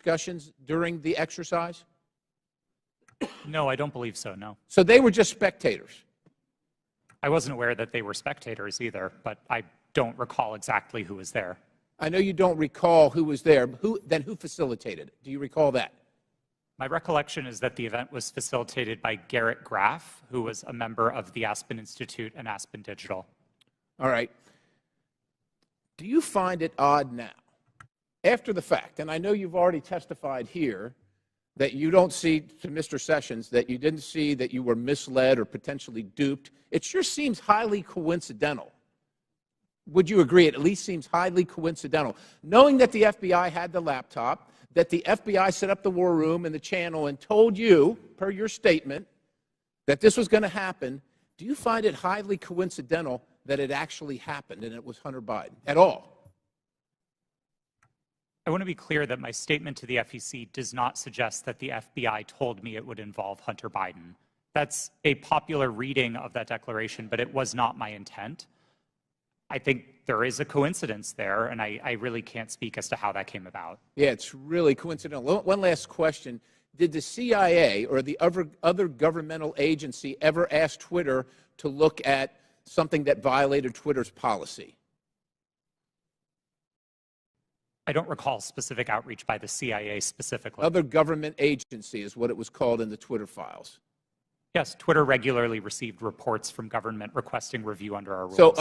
discussions during the exercise? No, I don't believe so, no. So they were just spectators? I wasn't aware that they were spectators either, but I don't recall exactly who was there. I know you don't recall who was there. Then who facilitated it? Do you recall that? My recollection is that the event was facilitated by Garrett Graff, who was a member of the Aspen Institute and Aspen Digital. All right. Do you find it odd now, after the fact, and I know you've already testified here that you don't see, to Mr. Sessions, that you didn't see that you were misled or potentially duped. It sure seems highly coincidental. Would you agree? It at least seems highly coincidental. Knowing that the FBI had the laptop, that the FBI set up the war room and the channel and told you, per your statement, that this was going to happen, do you find it highly coincidental that it actually happened and it was Hunter Biden at all? I want to be clear that my statement to the FEC does not suggest that the FBI told me it would involve Hunter Biden. That's a popular reading of that declaration, but it was not my intent. I think there is a coincidence there, and I really can't speak as to how that came about. Yeah, it's really coincidental. One last question. Did the CIA or the other governmental agency ever ask Twitter to look at something that violated Twitter's policy? I don't recall specific outreach by the CIA specifically. Other government agency is what it was called in the Twitter files. Yes, Twitter regularly received reports from government requesting review under our rules. So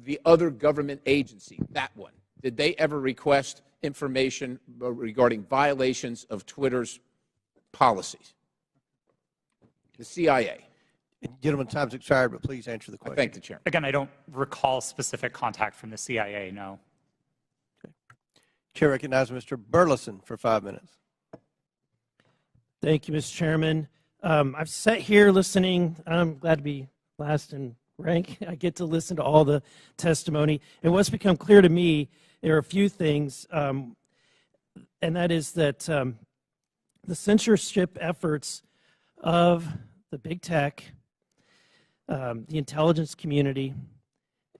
the other government agency, that one, did they ever request information regarding violations of Twitter's policies? The CIA. Gentlemen, time's expired, but please answer the question. I thank the Chairman. Again, I don't recall specific contact from the CIA, no. Okay. Chair recognizes Mr. Burleson for 5 minutes. Thank you, Mr. Chairman. I've sat here listening. I'm glad to be last in rank. I get to listen to all the testimony. And what's become clear to me, there are a few things, and that is that the censorship efforts of the big tech, the intelligence community,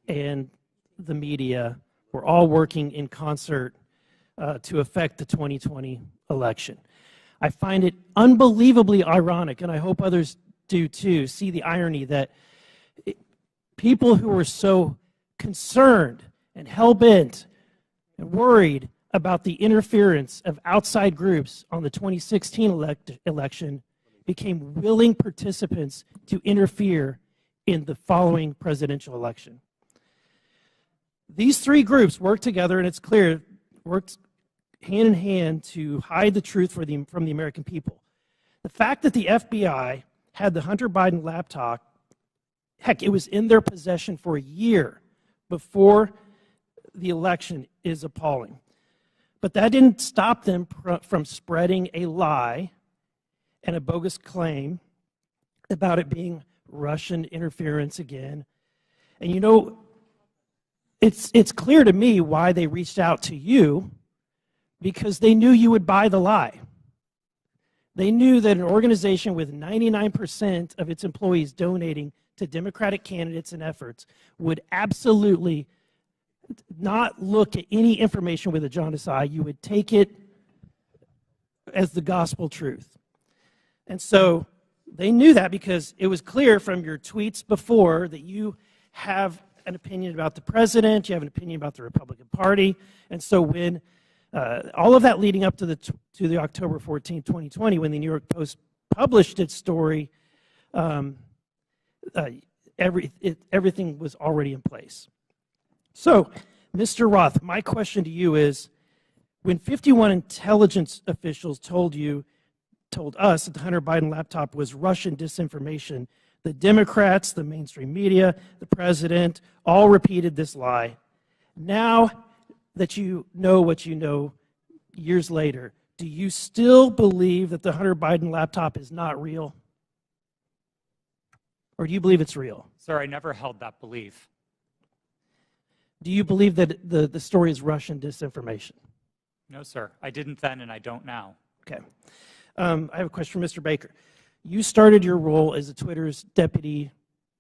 and the media were all working in concert to affect the 2020 election. I find it unbelievably ironic, and I hope others do too, see the irony that people who were so concerned and hell-bent and worried about the interference of outside groups on the 2016 election became willing participants to interfere in the following presidential election. These three groups worked together, and it's clear, worked hand in hand to hide the truth from the American people. The fact that the FBI had the Hunter Biden laptop, heck, it was in their possession for a year before the election, is appalling. But that didn't stop them from spreading a lie and a bogus claim about it being Russian interference again. And you know, it's clear to me why they reached out to you, because they knew you would buy the lie. They knew that an organization with 99% of its employees donating to Democratic candidates and efforts would absolutely not look at any information with a jaundiced eye. You would take it as the gospel truth. And so they knew that, because it was clear from your tweets before that you have an opinion about the president, you have an opinion about the Republican Party. And so when all of that leading up to the October 14, 2020, when the New York Post published its story, everything was already in place. So, Mr. Roth, my question to you is, when 51 intelligence officials told us that the Hunter Biden laptop was Russian disinformation, the Democrats, the mainstream media, the president, all repeated this lie. Now that you know what you know years later, do you still believe that the Hunter Biden laptop is not real? Or do you believe it's real? Sir, I never held that belief. Do you believe that the story is Russian disinformation? No, sir. I didn't then, and I don't now. Okay. I have a question for Mr. Baker. You started your role as Twitter's deputy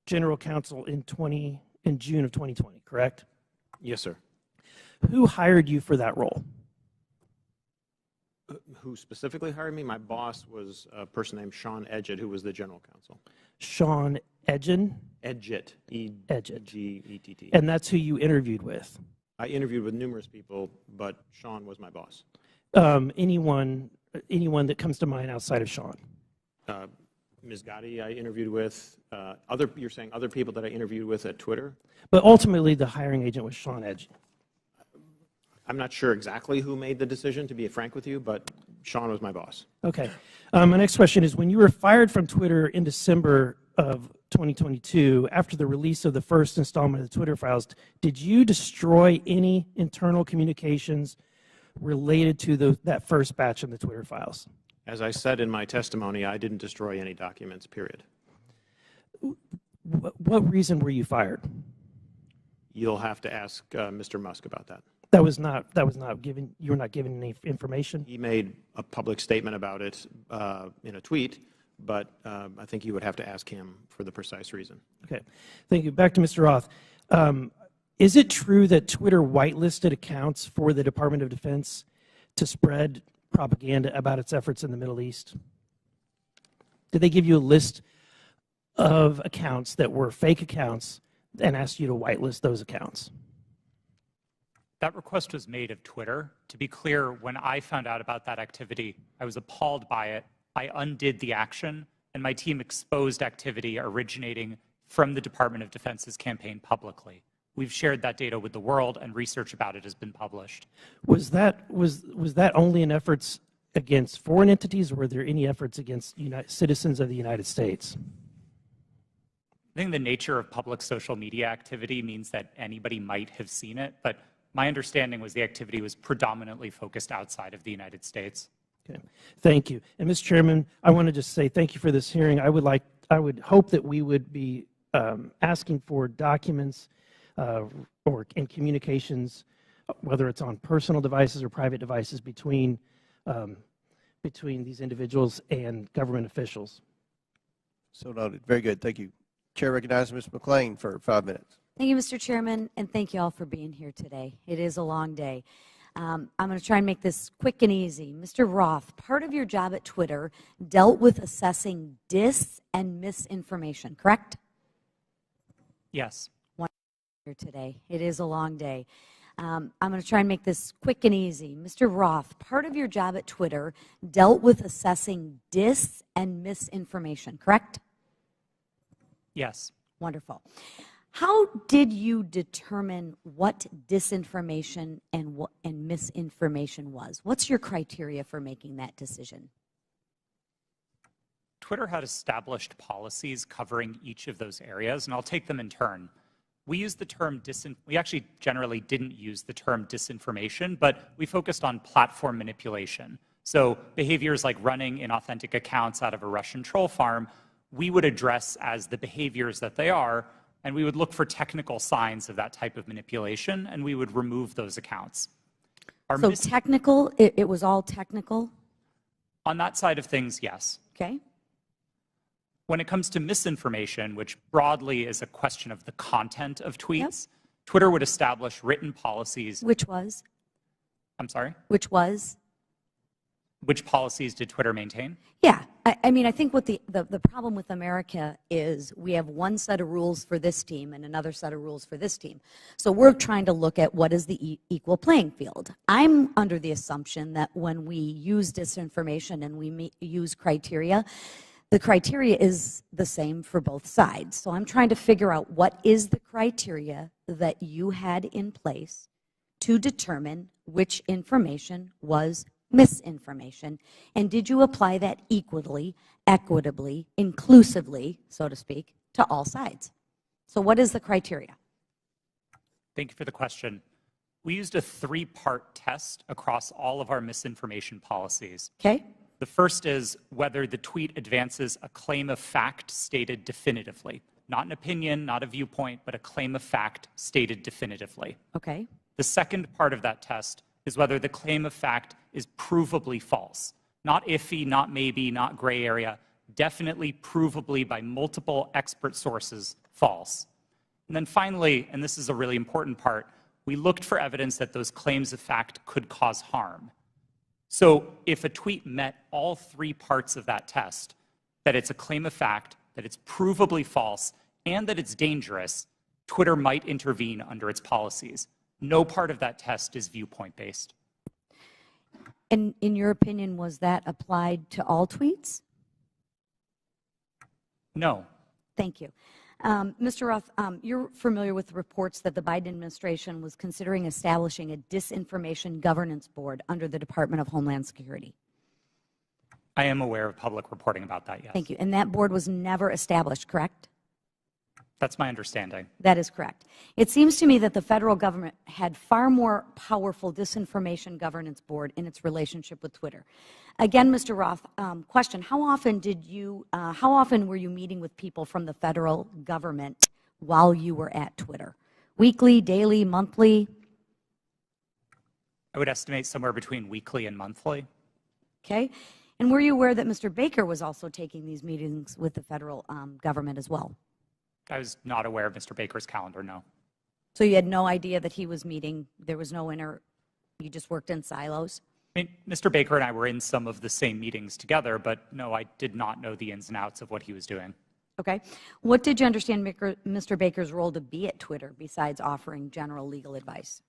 general counsel in June of 2020, correct? Yes, sir. Who hired you for that role? Who specifically hired me? My boss was a person named Sean Edgett, who was the general counsel. Sean Edgen? Edgett, Edgett. E-G-E-T-T. And that's who you interviewed with? I interviewed with numerous people, but Sean was my boss. Anyone that comes to mind outside of Sean? Ms. Gotti I interviewed with. You're saying other people that I interviewed with at Twitter? But ultimately, the hiring agent was Sean Edgen. I'm not sure exactly who made the decision, to be frank with you, but Sean was my boss. Okay. My next question is, when you were fired from Twitter in December of 2022, after the release of the first installment of the Twitter files, did you destroy any internal communications related to that first batch of the Twitter files? As I said in my testimony, I didn't destroy any documents, period. What reason were you fired? You'll have to ask Mr. Musk about that. That was not given. You were not given any information. He made a public statement about it in a tweet, but I think you would have to ask him for the precise reason. Okay, thank you. Back to Mr. Roth. Is it true that Twitter whitelisted accounts for the Department of Defense to spread propaganda about its efforts in the Middle East? Did they give you a list of accounts that were fake accounts and asked you to whitelist those accounts? That request was made of Twitter. To be clear, when I found out about that activity, I was appalled by it. I undid the action, and my team exposed activity originating from the Department of Defense's campaign publicly. We've shared that data with the world, and research about it has been published. Was that only in efforts against foreign entities, or were there any efforts against citizens of the United States? I think the nature of public social media activity means that anybody might have seen it, but my understanding was the activity was predominantly focused outside of the United States. Okay, thank you. And Mr. Chairman, I want to just say thank you for this hearing. I would hope that we would be asking for documents or in communications, whether it's on personal devices or private devices, between these individuals and government officials. So noted. Very good. Thank you. Chair recognizes Ms. McClain for 5 minutes. Thank you, Mr. Chairman, and thank you all for being here today. It is a long day. I'm going to try and make this quick and easy. Mr. Roth, part of your job at Twitter dealt with assessing dis and misinformation, correct? Yes. Here today. It is a long day. I'm going to try and make this quick and easy. Mr. Roth, part of your job at Twitter dealt with assessing dis and misinformation, correct? Yes. Wonderful. How did you determine what disinformation and misinformation was? What's your criteria for making that decision? Twitter had established policies covering each of those areas, and I'll take them in turn. We used the term we actually generally didn't use the term disinformation, but we focused on platform manipulation. So behaviors like running inauthentic accounts out of a Russian troll farm, we would address as the behaviors that they are, and we would look for technical signs of that type of manipulation, and we would remove those accounts. So technical, it was all technical? On that side of things, yes. Okay. When it comes to misinformation, which broadly is a question of the content of tweets, Yep. Twitter would establish written policies. Which was? I'm sorry? Which was? Which policies did Twitter maintain? Yeah. I mean, I think what the problem with America is we have one set of rules for this team and another set of rules for this team. So we're trying to look at what is the equal playing field. I'm under the assumption that when we use disinformation and we use criteria, the criteria is the same for both sides. So I'm trying to figure out what is the criteria that you had in place to determine which information was misinformation, and did you apply that equally, equitably, inclusively, so to speak, to all sides? So what is the criteria? Thank you for the question. We used a three-part test across all of our misinformation policies. Okay. The first is whether the tweet advances a claim of fact stated definitively. Not an opinion, not a viewpoint, but a claim of fact stated definitively. Okay. The second part of that test is whether the claim of fact is provably false. Not iffy, not maybe, not gray area, definitely provably by multiple expert sources false. And then finally, and this is a really important part, we looked for evidence that those claims of fact could cause harm. So if a tweet met all three parts of that test, that it's a claim of fact, that it's provably false, and that it's dangerous, Twitter might intervene under its policies. No part of that test is viewpoint-based. And in your opinion, was that applied to all tweets? No. Thank you. Mr. Roth, you're familiar with the reports that the Biden administration was considering establishing a disinformation governance board under the Department of Homeland Security. I am aware of public reporting about that, yes. Thank you. And that board was never established, correct? That's my understanding. That is correct. It seems to me that the federal government had far more powerful disinformation governance board in its relationship with Twitter. Again, Mr. Roth, question, how often were you meeting with people from the federal government while you were at Twitter? Weekly, daily, monthly? I would estimate somewhere between weekly and monthly. Okay. And were you aware that Mr. Baker was also taking these meetings with the federal government as well? I was not aware of Mr. Baker's calendar, no. So you had no idea that he was meeting, there was no you just worked in silos? I mean, Mr. Baker and I were in some of the same meetings together, but no, I did not know the ins and outs of what he was doing. Okay. What did you understand Mr. Baker's role to be at Twitter besides offering general legal advice?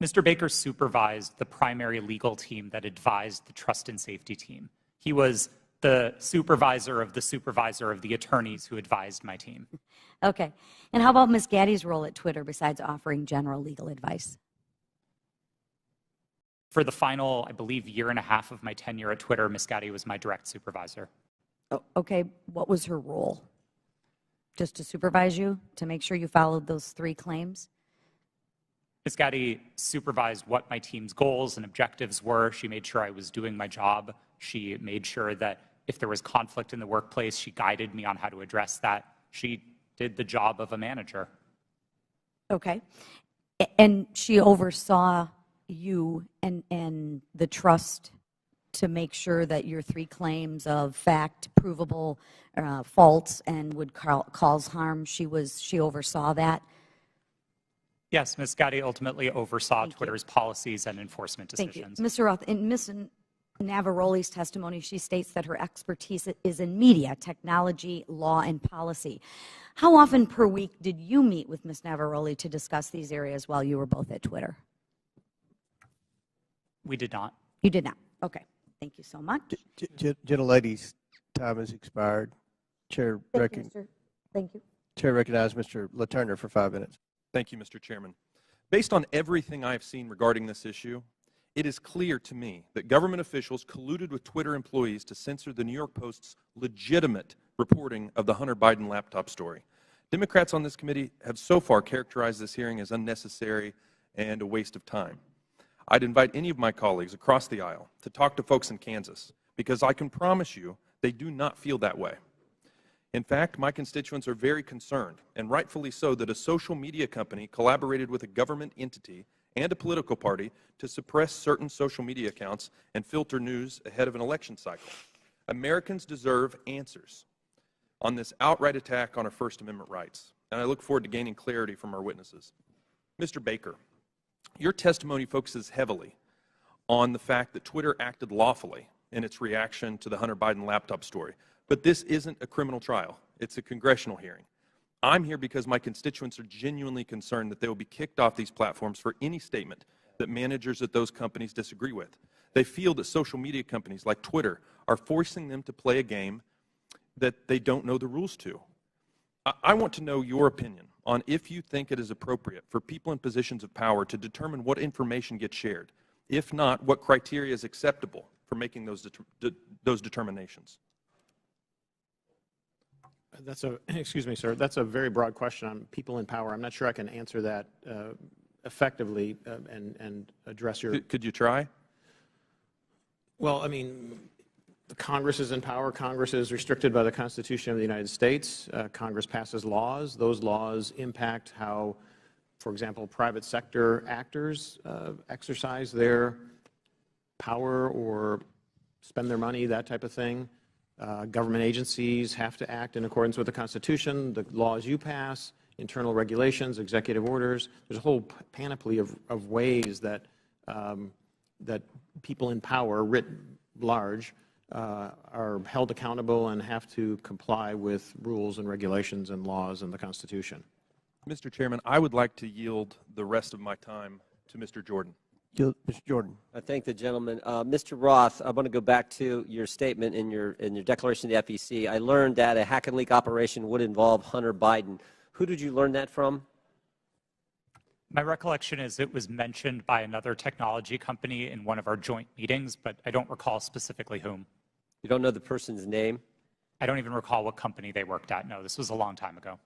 Mr. Baker supervised the primary legal team that advised the trust and safety team. He was the supervisor of the attorneys who advised my team. Okay. And how about Ms. Gaddy's role at Twitter besides offering general legal advice? For the final, I believe, year and a half of my tenure at Twitter, Ms. Gaddy was my direct supervisor. Oh, okay. What was her role? Just to supervise you, to make sure you followed those three claims? Ms. Gaddy supervised what my team's goals and objectives were. She made sure I was doing my job. She made sure that if there was conflict in the workplace, she guided me on how to address that. She did the job of a manager. Okay. And she oversaw you and the trust to make sure that your three claims of fact, provable, false, and would cause harm, she oversaw that? Yes, Ms. Gaddy ultimately oversaw Twitter's policies and enforcement decisions. Thank you. Mr. Roth, in Ms. Navaroli's testimony, she states that her expertise is in media, technology, law, and policy. How often per week did you meet with Ms. Navaroli to discuss these areas while you were both at Twitter? We did not. You did not. Okay. Thank you so much. Gentlelady's time has expired. Chair Thank you. Chair recognizes Mr. Laturner for 5 minutes. Thank you, Mr. Chairman. Based on everything I have seen regarding this issue, it is clear to me that government officials colluded with Twitter employees to censor the New York Post's legitimate reporting of the Hunter Biden laptop story. Democrats on this committee have so far characterized this hearing as unnecessary and a waste of time. I'd invite any of my colleagues across the aisle to talk to folks in Kansas, because I can promise you they do not feel that way. In fact, my constituents are very concerned, and rightfully so, that a social media company collaborated with a government entity and a political party to suppress certain social media accounts and filter news ahead of an election cycle. Americans deserve answers on this outright attack on our First Amendment rights, and I look forward to gaining clarity from our witnesses. Mr. Baker, your testimony focuses heavily on the fact that Twitter acted lawfully in its reaction to the Hunter Biden laptop story. But this isn't a criminal trial. It's a congressional hearing. I'm here because my constituents are genuinely concerned that they will be kicked off these platforms for any statement that managers at those companies disagree with. They feel that social media companies like Twitter are forcing them to play a game that they don't know the rules to. I want to know your opinion on if you think it is appropriate for people in positions of power to determine what information gets shared. If not, what criteria is acceptable for making those determinations? Excuse me, sir, that's a very broad question on people in power. I'm not sure I can answer that effectively and address your... Could you try? Well, I mean, the Congress is in power. Congress is restricted by the Constitution of the United States. Congress passes laws. Those laws impact how, for example, private sector actors exercise their power or spend their money, that type of thing. Government agencies have to act in accordance with the Constitution, the laws you pass, internal regulations, executive orders. There's a whole panoply of ways that that people in power, writ large, are held accountable and have to comply with rules and regulations and laws and the Constitution. Mr. Chairman, I would like to yield the rest of my time to Mr. Jordan. Mr. Jordan. I thank the gentleman. Mr. Roth, I want to go back to your statement in your declaration to the FEC. I learned that a hack and leak operation would involve Hunter Biden. Who did you learn that from? My recollection is it was mentioned by another technology company in one of our joint meetings, but I don't recall specifically whom. You don't know the person's name? I don't even recall what company they worked at. No, this was a long time ago.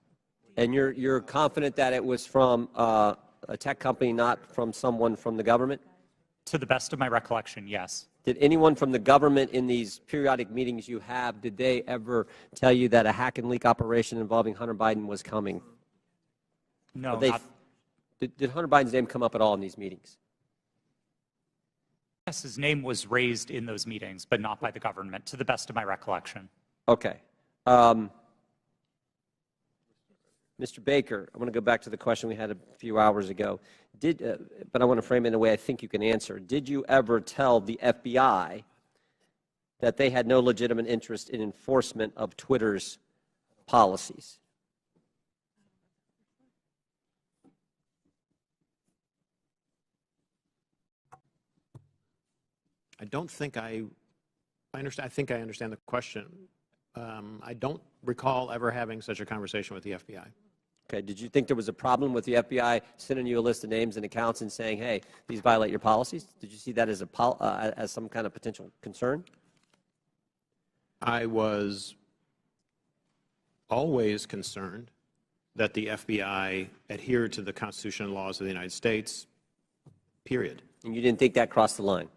And you're confident that it was from a tech company, not from someone from the government? To the best of my recollection, yes. Did anyone from the government in these periodic meetings you have, did they ever tell you that a hack and leak operation involving Hunter Biden was coming? No, Did Hunter Biden's name come up at all in these meetings? Yes, his name was raised in those meetings, but not by the government, to the best of my recollection. Okay. Mr. Baker, I want to go back to the question we had a few hours ago. But I want to frame it in a way I think you can answer. Did you ever tell the FBI that they had no legitimate interest in enforcement of Twitter's policies? I don't think I understand. I think I understand the question. I don't recall ever having such a conversation with the FBI. Okay. Did you think there was a problem with the FBI sending you a list of names and accounts and saying, hey, these violate your policies? Did you see that as as some kind of potential concern? I was always concerned that the FBI adhered to the Constitution and laws of the United States, period. And you didn't think that crossed the line?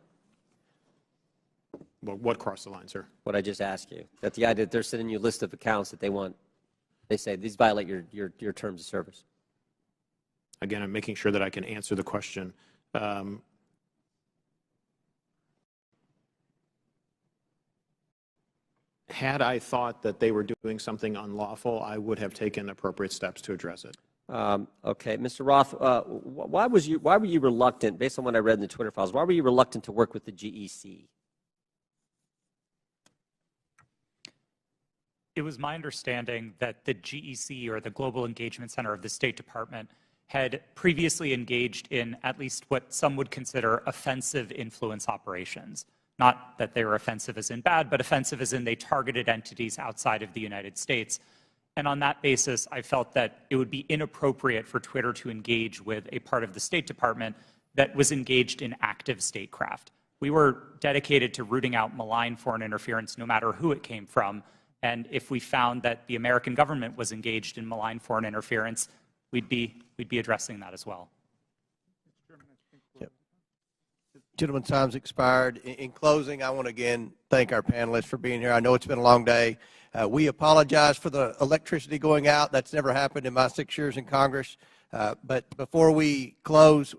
Well, what crossed the line, sir? What I just asked you, that the idea that they're sending you a list of accounts that they say these violate your terms of service. Again, I'm making sure that I can answer the question. Had I thought that they were doing something unlawful, I would have taken appropriate steps to address it. Okay, Mr. Roth, why were you reluctant, based on what I read in the Twitter files, why were you reluctant to work with the GEC? It was my understanding that the GEC, or the Global Engagement Center of the State Department, had previously engaged in at least what some would consider offensive influence operations. Not that they were offensive as in bad, but offensive as in they targeted entities outside of the United States. And on that basis, I felt that it would be inappropriate for Twitter to engage with a part of the State Department that was engaged in active statecraft. We were dedicated to rooting out malign foreign interference no matter who it came from. And if we found that the American government was engaged in malign foreign interference, we'd be addressing that as well. Yep. Gentlemen's time's expired. In closing, I want to again thank our panelists for being here. I know it's been a long day. We apologize for the electricity going out. That's never happened in my 6 years in Congress. But before we close,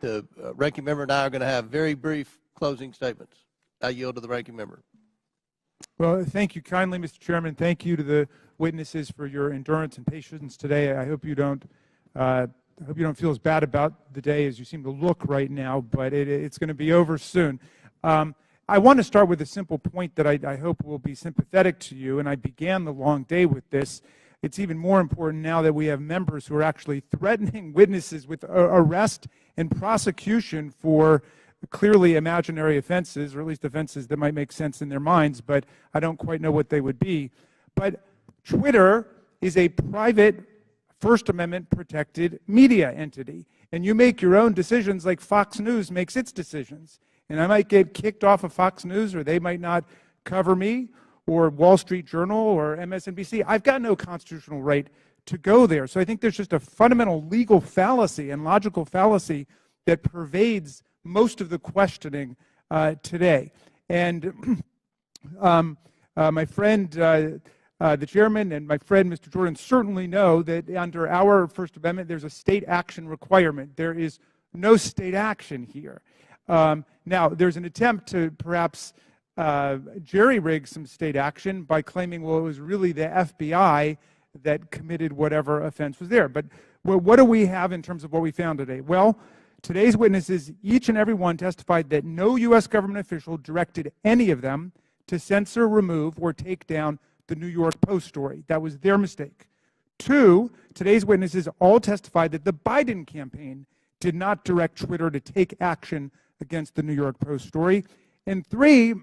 the ranking member and I are going to have very brief closing statements. I yield to the ranking member. Well, thank you kindly, Mr. Chairman. Thank you to the witnesses for your endurance and patience today. I hope you don't feel as bad about the day as you seem to look right now, but it's going to be over soon. I want to start with a simple point that I hope will be sympathetic to you, and I began the long day with this. It's even more important now that we have members who are actually threatening witnesses with arrest and prosecution for clearly imaginary offenses, or at least offenses that might make sense in their minds, but I don't quite know what they would be. But Twitter is a private First Amendment protected media entity, and you make your own decisions like Fox News makes its decisions. And I might get kicked off of Fox News, or they might not cover me, or Wall Street Journal, or MSNBC. I've got no constitutional right to go there. So I think there's just a fundamental legal fallacy and logical fallacy that pervades most of the questioning today. And my friend, the chairman, and my friend, Mr. Jordan, certainly know that under our First Amendment, there's a state action requirement. There is no state action here. Now, there's an attempt to perhaps jerry-rig some state action by claiming, well, it was really the FBI that committed whatever offense was there. But what do we have in terms of what we found today? Well, Today's witnesses, each and every one, testified that no U.S. government official directed any of them to censor, remove, or take down the New York Post story. That was their mistake. 2, today's witnesses all testified that the Biden campaign did not direct Twitter to take action against the New York Post story. And 3,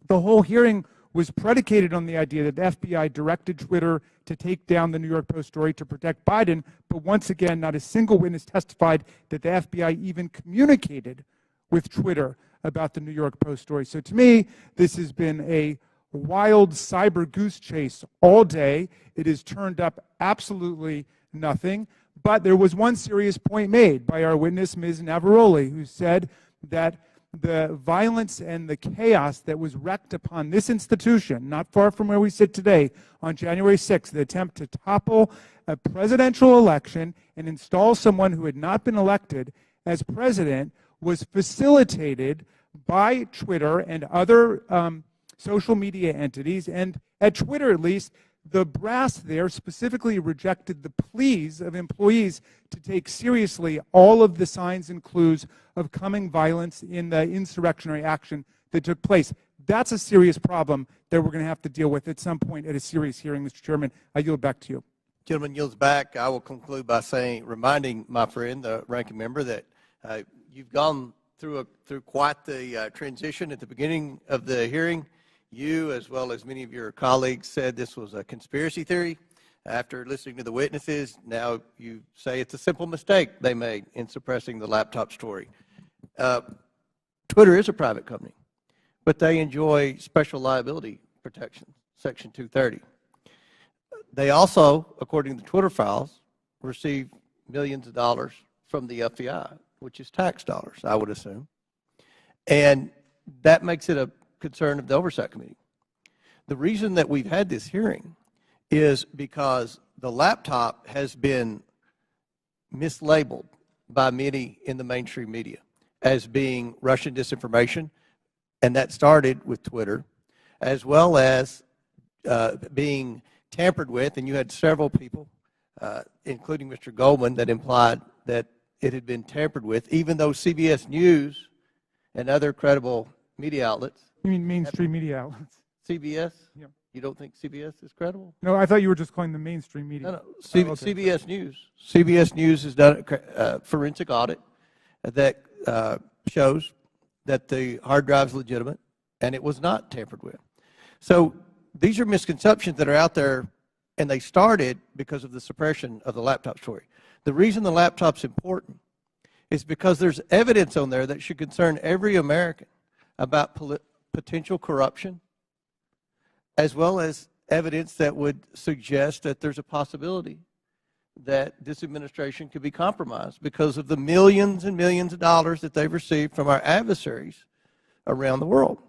the whole hearing was predicated on the idea that the FBI directed Twitter to take down the New York Post story to protect Biden, but once again, not a single witness testified that the FBI even communicated with Twitter about the New York Post story. So to me, this has been a wild cyber goose chase all day. It has turned up absolutely nothing, but there was one serious point made by our witness, Ms. Navaroli, who said that the violence and the chaos that was wreaked upon this institution, not far from where we sit today, on January 6th, the attempt to topple a presidential election and install someone who had not been elected as president, was facilitated by Twitter and other social media entities. And at Twitter, at least, the brass there specifically rejected the pleas of employees to take seriously all of the signs and clues of coming violence in the insurrectionary action that took place. That's a serious problem that we're going to have to deal with at some point at a serious hearing, Mr. Chairman. I yield back to you. Gentleman yields back. I will conclude by reminding my friend, the ranking member, that you've gone through quite the transition at the beginning of the hearing. You, as well as many of your colleagues, said this was a conspiracy theory. After listening to the witnesses, now you say it's a simple mistake they made in suppressing the laptop story. Twitter is a private company, but they enjoy special liability protection, Section 230. They also, according to Twitter files, receive millions of dollars from the FBI, which is tax dollars, I would assume. And that makes it a concern of the Oversight Committee. The reason that we've had this hearing is because the laptop has been mislabeled by many in the mainstream media as being Russian disinformation, and that started with Twitter, as well as being tampered with, and you had several people, including Mr. Goldman, that implied that it had been tampered with, even though CBS News and other credible media outlets. You mean mainstream media outlets? CBS? Yeah. You don't think CBS is credible? No, I thought you were just calling the mainstream media. No. Okay. CBS News. CBS News has done a forensic audit that shows that the hard drive is legitimate and it was not tampered with. So these are misconceptions that are out there, and they started because of the suppression of the laptop story. The reason the laptop's important is because there's evidence on there that should concern every American about potential corruption, as well as evidence that would suggest that there's a possibility that this administration could be compromised because of the millions and millions of dollars that they've received from our adversaries around the world.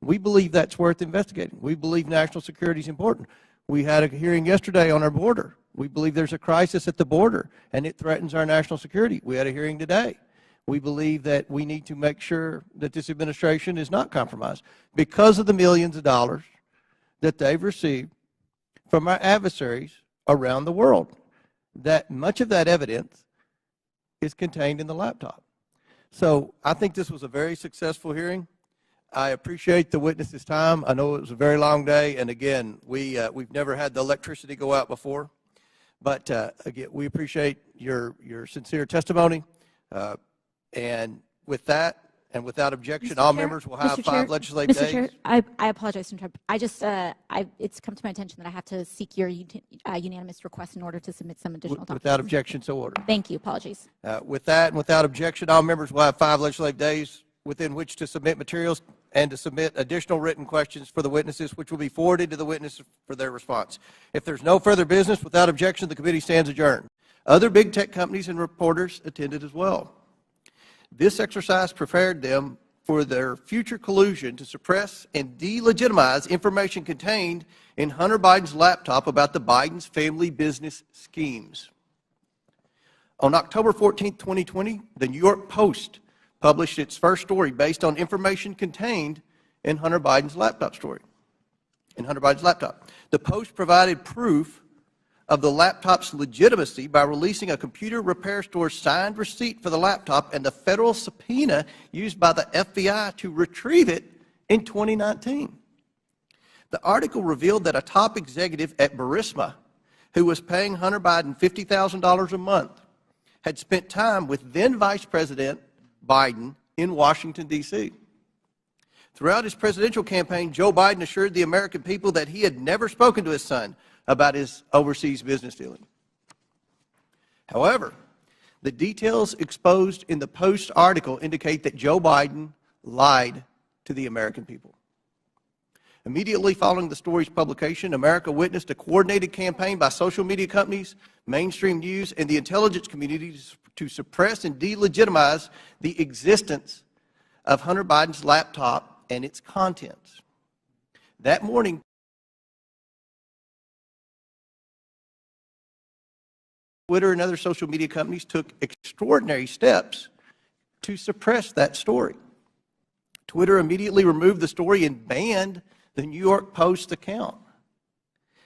We believe that's worth investigating. We believe national security is important. We had a hearing yesterday on our border. We believe there's a crisis at the border, and it threatens our national security. We had a hearing today. We believe that we need to make sure that this administration is not compromised because of the millions of dollars that they've received from our adversaries around the world. That much of that evidence is contained in the laptop. So I think this was a very successful hearing. I appreciate the witnesses' time. I know it was a very long day, and again, we've never had the electricity go out before. But again, we appreciate your sincere testimony. And with that, and without objection, all members will have 5 legislative days. Mr. Chair, I apologize to interrupt. It's come to my attention that I have to seek your unanimous request in order to submit some additional documents. Without objection, so ordered. Thank you. Apologies. With that, and without objection, all members will have 5 legislative days within which to submit materials and to submit additional written questions for the witnesses, which will be forwarded to the witnesses for their response. If there's no further business, without objection, the committee stands adjourned. Other big tech companies and reporters attended as well. This exercise prepared them for their future collusion to suppress and delegitimize information contained in Hunter Biden's laptop about the Biden's family business schemes. On October 14, 2020, the New York Post published its first story based on information contained in Hunter Biden's laptop story. The Post provided proof of the laptop's legitimacy by releasing a computer repair store's signed receipt for the laptop and the federal subpoena used by the FBI to retrieve it in 2019. The article revealed that a top executive at Burisma, who was paying Hunter Biden $50,000 a month, had spent time with then Vice President Biden in Washington, D.C. Throughout his presidential campaign, Joe Biden assured the American people that he had never spoken to his son about his overseas business dealing. However, the details exposed in the Post article indicate that Joe Biden lied to the American people. Immediately following the story's publication, America witnessed a coordinated campaign by social media companies, mainstream news, and the intelligence community to suppress and delegitimize the existence of Hunter Biden's laptop and its contents. That morning, Twitter and other social media companies took extraordinary steps to suppress that story. Twitter immediately removed the story and banned the New York Post account.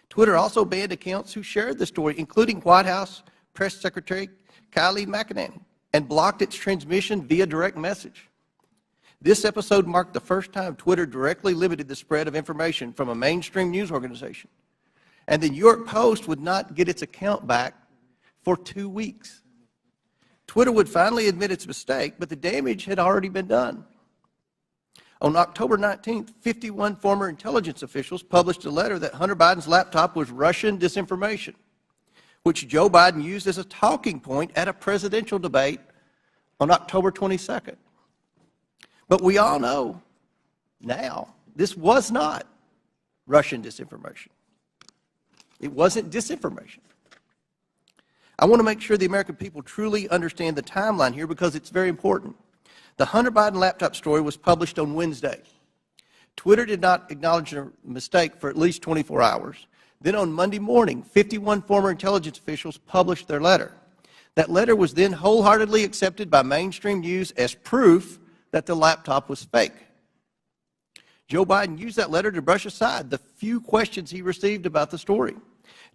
Twitter also banned accounts who shared the story, including White House Press Secretary Kayleigh McEnany, and blocked its transmission via direct message. This episode marked the first time Twitter directly limited the spread of information from a mainstream news organization, and the New York Post would not get its account back for 2 weeks. Twitter would finally admit its mistake, but the damage had already been done. On October 19th, 51 former intelligence officials published a letter that Hunter Biden's laptop was Russian disinformation, which Joe Biden used as a talking point at a presidential debate on October 22nd. But we all know now this was not Russian disinformation. It wasn't disinformation. I want to make sure the American people truly understand the timeline here because it's very important. The Hunter Biden laptop story was published on Wednesday. Twitter did not acknowledge a mistake for at least 24 hours. Then on Monday morning, 51 former intelligence officials published their letter. That letter was then wholeheartedly accepted by mainstream news as proof that the laptop was fake. Joe Biden used that letter to brush aside the few questions he received about the story.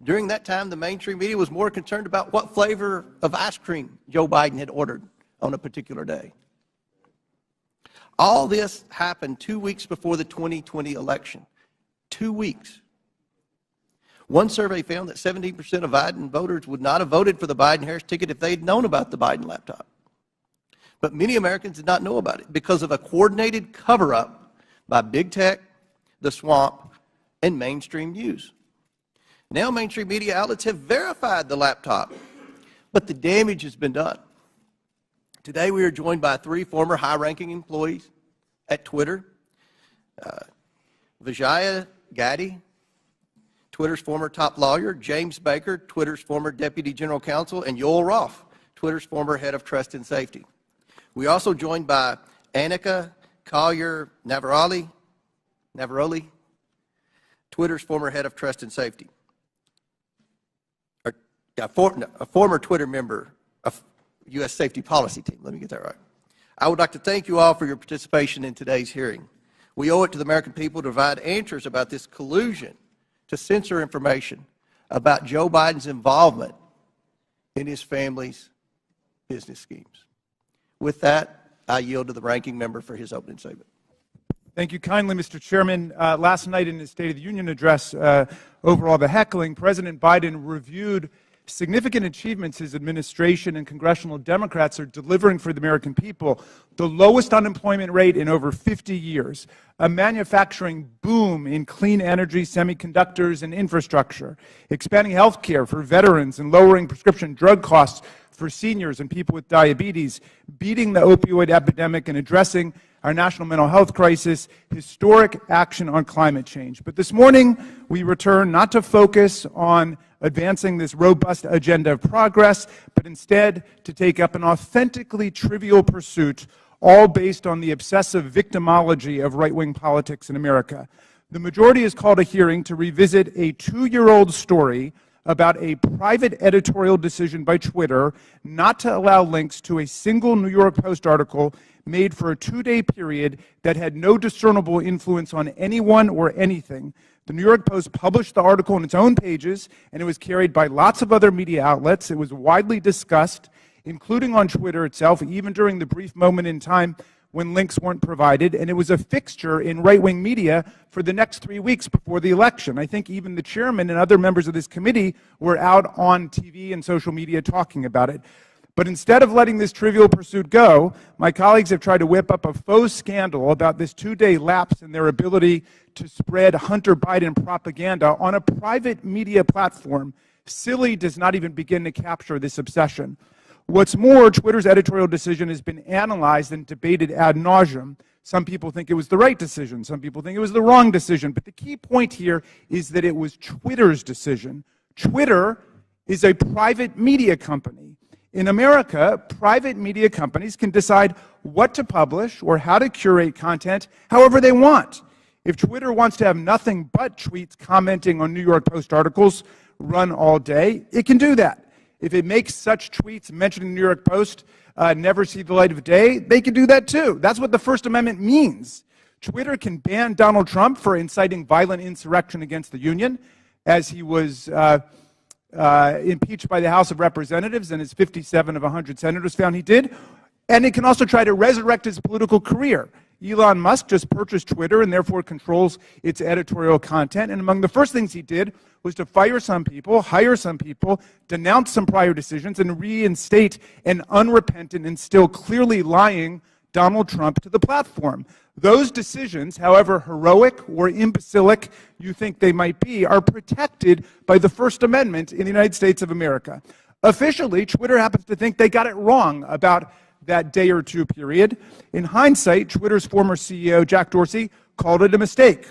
During that time, the mainstream media was more concerned about what flavor of ice cream Joe Biden had ordered on a particular day. All this happened 2 weeks before the 2020 election. 2 weeks. One survey found that 17% of Biden voters would not have voted for the Biden-Harris ticket if they had known about the Biden laptop. But many Americans did not know about it because of a coordinated cover-up by big tech, the swamp, and mainstream news. Now mainstream media outlets have verified the laptop, but the damage has been done. Today we are joined by 3 former high-ranking employees at Twitter. Vijaya Gadde, Twitter's former top lawyer, James Baker, Twitter's former deputy general counsel, and Yoel Roth, Twitter's former head of trust and safety. We are also joined by Annika Collier-Navaroli, Twitter's former head of trust and safety, a former Twitter member of U.S. safety policy team. Let me get that right. I would like to thank you all for your participation in today's hearing. We owe it to the American people to provide answers about this collusion to censor information about Joe Biden's involvement in his family's business schemes. With that, I yield to the ranking member for his opening statement. Thank you kindly, Mr. Chairman. Last night in his State of the Union address, over all the heckling, President Biden reviewed significant achievements his administration and congressional Democrats are delivering for the American people. The lowest unemployment rate in over 50 years, a manufacturing boom in clean energy, semiconductors, and infrastructure, expanding health care for veterans and lowering prescription drug costs for seniors and people with diabetes, beating the opioid epidemic and addressing our national mental health crisis, historic action on climate change. But this morning, we return not to focus on advancing this robust agenda of progress, but instead to take up an authentically trivial pursuit, all based on the obsessive victimology of right-wing politics in America. The majority has called a hearing to revisit a 2-year-old story about a private editorial decision by Twitter not to allow links to a single New York Post article made for a 2-day period that had no discernible influence on anyone or anything. The New York Post published the article on its own pages, and it was carried by lots of other media outlets. It was widely discussed, including on Twitter itself, even during the brief moment in time when links weren't provided, and it was a fixture in right-wing media for the next 3 weeks before the election. I think even the chairman and other members of this committee were out on TV and social media talking about it. But instead of letting this trivial pursuit go, my colleagues have tried to whip up a faux scandal about this 2-day lapse in their ability to spread Hunter Biden propaganda on a private media platform. Silly does not even begin to capture this obsession. What's more, Twitter's editorial decision has been analyzed and debated ad nauseum. Some people think it was the right decision. Some people think it was the wrong decision. But the key point here is that it was Twitter's decision. Twitter is a private media company. In America, private media companies can decide what to publish or how to curate content however they want. If Twitter wants to have nothing but tweets commenting on New York Post articles run all day, it can do that. If it makes such tweets mentioning the New York Post never see the light of day, they can do that too. That's what the First Amendment means. Twitter can ban Donald Trump for inciting violent insurrection against the Union, as he was impeached by the House of Representatives, and as 57 of 100 senators found he did. And it can also try to resurrect his political career. Elon Musk just purchased Twitter and therefore controls its editorial content. And among the first things he did was to fire some people, hire some people, denounce some prior decisions, and reinstate an unrepentant and still clearly lying Donald Trump to the platform. Those decisions, however heroic or imbecilic you think they might be, are protected by the First Amendment in the United States of America. Officially, Twitter happens to think they got it wrong about that day or two period. In hindsight, Twitter's former CEO, Jack Dorsey, called it a mistake.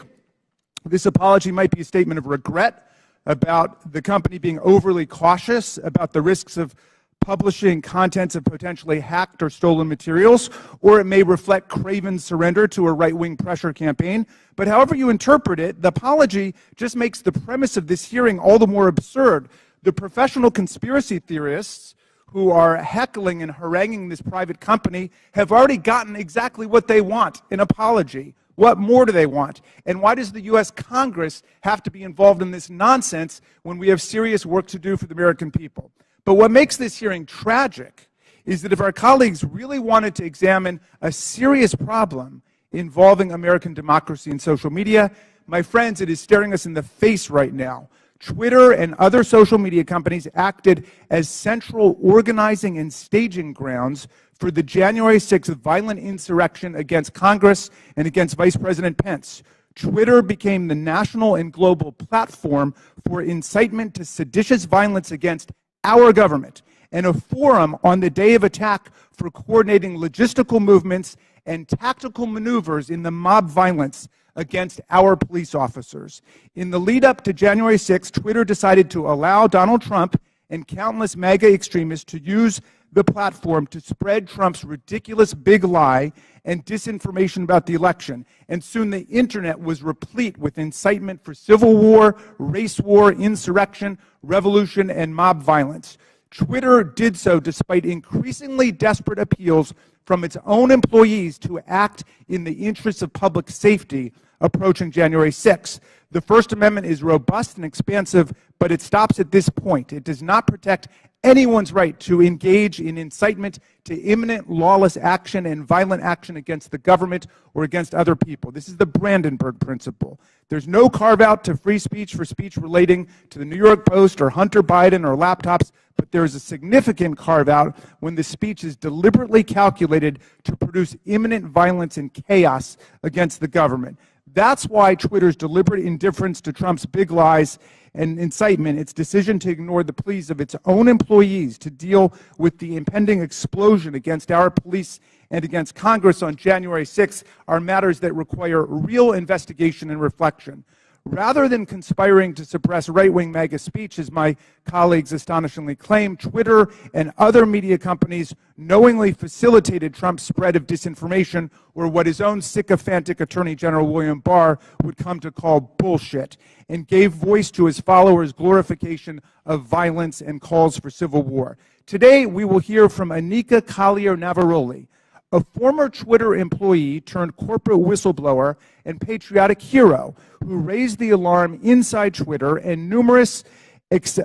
This apology might be a statement of regret about the company being overly cautious about the risks of publishing contents of potentially hacked or stolen materials, or it may reflect craven surrender to a right-wing pressure campaign. But however you interpret it, the apology just makes the premise of this hearing all the more absurd. The professional conspiracy theorists who are heckling and haranguing this private company have already gotten exactly what they want, an apology. What more do they want? And why does the U.S. Congress have to be involved in this nonsense when we have serious work to do for the American people? But what makes this hearing tragic is that if our colleagues really wanted to examine a serious problem involving American democracy and social media, my friends, it is staring us in the face right now. Twitter and other social media companies acted as central organizing and staging grounds for the January 6th violent insurrection against Congress and against Vice President Pence. Twitter became the national and global platform for incitement to seditious violence against our government, and a forum on the day of attack for coordinating logistical movements and tactical maneuvers in the mob violence against our police officers. In the lead up to January 6th, Twitter decided to allow Donald Trump and countless MAGA extremists to use the platform to spread Trump's ridiculous big lie and disinformation about the election. And soon the internet was replete with incitement for civil war, race war, insurrection, revolution, and mob violence. Twitter did so despite increasingly desperate appeals from its own employees to act in the interests of public safety approaching January 6th. The First Amendment is robust and expansive, but it stops at this point. It does not protect anyone's right to engage in incitement to imminent lawless action and violent action against the government or against other people. This is the Brandenburg Principle. There's no carve-out to free speech for speech relating to the New York Post or Hunter Biden or laptops, but there is a significant carve-out when the speech is deliberately calculated to produce imminent violence and chaos against the government. That's why Twitter's deliberate indifference to Trump's big lies and incitement, its decision to ignore the pleas of its own employees to deal with the impending explosion against our police and against Congress on January 6th, are matters that require real investigation and reflection. Rather than conspiring to suppress right-wing MAGA speech, as my colleagues astonishingly claim, Twitter and other media companies knowingly facilitated Trump's spread of disinformation, or what his own sycophantic Attorney General William Barr would come to call bullshit, and gave voice to his followers' glorification of violence and calls for civil war. Today, we will hear from Anika Collier-Navaroli, a former Twitter employee turned corporate whistleblower and patriotic hero who raised the alarm inside Twitter and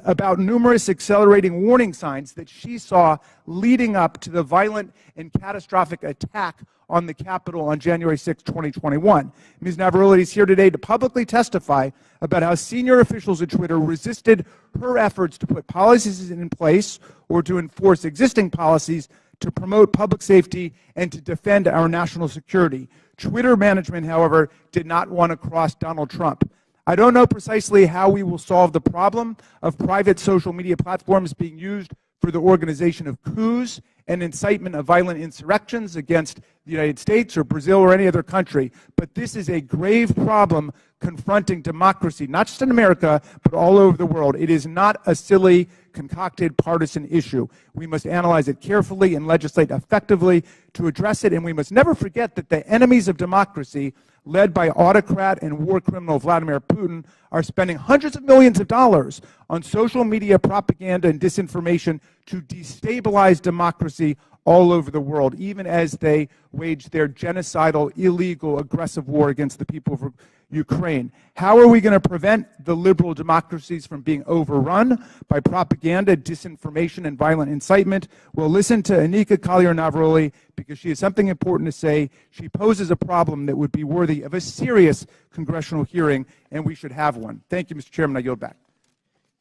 about numerous accelerating warning signs that she saw leading up to the violent and catastrophic attack on the Capitol on January 6, 2021. Ms. Navaroli is here today to publicly testify about how senior officials at Twitter resisted her efforts to put policies in place or to enforce existing policies to promote public safety and to defend our national security. Twitter management, however, did not want to cross Donald Trump. I don't know precisely how we will solve the problem of private social media platforms being used for the organization of coups and incitement of violent insurrections against the United States or Brazil or any other country. But this is a grave problem confronting democracy, not just in America, but all over the world. It is not a silly, concocted partisan issue. We must analyze it carefully and legislate effectively to address it, and we must never forget that the enemies of democracy, led by autocrat and war criminal Vladimir Putin, are spending hundreds of millions of dollars on social media propaganda and disinformation to destabilize democracy all over the world, even as they wage their genocidal, illegal, aggressive war against the people of Ukraine. How are we going to prevent the liberal democracies from being overrun by propaganda, disinformation, and violent incitement? Well, listen to Anika Collier-Navaroli, because she has something important to say. She poses a problem that would be worthy of a serious congressional hearing, and we should have one. Thank you, Mr. Chairman. I yield back.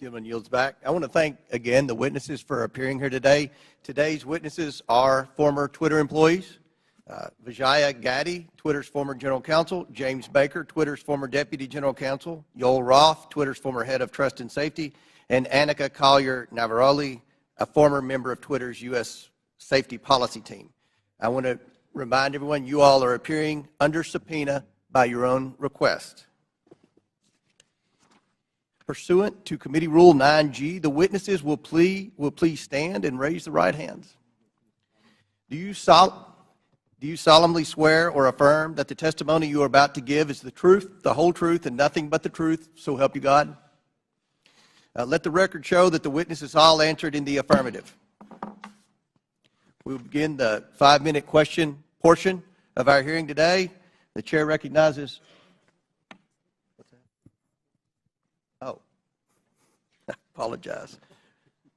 Gentleman yields back. I want to thank again the witnesses for appearing here today. Today's witnesses are former Twitter employees. Vijaya Gaddy, Twitter's former general counsel; James Baker, Twitter's former deputy general counsel; Yoel Roth, Twitter's former head of trust and safety; and Anika Collier-Navaroli, a former member of Twitter's U.S. safety policy team. I want to remind everyone you all are appearing under subpoena by your own request. Pursuant to Committee Rule 9G, the witnesses will please stand and raise the right hands. Do you solemnly swear or affirm that the testimony you are about to give is the truth, the whole truth, and nothing but the truth, so help you God? Let the record show that the witnesses all answered in the affirmative. We will begin the 5-minute question portion of our hearing today. The chair recognizes. Oh, I apologize.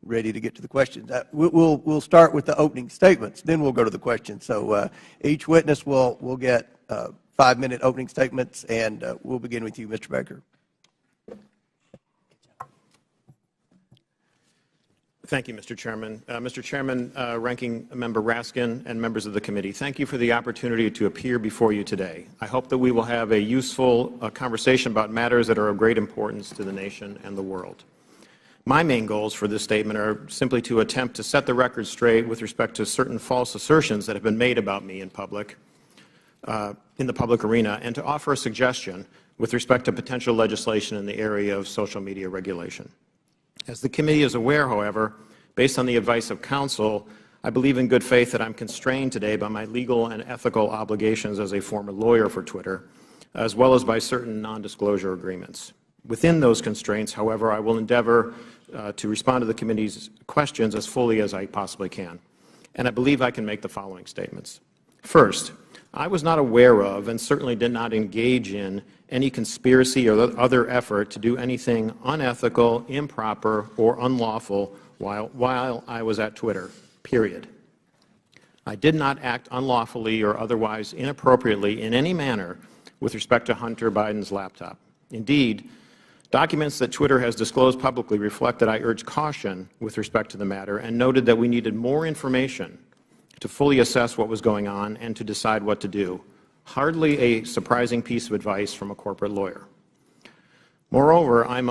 Ready to get to the questions. We'll start with the opening statements, then we'll go to the questions. So each witness will get 5-minute opening statements, and we'll begin with you, Mr. Baker. Thank you, Mr. Chairman. Mr. Chairman, Ranking Member Raskin, and members of the committee, thank you for the opportunity to appear before you today. I hope that we will have a useful conversation about matters that are of great importance to the nation and the world. My main goals for this statement are simply to attempt to set the record straight with respect to certain false assertions that have been made about me in public, in the public arena, and to offer a suggestion with respect to potential legislation in the area of social media regulation. As the committee is aware, however, based on the advice of counsel, I believe in good faith that I'm constrained today by my legal and ethical obligations as a former lawyer for Twitter, as well as by certain non-disclosure agreements. Within those constraints, however, I will endeavor to respond to the committee's questions as fully as I possibly can. And I believe I can make the following statements. First, I was not aware of and certainly did not engage in any conspiracy or other effort to do anything unethical, improper, or unlawful while I was at Twitter, period. I did not act unlawfully or otherwise inappropriately in any manner with respect to Hunter Biden's laptop. Indeed, documents that Twitter has disclosed publicly reflect that I urged caution with respect to the matter and noted that we needed more information to fully assess what was going on and to decide what to do. Hardly a surprising piece of advice from a corporate lawyer. Moreover, I'm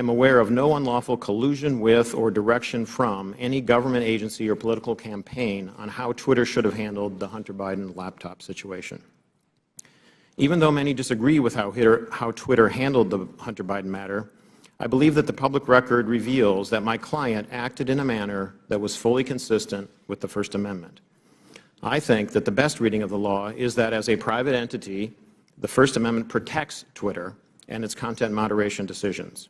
aware of no unlawful collusion with or direction from any government agency or political campaign on how Twitter should have handled the Hunter Biden laptop situation. Even though many disagree with how Twitter handled the Hunter Biden matter, I believe that the public record reveals that my client acted in a manner that was fully consistent with the First Amendment. I think that the best reading of the law is that as a private entity, the First Amendment protects Twitter and its content moderation decisions.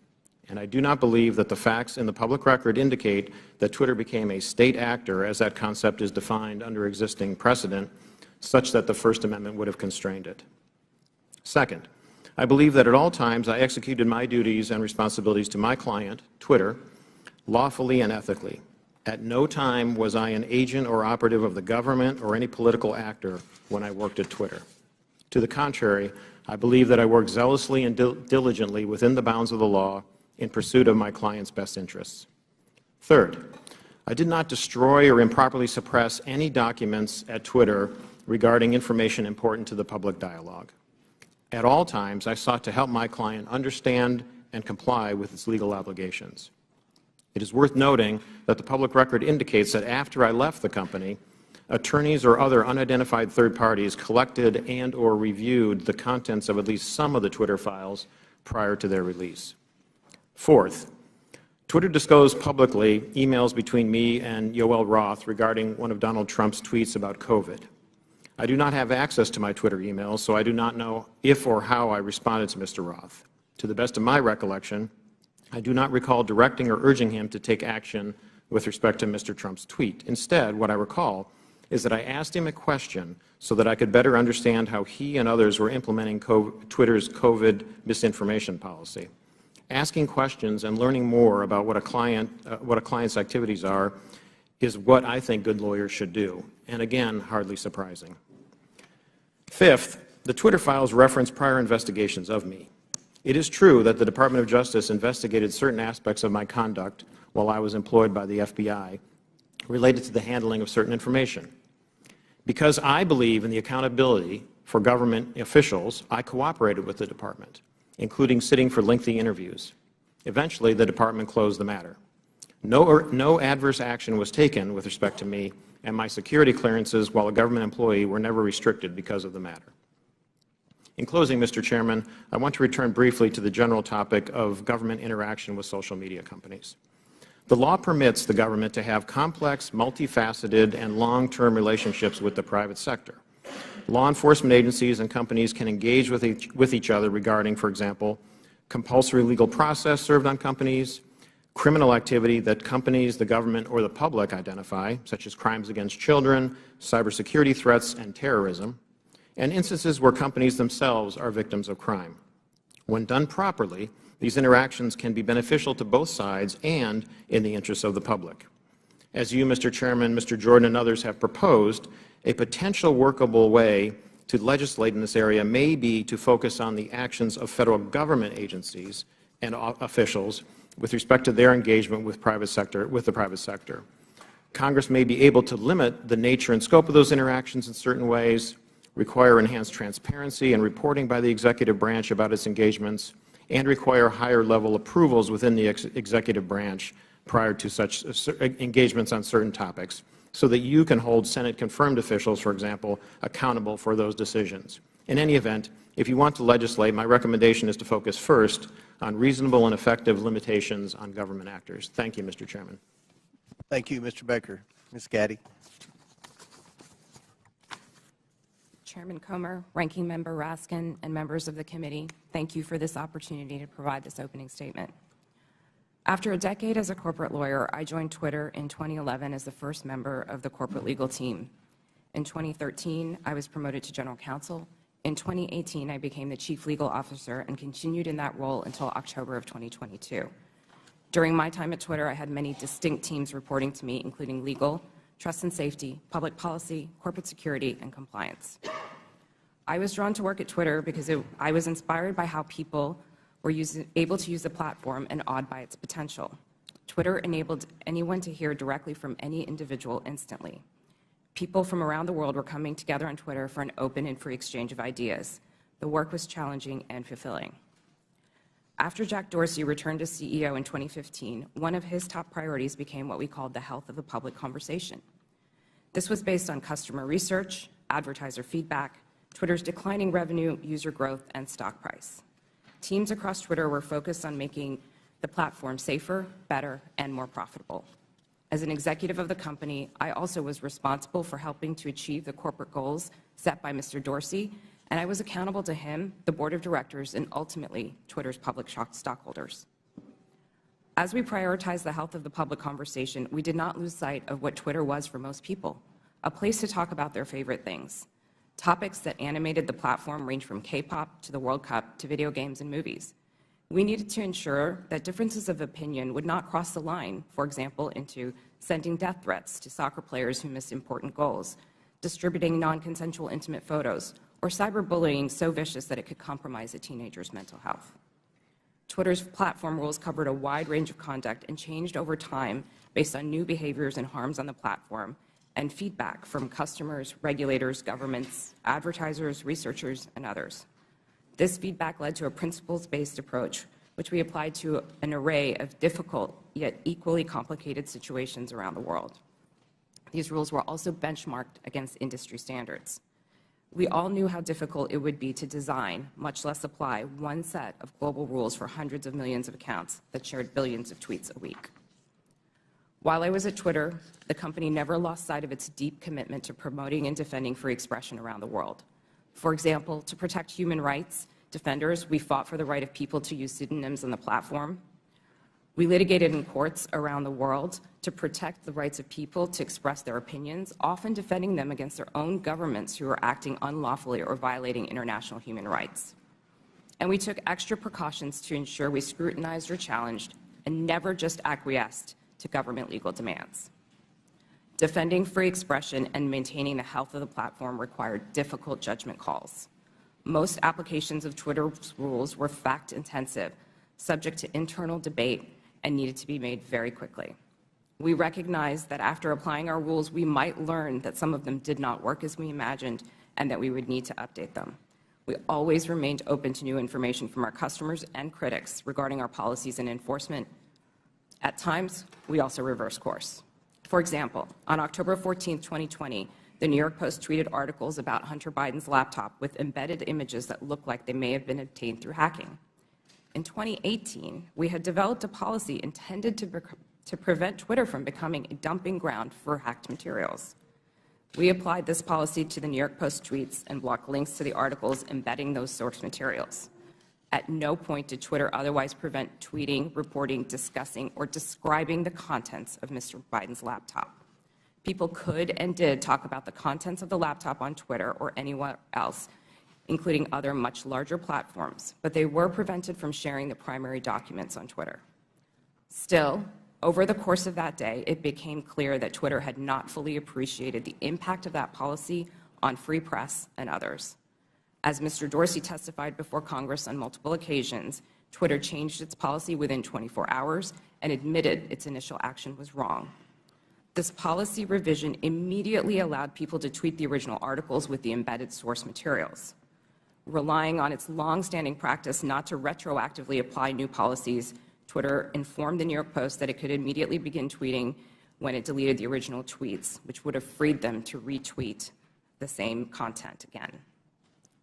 And I do not believe that the facts in the public record indicate that Twitter became a state actor, as that concept is defined under existing precedent, such that the First Amendment would have constrained it. Second, I believe that at all times I executed my duties and responsibilities to my client, Twitter, lawfully and ethically. At no time was I an agent or operative of the government or any political actor when I worked at Twitter. To the contrary, I believe that I worked zealously and diligently within the bounds of the law in pursuit of my client's best interests. Third, I did not destroy or improperly suppress any documents at Twitter regarding information important to the public dialogue. At all times, I sought to help my client understand and comply with its legal obligations. It is worth noting that the public record indicates that after I left the company, attorneys or other unidentified third parties collected and/or reviewed the contents of at least some of the Twitter files prior to their release. Fourth, Twitter disclosed publicly emails between me and Yoel Roth regarding one of Donald Trump's tweets about COVID. I do not have access to my Twitter emails, so I do not know if or how I responded to Mr. Roth. To the best of my recollection, I do not recall directing or urging him to take action with respect to Mr. Trump's tweet. Instead, what I recall is that I asked him a question so that I could better understand how he and others were implementing Twitter's COVID misinformation policy. Asking questions and learning more about what a client's activities are is what I think good lawyers should do, and again, hardly surprising. Fifth, the Twitter files reference prior investigations of me. It is true that the Department of Justice investigated certain aspects of my conduct while I was employed by the FBI related to the handling of certain information. Because I believe in the accountability for government officials, I cooperated with the Department, including sitting for lengthy interviews. Eventually, the Department closed the matter. No adverse action was taken with respect to me, and my security clearances while a government employee were never restricted because of the matter. In closing, Mr. Chairman, I want to return briefly to the general topic of government interaction with social media companies. The law permits the government to have complex, multifaceted, and long-term relationships with the private sector. Law enforcement agencies and companies can engage with each other regarding, for example, compulsory legal process served on companies, criminal activity that companies, the government, or the public identify, such as crimes against children, cybersecurity threats, and terrorism, and instances where companies themselves are victims of crime. When done properly, these interactions can be beneficial to both sides and in the interests of the public. As you, Mr. Chairman, Mr. Jordan, and others have proposed, a potential workable way to legislate in this area may be to focus on the actions of federal government agencies and officials with respect to their engagement with the private sector. Congress may be able to limit the nature and scope of those interactions in certain ways, require enhanced transparency and reporting by the executive branch about its engagements, and require higher-level approvals within the executive branch prior to such engagements on certain topics, so that you can hold Senate-confirmed officials, for example, accountable for those decisions. In any event, if you want to legislate, my recommendation is to focus first on reasonable and effective limitations on government actors. Thank you, Mr. Chairman. Thank you, Mr. Baker. Ms. Gaddy. Chairman Comer, Ranking Member Raskin, and members of the committee, thank you for this opportunity to provide this opening statement. After a decade as a corporate lawyer, I joined Twitter in 2011 as the first member of the corporate legal team. In 2013, I was promoted to general counsel. In 2018, I became the chief legal officer and continued in that role until October of 2022. During my time at Twitter, I had many distinct teams reporting to me, including legal, trust and safety, public policy, corporate security, and compliance. I was drawn to work at Twitter because I was inspired by how people were able to use the platform and awed by its potential. Twitter enabled anyone to hear directly from any individual instantly. People from around the world were coming together on Twitter for an open and free exchange of ideas. The work was challenging and fulfilling. After Jack Dorsey returned as CEO in 2015, one of his top priorities became what we called the health of the public conversation. This was based on customer research, advertiser feedback, Twitter's declining revenue, user growth, and stock price. Teams across Twitter were focused on making the platform safer, better, and more profitable. As an executive of the company, I also was responsible for helping to achieve the corporate goals set by Mr. Dorsey, and I was accountable to him, the board of directors, and ultimately Twitter's public stockholders. As we prioritized the health of the public conversation, we did not lose sight of what Twitter was for most people, a place to talk about their favorite things. Topics that animated the platform range from K-pop to the World Cup to video games and movies. We needed to ensure that differences of opinion would not cross the line, for example, into sending death threats to soccer players who missed important goals, distributing non-consensual intimate photos, or cyberbullying so vicious that it could compromise a teenager's mental health. Twitter's platform rules covered a wide range of conduct and changed over time based on new behaviors and harms on the platform and feedback from customers, regulators, governments, advertisers, researchers, and others. This feedback led to a principles-based approach, which we applied to an array of difficult yet equally complicated situations around the world. These rules were also benchmarked against industry standards. We all knew how difficult it would be to design, much less apply, one set of global rules for hundreds of millions of accounts that shared billions of tweets a week. While I was at Twitter, the company never lost sight of its deep commitment to promoting and defending free expression around the world. For example, to protect human rights defenders, we fought for the right of people to use pseudonyms on the platform. We litigated in courts around the world to protect the rights of people to express their opinions, often defending them against their own governments who were acting unlawfully or violating international human rights. And we took extra precautions to ensure we scrutinized or challenged and never just acquiesced to government legal demands. Defending free expression and maintaining the health of the platform required difficult judgment calls. Most applications of Twitter's rules were fact-intensive, subject to internal debate, and needed to be made very quickly. We recognized that after applying our rules, we might learn that some of them did not work as we imagined and that we would need to update them. We always remained open to new information from our customers and critics regarding our policies and enforcement. At times, we also reversed course. For example, on October 14, 2020, the New York Post tweeted articles about Hunter Biden's laptop with embedded images that looked like they may have been obtained through hacking. In 2018, we had developed a policy intended to prevent Twitter from becoming a dumping ground for hacked materials. We applied this policy to the New York Post tweets and blocked links to the articles embedding those source materials. At no point did Twitter otherwise prevent tweeting, reporting, discussing, or describing the contents of Mr. Biden's laptop. People could and did talk about the contents of the laptop on Twitter or anywhere else, including other much larger platforms, but they were prevented from sharing the primary documents on Twitter. Still, over the course of that day, it became clear that Twitter had not fully appreciated the impact of that policy on free press and others. As Mr. Dorsey testified before Congress on multiple occasions, Twitter changed its policy within 24 hours and admitted its initial action was wrong. This policy revision immediately allowed people to tweet the original articles with the embedded source materials. Relying on its longstanding practice not to retroactively apply new policies, Twitter informed the New York Post that it could immediately begin tweeting when it deleted the original tweets, which would have freed them to retweet the same content again.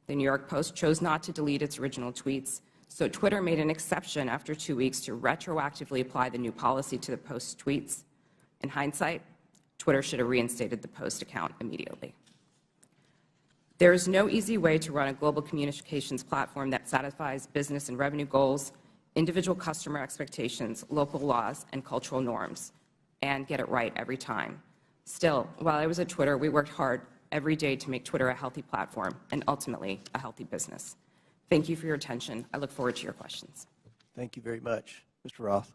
The New York Post chose not to delete its original tweets, so Twitter made an exception after 2 weeks to retroactively apply the new policy to the Post's tweets. In hindsight, Twitter should have reinstated the Post account immediately. There is no easy way to run a global communications platform that satisfies business and revenue goals, individual customer expectations, local laws, and cultural norms, and get it right every time. Still, while I was at Twitter, we worked hard every day to make Twitter a healthy platform and ultimately a healthy business. Thank you for your attention. I look forward to your questions. Thank you very much. Mr. Roth.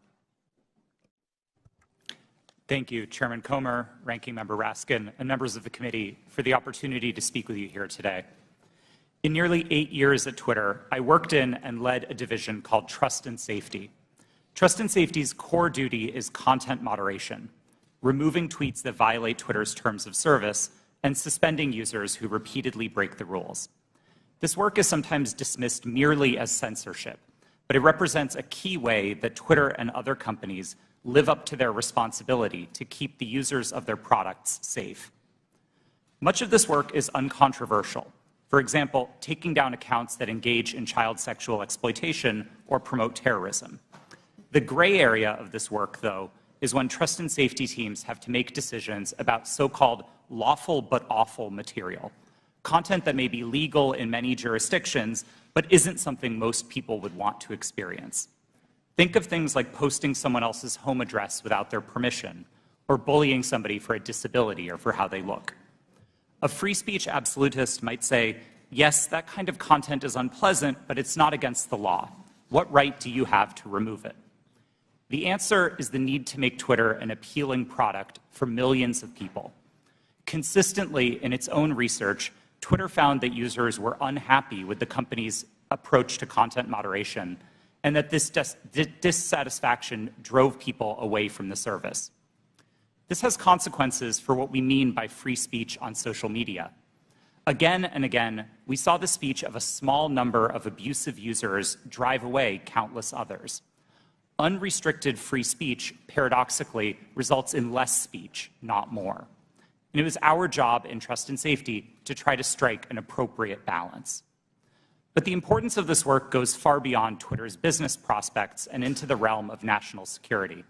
Thank you, Chairman Comer, Ranking Member Raskin, and members of the committee for the opportunity to speak with you here today. In nearly 8 years at Twitter, I worked in and led a division called Trust and Safety. Trust and Safety's core duty is content moderation, removing tweets that violate Twitter's terms of service and suspending users who repeatedly break the rules. This work is sometimes dismissed merely as censorship, but it represents a key way that Twitter and other companies live up to their responsibility to keep the users of their products safe. Much of this work is uncontroversial. For example, taking down accounts that engage in child sexual exploitation or promote terrorism. The gray area of this work, though, is when trust and safety teams have to make decisions about so-called lawful but awful material, content that may be legal in many jurisdictions, but isn't something most people would want to experience. Think of things like posting someone else's home address without their permission, or bullying somebody for a disability or for how they look. A free speech absolutist might say, yes, that kind of content is unpleasant, but it's not against the law. What right do you have to remove it? The answer is the need to make Twitter an appealing product for millions of people. Consistently, in its own research, Twitter found that users were unhappy with the company's approach to content moderation, and that this dissatisfaction drove people away from the service. This has consequences for what we mean by free speech on social media. Again and again, we saw the speech of a small number of abusive users drive away countless others. Unrestricted free speech, paradoxically, results in less speech, not more. And it was our job in trust and safety to try to strike an appropriate balance. But the importance of this work goes far beyond Twitter's business prospects and into the realm of national security.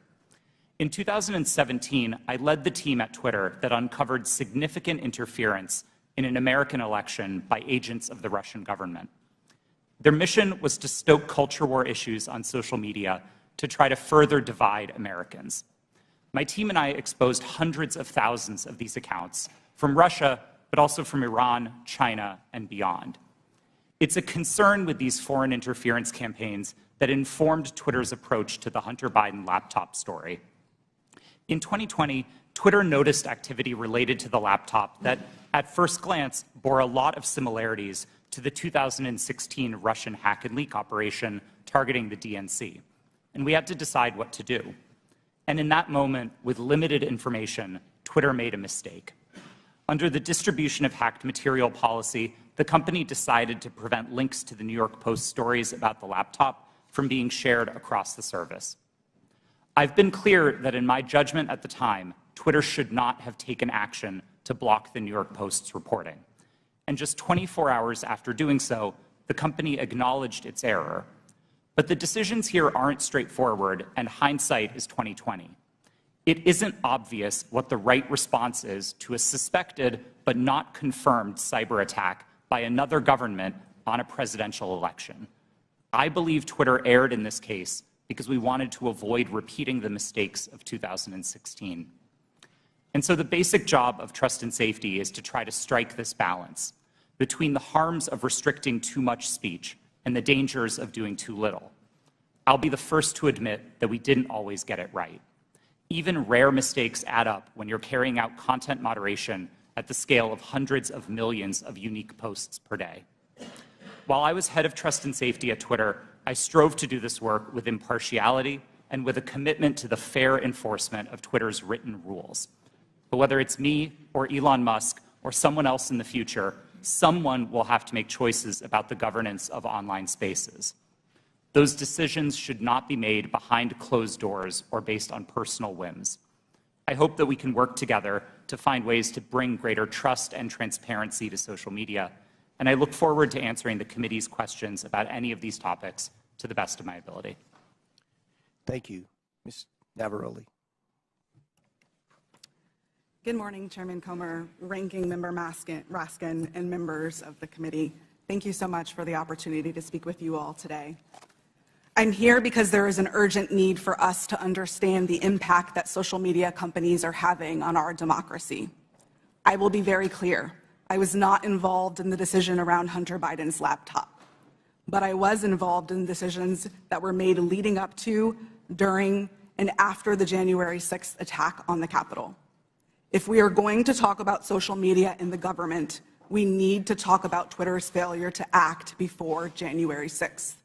In 2017, I led the team at Twitter that uncovered significant interference in an American election by agents of the Russian government. Their mission was to stoke culture war issues on social media to try to further divide Americans. My team and I exposed hundreds of thousands of these accounts from Russia, but also from Iran, China, and beyond. It's a concern with these foreign interference campaigns that informed Twitter's approach to the Hunter Biden laptop story. In 2020, Twitter noticed activity related to the laptop that, at first glance, bore a lot of similarities to the 2016 Russian hack and leak operation targeting the DNC. And we had to decide what to do. And in that moment, with limited information, Twitter made a mistake. Under the distribution of hacked material policy, the company decided to prevent links to the New York Post stories about the laptop from being shared across the service. I've been clear that in my judgment at the time, Twitter should not have taken action to block the New York Post's reporting. And just 24 hours after doing so, the company acknowledged its error. But the decisions here aren't straightforward, and hindsight is 2020. It isn't obvious what the right response is to a suspected but not confirmed cyber attack by another government on a presidential election. I believe Twitter erred in this case because we wanted to avoid repeating the mistakes of 2016. And so the basic job of trust and safety is to try to strike this balance between the harms of restricting too much speech and the dangers of doing too little. I'll be the first to admit that we didn't always get it right. Even rare mistakes add up when you're carrying out content moderation at the scale of hundreds of millions of unique posts per day. While I was head of trust and safety at Twitter, I strove to do this work with impartiality and with a commitment to the fair enforcement of Twitter's written rules. But whether it's me or Elon Musk or someone else in the future, someone will have to make choices about the governance of online spaces. Those decisions should not be made behind closed doors or based on personal whims. I hope that we can work together to find ways to bring greater trust and transparency to social media, and I look forward to answering the committee's questions about any of these topics to the best of my ability. Thank you. Ms. Navaroli. Good morning, Chairman Comer, Ranking Member Raskin, and members of the committee. Thank you so much for the opportunity to speak with you all today. I'm here because there is an urgent need for us to understand the impact that social media companies are having on our democracy. I will be very clear. I was not involved in the decision around Hunter Biden's laptop, but I was involved in decisions that were made leading up to, during, and after the January 6th attack on the Capitol. If we are going to talk about social media in the government, we need to talk about Twitter's failure to act before January 6th.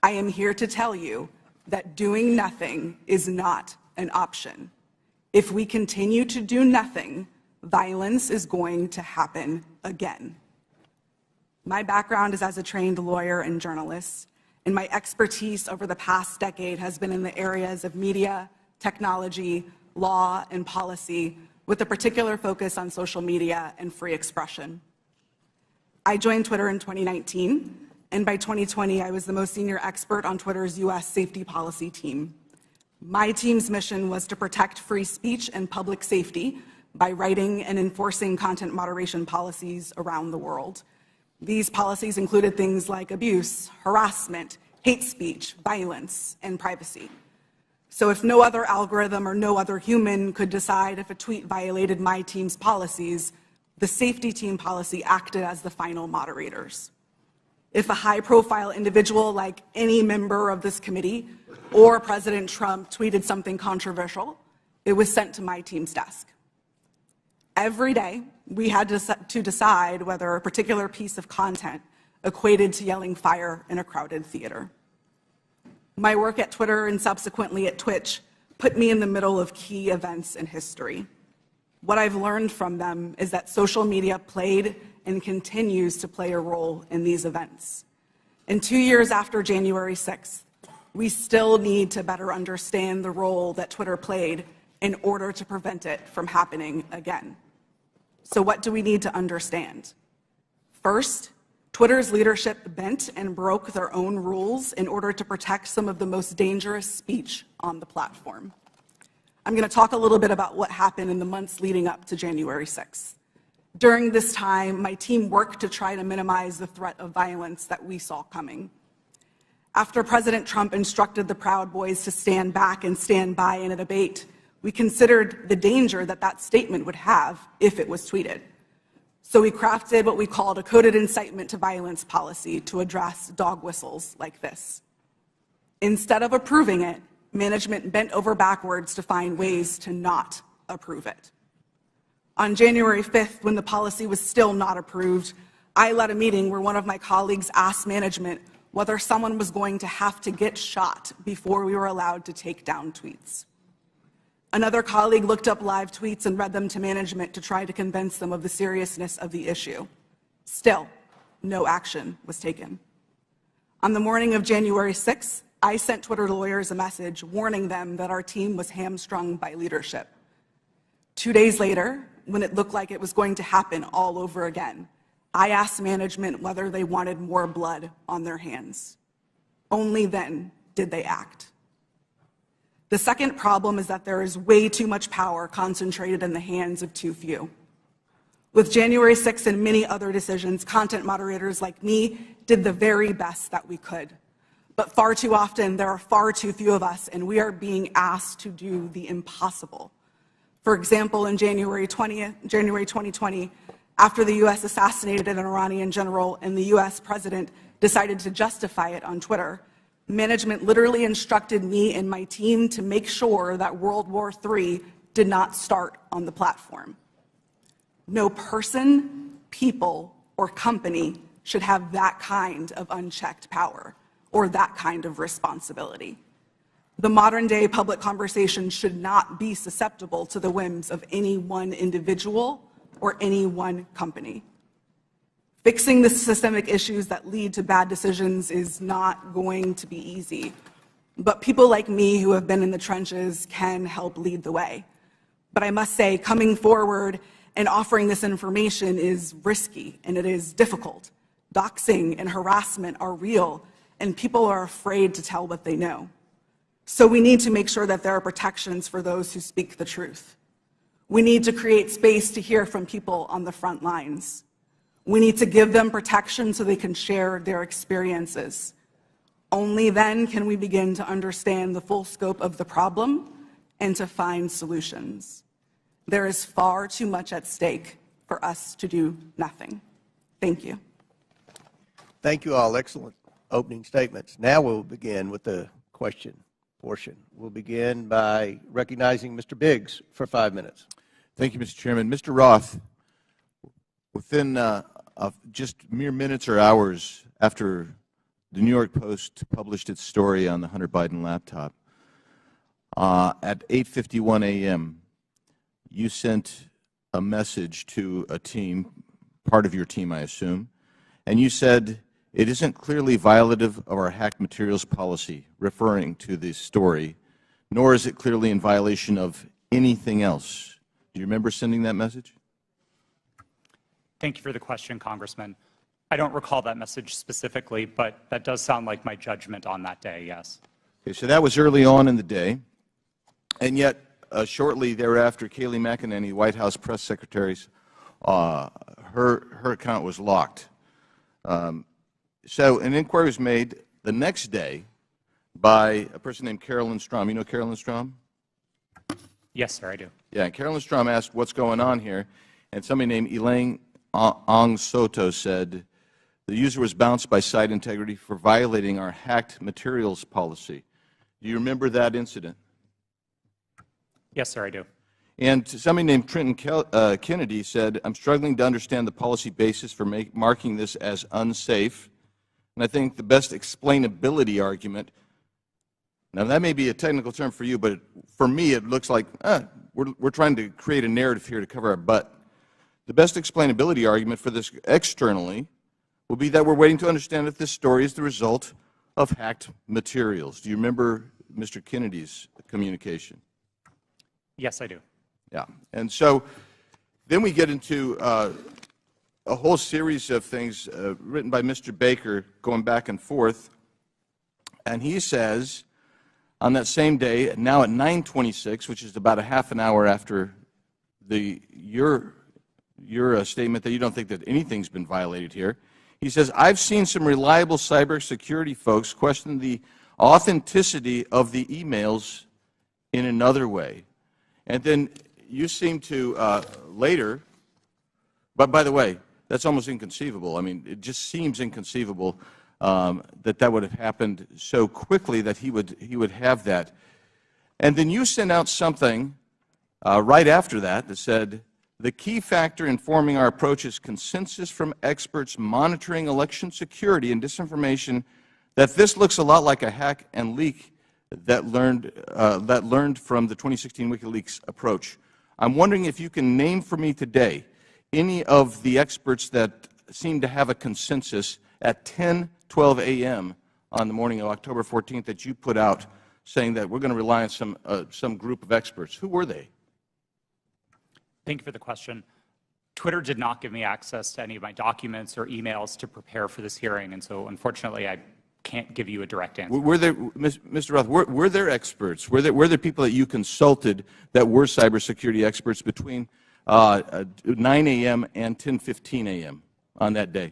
I am here to tell you that doing nothing is not an option. If we continue to do nothing, violence is going to happen again. My background is as a trained lawyer and journalist, and my expertise over the past decade has been in the areas of media, technology, law, and policy, with a particular focus on social media and free expression. I joined Twitter in 2019, and by 2020, I was the most senior expert on Twitter's U.S. safety policy team. My team's mission was to protect free speech and public safety by writing and enforcing content moderation policies around the world. These policies included things like abuse, harassment, hate speech, violence, and privacy. So if no other algorithm or no other human could decide if a tweet violated my team's policies, the safety team policy acted as the final moderators. If a high-profile individual like any member of this committee or President Trump tweeted something controversial, it was sent to my team's desk. Every day, we had to decide whether a particular piece of content equated to yelling fire in a crowded theater. My work at Twitter and subsequently at Twitch put me in the middle of key events in history. What I've learned from them is that social media played and continues to play a role in these events. And 2 years after January 6th, we still need to better understand the role that Twitter played in order to prevent it from happening again. So what do we need to understand? First, Twitter's leadership bent and broke their own rules in order to protect some of the most dangerous speech on the platform. I'm going to talk a little bit about what happened in the months leading up to January 6th. During this time, my team worked to try to minimize the threat of violence that we saw coming. After President Trump instructed the Proud Boys to stand back and stand by in a debate, we considered the danger that that statement would have if it was tweeted. So we crafted what we called a coded incitement to violence policy to address dog whistles like this. Instead of approving it, management bent over backwards to find ways to not approve it. On January 5th, when the policy was still not approved, I led a meeting where one of my colleagues asked management whether someone was going to have to get shot before we were allowed to take down tweets. Another colleague looked up live tweets and read them to management to try to convince them of the seriousness of the issue. Still, no action was taken. On the morning of January 6th, I sent Twitter lawyers a message warning them that our team was hamstrung by leadership. 2 days later, when it looked like it was going to happen all over again, I asked management whether they wanted more blood on their hands. Only then did they act. The second problem is that there is way too much power concentrated in the hands of too few. With January 6th and many other decisions, content moderators like me did the very best that we could. But far too often, there are far too few of us, and we are being asked to do the impossible. For example, in January 2020, after the U.S. assassinated an Iranian general and the U.S. president decided to justify it on Twitter, management literally instructed me and my team to make sure that World War III did not start on the platform. No person, people, or company should have that kind of unchecked power or that kind of responsibility. The modern-day public conversation should not be susceptible to the whims of any one individual or any one company. Fixing the systemic issues that lead to bad decisions is not going to be easy, but people like me who have been in the trenches can help lead the way. But I must say, coming forward and offering this information is risky and it is difficult. Doxing and harassment are real, and people are afraid to tell what they know. So we need to make sure that there are protections for those who speak the truth. We need to create space to hear from people on the front lines. We need to give them protection so they can share their experiences. Only then can we begin to understand the full scope of the problem and to find solutions. There is far too much at stake for us to do nothing. Thank you. Thank you all. Excellent opening statements. Now we'll begin with the question portion. We'll begin by recognizing Mr. Biggs for 5 minutes. Thank you, Mr. Chairman. Mr. Roth, within just mere minutes or hours after the New York Post published its story on the Hunter Biden laptop, at 8:51 a.m., you sent a message to a team, part of your team, I assume, and you said, "It isn't clearly violative of our hacked materials policy," referring to the story, "nor is it clearly in violation of anything else." Do you remember sending that message? Thank you for the question, Congressman. I don't recall that message specifically, but that does sound like my judgment on that day, yes. Okay, so that was early on in the day, and yet shortly thereafter, Kayleigh McEnany, White House press secretary's, her account was locked. So an inquiry was made the next day by a person named Carolyn Strom. You know Carolyn Strom? Yes, sir, I do. Yeah, Carolyn Strom asked what's going on here, and somebody named Elaine Ong Soto said the user was bounced by site integrity for violating our hacked materials policy. Do you remember that incident? Yes, sir, I do. And somebody named Trenton Kennedy said, I'm struggling to understand the policy basis for marking this as unsafe. And I think the best explainability argument, now that may be a technical term for you, but for me it looks like we're trying to create a narrative here to cover our butt. The best explainability argument for this externally will be that we're waiting to understand if this story is the result of hacked materials. Do you remember Mr. Kennedy's communication? Yes, I do. Yeah. And so then we get into a whole series of things written by Mr. Baker going back and forth. And he says on that same day, now at 9:26, which is about a half an hour after your statement that you don't think that anything's been violated here, he says, I've seen some reliable cybersecurity folks question the authenticity of the emails in another way. And then you seem to later, but by the way, that's almost inconceivable. I mean, it just seems inconceivable that would have happened so quickly that he would have that. And then you sent out something right after that that said, the key factor in forming our approach is consensus from experts monitoring election security and disinformation that this looks a lot like a hack and leak that learned from the 2016 WikiLeaks approach. I'm wondering if you can name for me today any of the experts that seem to have a consensus at 10:12 a.m. on the morning of October 14th that you put out saying that we're going to rely on some group of experts. Who were they? Thank you for the question. Twitter did not give me access to any of my documents or emails to prepare for this hearing, and so unfortunately I can't give you a direct answer. Were there, Mr. Roth, were there experts? Were there people that you consulted that were cybersecurity experts between 9 a.m. and 10:15 a.m. on that day?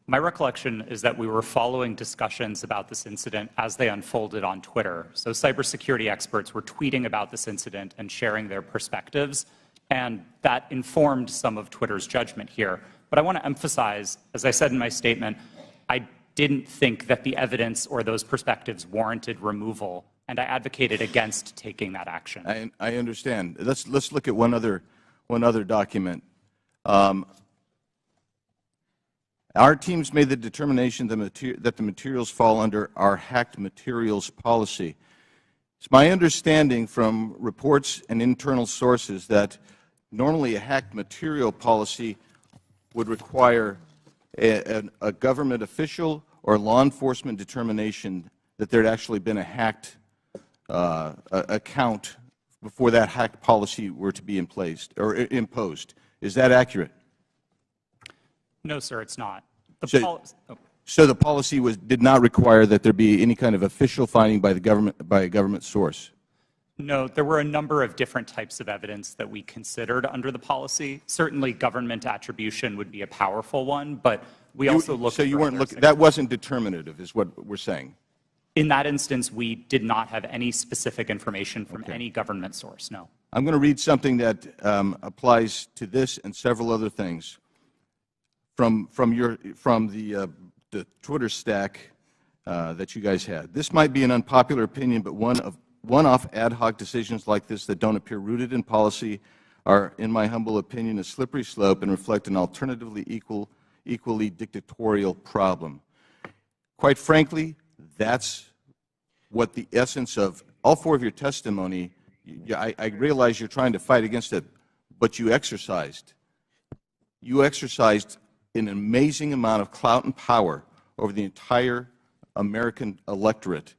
My recollection is that we were following discussions about this incident as they unfolded on Twitter. So cybersecurity experts were tweeting about this incident and sharing their perspectives, and that informed some of Twitter's judgment here. But I want to emphasize, as I said in my statement, I didn't think that the evidence or those perspectives warranted removal, and I advocated against taking that action. I understand. Let's look at one other document. Our teams made the determination that the materials fall under our hacked materials policy. It's my understanding from reports and internal sources that normally a hacked material policy would require a government official or law enforcement determination that there had actually been a hacked account before that hacked policy were to be in place or imposed. Is that accurate? No, sir, it's not. So the policy did not require that there be any kind of official finding by the government, by a government source? No, there were a number of different types of evidence that we considered under the policy. Certainly government attribution would be a powerful one, but we also looked So you weren't looking, that wasn't determinative is what we're saying? In that instance, we did not have any specific information from any government source, no. I'm going to read something that applies to this and several other things from the Twitter stack that you guys had. This might be an unpopular opinion, but one-off ad hoc decisions like this that don't appear rooted in policy are, in my humble opinion, a slippery slope and reflect an alternatively equally dictatorial problem. Quite frankly, that's what the essence of all four of your testimony, I realize you're trying to fight against it, but you exercised an amazing amount of clout and power over the entire American electorate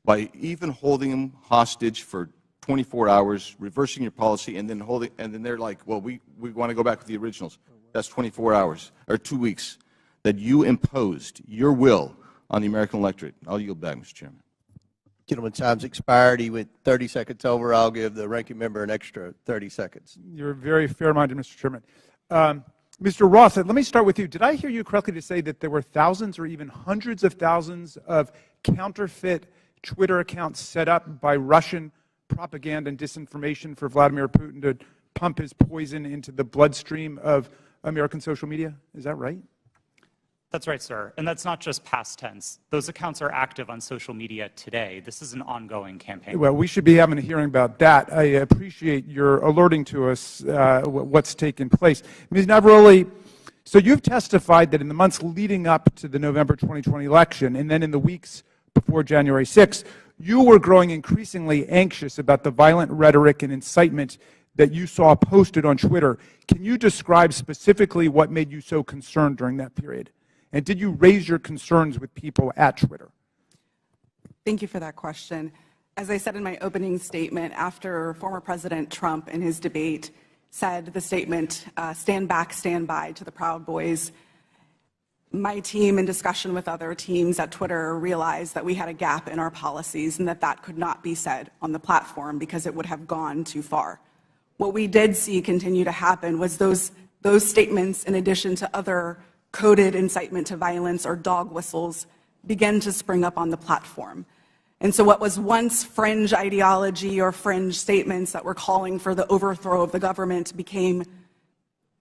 by even holding them hostage for 24 hours, reversing your policy, and then they're like, well, we want to go back to the originals. That's 24 hours, or 2 weeks. that you imposed your will on the American electorate? I'll yield back, Mr. Chairman. Gentleman's time's expired. He went 30 seconds over. I'll give the ranking member an extra 30 seconds. You're very fair-minded, Mr. Chairman. Mr. Roth, let me start with you. Did I hear you correctly to say that there were thousands or even hundreds of thousands of counterfeit Twitter accounts set up by Russian propaganda and disinformation for Vladimir Putin to pump his poison into the bloodstream of American social media? Is that right? That's right, sir. And that's not just past tense. Those accounts are active on social media today. This is an ongoing campaign. Well, we should be having a hearing about that. I appreciate your alerting to us what's taken place. Ms. Navaroli, so you've testified that in the months leading up to the November 2020 election and then in the weeks before January 6th, you were growing increasingly anxious about the violent rhetoric and incitement that you saw posted on Twitter. Can you describe specifically what made you so concerned during that period? And did you raise your concerns with people at Twitter? Thank you for that question. As I said in my opening statement, after former President Trump in his debate said the statement, stand back, stand by to the Proud Boys, my team, in discussion with other teams at Twitter, realized that we had a gap in our policies and that that could not be said on the platform because it would have gone too far. What we did see continue to happen was those statements, in addition to other coded incitement to violence or dog whistles, began to spring up on the platform. And so what was once fringe ideology or fringe statements that were calling for the overthrow of the government became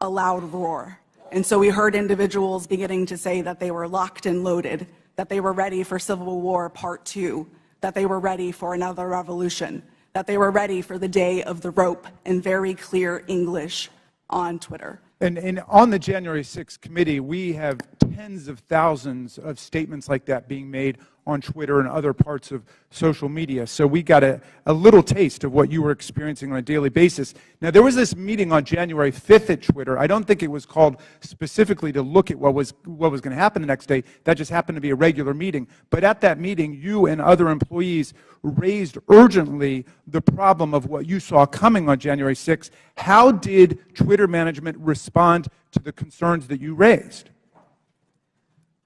a loud roar. And so we heard individuals beginning to say that they were locked and loaded, that they were ready for Civil War Part 2, that they were ready for another revolution, that they were ready for the day of the rope, in very clear English on Twitter. And on the January 6th committee, we have tens of thousands of statements like that being made on Twitter and other parts of social media. So we got a little taste of what you were experiencing on a daily basis. Now, there was this meeting on January 5th at Twitter. I don't think it was called specifically to look at what was going to happen the next day. That just happened to be a regular meeting. But at that meeting, you and other employees raised urgently the problem of what you saw coming on January 6th. How did Twitter management respond to the concerns that you raised?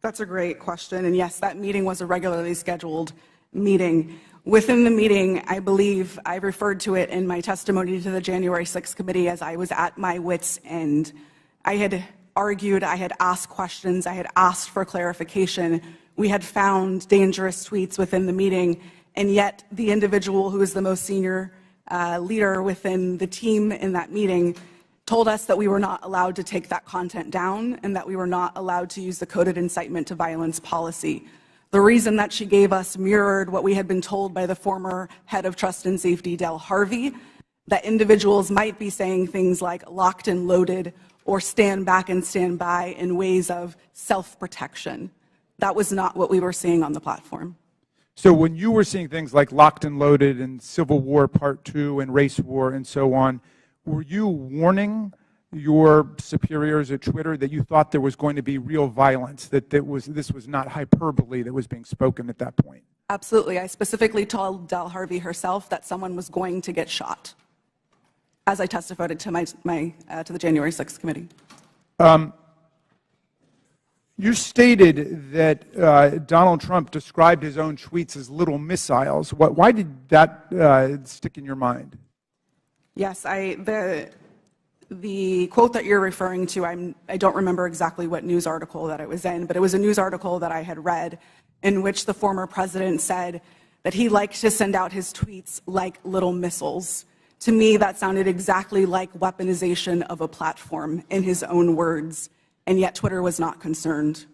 That's a great question. And yes, that meeting was a regularly scheduled meeting. Within the meeting, I believe I referred to it in my testimony to the January 6th committee as I was at my wit's end. I had argued, I had asked questions, I had asked for clarification. We had found dangerous tweets within the meeting, and yet the individual who was the most senior leader within the team in that meeting told us that we were not allowed to take that content down and that we were not allowed to use the coded incitement to violence policy. The reason that she gave us mirrored what we had been told by the former head of Trust and Safety, Del Harvey, that individuals might be saying things like locked and loaded or stand back and stand by in ways of self-protection. That was not what we were seeing on the platform. So when you were seeing things like locked and loaded and Civil War Part 2 and race war and so on, were you warning your superiors at Twitter that you thought there was going to be real violence, that this was not hyperbole that was being spoken at that point? Absolutely. I specifically told Del Harvey herself that someone was going to get shot, as I testified to to the January 6th committee. You stated that Donald Trump described his own tweets as little missiles. Why did that stick in your mind? Yes, the quote that you're referring to, I don't remember exactly what news article that it was in, but it was a news article that I had read in which the former president said that he liked to send out his tweets like little missiles. To me, that sounded exactly like weaponization of a platform, in his own words, and yet Twitter was not concerned.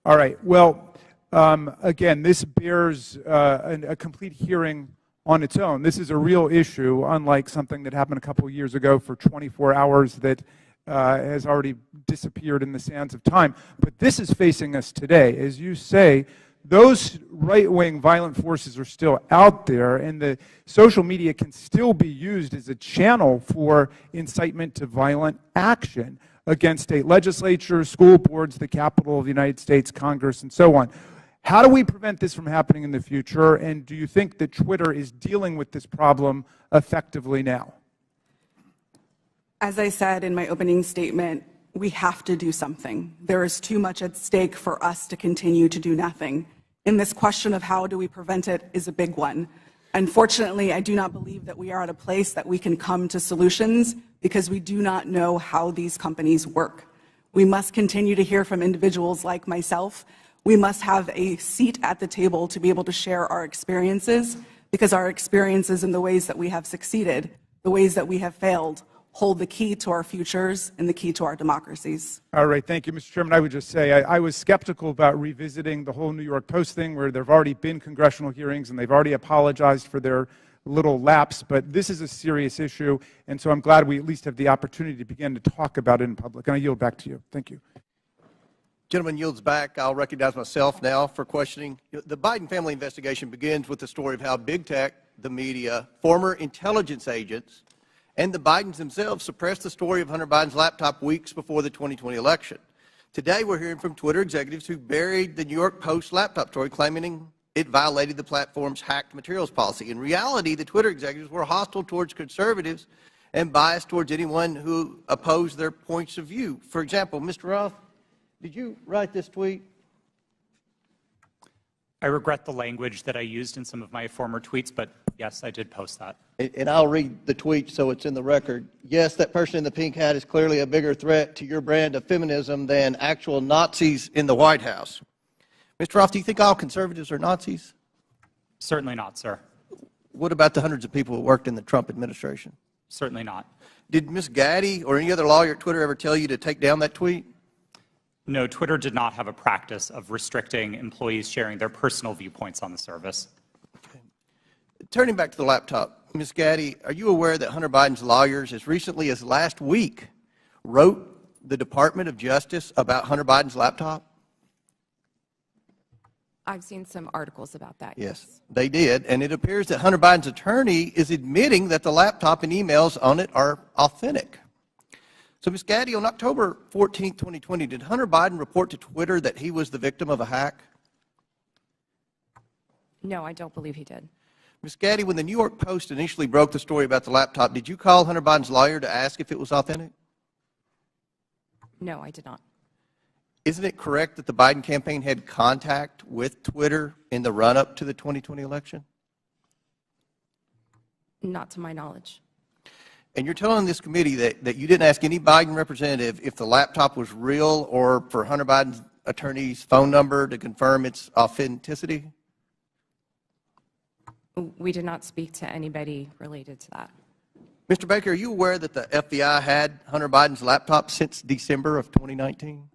All right. Well, again, this bears a complete hearing on its own. This is a real issue, unlike something that happened a couple of years ago for 24 hours that has already disappeared in the sands of time. But this is facing us today. As you say, those right-wing violent forces are still out there, and the social media can still be used as a channel for incitement to violent action against state legislatures, school boards, the Capitol of the United States, Congress, and so on. How do we prevent this from happening in the future, and do you think that Twitter is dealing with this problem effectively now? As I said in my opening statement, we have to do something. There is too much at stake for us to continue to do nothing. And this question of how do we prevent it is a big one. Unfortunately, I do not believe that we are at a place that we can come to solutions because we do not know how these companies work. We must continue to hear from individuals like myself. We must have a seat at the table to be able to share our experiences, because our experiences and the ways that we have succeeded, the ways that we have failed, hold the key to our futures and the key to our democracies. All right, thank you, Mr. Chairman. I would just say I was skeptical about revisiting the whole New York Post thing, where there have already been congressional hearings and they've already apologized for their little lapse, but this is a serious issue, and so I'm glad we at least have the opportunity to begin to talk about it in public. And I yield back to you. Thank you. Gentleman yields back. I'll recognize myself now for questioning. The Biden family investigation begins with the story of how big tech, the media, former intelligence agents, and the Bidens themselves suppressed the story of Hunter Biden's laptop weeks before the 2020 election. Today, we're hearing from Twitter executives who buried the New York Post laptop story, claiming it violated the platform's hacked materials policy. In reality, the Twitter executives were hostile towards conservatives and biased towards anyone who opposed their points of view. For example, Mr. Roth, did you write this tweet? I regret the language that I used in some of my former tweets, but yes, I did post that. And I'll read the tweet so it's in the record. Yes, that person in the pink hat is clearly a bigger threat to your brand of feminism than actual Nazis in the White House. Mr. Roth, do you think all conservatives are Nazis? Certainly not, sir. What about the hundreds of people who worked in the Trump administration? Certainly not. Did Ms. Gaddy or any other lawyer at Twitter ever tell you to take down that tweet? No, Twitter did not have a practice of restricting employees sharing their personal viewpoints on the service. Okay. Turning back to the laptop, Ms. Gaddy, are you aware that Hunter Biden's lawyers, as recently as last week, wrote the Department of Justice about Hunter Biden's laptop? I've seen some articles about that. Yes, they did. And it appears that Hunter Biden's attorney is admitting that the laptop and emails on it are authentic. So, Ms. Gaddy, on October 14, 2020, did Hunter Biden report to Twitter that he was the victim of a hack? No, I don't believe he did. Ms. Gaddy, when the New York Post initially broke the story about the laptop, did you call Hunter Biden's lawyer to ask if it was authentic? No, I did not. Isn't it correct that the Biden campaign had contact with Twitter in the run-up to the 2020 election? Not to my knowledge. And you're telling this committee that you didn't ask any Biden representative if the laptop was real or for Hunter Biden's attorney's phone number to confirm its authenticity? We did not speak to anybody related to that. Mr. Baker, are you aware that the FBI had Hunter Biden's laptop since December of 2019?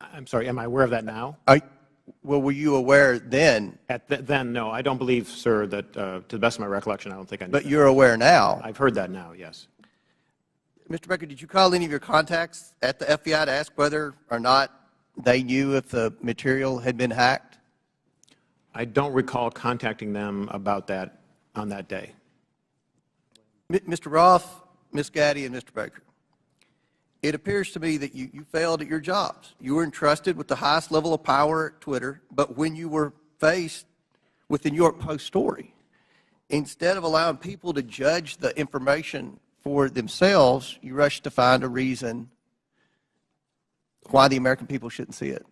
I'm sorry, am I aware of that now? Well, were you aware then? Then, no. I don't believe, sir, that to the best of my recollection, I don't think I knew But that. you're aware now? I've heard that now, yes. Mr. Baker, did you call any of your contacts at the FBI to ask whether or not they knew if the material had been hacked? I don't recall contacting them about that on that day. Mr. Roth, Ms. Gaddy, and Mr. Baker, it appears to me that you failed at your jobs. You were entrusted with the highest level of power at Twitter, but when you were faced with the New York Post story, instead of allowing people to judge the information for themselves, you rushed to find a reason why the American people shouldn't see it.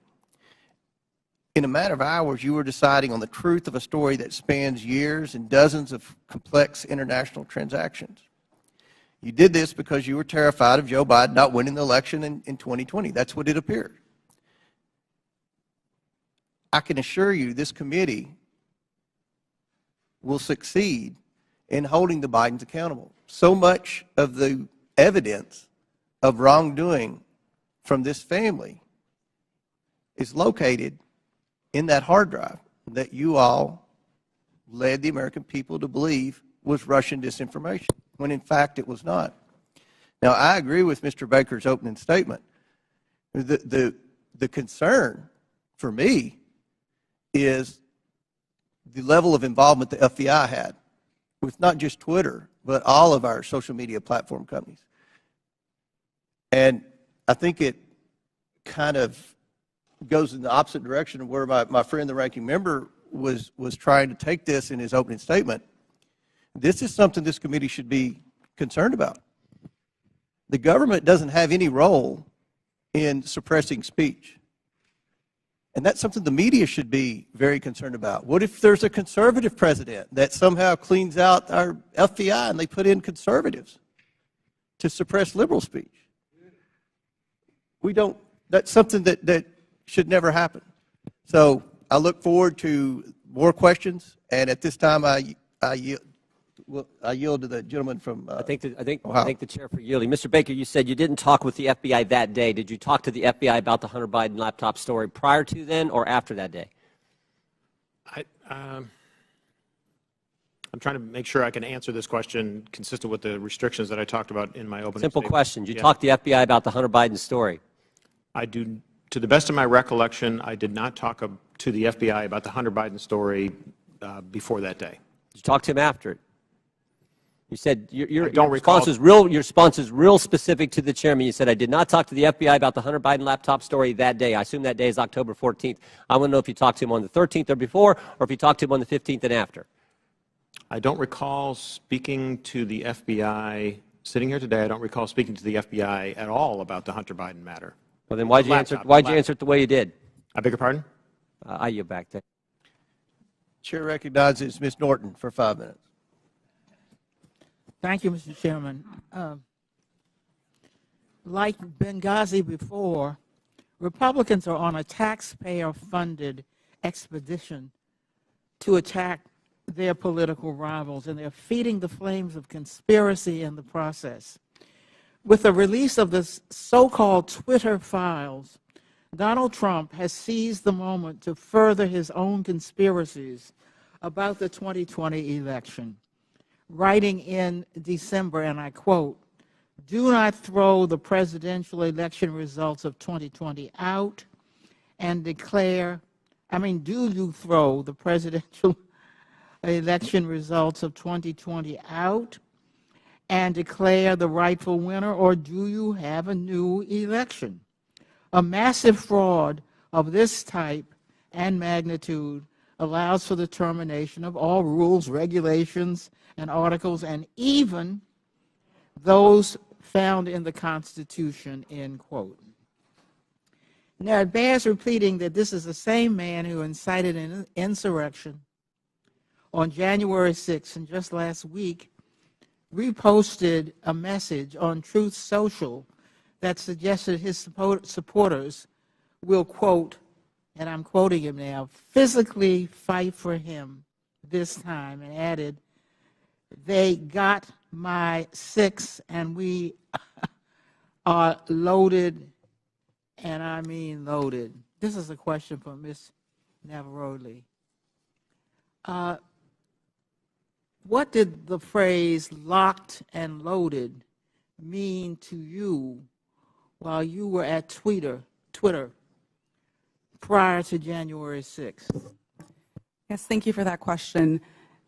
In a matter of hours, you were deciding on the truth of a story that spans years and dozens of complex international transactions. You did this because you were terrified of Joe Biden not winning the election in 2020. That's what it appeared. I can assure you this committee will succeed in holding the Bidens accountable. So much of the evidence of wrongdoing from this family is located in that hard drive that you all led the American people to believe was Russian disinformation, when in fact it was not. Now, I agree with Mr. Baker's opening statement. The concern for me is the level of involvement the FBI had with not just Twitter, but all of our social media platform companies. And I think it kind of goes in the opposite direction of where my friend, the ranking member, was trying to take this in his opening statement. This is something this committee should be concerned about. the government doesn't have any role in suppressing speech. And that's something the media should be very concerned about. What if there's a conservative president that somehow cleans out our FBI and they put in conservatives to suppress liberal speech? We don't, that's something that should never happen. So I look forward to more questions, and at this time I yield to the gentleman from I think Ohio. the chair for yielding. Mr. Baker, you said you didn't talk with the FBI that day. Did you talk to the FBI about the Hunter Biden laptop story prior to then or after that day? I'm trying to make sure I can answer this question consistent with the restrictions that I talked about in my opening Simple statement. question. Did you talk to the FBI about the Hunter Biden story? I do. To the best of my recollection, I did not talk to the FBI about the Hunter Biden story before that day. Did you talk to him after it? You said your response is real specific to the chairman. You said, I did not talk to the FBI about the Hunter Biden laptop story that day. I assume that day is October 14th. I want to know if you talked to him on the 13th or before, or if you talked to him on the 15th and after. I don't recall speaking to the FBI, sitting here today, I don't recall speaking to the FBI at all about the Hunter Biden matter. Well, then why'd you answer it the way you did? I beg your pardon? I yield back there. Chair recognizes Ms. Norton for 5 minutes. Thank you, Mr. Chairman. Like Benghazi before, Republicans are on a taxpayer-funded expedition to attack their political rivals, and they're feeding the flames of conspiracy in the process. With the release of the so-called Twitter files, Donald Trump has seized the moment to further his own conspiracies about the 2020 election, writing in December, and I quote, "Do not throw the presidential election results of 2020 out and declare, do you throw the presidential election results of 2020 out and declare the rightful winner, or do you have a new election? A massive fraud of this type and magnitude allows for the termination of all rules, regulations, and articles, and even those found in the Constitution," end quote. Now, it bears repeating that this is the same man who incited an insurrection on January 6th, and just last week reposted a message on Truth Social that suggested his supporters will, quote, and I'm quoting him now, "physically fight for him this time," and added, "They got my 6 and we are loaded, and I mean loaded." This is a question for Ms. Navarrete. What did the phrase "locked and loaded" mean to you while you were at Twitter prior to January 6th? Yes, thank you for that question.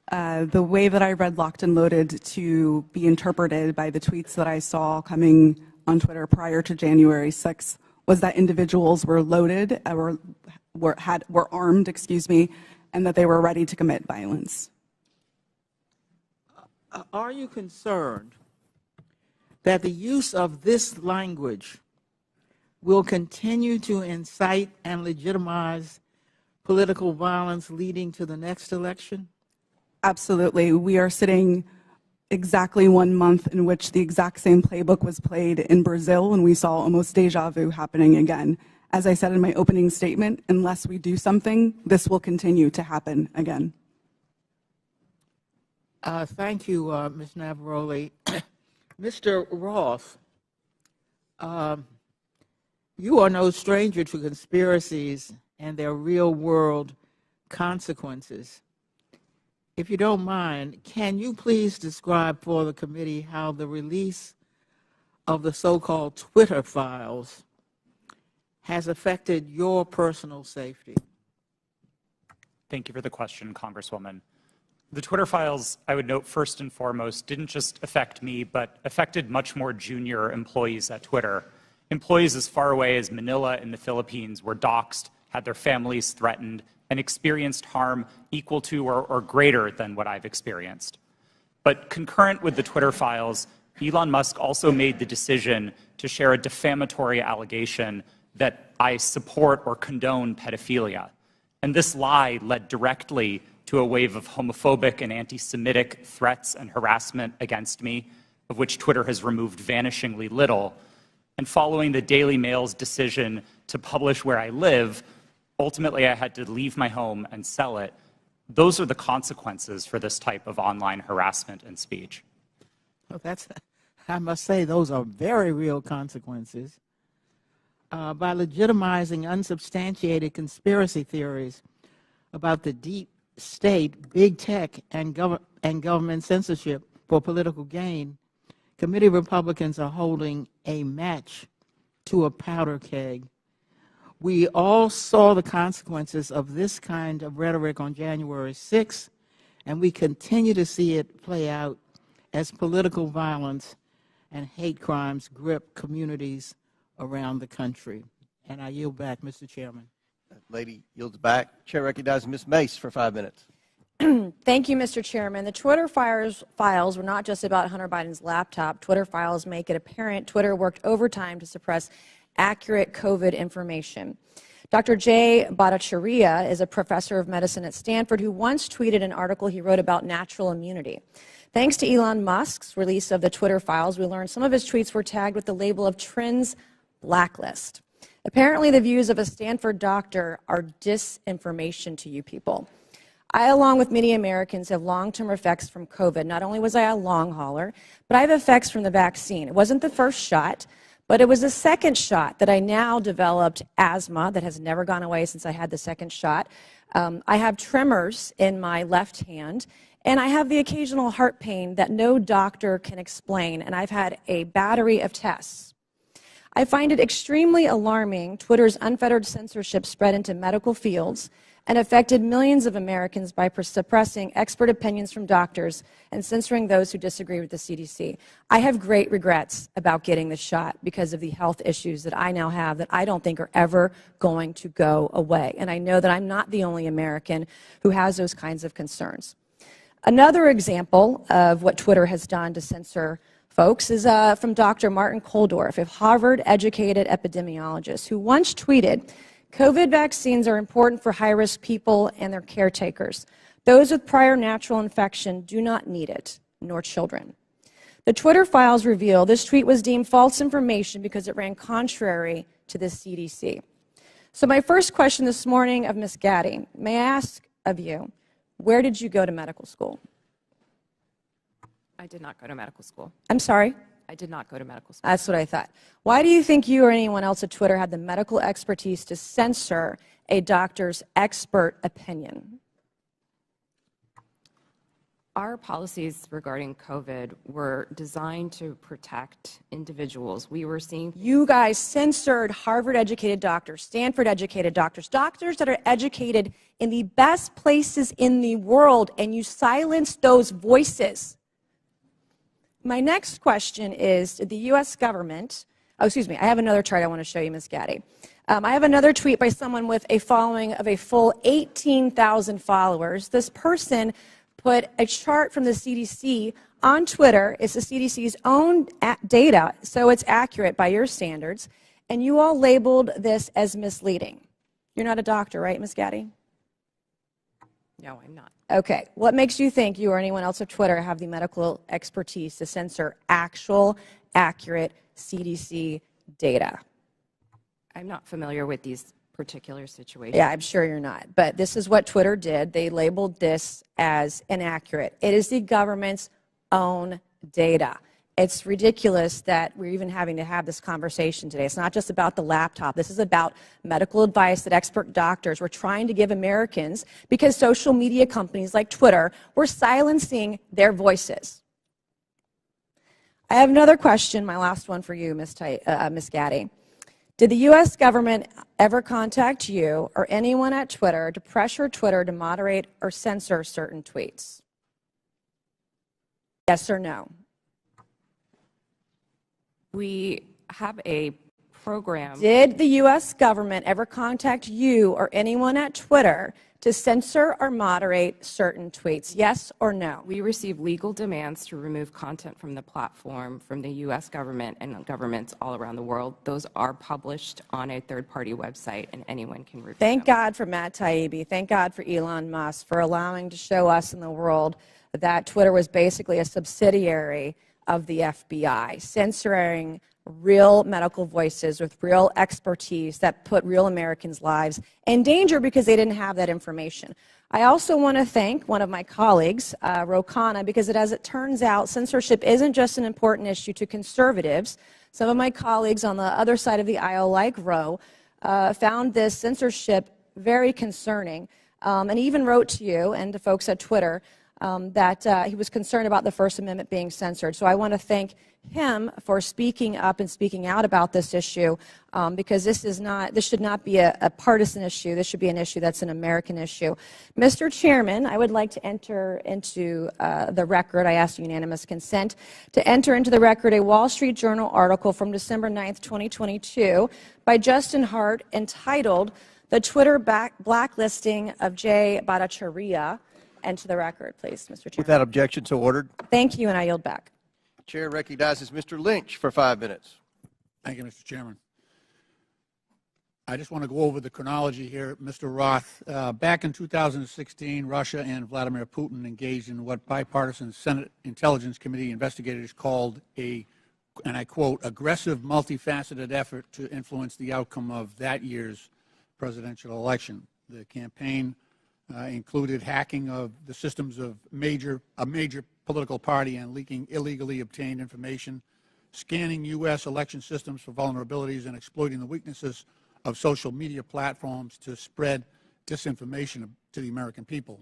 The way that I read "locked and loaded" to be interpreted by the tweets that I saw coming on Twitter prior to January 6th was that individuals were loaded, were armed, and that they were ready to commit violence. Are you concerned that the use of this language will continue to incite and legitimize political violence leading to the next election? Absolutely. We are sitting exactly 1 month in which the exact same playbook was played in Brazil, and we saw almost deja vu happening again. As I said in my opening statement, unless we do something, this will continue to happen again. Thank you, Ms. Navarrete. Mr. Roth, you are no stranger to conspiracies and their real-world consequences. If you don't mind, can you please describe for the committee how the release of the so-called Twitter files has affected your personal safety? Thank you for the question, Congresswoman. The Twitter files, I would note first and foremost, didn't just affect me, but affected much more junior employees at Twitter. Employees as far away as Manila in the Philippines were doxxed, had their families threatened, and experienced harm equal to or greater than what I've experienced. But concurrent with the Twitter files, Elon Musk also made the decision to share a defamatory allegation that I support or condone pedophilia. And this lie led directly to a wave of homophobic and anti-Semitic threats and harassment against me, of which Twitter has removed vanishingly little. And following the Daily Mail's decision to publish where I live, ultimately I had to leave my home and sell it. Those are the consequences for this type of online harassment and speech. Well, I must say, those are very real consequences. By legitimizing unsubstantiated conspiracy theories about the deep state, big tech, and government censorship for political gain, committee Republicans are holding a match to a powder keg. We all saw the consequences of this kind of rhetoric on January 6th, and we continue to see it play out as political violence and hate crimes grip communities around the country. And I yield back, Mr. Chairman. Lady yields back. Chair recognizes Ms. Mace for 5 minutes. Thank you, Mr. Chairman. The Twitter files were not just about Hunter Biden's laptop. Twitter files make it apparent Twitter worked overtime to suppress accurate COVID information. Dr. Jay Bhattacharya is a professor of medicine at Stanford who once tweeted an article he wrote about natural immunity. Thanks to Elon Musk's release of the Twitter files, we learned some of his tweets were tagged with the label of Trends Blacklist. Apparently, the views of a Stanford doctor are disinformation to you people. I, along with many Americans, have long-term effects from COVID. Not only was I a long hauler, but I have effects from the vaccine. It wasn't the first shot, but it was the second shot that I now developed asthma that has never gone away since I had the second shot. I have tremors in my left hand, and I have the occasional heart pain that no doctor can explain, and I've had a battery of tests. I find it extremely alarming Twitter's unfettered censorship spread into medical fields and affected millions of Americans by suppressing expert opinions from doctors and censoring those who disagree with the CDC. I have great regrets about getting the shot because of the health issues that I now have that I don't think are ever going to go away. And I know that I'm not the only American who has those kinds of concerns. Another example of what Twitter has done to censor folks is from Dr. Martin Koldorf, a Harvard-educated epidemiologist who once tweeted, COVID vaccines are important for high-risk people and their caretakers. Those with prior natural infection do not need it, nor children. The Twitter files reveal this tweet was deemed false information because it ran contrary to the CDC. So my first question this morning of Ms. Gaddy, may I ask of you, where did you go to medical school? I did not go to medical school. I'm sorry? I did not go to medical school. That's what I thought. Why do you think you or anyone else at Twitter had the medical expertise to censor a doctor's expert opinion? Our policies regarding COVID were designed to protect individuals. We were seeing... You guys censored Harvard-educated doctors, Stanford-educated doctors, doctors that are educated in the best places in the world, and you silenced those voices. My next question is, did the U.S. government, I have another chart I want to show you, Ms. Gaddy. I have another tweet by someone with a following of a full 18,000 followers. This person put a chart from the CDC on Twitter. It's the CDC's own data, so it's accurate by your standards, and you all labeled this as misleading. You're not a doctor, right, Ms. Gaddy? No, I'm not. Okay. What makes you think you or anyone else at Twitter have the medical expertise to censor actual, accurate CDC data? I'm not familiar with these particular situations. Yeah, I'm sure you're not. But this is what Twitter did. They labeled this as inaccurate. It is the government's own data. It's ridiculous that we're even having to have this conversation today. It's not just about the laptop. This is about medical advice that expert doctors were trying to give Americans because social media companies like Twitter were silencing their voices. I have another question, my last one for you, Ms. Gaddy. Did the U.S. government ever contact you or anyone at Twitter to pressure Twitter to moderate or censor certain tweets? Yes or no? We have a program. Did the U.S. government ever contact you or anyone at Twitter to censor or moderate certain tweets? Yes or no? We receive legal demands to remove content from the platform from the U.S. government and governments all around the world. Those are published on a third-party website, and anyone can review Thank them. God for Matt Taibbi. Thank God for Elon Musk for allowing to show us in the world that Twitter was basically a subsidiary of the FBI, censoring real medical voices with real expertise that put real Americans' lives in danger because they didn't have that information. I also want to thank one of my colleagues, Ro Khanna, because as it turns out, censorship isn't just an important issue to conservatives. Some of my colleagues on the other side of the aisle, like Ro, found this censorship very concerning, and even wrote to you and to folks at Twitter that he was concerned about the First Amendment being censored. So I want to thank him for speaking up and speaking out about this issue, because this should not be a partisan issue. This should be an issue that's an American issue. Mr. Chairman, I would like to enter into the record, I ask unanimous consent, to enter into the record a Wall Street Journal article from December 9th, 2022 by Justin Hart entitled "The Twitter Blacklisting of Jay Bhattacharya." Enter the record, please, Mr. Chairman. Without objection, so ordered. Thank you, and I yield back. Chair recognizes Mr. Lynch for 5 minutes. Thank you, Mr. Chairman. I just want to go over the chronology here, Mr. Roth. Back in 2016, Russia and Vladimir Putin engaged in what bipartisan Senate Intelligence Committee investigators called a, and I quote, aggressive, multifaceted effort to influence the outcome of that year's presidential election. The campaign included hacking of the systems of a major political party and leaking illegally obtained information, scanning U.S. election systems for vulnerabilities, and exploiting the weaknesses of social media platforms to spread disinformation to the American people.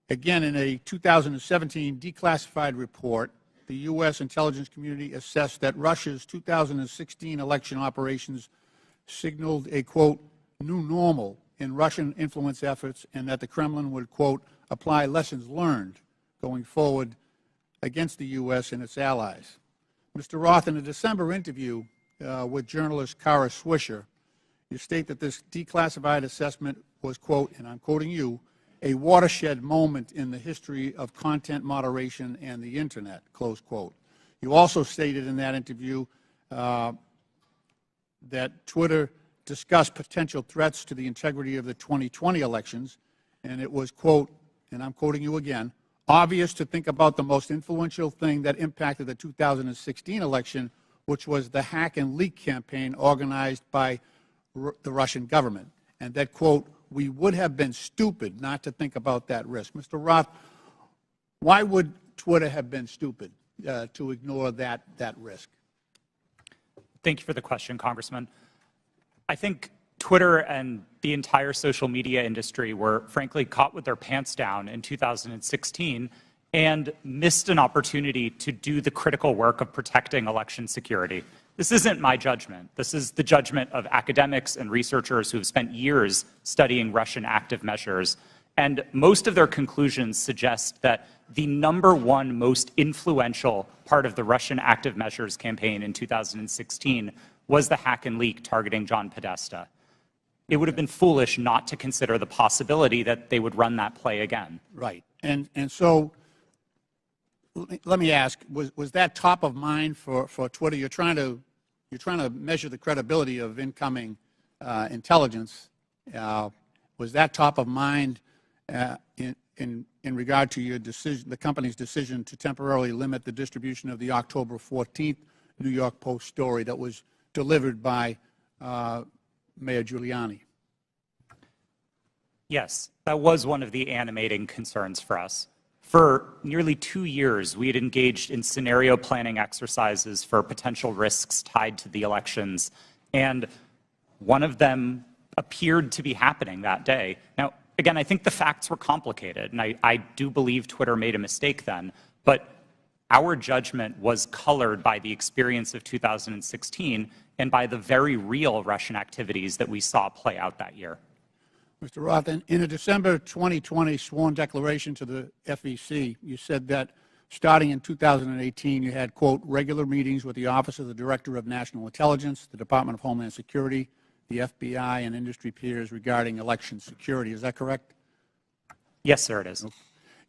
Again, in a 2017 declassified report, the U.S. intelligence community assessed that Russia's 2016 election operations signaled a, quote, new normal in Russian influence efforts, and that the Kremlin would, quote, apply lessons learned going forward against the U.S. and its allies. Mr. Roth, in a December interview with journalist Kara Swisher, you state that this declassified assessment was, quote, and I'm quoting you, a watershed moment in the history of content moderation and the Internet, close quote. You also stated in that interview that Twitter discussed potential threats to the integrity of the 2020 elections, and it was, quote, and I'm quoting you again, obvious to think about the most influential thing that impacted the 2016 election, which was the hack and leak campaign organized by the Russian government, and that, quote, we would have been stupid not to think about that risk. Mr. Roth, why would Twitter have been stupid to ignore that risk? Thank you for the question, Congressman. I think Twitter and the entire social media industry were, frankly, caught with their pants down in 2016 and missed an opportunity to do the critical work of protecting election security. This isn't my judgment. This is the judgment of academics and researchers who have spent years studying Russian active measures. And most of their conclusions suggest that the #1 most influential part of the Russian active measures campaign in 2016 was the hack and leak targeting John Podesta. It would have been foolish not to consider the possibility that they would run that play again. Right. And so let me ask, was that top of mind for Twitter? You're trying to measure the credibility of incoming intelligence. Was that top of mind in regard to your decision, the company's decision to temporarily limit the distribution of the October 14th New York Post story that was delivered by Mayor Giuliani? Yes, that was one of the animating concerns for us. For nearly 2 years, we had engaged in scenario planning exercises for potential risks tied to the elections, and one of them appeared to be happening that day. Now, again, I think the facts were complicated, and I do believe Twitter made a mistake then, but our judgment was colored by the experience of 2016 and by the very real Russian activities that we saw play out that year. Mr. Roth, in a December 2020 sworn declaration to the FEC, you said that Starting in 2018, you had, quote, regular meetings with the Office of the Director of National Intelligence, the Department of Homeland Security, the FBI, and industry peers regarding election security. Is that correct? Yes, sir, it is.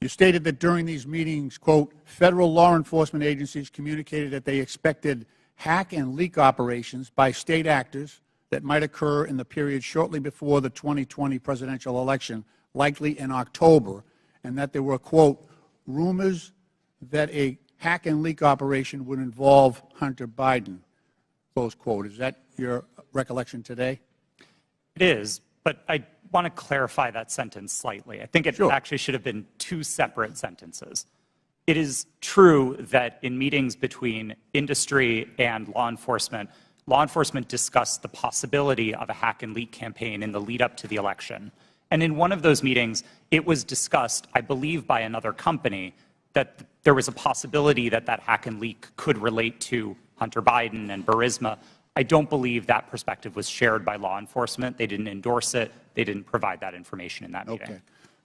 You stated that during these meetings, quote, federal law enforcement agencies communicated that they expected hack and leak operations by state actors that might occur in the period shortly before the 2020 presidential election, likely in October, and that there were, quote, rumors that a hack and leak operation would involve Hunter Biden, close quote. Is that your recollection today? It is, but I want to clarify that sentence slightly. I think it actually should have been two separate sentences. It is true that in meetings between industry and law enforcement discussed the possibility of a hack and leak campaign in the lead up to the election. And in one of those meetings, it was discussed, I believe by another company, that there was a possibility that that hack and leak could relate to Hunter Biden and Burisma. I don't believe that perspective was shared by law enforcement. They didn't endorse it. They didn't provide that information in that meeting. Okay.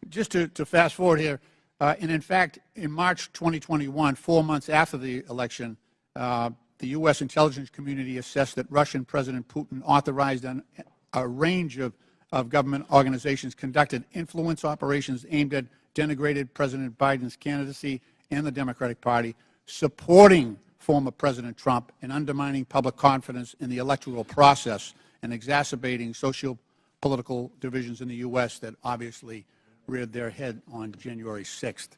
Just to fast forward here, and in fact, in March 2021, 4 months after the election, the U.S. intelligence community assessed that Russian President Putin authorized a range of government organizations conducted influence operations aimed at denigrated President Biden's candidacy and the Democratic Party, supporting former President Trump and undermining public confidence in the electoral process and exacerbating socio-political divisions in the U.S. that obviously reared their head on January 6th.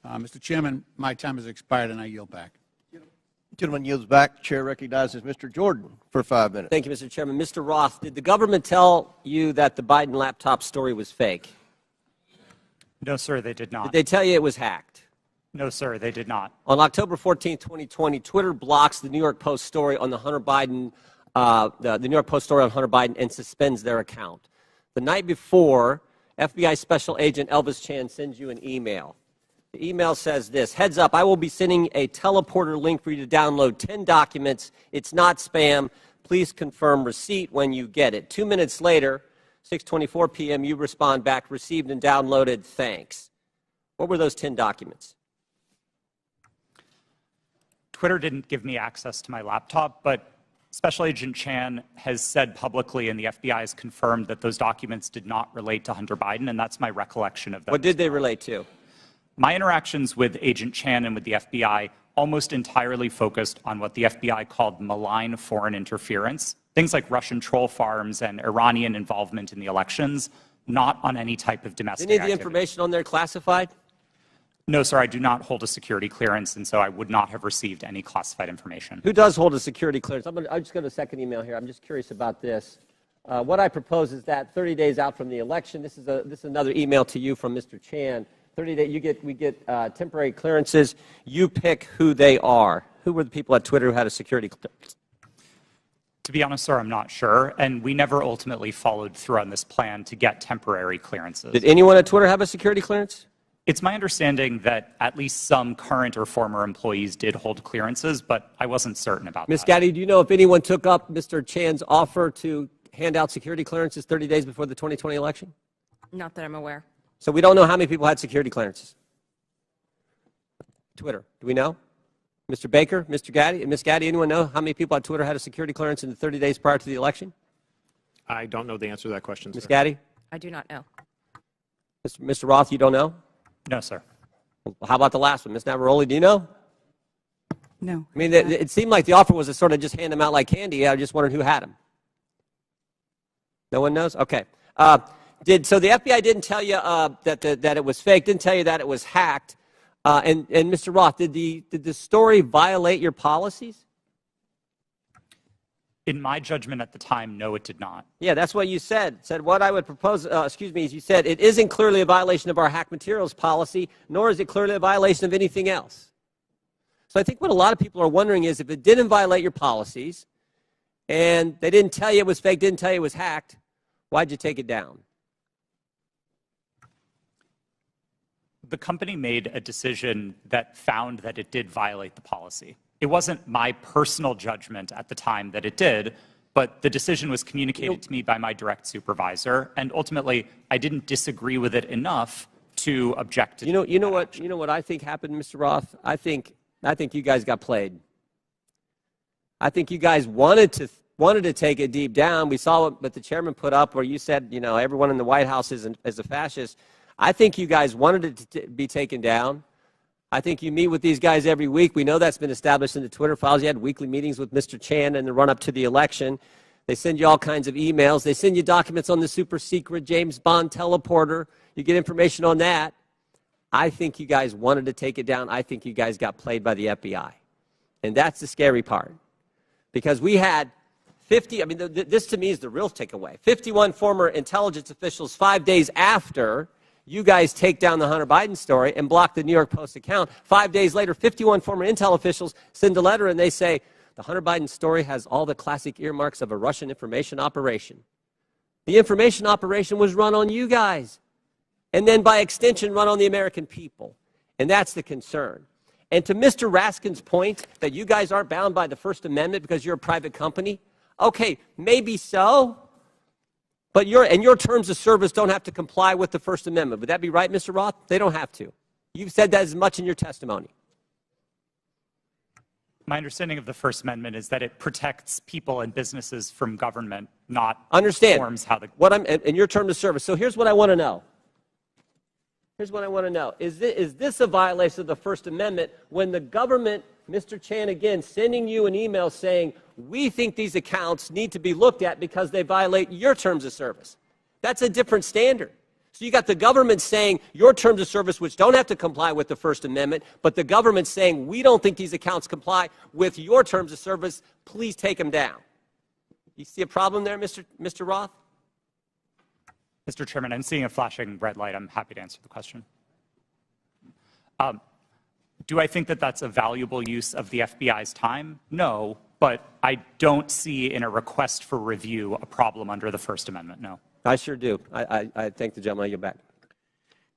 Mr. Chairman, my time has expired and I yield back. Gentleman yields back. Chair recognizes Mr. Jordan for 5 minutes. Thank you, Mr. Chairman. Mr. Roth, did the government tell you that the Biden laptop story was fake? No, sir, they did not. Did they tell you it was hacked? No, sir, they did not. On October 14, 2020, Twitter blocks the New York Post story on the Hunter Biden, the New York Post story on Hunter Biden, and suspends their account. The night before, FBI Special Agent Elvis Chan sends you an email. The email says this: heads up, I will be sending a teleporter link for you to download 10 documents. It's not spam. Please confirm receipt when you get it. 2 minutes later, 6:24 p.m., you respond back, received and downloaded, thanks. What were those 10 documents? Twitter didn't give me access to my laptop, but Special Agent Chan has said publicly, and the FBI has confirmed, that those documents did not relate to Hunter Biden, and that's my recollection of them. What did they relate to? My interactions with Agent Chan and with the FBI almost entirely focused on what the FBI called malign foreign interference, things like Russian troll farms and Iranian involvement in the elections, not on any type of domestic Any of the activity. information on there classified? No, sir, I do not hold a security clearance, and so I would not have received any classified information. Who does hold a security clearance? I'll just go to the second email here. I'm just curious about this. What I propose is that 30 days out from the election, this is another email to you from Mr. Chan. 30 days, we get temporary clearances. You pick who they are. Who were the people at Twitter who had a security clearance? To be honest, sir, I'm not sure, and we never ultimately followed through on this plan to get temporary clearances. Did anyone at Twitter have a security clearance? It's my understanding that at least some current or former employees did hold clearances, but I wasn't certain about that. Ms. Gaddy, do you know if anyone took up Mr. Chan's offer to hand out security clearances 30 days before the 2020 election? Not that I'm aware. So we don't know how many people had security clearances. Twitter, do we know? Mr. Baker, Mr. Gaddy, Ms. Gaddy, anyone know how many people at Twitter had a security clearance in the 30 days prior to the election? I don't know the answer to that question, Ms. sir. Gaddy? I do not know. Mr. Roth, you don't know? No, sir. Well, how about the last one? Ms. Navaroli, do you know? No. I mean, it seemed like the offer was to sort of just hand them out like candy. I just wondered who had them. No one knows? Okay. So the FBI didn't tell you that it was fake, didn't tell you that it was hacked. And Mr. Roth, did the story violate your policies? In my judgment at the time, no, it did not. Yeah, that's what you said. Said what I would propose, is you said, it isn't clearly a violation of our hack materials policy, nor is it clearly a violation of anything else. So I think what a lot of people are wondering is, if it didn't violate your policies, and they didn't tell you it was fake, didn't tell you it was hacked, why'd you take it down? The company made a decision that found that it did violate the policy. It wasn't my personal judgment at the time that it did, but the decision was communicated to me by my direct supervisor, and ultimately I didn't disagree with it enough to object to. You know what I think happened, Mr. Roth? I think you guys got played. I think you guys wanted to take it deep down. We saw what the chairman put up where you said, everyone in the White House is a fascist. I think you guys wanted it to be taken down. I think you meet with these guys every week. We know that's been established in the Twitter files. You had weekly meetings with Mr. Chan in the run-up to the election. They send you all kinds of emails. They send you documents on the super secret James Bond teleporter. You get information on that. I think you guys wanted to take it down. I think you guys got played by the FBI. And that's the scary part. Because we had 50, this to me is the real takeaway. 51 former intelligence officials 5 days after you guys take down the Hunter Biden story and block the New York Post account. 5 days later, 51 former intel officials send a letter and they say, the Hunter Biden story has all the classic earmarks of a Russian information operation. The information operation was run on you guys. And then by extension, run on the American people. And that's the concern. And to Mr. Raskin's point that you guys aren't bound by the First Amendment because you're a private company, okay, maybe so, but your terms of service don't have to comply with the First Amendment. Would that be right, Mr. Roth? They don't have to. You've said that as much in your testimony. My understanding of the First Amendment is that it protects people and businesses from government, not Understand forms how the... in your terms of service. So here's what I want to know. Here's what I want to know. Is this a violation of the First Amendment when the government, Mr. Chan, again, sending you an email saying, we think these accounts need to be looked at because they violate your terms of service? That's a different standard. So you got the government saying your terms of service, which don't have to comply with the First Amendment, but the government saying we don't think these accounts comply with your terms of service, please take them down. You see a problem there, Mr. Roth? Mr. Chairman, I'm seeing a flashing red light. I'm happy to answer the question. Do I think that that's a valuable use of the FBI's time? No, but I don't see in a request for review a problem under the First Amendment, no. I sure do. I thank the gentleman. I yield back.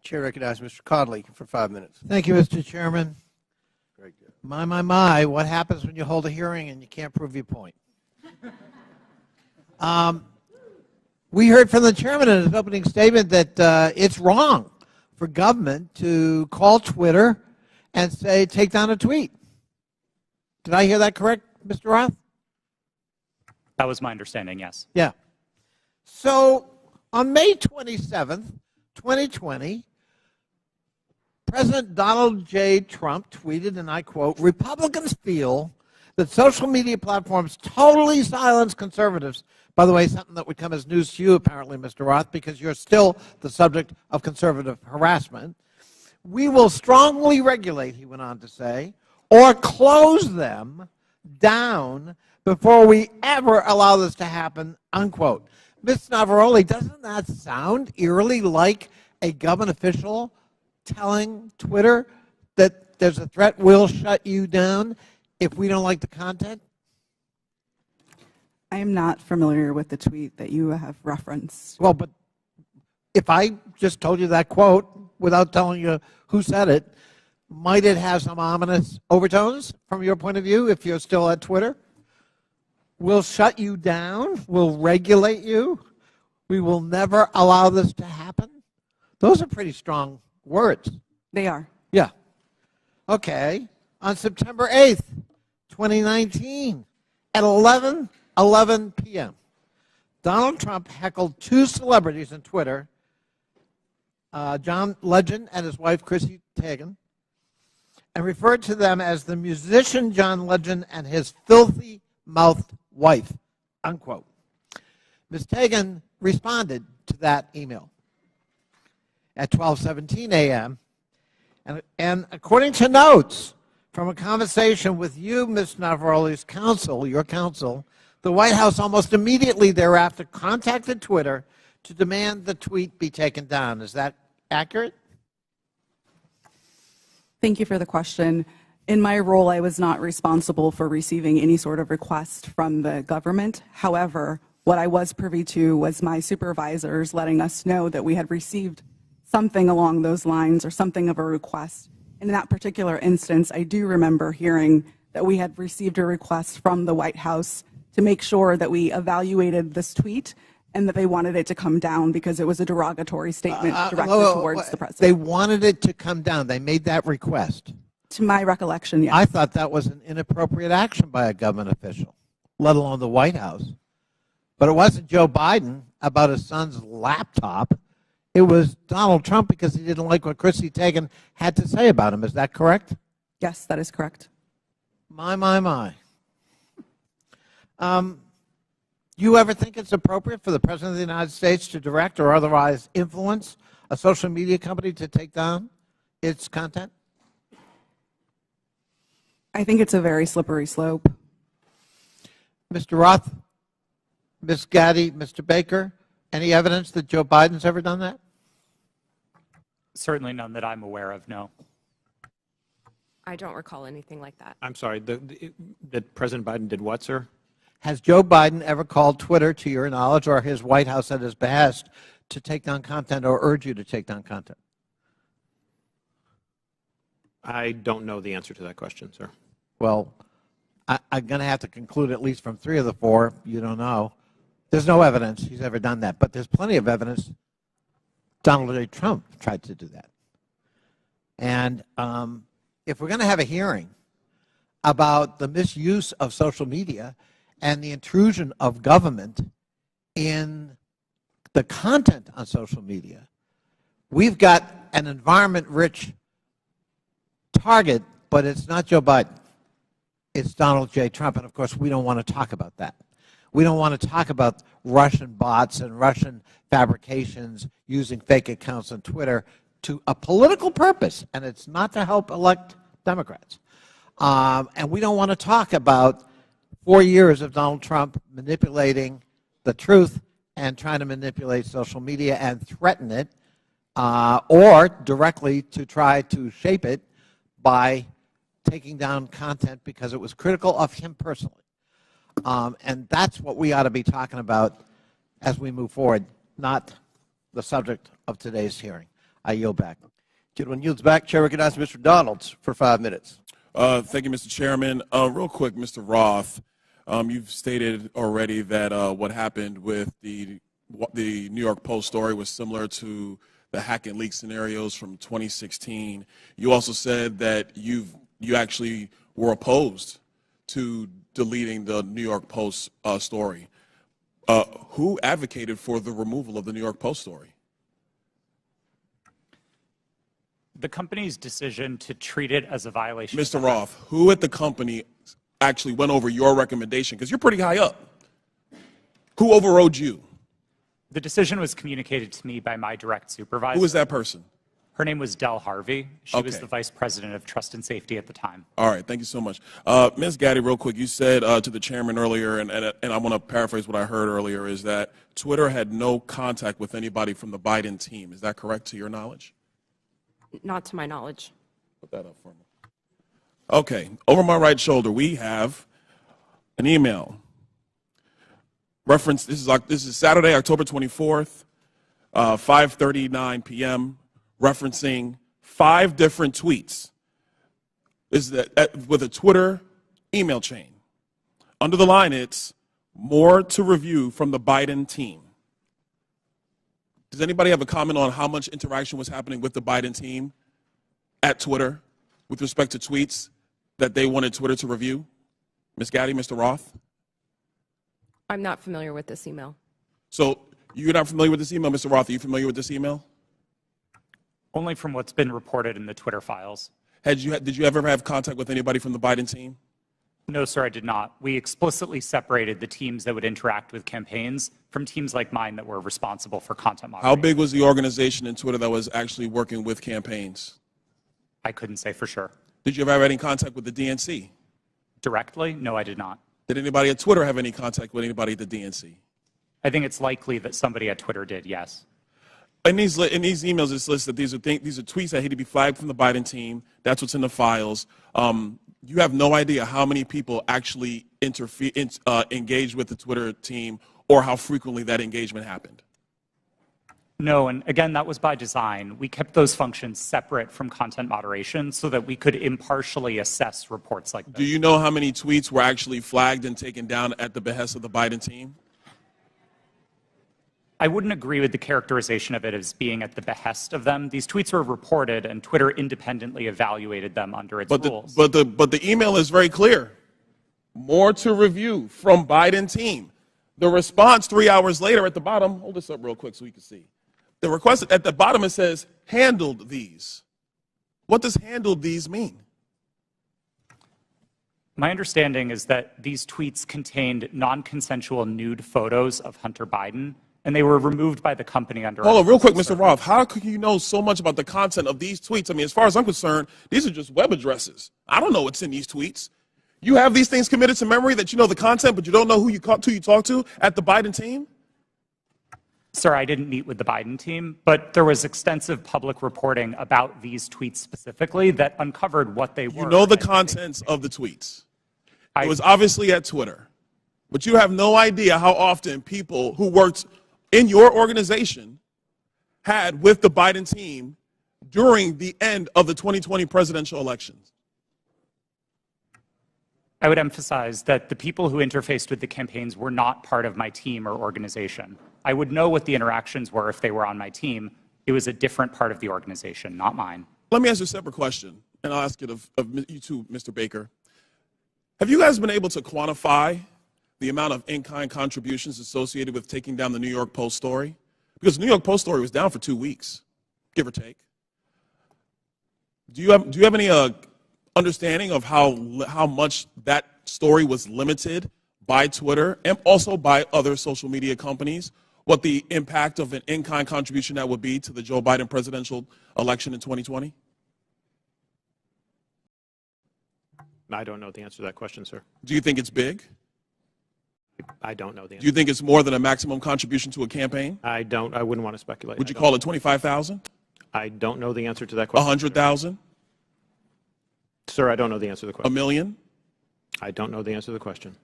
Chair recognizes Mr. Codley for 5 minutes. Thank you, Mr. Chairman. Very good. My, what happens when you hold a hearing and you can't prove your point? We heard from the chairman in his opening statement that it's wrong for government to call Twitter and say, take down a tweet. Did I hear that correct, Mr. Roth? That was my understanding, yes. Yeah. So on May 27th, 2020, President Donald J. Trump tweeted, and I quote, Republicans feel that social media platforms totally silence conservatives. By the way, something that would come as news to you, apparently, Mr. Roth, because you're still the subject of conservative harassment. We will strongly regulate, he went on to say, or close them down before we ever allow this to happen, unquote. Ms. Navaroli, doesn't that sound eerily like a government official telling Twitter that there's a threat, we'll shut you down if we don't like the content? I am not familiar with the tweet that you have referenced. Well, but if I just told you that quote without telling you who said it, might it have some ominous overtones from your point of view if you're still at Twitter? We'll shut you down. We'll regulate you. We will never allow this to happen. Those are pretty strong words. They are. Yeah. Okay. On September 8th, 2019, at 11:11 p.m., Donald Trump heckled two celebrities on Twitter, John Legend and his wife, Chrissy Teigen, and referred to them as the musician John Legend and his filthy-mouthed wife, unquote. Ms. Teigen responded to that email at 12:17 a.m., and according to notes from a conversation with you, Ms. Navaroli's counsel, your counsel, the White House almost immediately thereafter contacted Twitter to demand the tweet be taken down. Is that accurate? Thank you for the question. In my role, I was not responsible for receiving any sort of request from the government. However, what I was privy to was my supervisors letting us know that we had received something along those lines or something of a request. And in that particular instance, I do remember hearing that we had received a request from the White House to make sure that we evaluated this tweet and that they wanted it to come down because it was a derogatory statement directed towards the president. They wanted it to come down. They made that request. To my recollection, yes. I thought that was an inappropriate action by a government official, let alone the White House. But it wasn't Joe Biden about his son's laptop. It was Donald Trump because he didn't like what Chrissy Teigen had to say about him. Is that correct? Yes, that is correct. My. You ever think it's appropriate for the President of the United States to direct or otherwise influence a social media company to take down its content? I think it's a very slippery slope. Mr. Roth, Ms. Gaddy, Mr. Baker, any evidence that Joe Biden's ever done that? Certainly none that I'm aware of, no. I don't recall anything like that. I'm sorry, that President Biden did what, sir? Has Joe Biden ever called Twitter, to your knowledge, or his White House at his behest, to take down content or urge you to take down content? I don't know the answer to that question, sir. Well, I'm going to have to conclude, at least from 3 of the 4, you don't know. There's no evidence he's ever done that, but there's plenty of evidence Donald J. Trump tried to do that. And if we're going to have a hearing about the misuse of social media and the intrusion of government in the content on social media, we've got an environment-rich target, but it's not Joe Biden. It's Donald J. Trump, and of course we don't want to talk about that. We don't want to talk about Russian bots and Russian fabrications using fake accounts on Twitter to a political purpose, and it's not to help elect Democrats. And we don't want to talk about 4 years of Donald Trump manipulating the truth and trying to manipulate social media and threaten it, or directly to try to shape it by taking down content because it was critical of him personally. And that's what we ought to be talking about as we move forward, not the subject of today's hearing. I yield back. Gentleman yields back. Chair recognizes Mr. Donalds for 5 minutes. Thank you, Mr. Chairman. Real quick, Mr. Roth, you've stated already that what happened with the New York Post story was similar to the hack and leak scenarios from 2016. You also said that you actually were opposed to deleting the New York Post story. Who advocated for the removal of the New York Post story? The company's decision to treat it as a violation. Mr. Roth, who at the company actually went over your recommendation? Because you're pretty high up. Who overrode you? The decision was communicated to me by my direct supervisor. Who was that person? Her name was Del Harvey. She was the vice president of trust and safety at the time. All right, thank you so much. Ms. Gaddy, real quick, you said to the chairman earlier, and I want to paraphrase what I heard earlier, is that Twitter had no contact with anybody from the Biden team. Is that correct to your knowledge? Not to my knowledge. Put that up for me. Okay, over my right shoulder, we have an email. Reference, this is Saturday, October 24th, 5:39 p.m., referencing 5 different tweets. This is with a Twitter email chain. Under the line, it's more to review from the Biden team. Does anybody have a comment on how much interaction was happening with the Biden team at Twitter with respect to tweets that they wanted Twitter to review? Ms. Gaddy, Mr. Roth? I'm not familiar with this email. So you're not familiar with this email, Mr. Roth? Are you familiar with this email? Only from what's been reported in the Twitter files. Did you ever have contact with anybody from the Biden team? No, sir, I did not. We explicitly separated the teams that would interact with campaigns from teams like mine that were responsible for content moderation. How big was the organization in Twitter that was actually working with campaigns? I couldn't say for sure. Did you ever have any contact with the DNC? Directly? No, I did not. Did anybody at Twitter have any contact with anybody at the DNC? I think it's likely that somebody at Twitter did, yes. In these emails, it's listed that these are tweets that had to be flagged from the Biden team. That's what's in the files. You have no idea how many people actually engaged with the Twitter team or how frequently that engagement happened. No, and again, that was by design. We kept those functions separate from content moderation so that we could impartially assess reports like this. Do you know how many tweets were actually flagged and taken down at the behest of the Biden team? I wouldn't agree with the characterization of it as being at the behest of them. These tweets were reported, and Twitter independently evaluated them under its rules. But the email is very clear. More to review from Biden team. The response 3 hours later at the bottom, hold this up real quick so we can see. The request at the bottom, it says, handled these. What does handled these mean? My understanding is that these tweets contained non-consensual nude photos of Hunter Biden, and they were removed by the company under. Hold on, real quick, Mr. Roth. How could you know so much about the content of these tweets? I mean, as far as I'm concerned, these are just web addresses. I don't know what's in these tweets. You have these things committed to memory that you know the content, but you don't know who you talk to at the Biden team? Sir, I didn't meet with the Biden team, but there was extensive public reporting about these tweets specifically that uncovered what they were. You know the contents of the tweets. It was obviously at Twitter, but you have no idea how often people who worked in your organization had with the Biden team during the end of the 2020 presidential elections. I would emphasize that the people who interfaced with the campaigns were not part of my team or organization. I would know what the interactions were if they were on my team. It was a different part of the organization, not mine. Let me ask you a separate question, and I'll ask it of you too, Mr. Baker. Have you guys been able to quantify the amount of in-kind contributions associated with taking down the New York Post story? Because the New York Post story was down for 2 weeks, give or take. Do you have any understanding of how much that story was limited by Twitter and also by other social media companies? What the impact of an in-kind contribution that would be to the Joe Biden presidential election in 2020? I don't know the answer to that question, sir. Do you think it's big? I don't know the answer. Do you think it's more than a maximum contribution to a campaign? I wouldn't want to speculate. Would you call it 25,000? I don't know the answer to that question. 100,000? Sir, I don't know the answer to the question. $1 million? I don't know the answer to the question.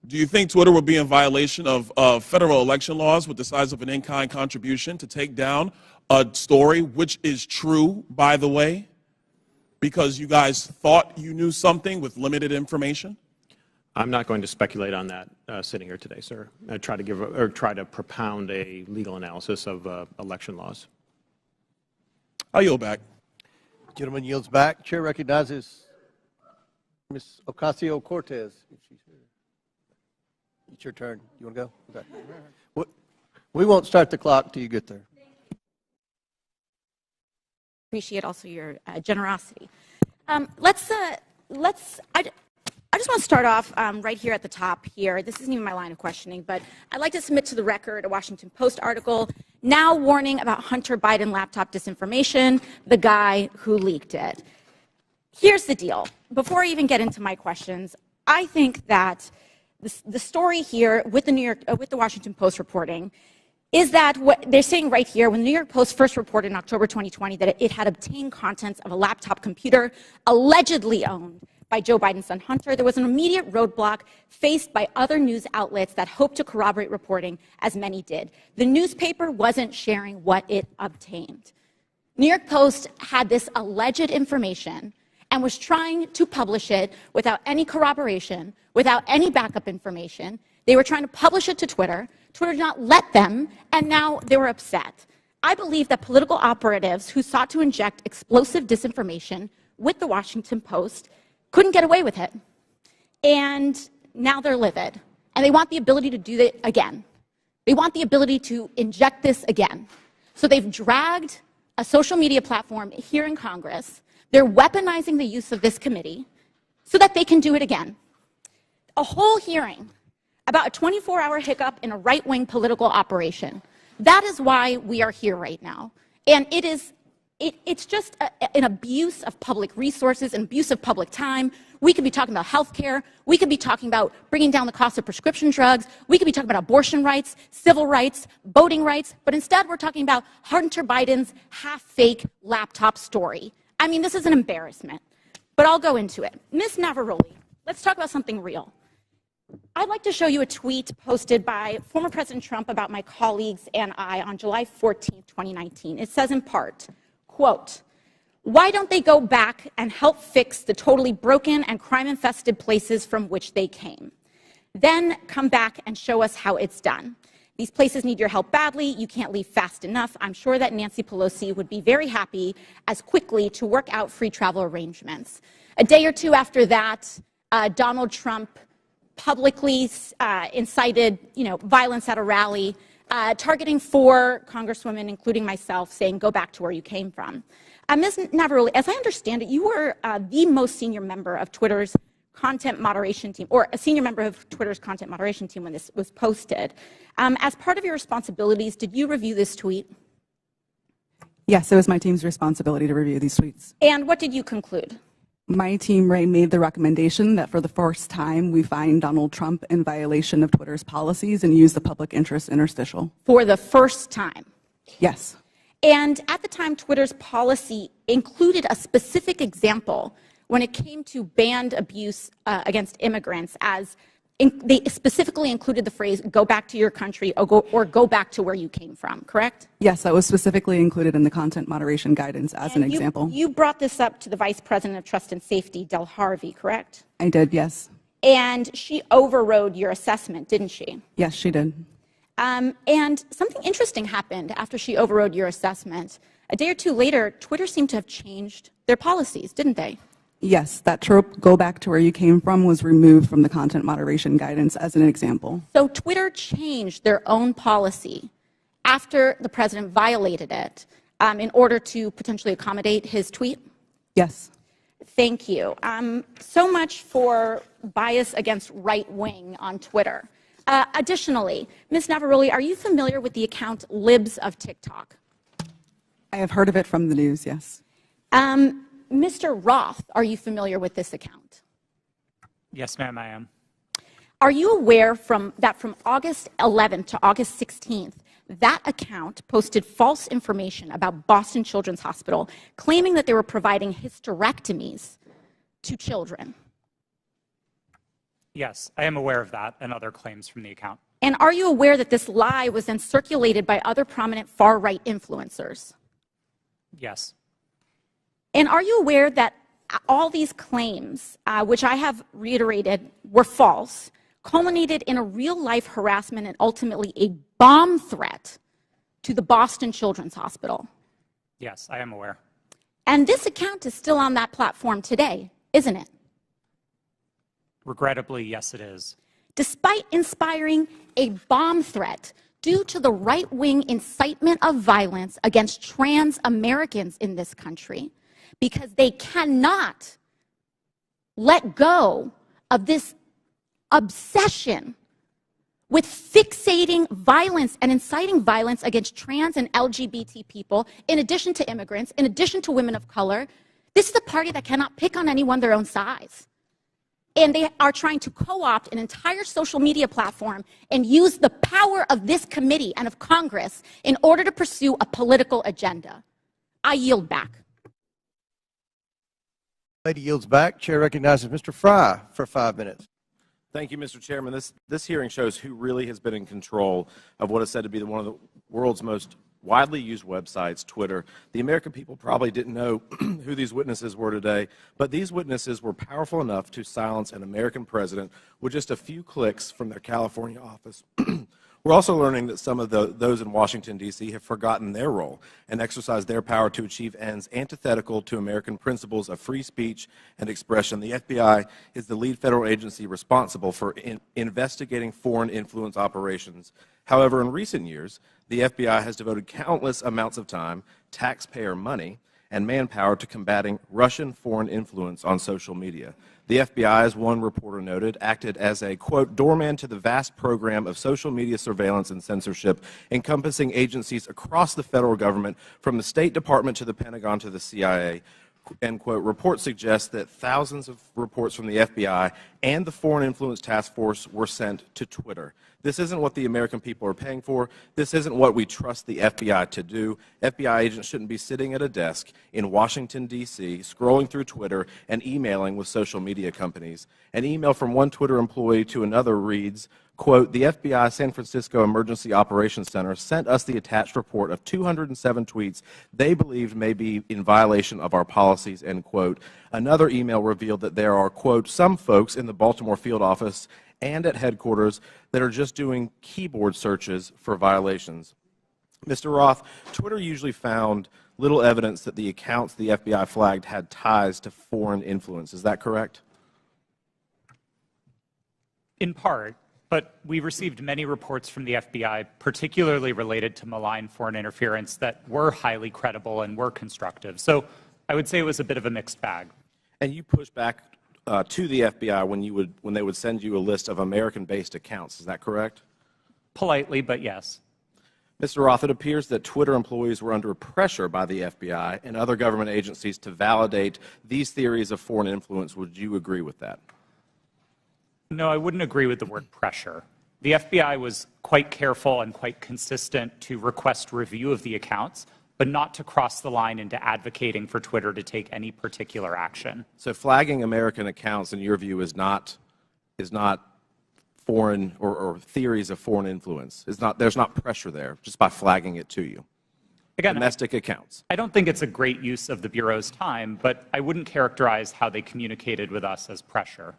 Do you think Twitter would be in violation of federal election laws with the size of an in-kind contribution to take down a story, which is true, by the way, because you guys thought you knew something with limited information? I'm not going to speculate on that sitting here today, sir. I try to propound a legal analysis of election laws. I'll yield back. Gentleman yields back. Chair recognizes Ms. Ocasio-Cortez. It's your turn. You want to go? Okay. We won't start the clock till you get there. Appreciate also your generosity. I just want to start off right here at the top here. This isn't even my line of questioning, but I'd like to submit to the record a Washington Post article now warning about Hunter Biden laptop disinformation, the guy who leaked it. Here's the deal. Before I even get into my questions, I think that the story here with the Washington Post reporting is that what they're saying right here, when the New York Post first reported in October 2020 that it had obtained contents of a laptop computer allegedly owned by Joe Biden's son Hunter, there was an immediate roadblock faced by other news outlets that hoped to corroborate reporting, as many did. The newspaper wasn't sharing what it obtained. New York Post had this alleged information and was trying to publish it without any corroboration, without any backup information. They were trying to publish it to Twitter. Twitter did not let them, and now they were upset. I believe that political operatives who sought to inject explosive disinformation with the Washington Post couldn't get away with it. And now they're livid. And they want the ability to do it again. They want the ability to inject this again. So they've dragged a social media platform here in Congress. They're weaponizing the use of this committee so that they can do it again. A whole hearing about a 24-hour hiccup in a right-wing political operation. That is why we are here right now. And it's just an abuse of public resources, an abuse of public time. We could be talking about health care. We could be talking about bringing down the cost of prescription drugs. We could be talking about abortion rights, civil rights, voting rights. But instead, we're talking about Hunter Biden's half-fake laptop story. I mean, this is an embarrassment. But I'll go into it. Ms. Navarrete, let's talk about something real. I'd like to show you a tweet posted by former President Trump about my colleagues and I on July 14, 2019. It says in part, quote, "Why don't they go back and help fix the totally broken and crime-infested places from which they came? Then come back and show us how it's done. These places need your help badly. You can't leave fast enough. I'm sure that Nancy Pelosi would be very happy as quickly to work out free travel arrangements. A day or two after that, Donald Trump publicly incited, violence at a rally, targeting 4 congresswomen, including myself, saying, "Go back to where you came from." Ms. Navaroli, as I understand it, you were the most senior member of Twitter's content moderation team, or a senior member of Twitter's content moderation team when this was posted. As part of your responsibilities, did you review this tweet? Yes, it was my team's responsibility to review these tweets. And what did you conclude? My team, Ray, made the recommendation that for the first time we find Donald Trump in violation of Twitter's policies and use the public interest interstitial. For the first time? Yes. And at the time, Twitter's policy included a specific example when it came to banned abuse against immigrants, as they specifically included the phrase, "Go back to your country," or go back to where you came from, correct? Yes, that was specifically included in the content moderation guidance as an example. You brought this up to the Vice President of Trust and Safety, Del Harvey, correct? I did, yes. And she overrode your assessment, didn't she? Yes, she did. And something interesting happened after she overrode your assessment. A day or two later, Twitter seemed to have changed their policies, didn't they? Yes, that trope, "Go back to where you came from," was removed from the content moderation guidance as an example. So Twitter changed their own policy after the president violated it in order to potentially accommodate his tweet? Yes. Thank you. So much for bias against right wing on Twitter. Additionally, Ms. Navaroli, are you familiar with the account Libs of TikTok? I have heard of it from the news, yes. Mr. Roth, are you familiar with this account? Yes, ma'am, I am. Are you aware that from August 11th to August 16th, that account posted false information about Boston Children's Hospital, claiming that they were providing hysterectomies to children? Yes, I am aware of that and other claims from the account. And are you aware that this lie was then circulated by other prominent far-right influencers? Yes. And are you aware that all these claims, which I have reiterated were false, culminated in a real-life harassment and ultimately a bomb threat to the Boston Children's Hospital? Yes, I am aware. And this account is still on that platform today, isn't it? Regrettably, yes, it is. Despite inspiring a bomb threat due to the right-wing incitement of violence against trans Americans in this country, because they cannot let go of this obsession with fixating violence and inciting violence against trans and LGBT people, in addition to immigrants, in addition to women of color. This is a party that cannot pick on anyone their own size. And they are trying to co-opt an entire social media platform and use the power of this committee and of Congress in order to pursue a political agenda. I yield back. Lady yields back. Chair recognizes Mr. Fry for 5 minutes. Thank you, Mr. Chairman. This hearing shows who really has been in control of what is said to be one of the world's most widely used websites, Twitter. The American people probably didn't know who these witnesses were today, but these witnesses were powerful enough to silence an American president with just a few clicks from their California office. We're also learning that some of those in Washington, D.C. have forgotten their role and exercised their power to achieve ends antithetical to American principles of free speech and expression. The FBI is the lead federal agency responsible for investigating foreign influence operations. However, in recent years, the FBI has devoted countless amounts of time, taxpayer money, and manpower to combating Russian foreign influence on social media. The FBI, as one reporter noted, acted as a, quote, doorman to the vast program of social media surveillance and censorship encompassing agencies across the federal government, from the State Department to the Pentagon to the CIA. End quote. Reports suggest that thousands of reports from the FBI and the Foreign Influence Task Force were sent to Twitter. This isn't what the American people are paying for. This isn't what we trust the FBI to do. FBI agents shouldn't be sitting at a desk in Washington, D.C., scrolling through Twitter and emailing with social media companies. An email from one Twitter employee to another reads, quote, the FBI San Francisco Emergency Operations Center sent us the attached report of 207 tweets they believed may be in violation of our policies, end quote. Another email revealed that there are, quote, some folks in the Baltimore field office and at headquarters that are just doing keyboard searches for violations. Mr. Roth, Twitter usually found little evidence that the accounts the FBI flagged had ties to foreign influence. Is that correct? In part, but we received many reports from the FBI, particularly related to malign foreign interference, that were highly credible and were constructive. So I would say it was a bit of a mixed bag. And you pushed back to the FBI when they would send you a list of American-based accounts. Is that correct? Politely, but yes. Mr. Roth, it appears that Twitter employees were under pressure by the FBI and other government agencies to validate these theories of foreign influence. Would you agree with that? No, I wouldn't agree with the word pressure. The FBI was quite careful and quite consistent to request review of the accounts, but not to cross the line into advocating for Twitter to take any particular action. So flagging American accounts, in your view, is not foreign or theories of foreign influence. There's not pressure there just by flagging it to you. Again, domestic accounts. I don't think it's a great use of the Bureau's time, but I wouldn't characterize how they communicated with us as pressure.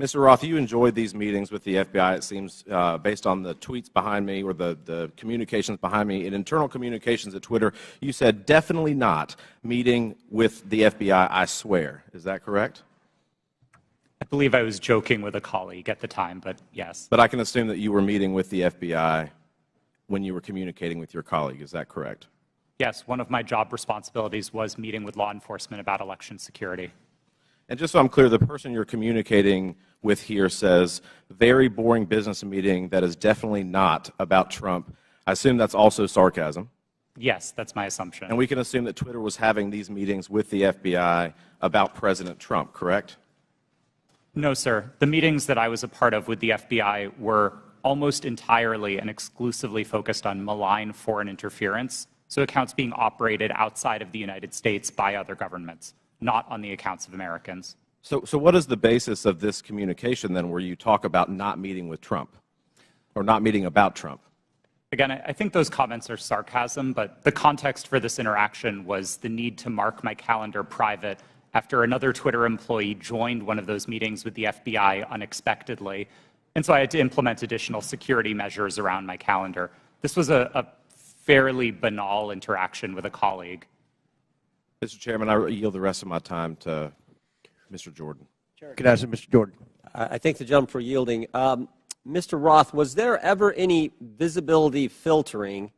Mr. Roth, you enjoyed these meetings with the FBI, it seems, based on the tweets behind me or the communications behind me. In internal communications at Twitter, you said, definitely not meeting with the FBI, I swear. Is that correct? I believe I was joking with a colleague at the time, but yes. But I can assume that you were meeting with the FBI when you were communicating with your colleague. Is that correct? Yes, one of my job responsibilities was meeting with law enforcement about election security. And just so I'm clear, the person you're communicating with here says, very boring business meeting that is definitely not about Trump. I assume that's also sarcasm. Yes, that's my assumption. And we can assume that Twitter was having these meetings with the FBI about President Trump, correct? No, sir. The meetings that I was a part of with the FBI were almost entirely and exclusively focused on malign foreign interference, so accounts being operated outside of the United States by other governments, not on the accounts of Americans. So what is the basis of this communication, then, where you talk about not meeting with Trump or not meeting about Trump? Again, I think those comments are sarcasm, but the context for this interaction was the need to mark my calendar private after another Twitter employee joined one of those meetings with the FBI unexpectedly. And so I had to implement additional security measures around my calendar. This was a fairly banal interaction with a colleague. Mr. Chairman, I yield the rest of my time to Mr. Jordan. Can I ask Mr. Jordan? I thank the gentleman for yielding. Mr. Roth, was there ever any visibility filtering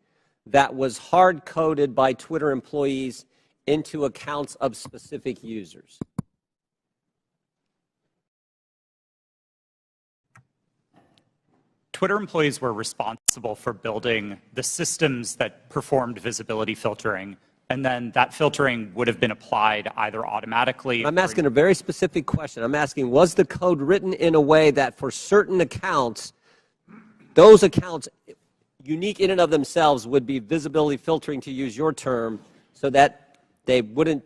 that was hard-coded by Twitter employees into accounts of specific users? Twitter employees were responsible for building the systems that performed visibility filtering, and then that filtering would have been applied either automatically. I'm asking a very specific question. I'm asking, was the code written in a way that for certain accounts, those accounts, unique in and of themselves, would be visibility filtering, to use your term, so that they wouldn't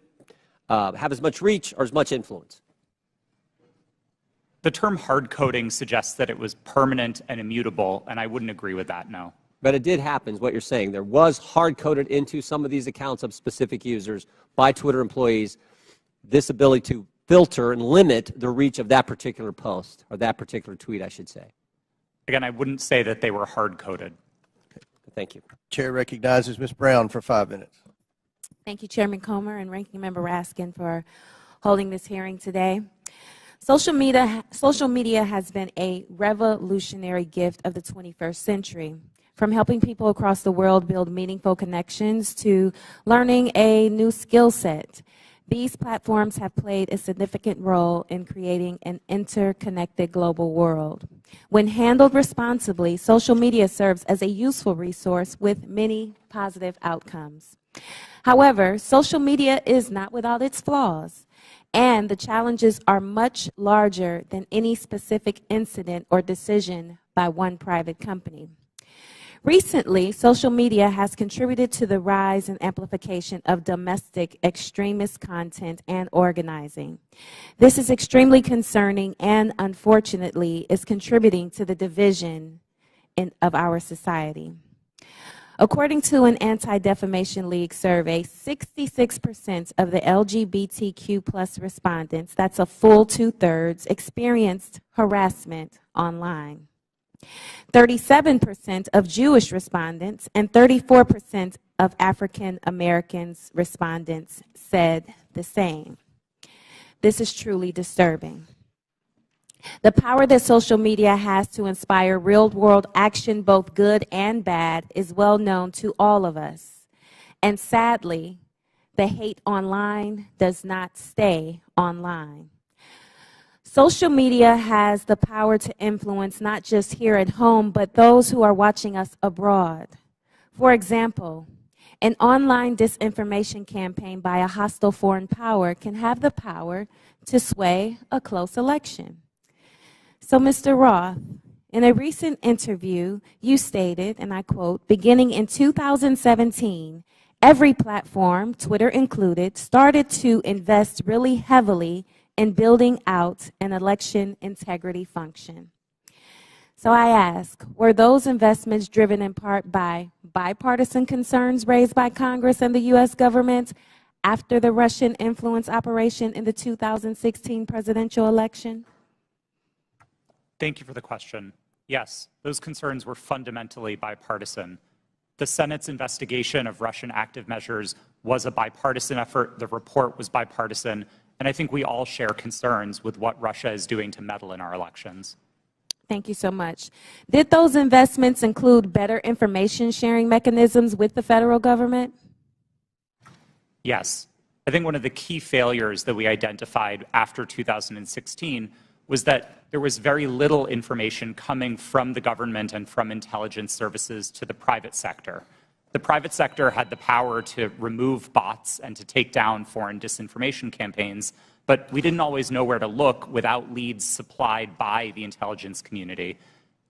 have as much reach or as much influence? The term hard coding suggests that it was permanent and immutable, and I wouldn't agree with that, no. But it did happen, is what you're saying. There was hard-coded into some of these accounts of specific users by Twitter employees this ability to filter and limit the reach of that particular post, or that particular tweet, I should say. Again, I wouldn't say that they were hard-coded. Thank you. Chair recognizes Ms. Brown for 5 minutes. Thank you, Chairman Comer and Ranking Member Raskin, for holding this hearing today. Social media has been a revolutionary gift of the 21st century. From helping people across the world build meaningful connections to learning a new skill set, these platforms have played a significant role in creating an interconnected global world. When handled responsibly, social media serves as a useful resource with many positive outcomes. However, social media is not without its flaws, and the challenges are much larger than any specific incident or decision by one private company. Recently, social media has contributed to the rise and amplification of domestic extremist content and organizing. This is extremely concerning and, unfortunately, is contributing to the division of our society. According to an Anti-Defamation League survey, 66% of the LGBTQ+ respondents, that's a full 2/3, experienced harassment online. 37% of Jewish respondents and 34% of African Americans respondents said the same. This is truly disturbing. The power that social media has to inspire real-world action, both good and bad, is well known to all of us. And sadly, the hate online does not stay online. Social media has the power to influence not just here at home, but those who are watching us abroad. For example, an online disinformation campaign by a hostile foreign power can have the power to sway a close election. So, Mr. Roth, in a recent interview, you stated, and I quote, beginning in 2017, every platform, Twitter included, started to invest really heavily in building out an election integrity function. So I ask, were those investments driven in part by bipartisan concerns raised by Congress and the U.S. government after the Russian influence operation in the 2016 presidential election? Thank you for the question. Yes, those concerns were fundamentally bipartisan. The Senate's investigation of Russian active measures was a bipartisan effort. The report was bipartisan. And I think we all share concerns with what Russia is doing to meddle in our elections. Thank you so much. Did those investments include better information sharing mechanisms with the federal government? Yes. I think one of the key failures that we identified after 2016 was that there was very little information coming from the government and from intelligence services to the private sector. The private sector had the power to remove bots and to take down foreign disinformation campaigns, but we didn't always know where to look without leads supplied by the intelligence community.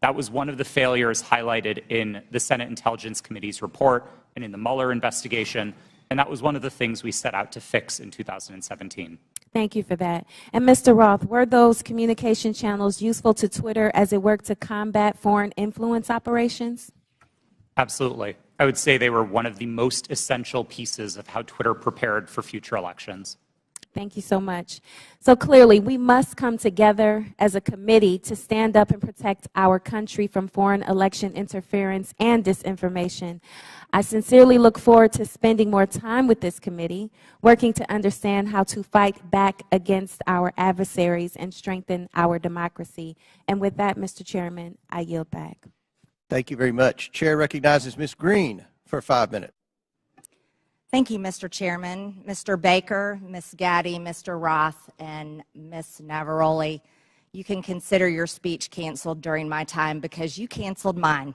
That was one of the failures highlighted in the Senate Intelligence Committee's report and in the Mueller investigation, and that was one of the things we set out to fix in 2017. Thank you for that. And Mr. Roth, were those communication channels useful to Twitter as it worked to combat foreign influence operations? Absolutely. I would say they were one of the most essential pieces of how Twitter prepared for future elections. Thank you so much. So clearly, we must come together as a committee to stand up and protect our country from foreign election interference and disinformation. I sincerely look forward to spending more time with this committee, working to understand how to fight back against our adversaries and strengthen our democracy. And with that, Mr. Chairman, I yield back. Thank you very much. Chair recognizes Ms. Green for 5 minutes. Thank you, Mr. Chairman. Mr. Baker, Ms. Gaddy, Mr. Roth, and Ms. Navaroli, you can consider your speech canceled during my time because you canceled mine.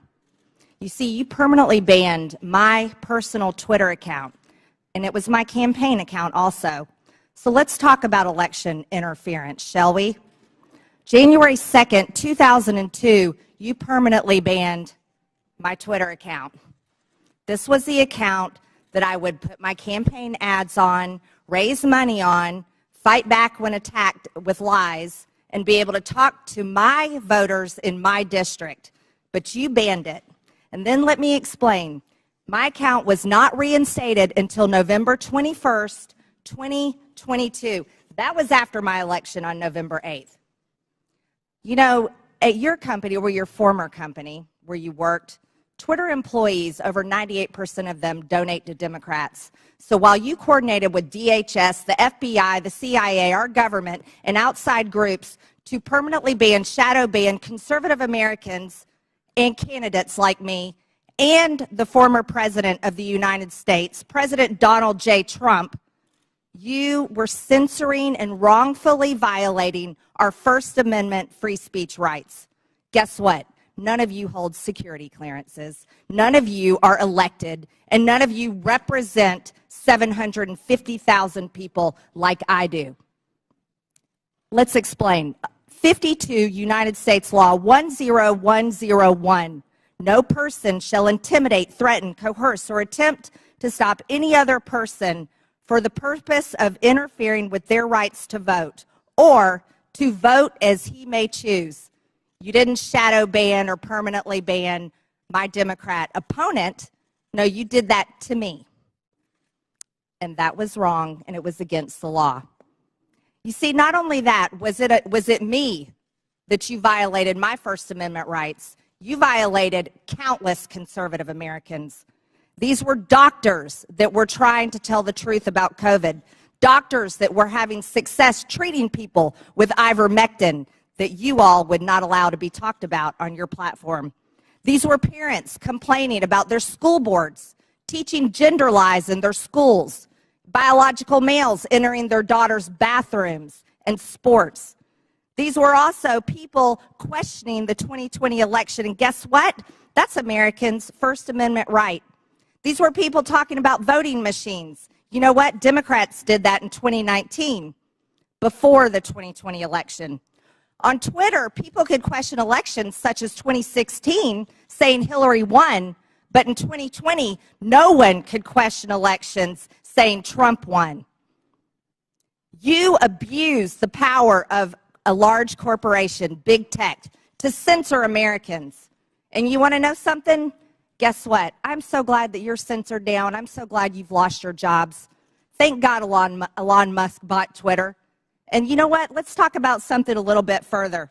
You see, you permanently banned my personal Twitter account, and it was my campaign account also. So let's talk about election interference, shall we? January 2nd, 2002, you permanently banned my Twitter account. This was the account that I would put my campaign ads on, raise money on, fight back when attacked with lies, and be able to talk to my voters in my district. But you banned it. And then let me explain. My account was not reinstated until November 21st, 2022. That was after my election on November 8th. You know, at your company, or your former company where you worked, Twitter employees, over 98% of them donate to Democrats. So while you coordinated with DHS, the FBI, the CIA, our government, and outside groups to permanently shadow ban conservative Americans and candidates like me and the former President of the United States, President Donald J. Trump, you were censoring and wrongfully violating our First Amendment free speech rights. Guess what? None of you hold security clearances. None of you are elected, and none of you represent 750,000 people like I do. Let's explain. 52 United States Law 10101 No person shall intimidate, threaten, coerce, or attempt to stop any other person for the purpose of interfering with their rights to vote or to vote as he may choose. You didn't shadow ban or permanently ban my Democrat opponent. No, you did that to me. And that was wrong, and it was against the law. You see, not only that, was it me that you violated my First Amendment rights, you violated countless conservative Americans. These were doctors that were trying to tell the truth about COVID, doctors that were having success treating people with ivermectin that you all would not allow to be talked about on your platform. These were parents complaining about their school boards, teaching gender lies in their schools, biological males entering their daughters' bathrooms and sports. These were also people questioning the 2020 election, and guess what? That's Americans' First Amendment right. These were people talking about voting machines. You know what? Democrats did that in 2019, before the 2020 election. On Twitter, people could question elections such as 2016, saying Hillary won, but in 2020, no one could question elections saying Trump won. You abuse the power of a large corporation, big tech, to censor Americans. And you want to know something? Guess what? I'm so glad that you're censored down. I'm so glad you've lost your jobs. Thank God Elon Musk bought Twitter. And you know what? Let's talk about something a little bit further.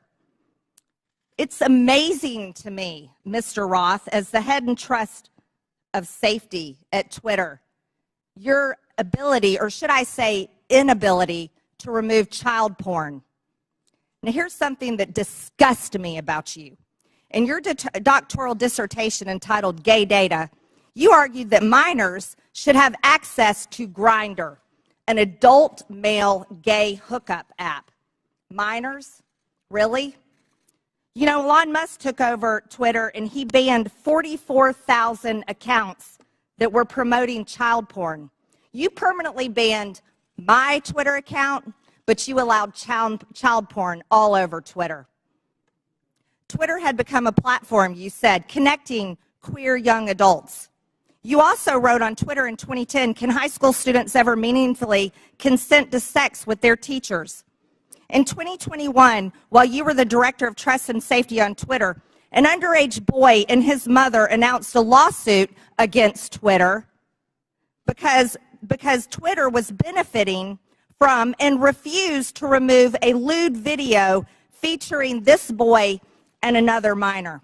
It's amazing to me, Mr. Roth, as the head and trust of safety at Twitter, your ability, or should I say inability, to remove child porn. Now, here's something that disgusts me about you. In your doctoral dissertation entitled Gay Data, you argued that minors should have access to Grindr, an adult male gay hookup app. Minors? Really? You know, Elon Musk took over Twitter and he banned 44,000 accounts that were promoting child porn. You permanently banned my Twitter account, but you allowed child porn all over Twitter. Twitter had become a platform, you said, connecting queer young adults. You also wrote on Twitter in 2010, can high school students ever meaningfully consent to sex with their teachers? In 2021, while you were the director of trust and safety on Twitter, an underage boy and his mother announced a lawsuit against Twitter because Twitter was benefiting from and refused to remove a lewd video featuring this boy and another minor.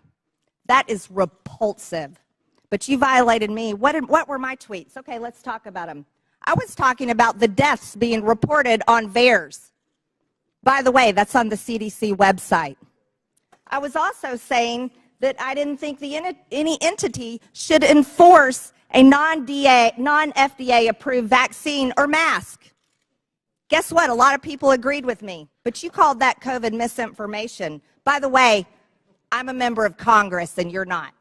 That is repulsive. But you violated me. What were my tweets? Okay, let's talk about them. I was talking about the deaths being reported on VAERS. By the way, that's on the CDC website. I was also saying that I didn't think any entity should enforce a non-FDA approved vaccine or mask. Guess what? A lot of people agreed with me, but you called that COVID misinformation. By the way, I'm a member of Congress and you're not.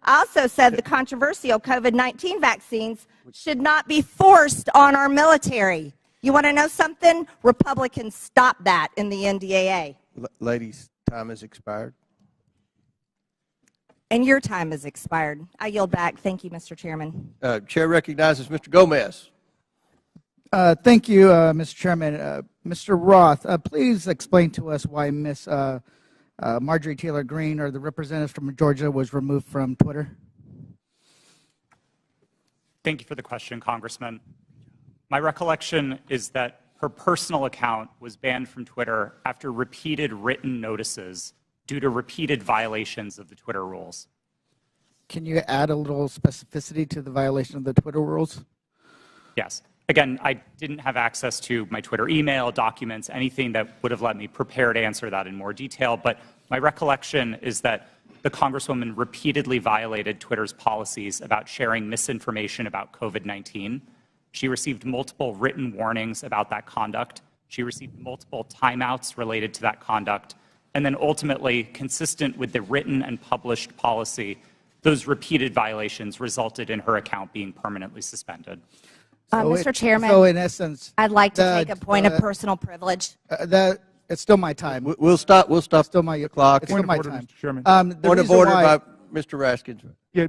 I also said the controversial COVID-19 vaccines should not be forced on our military. You want to know something? Republicans stopped that in the NDAA. Ladies, time has expired. And your time has expired. I yield back. Thank you, Mr. Chairman. Chair recognizes Mr. Gomez. Thank you, Mr. Chairman. Mr. Roth, please explain to us why Ms. Marjorie Taylor Greene, or the representative from Georgia, was removed from Twitter. Thank you for the question, Congressman. My recollection is that her personal account was banned from Twitter after repeated written notices due to repeated violations of the Twitter rules. Can you add a little specificity to the violation of the Twitter rules? Yes. Again, I didn't have access to my Twitter email, documents, anything that would have let me prepare to answer that in more detail, but my recollection is that the Congresswoman repeatedly violated Twitter's policies about sharing misinformation about COVID-19. She received multiple written warnings about that conduct. She received multiple timeouts related to that conduct. And then ultimately, consistent with the written and published policy, those repeated violations resulted in her account being permanently suspended. Mr. Chairman, so in essence, I'd like to take a point of personal privilege. It's still my time. We'll stop. Still my clock. It's still my time. Point of order Mr. Raskin. Yeah,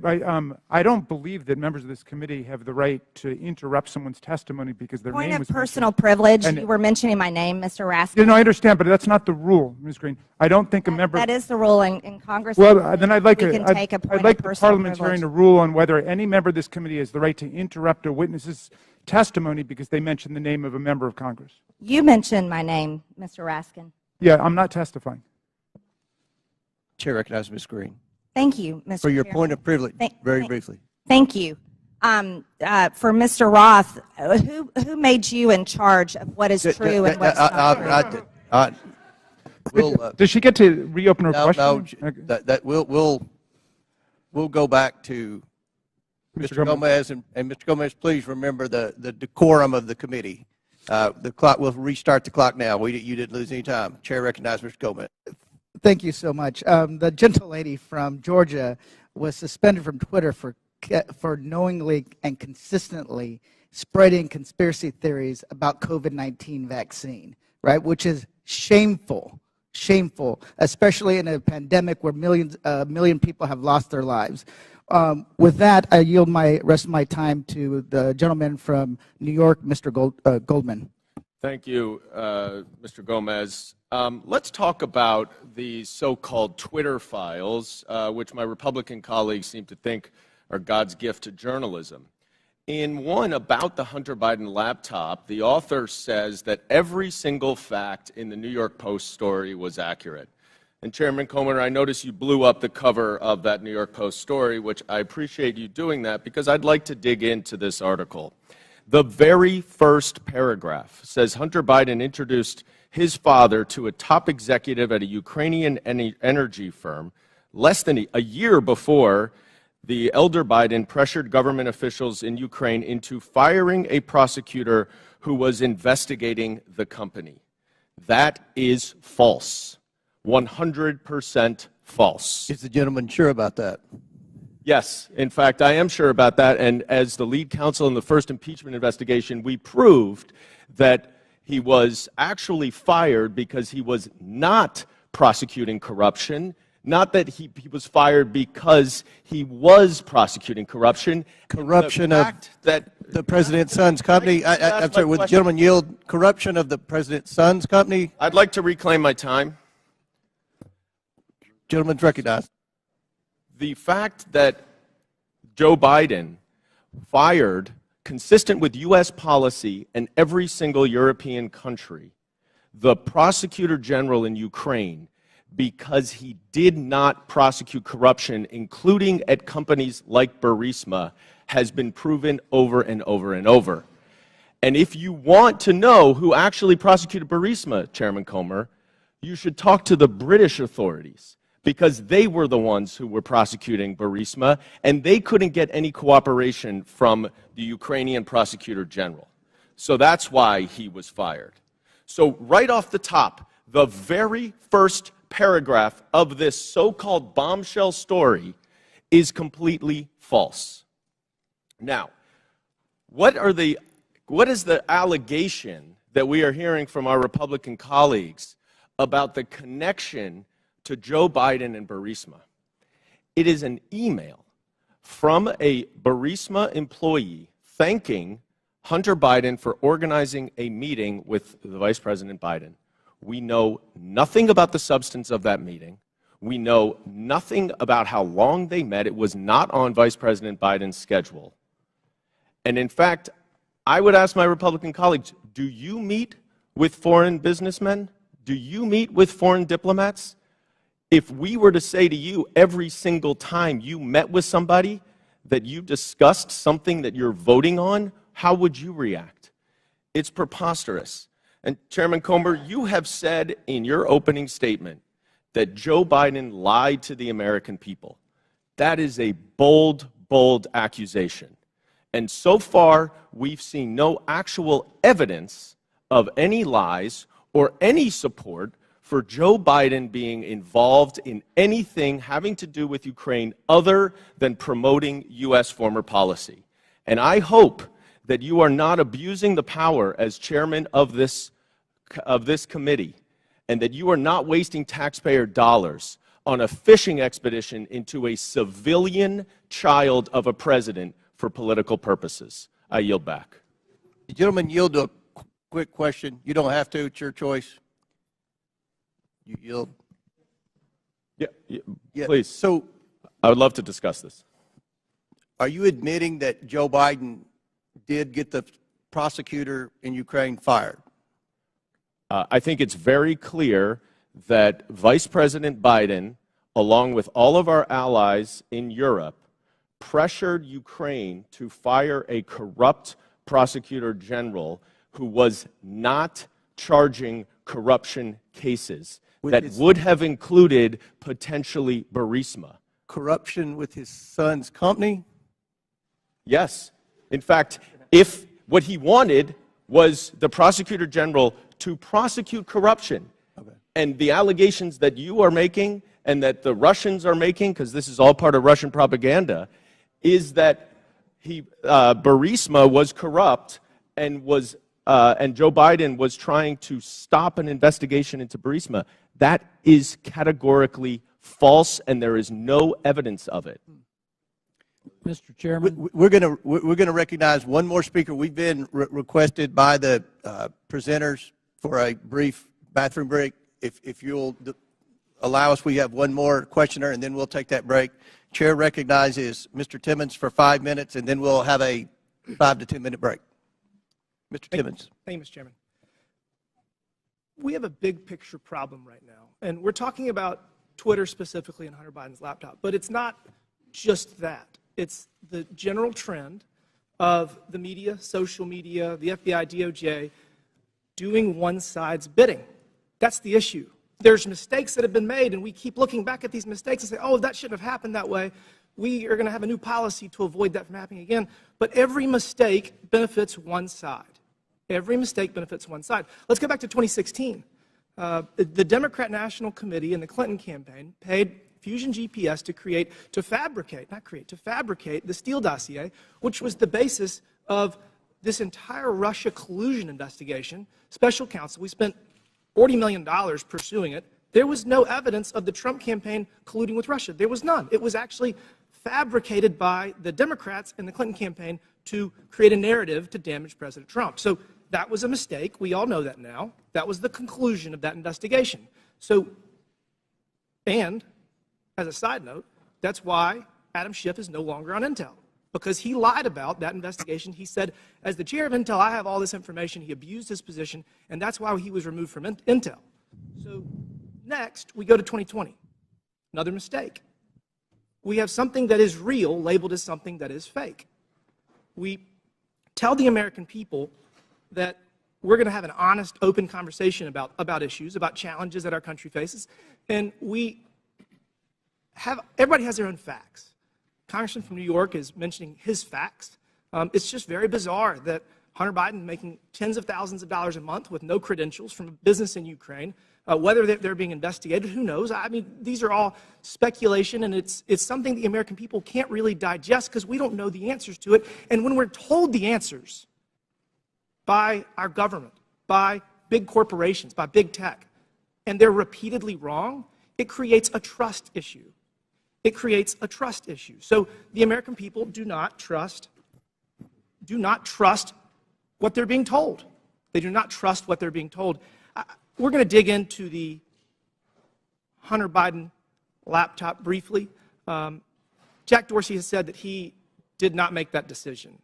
I don't believe that members of this committee have the right to interrupt someone's testimony because their Point name of was personal mentioned. privilege. And, you were mentioning my name, Mr. Raskin. you know, I understand, but that's not the rule, Ms. Green. I don't think a member. That is the rule in Congress. Well, then I'd like we can take a point I'd like of the personal parliamentarian privilege. to rule on whether any member of this committee has the right to interrupt a witness's testimony because they mentioned the name of a member of Congress. You mentioned my name, Mr. Raskin. Yeah, I'm not testifying. Chair recognizes Ms. Green. Thank you, Mr. For your Chairman. point of privilege, very briefly. Thank you. For Mr. Roth, who made you in charge of what is true and what's not true? Does she get to reopen her question? No, we'll go back to Mr. Gomez, and Mr. Gomez, please remember the decorum of the committee. The clock, we'll restart the clock now. You didn't lose any time. Chair recognizes Mr. Gomez. Thank you so much. The gentle lady from Georgia was suspended from Twitter for knowingly and consistently spreading conspiracy theories about COVID-19 vaccine, right? Which is shameful, especially in a pandemic where a million people have lost their lives. With that, I yield my rest of my time to the gentleman from New York, Mr. Goldman. Thank you, Mr. Gomez. Let's talk about the so-called Twitter files, which my Republican colleagues seem to think are God's gift to journalism. In one about the Hunter Biden laptop, the author says that every single fact in the New York Post story was accurate. And Chairman Comer, I notice you blew up the cover of that New York Post story, which I appreciate you doing that because I'd like to dig into this article. The very first paragraph says Hunter Biden introduced his father to a top executive at a Ukrainian energy firm less than a year before the elder Biden pressured government officials in Ukraine into firing a prosecutor who was investigating the company. That is false. 100% false. Is the gentleman sure about that? Yes, in fact, I am sure about that, and as the lead counsel in the first impeachment investigation, we proved that he was actually fired because he was not prosecuting corruption, not that he was fired because he was prosecuting corruption. Corruption of the president's son's company. I'm sorry, would the gentleman yield corruption of the president's son's company? I'd like to reclaim my time. Gentleman's recognized. The fact that Joe Biden fired, consistent with U.S. policy and every single European country, the prosecutor general in Ukraine because he did not prosecute corruption, including at companies like Burisma, has been proven over and over and over. And if you want to know who actually prosecuted Burisma, Chairman Comer, you should talk to the British authorities, because they were the ones who were prosecuting Burisma, and they couldn't get any cooperation from the Ukrainian prosecutor general. So that's why he was fired. So right off the top, the very first paragraph of this so-called bombshell story is completely false. Now, what is the allegation that we are hearing from our Republican colleagues about the connection to Joe Biden and Burisma? It is an email from a Burisma employee thanking Hunter Biden for organizing a meeting with the Vice President Biden. We know nothing about the substance of that meeting. We know nothing about how long they met. It was not on Vice President Biden's schedule. And in fact, I would ask my Republican colleagues, do you meet with foreign businessmen? Do you meet with foreign diplomats? If we were to say to you every single time you met with somebody that you discussed something that you're voting on, how would you react? It's preposterous. And Chairman Comer, you have said in your opening statement that Joe Biden lied to the American people. That is a bold, bold accusation. And so far, we've seen no actual evidence of any lies or any support for Joe Biden being involved in anything having to do with Ukraine other than promoting U.S. foreign policy. And I hope that you are not abusing the power as chairman of this committee, and that you are not wasting taxpayer dollars on a fishing expedition into a civilian child of a president for political purposes. I yield back. The gentleman yield to a quick question. You don't have to. It's your choice. You yield. Yeah, please. So I would love to discuss this. are you admitting that Joe Biden did get the prosecutor in Ukraine fired? I think it's very clear that Vice President Biden, along with all of our allies in Europe, pressured Ukraine to fire a corrupt prosecutor general who was not charging corruption cases that would have included potentially Burisma. Corruption with his son's company? Yes. In fact, if what he wanted was the prosecutor general to prosecute corruption, and the allegations that you are making and that the Russians are making, because this is all part of Russian propaganda, is that Burisma was corrupt and Joe Biden was trying to stop an investigation into Burisma. That is categorically false, and there is no evidence of it. Mr. Chairman, we're going to recognize one more speaker. We've been requested by the presenters for a brief bathroom break. If you'll allow us, we have one more questioner, and then we'll take that break. Chair recognizes Mr. Timmons for 5 minutes, and then we'll have a 5 to 10 minute break. Mr. Timmons. Thank you, Mr. Chairman. We have a big picture problem right now, and we're talking about Twitter specifically and Hunter Biden's laptop, but it's not just that. It's the general trend of the media, social media, the FBI, DOJ, doing one side's bidding. That's the issue. There's mistakes that have been made, and we keep looking back at these mistakes and say, oh, that shouldn't have happened that way. We are going to have a new policy to avoid that from happening again. But every mistake benefits one side. Every mistake benefits one side. Let's go back to 2016. The Democrat National Committee and the Clinton campaign paid Fusion GPS to fabricate the Steele dossier, which was the basis of this entire Russia collusion investigation. Special counsel, we spent $40 million pursuing it. There was no evidence of the Trump campaign colluding with Russia. There was none. It was actually fabricated by the Democrats and the Clinton campaign to create a narrative to damage President Trump. So that was a mistake. We all know that now. That was the conclusion of that investigation. And as a side note, that's why Adam Schiff is no longer on Intel, because he lied about that investigation. He said, as the chair of Intel, I have all this information. He abused his position, and that's why he was removed from Intel. So next, we go to 2020. Another mistake. We have something that is real labeled as something that is fake. We tell the American people that we're going to have an honest, open conversation about issues, about challenges that our country faces, and everybody has their own facts. Congressman from New York is mentioning his facts. It's just very bizarre that Hunter Biden making tens of thousands of dollars a month with no credentials from a business in Ukraine, whether they're being investigated, who knows? I mean, these are all speculation, and it's something the American people can't really digest because we don't know the answers to it. And when we're told the answers by our government, by big corporations, by big tech, and they're repeatedly wrong, it creates a trust issue. It creates a trust issue. So the American people do not trust what they're being told. They do not trust what they're being told. We're going to dig into the Hunter Biden laptop briefly. Jack Dorsey has said that he did not make that decision.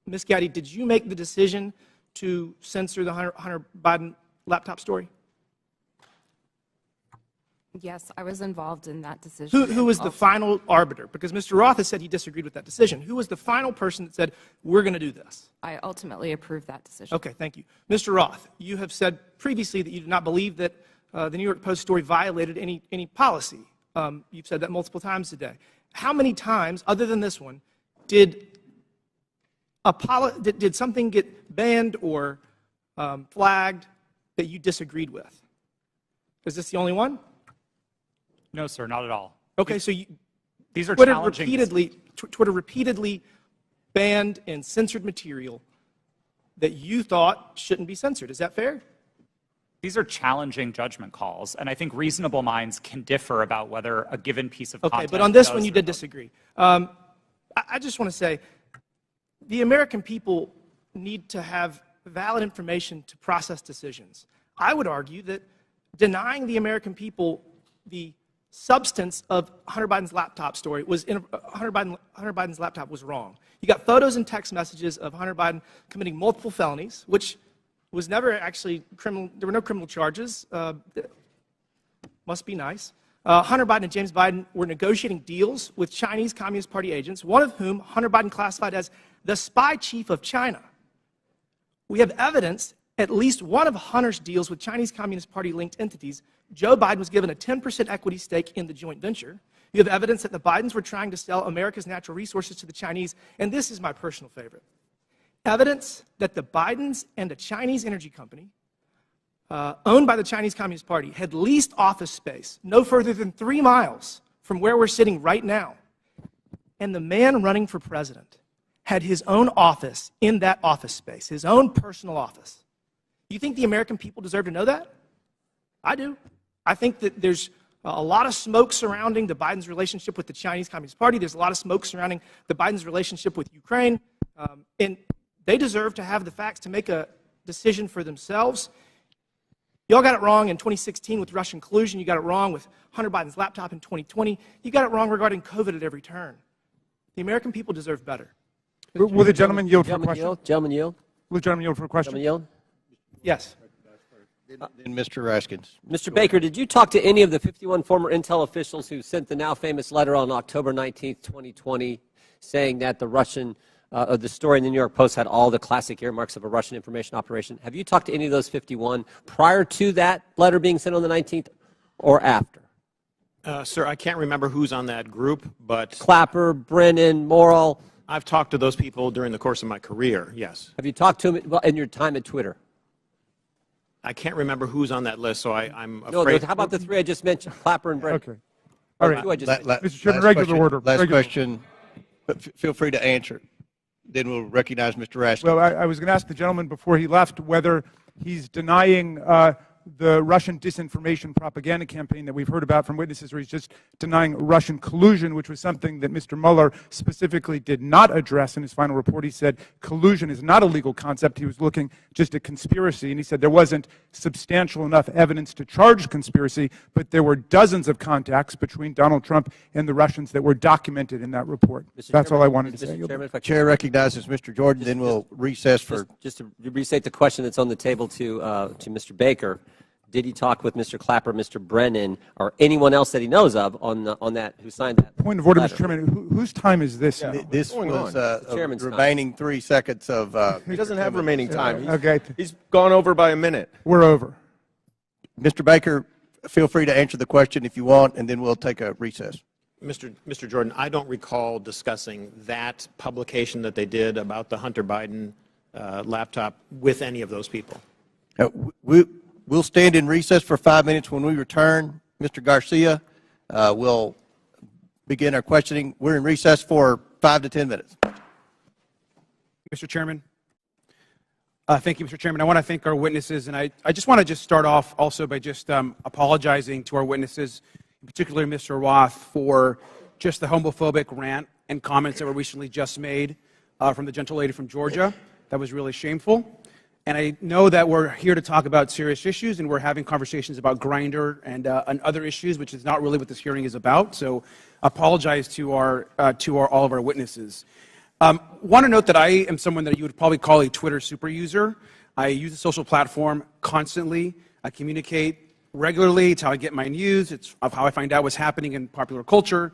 Ms. Gaddy, did you make the decision to censor the Hunter Biden laptop story? Yes, I was involved in that decision. Who was the final arbiter? Because Mr. Roth has said he disagreed with that decision. Who was the final person that said, we're going to do this? I ultimately approved that decision. Okay, thank you. Mr. Roth, you have said previously that you do not believe that the New York Post story violated any policy. You've said that multiple times today. How many times, other than this one, did something get banned or flagged that you disagreed with? Is this the only one? No, sir, not at all. Okay, so these are Twitter challenging. Twitter repeatedly banned and censored material that you thought shouldn't be censored. Is that fair? These are challenging judgment calls, and I think reasonable minds can differ about whether a given piece of content. Okay, but on this one you did disagree. I just want to say the American people need to have valid information to process decisions. I would argue that denying the American people the substance of Hunter Biden's laptop story was Hunter Biden's laptop was wrong. You got photos and text messages of Hunter Biden committing multiple felonies, which was never actually criminal. There were no criminal charges. Must be nice. Hunter Biden and James Biden were negotiating deals with Chinese Communist Party agents, one of whom Hunter Biden classified as the spy chief of China. We have evidence at least one of Hunter's deals with Chinese Communist Party linked entities. Joe Biden was given a 10% equity stake in the joint venture. You have evidence that the Bidens were trying to sell America's natural resources to the Chinese, and this is my personal favorite. Evidence that the Bidens and a Chinese energy company owned by the Chinese Communist Party had leased office space no further than 3 miles from where we're sitting right now. And the man running for president had his own office in that office space, his own personal office. You think the American people deserve to know that? I do. I think that there's a lot of smoke surrounding the Biden's relationship with the Chinese Communist Party. There's a lot of smoke surrounding the Biden's relationship with Ukraine. And they deserve to have the facts to make a decision for themselves. Y'all got it wrong in 2016 with Russian collusion. You got it wrong with Hunter Biden's laptop in 2020. You got it wrong regarding COVID at every turn. The American people deserve better. Will the gentleman yield for a question? Gentleman yield. Will the gentleman yield for a question? Gentleman yield. Yes. Then Mr. Raskins. Mr. Baker, did you talk to any of the 51 former intel officials who sent the now famous letter on October 19th, 2020, saying that the story in the New York Post had all the classic earmarks of a Russian information operation? Have you talked to any of those 51 prior to that letter being sent on the 19th or after? Sir, I can't remember who's on that group, but Clapper, Brennan, Morrill. I've talked to those people during the course of my career, yes. Have you talked to them in your time at Twitter? I can't remember who's on that list, so I'm afraid. No, how about the 3 I just mentioned, Clapper and Brennan? Okay. All right. Mr. Chairman, regular order. Last question, but feel free to answer. Then we'll recognize Mr. Raskins. Well, I was going to ask the gentleman before he left whether he's denying the Russian disinformation propaganda campaign that we've heard about from witnesses, or he's just denying Russian collusion, which was something that Mr. Mueller specifically did not address in his final report. He said collusion is not a legal concept. He was looking just at conspiracy, and he said there wasn't substantial enough evidence to charge conspiracy, but there were dozens of contacts between Donald Trump and the Russians that were documented in that report. That's all I wanted to say. The Chair recognizes Mr. Jordan, then we'll recess for... Just to restate the question that's on the table to Mr. Baker. Did he talk with Mr. Clapper, Mr. Brennan, or anyone else that he knows of on that who signed that? Point of order, letter? Mr. Chairman. Whose time is this? Yeah, this was Chairman's remaining 3 seconds of... he doesn't have remaining time. Okay. He's gone over by a minute. We're over. Mr. Baker, feel free to answer the question if you want, and then we'll take a recess. Mr. Jordan, I don't recall discussing that publication that they did about the Hunter Biden laptop with any of those people. We'll stand in recess for 5 minutes. When we return, Mr. Garcia will begin our questioning. We're in recess for 5 to 10 minutes. Mr. Chairman. Thank you, Mr. Chairman. I want to thank our witnesses, and I just want to start off also by just apologizing to our witnesses, in particular Mr. Roth, for just the homophobic rant and comments that were recently just made from the gentle lady from Georgia. That was really shameful. And I know that we're here to talk about serious issues, and we're having conversations about Grindr and other issues, which is not really what this hearing is about. So, apologize to all of our witnesses. Want to note that I am someone that you would probably call a Twitter super user. I use the social platform constantly. I communicate regularly. It's how I get my news. It's how I find out what's happening in popular culture.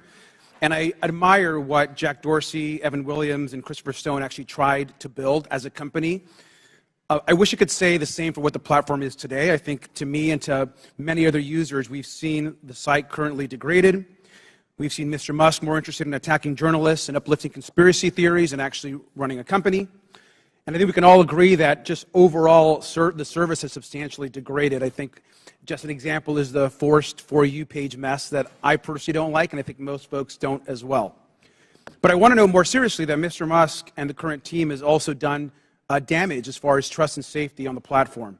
And I admire what Jack Dorsey, Evan Williams, and Christopher Stone actually tried to build as a company. I wish I could say the same for what the platform is today. I think to me and to many other users, we've seen the site currently degraded. We've seen Mr. Musk more interested in attacking journalists and uplifting conspiracy theories and actually running a company. And I think we can all agree that just overall the service has substantially degraded. I think just an example is the forced For You page mess that I personally don't like, and I think most folks don't as well. But I want to know more seriously that Mr. Musk and the current team has also done damage as far as trust and safety on the platform.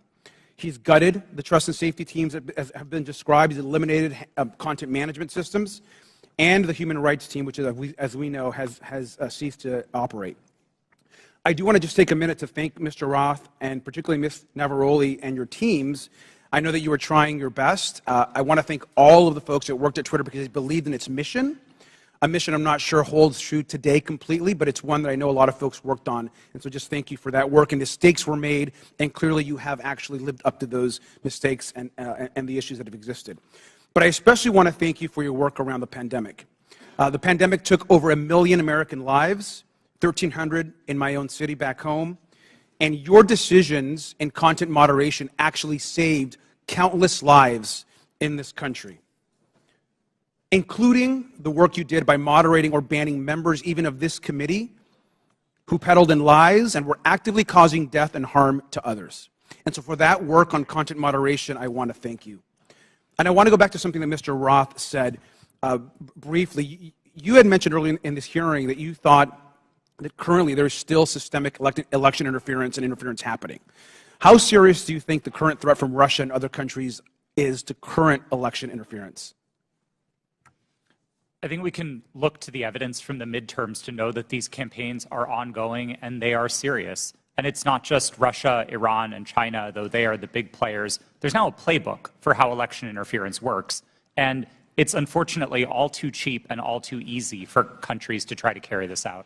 He's gutted the trust and safety teams that have been described. He's eliminated content management systems, and the human rights team, which, as we know, has ceased to operate. I do want to just take a minute to thank Mr. Roth and particularly Ms. Navaroli and your teams. I know that you are trying your best. I want to thank all of the folks that worked at Twitter because they believed in its mission. A mission I'm not sure holds true today completely, but it's one that I know a lot of folks worked on. And so just thank you for that work. And mistakes were made, and clearly you have actually lived up to those mistakes and the issues that have existed. But I especially want to thank you for your work around the pandemic. The pandemic took over 1 million American lives, 1,300 in my own city back home. And your decisions in content moderation actually saved countless lives in this country, including the work you did by moderating or banning members even of this committee who peddled in lies and were actively causing death and harm to others. And so for that work on content moderation, I want to thank you. And I want to go back to something that Mr. Roth said briefly. You had mentioned earlier in this hearing that you thought that currently there is still systemic election interference and interference happening. How serious do you think the current threat from Russia and other countries is to current election interference? I think we can look to the evidence from the midterms to know that these campaigns are ongoing and they are serious. And it's not just Russia, Iran, and China, though they are the big players. There's now a playbook for how election interference works. And it's unfortunately all too cheap and all too easy for countries to try to carry this out.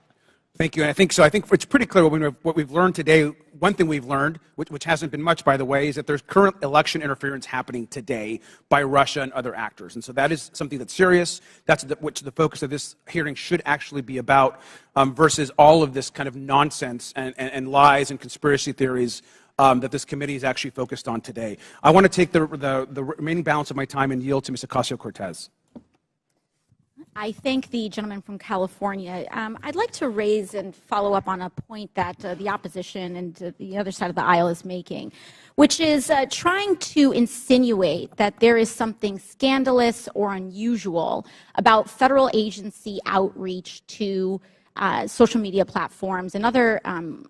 Thank you. And I think it's pretty clear what we've learned today. One thing we've learned, which hasn't been much, by the way, is that there's current election interference happening today by Russia and other actors. And so that is something that's serious. That's which the focus of this hearing should actually be about, versus all of this kind of nonsense and lies and conspiracy theories that this committee is actually focused on today. I want to take the remaining balance of my time and yield to Ms. Ocasio-Cortez. I thank the gentleman from California. I'd like to raise and follow up on a point that the opposition and the other side of the aisle is making, which is trying to insinuate that there is something scandalous or unusual about federal agency outreach to social media platforms and other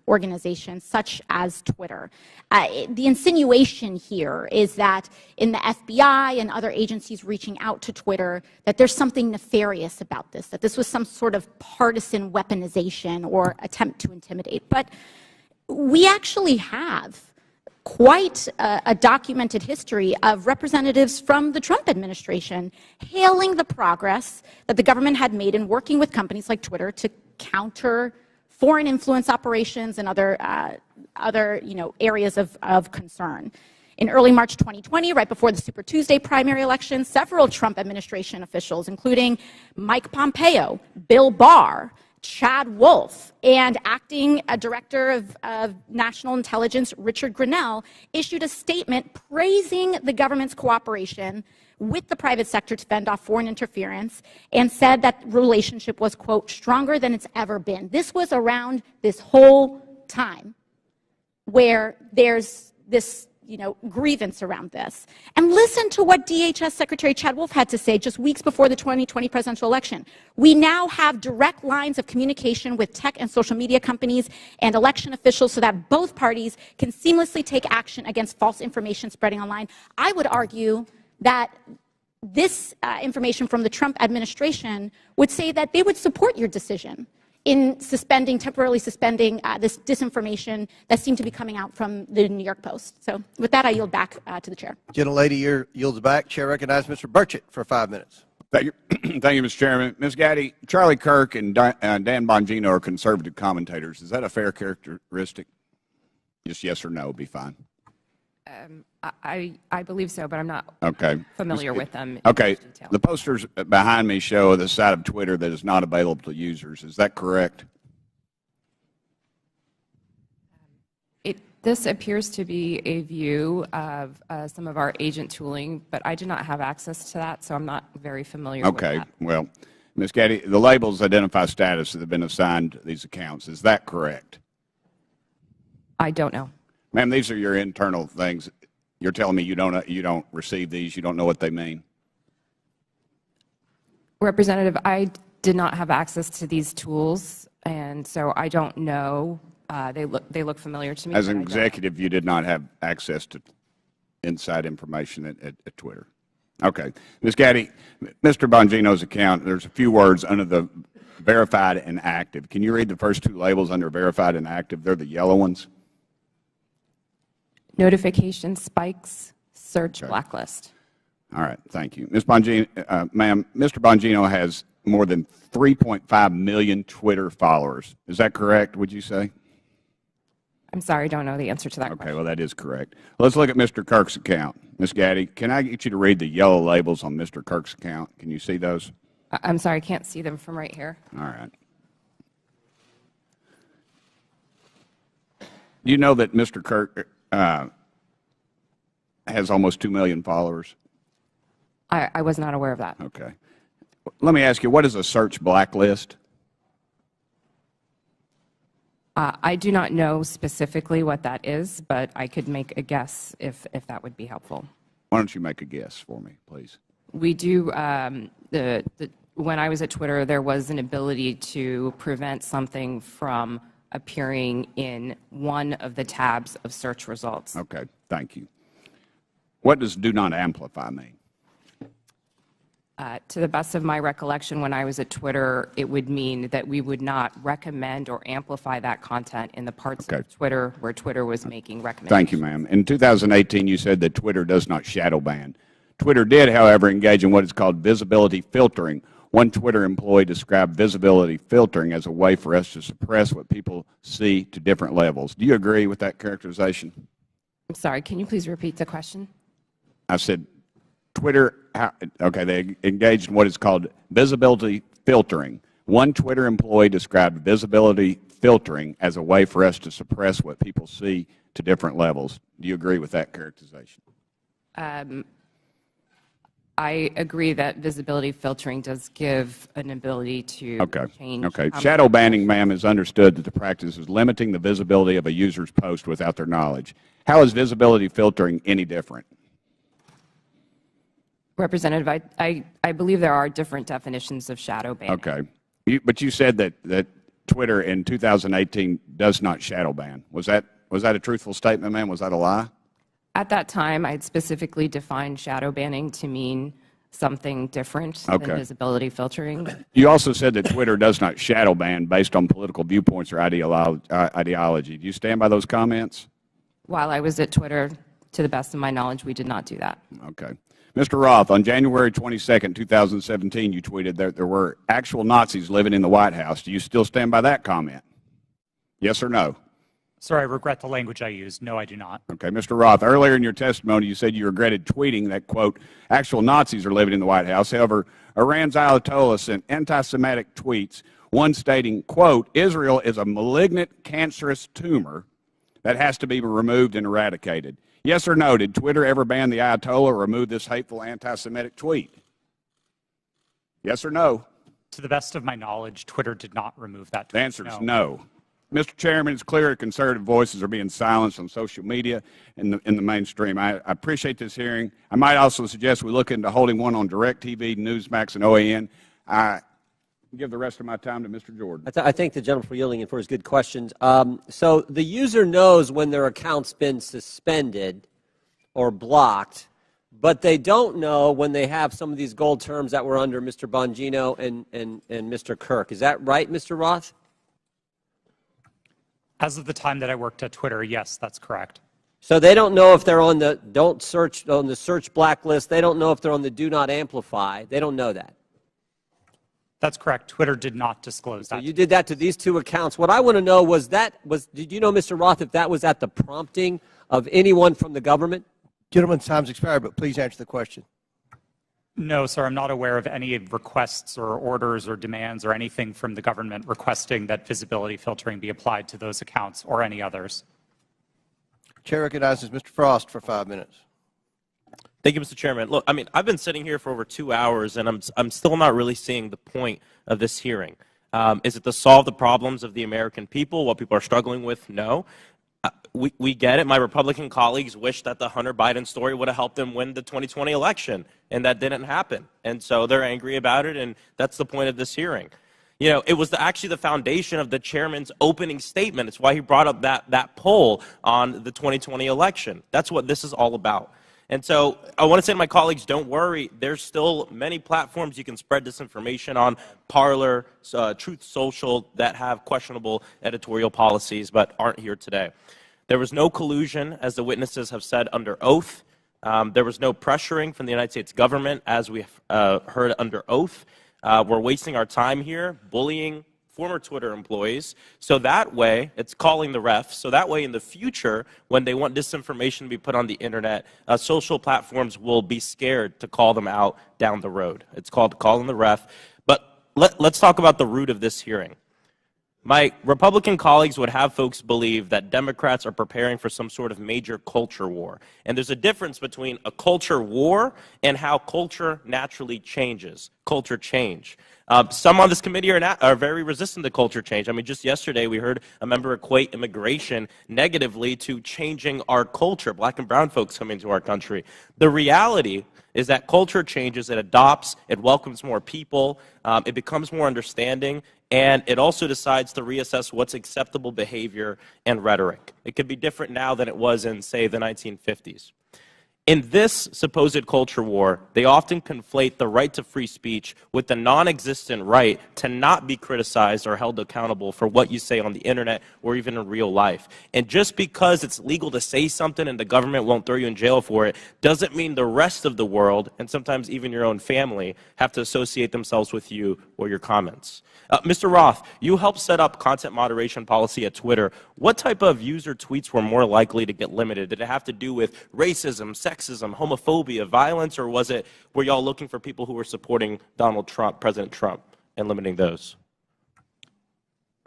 organizations such as Twitter. The insinuation here is that in the FBI and other agencies reaching out to Twitter, that there's something nefarious about this, that this was some sort of partisan weaponization or attempt to intimidate. But we actually have quite a documented history of representatives from the Trump administration hailing the progress that the government had made in working with companies like Twitter to counter foreign influence operations and other areas of concern. In early March 2020, right before the Super Tuesday primary election, several Trump administration officials, including Mike Pompeo, Bill Barr, Chad Wolf, and acting director of national intelligence Richard Grenell, issued a statement praising the government's cooperation with the private sector to fend off foreign interference, and said that relationship was, quote, stronger than it's ever been. This was around this whole time where there's this grievance around this. And listen to what DHS Secretary Chad Wolf had to say just weeks before the 2020 presidential election. We now have direct lines of communication with tech and social media companies and election officials so that both parties can seamlessly take action against false information spreading online. I would argue that this information from the Trump administration would say that they would support your decision in temporarily suspending this disinformation that seemed to be coming out from the New York Post. So with that, I yield back to the chair. Gentlelady yields back. Chair recognizes Mr. Burchett for 5 minutes. Thank you, Mr. Chairman. Ms. Gaddy, Charlie Kirk and Dan Bongino are conservative commentators. Is that a fair characteristic? Just yes or no would be fine. I believe so, but I'm not familiar with them. Okay. The posters behind me show the side of Twitter that is not available to users. Is that correct? This appears to be a view of some of our agent tooling, but I do not have access to that, so I'm not very familiar with that. Okay. Well, Ms. Gaddy, the labels identify status that have been assigned to these accounts. Is that correct? I don't know. Ma'am, these are your internal things. You're telling me you don't receive these, you don't know what they mean? Representative, I did not have access to these tools, and so I don't know. They look familiar to me. As an executive, you did not have access to inside information at Twitter. Okay. Ms. Gaddy, Mr. Bongino's account, there's a few words under the verified and active. Can you read the first two labels under verified and active? They're the yellow ones. Notification spikes, search blacklist. All right. Thank you. Ms. Bongino, ma'am, Mr. Bongino has more than 3.5 million Twitter followers. Is that correct, would you say? I'm sorry, I don't know the answer to that question. Okay, well, that is correct. Let's look at Mr. Kirk's account. Ms. Gaddy, can I get you to read the yellow labels on Mr. Kirk's account? Can you see those? I'm sorry, I can't see them from right here. All right. Do you know that Mr. Kirk has almost 2 million followers? I was not aware of that. Okay. Let me ask you, what is a search blacklist? I do not know specifically what that is, but I could make a guess if that would be helpful. Why don't you make a guess for me, please? We do, when I was at Twitter, there was an ability to prevent something from appearing in one of the tabs of search results. Okay, thank you. What does do not amplify mean? To the best of my recollection, when I was at Twitter, it would mean that we would not recommend or amplify that content in the parts of Twitter where Twitter was making recommendations. Thank you, ma'am. In 2018, you said that Twitter does not shadow ban. Twitter did, however, engage in what is called visibility filtering. One Twitter employee described visibility filtering as a way for us to suppress what people see to different levels. Do you agree with that characterization? I'm sorry, can you please repeat the question? I said Twitter, okay, they engaged in what is called visibility filtering. One Twitter employee described visibility filtering as a way for us to suppress what people see to different levels. Do you agree with that characterization? I agree that visibility filtering does give an ability to change. Okay. Shadow banning, ma'am, is understood that the practice is limiting the visibility of a user's post without their knowledge. How is visibility filtering any different? Representative, I believe there are different definitions of shadow banning. Okay. But you said that Twitter in 2018 does not shadow ban. Was that a truthful statement, ma'am? Was that a lie? At that time, I had specifically defined shadow banning to mean something different than visibility filtering. You also said that Twitter does not shadow ban based on political viewpoints or ideology. Do you stand by those comments? While I was at Twitter, to the best of my knowledge, we did not do that. Okay. Mr. Roth, on January 22nd, 2017, you tweeted that there were actual Nazis living in the White House. Do you still stand by that comment? Yes or no? Sir, I regret the language I used. No, I do not. Okay. Mr. Roth, earlier in your testimony, you said you regretted tweeting that, quote, actual Nazis are living in the White House. However, Iran's Ayatollah sent anti-Semitic tweets, one stating, quote, Israel is a malignant, cancerous tumor that has to be removed and eradicated. Yes or no, did Twitter ever ban the Ayatollah or remove this hateful anti-Semitic tweet? Yes or no? To the best of my knowledge, Twitter did not remove that tweet. The answer is no. Mr. Chairman, it's clear that conservative voices are being silenced on social media in the mainstream. I appreciate this hearing. I might also suggest we look into holding one on DirecTV, Newsmax, and OAN. I give the rest of my time to Mr. Jordan. I thank the gentleman for yielding and for his good questions. So the user knows when their account's been suspended or blocked, but they don't know when they have some of these gold terms that were under Mr. Bongino and Mr. Kirk. Is that right, Mr. Roth? As of the time that I worked at Twitter, yes, that's correct. So they don't know if they're on the search blacklist. They don't know if they're on the do not amplify. They don't know that. That's correct. Twitter did not disclose that. So you did that to these two accounts. What I want to know did you know, Mr. Roth, if that was at the prompting of anyone from the government? Gentleman's time's expired, but please answer the question. No, sir, I'm not aware of any requests or orders or demands or anything from the government requesting that visibility filtering be applied to those accounts or any others. Chair recognizes Mr. Frost for 5 minutes. Thank you, Mr. Chairman. Look, I mean, I've been sitting here for over 2 hours, and I'm still not really seeing the point of this hearing. Is it to solve the problems of the American people, what people are struggling with? No. We get it. My Republican colleagues wish that the Hunter Biden story would have helped them win the 2020 election, and that didn't happen. And so they're angry about it, and that's the point of this hearing. You know, it was actually the foundation of the chairman's opening statement. It's why he brought up that poll on the 2020 election. That's what this is all about. And so I want to say to my colleagues, don't worry. There's still many platforms you can spread disinformation on, Parler, Truth Social, that have questionable editorial policies but aren't here today. There was no collusion, as the witnesses have said, under oath. There was no pressuring from the United States government, as we heard under oath. We're wasting our time here bullying former Twitter employees. So that way, it's calling the refs. So that way, in the future, when they want disinformation to be put on the internet, social platforms will be scared to call them out down the road. It's called calling the ref. But let's talk about the root of this hearing. My Republican colleagues would have folks believe that Democrats are preparing for some sort of major culture war. And there's a difference between a culture war and how culture naturally changes, culture change. Some on this committee are very resistant to culture change. I mean, just yesterday we heard a member equate immigration negatively to changing our culture, black and brown folks coming to our country. The reality is that culture changes, it adopts, it welcomes more people, it becomes more understanding, and it also decides to reassess what's acceptable behavior and rhetoric. It could be different now than it was in, say, the 1950s. In this supposed culture war, they often conflate the right to free speech with the non-existent right to not be criticized or held accountable for what you say on the internet or even in real life. And just because it's legal to say something and the government won't throw you in jail for it, doesn't mean the rest of the world, and sometimes even your own family, have to associate themselves with you or your comments. Mr. Roth, you helped set up content moderation policy at Twitter. What type of user tweets were more likely to get limited? Did it have to do with racism, sexism, homophobia, violence, or were y'all looking for people who were supporting Donald Trump, President Trump, and limiting those?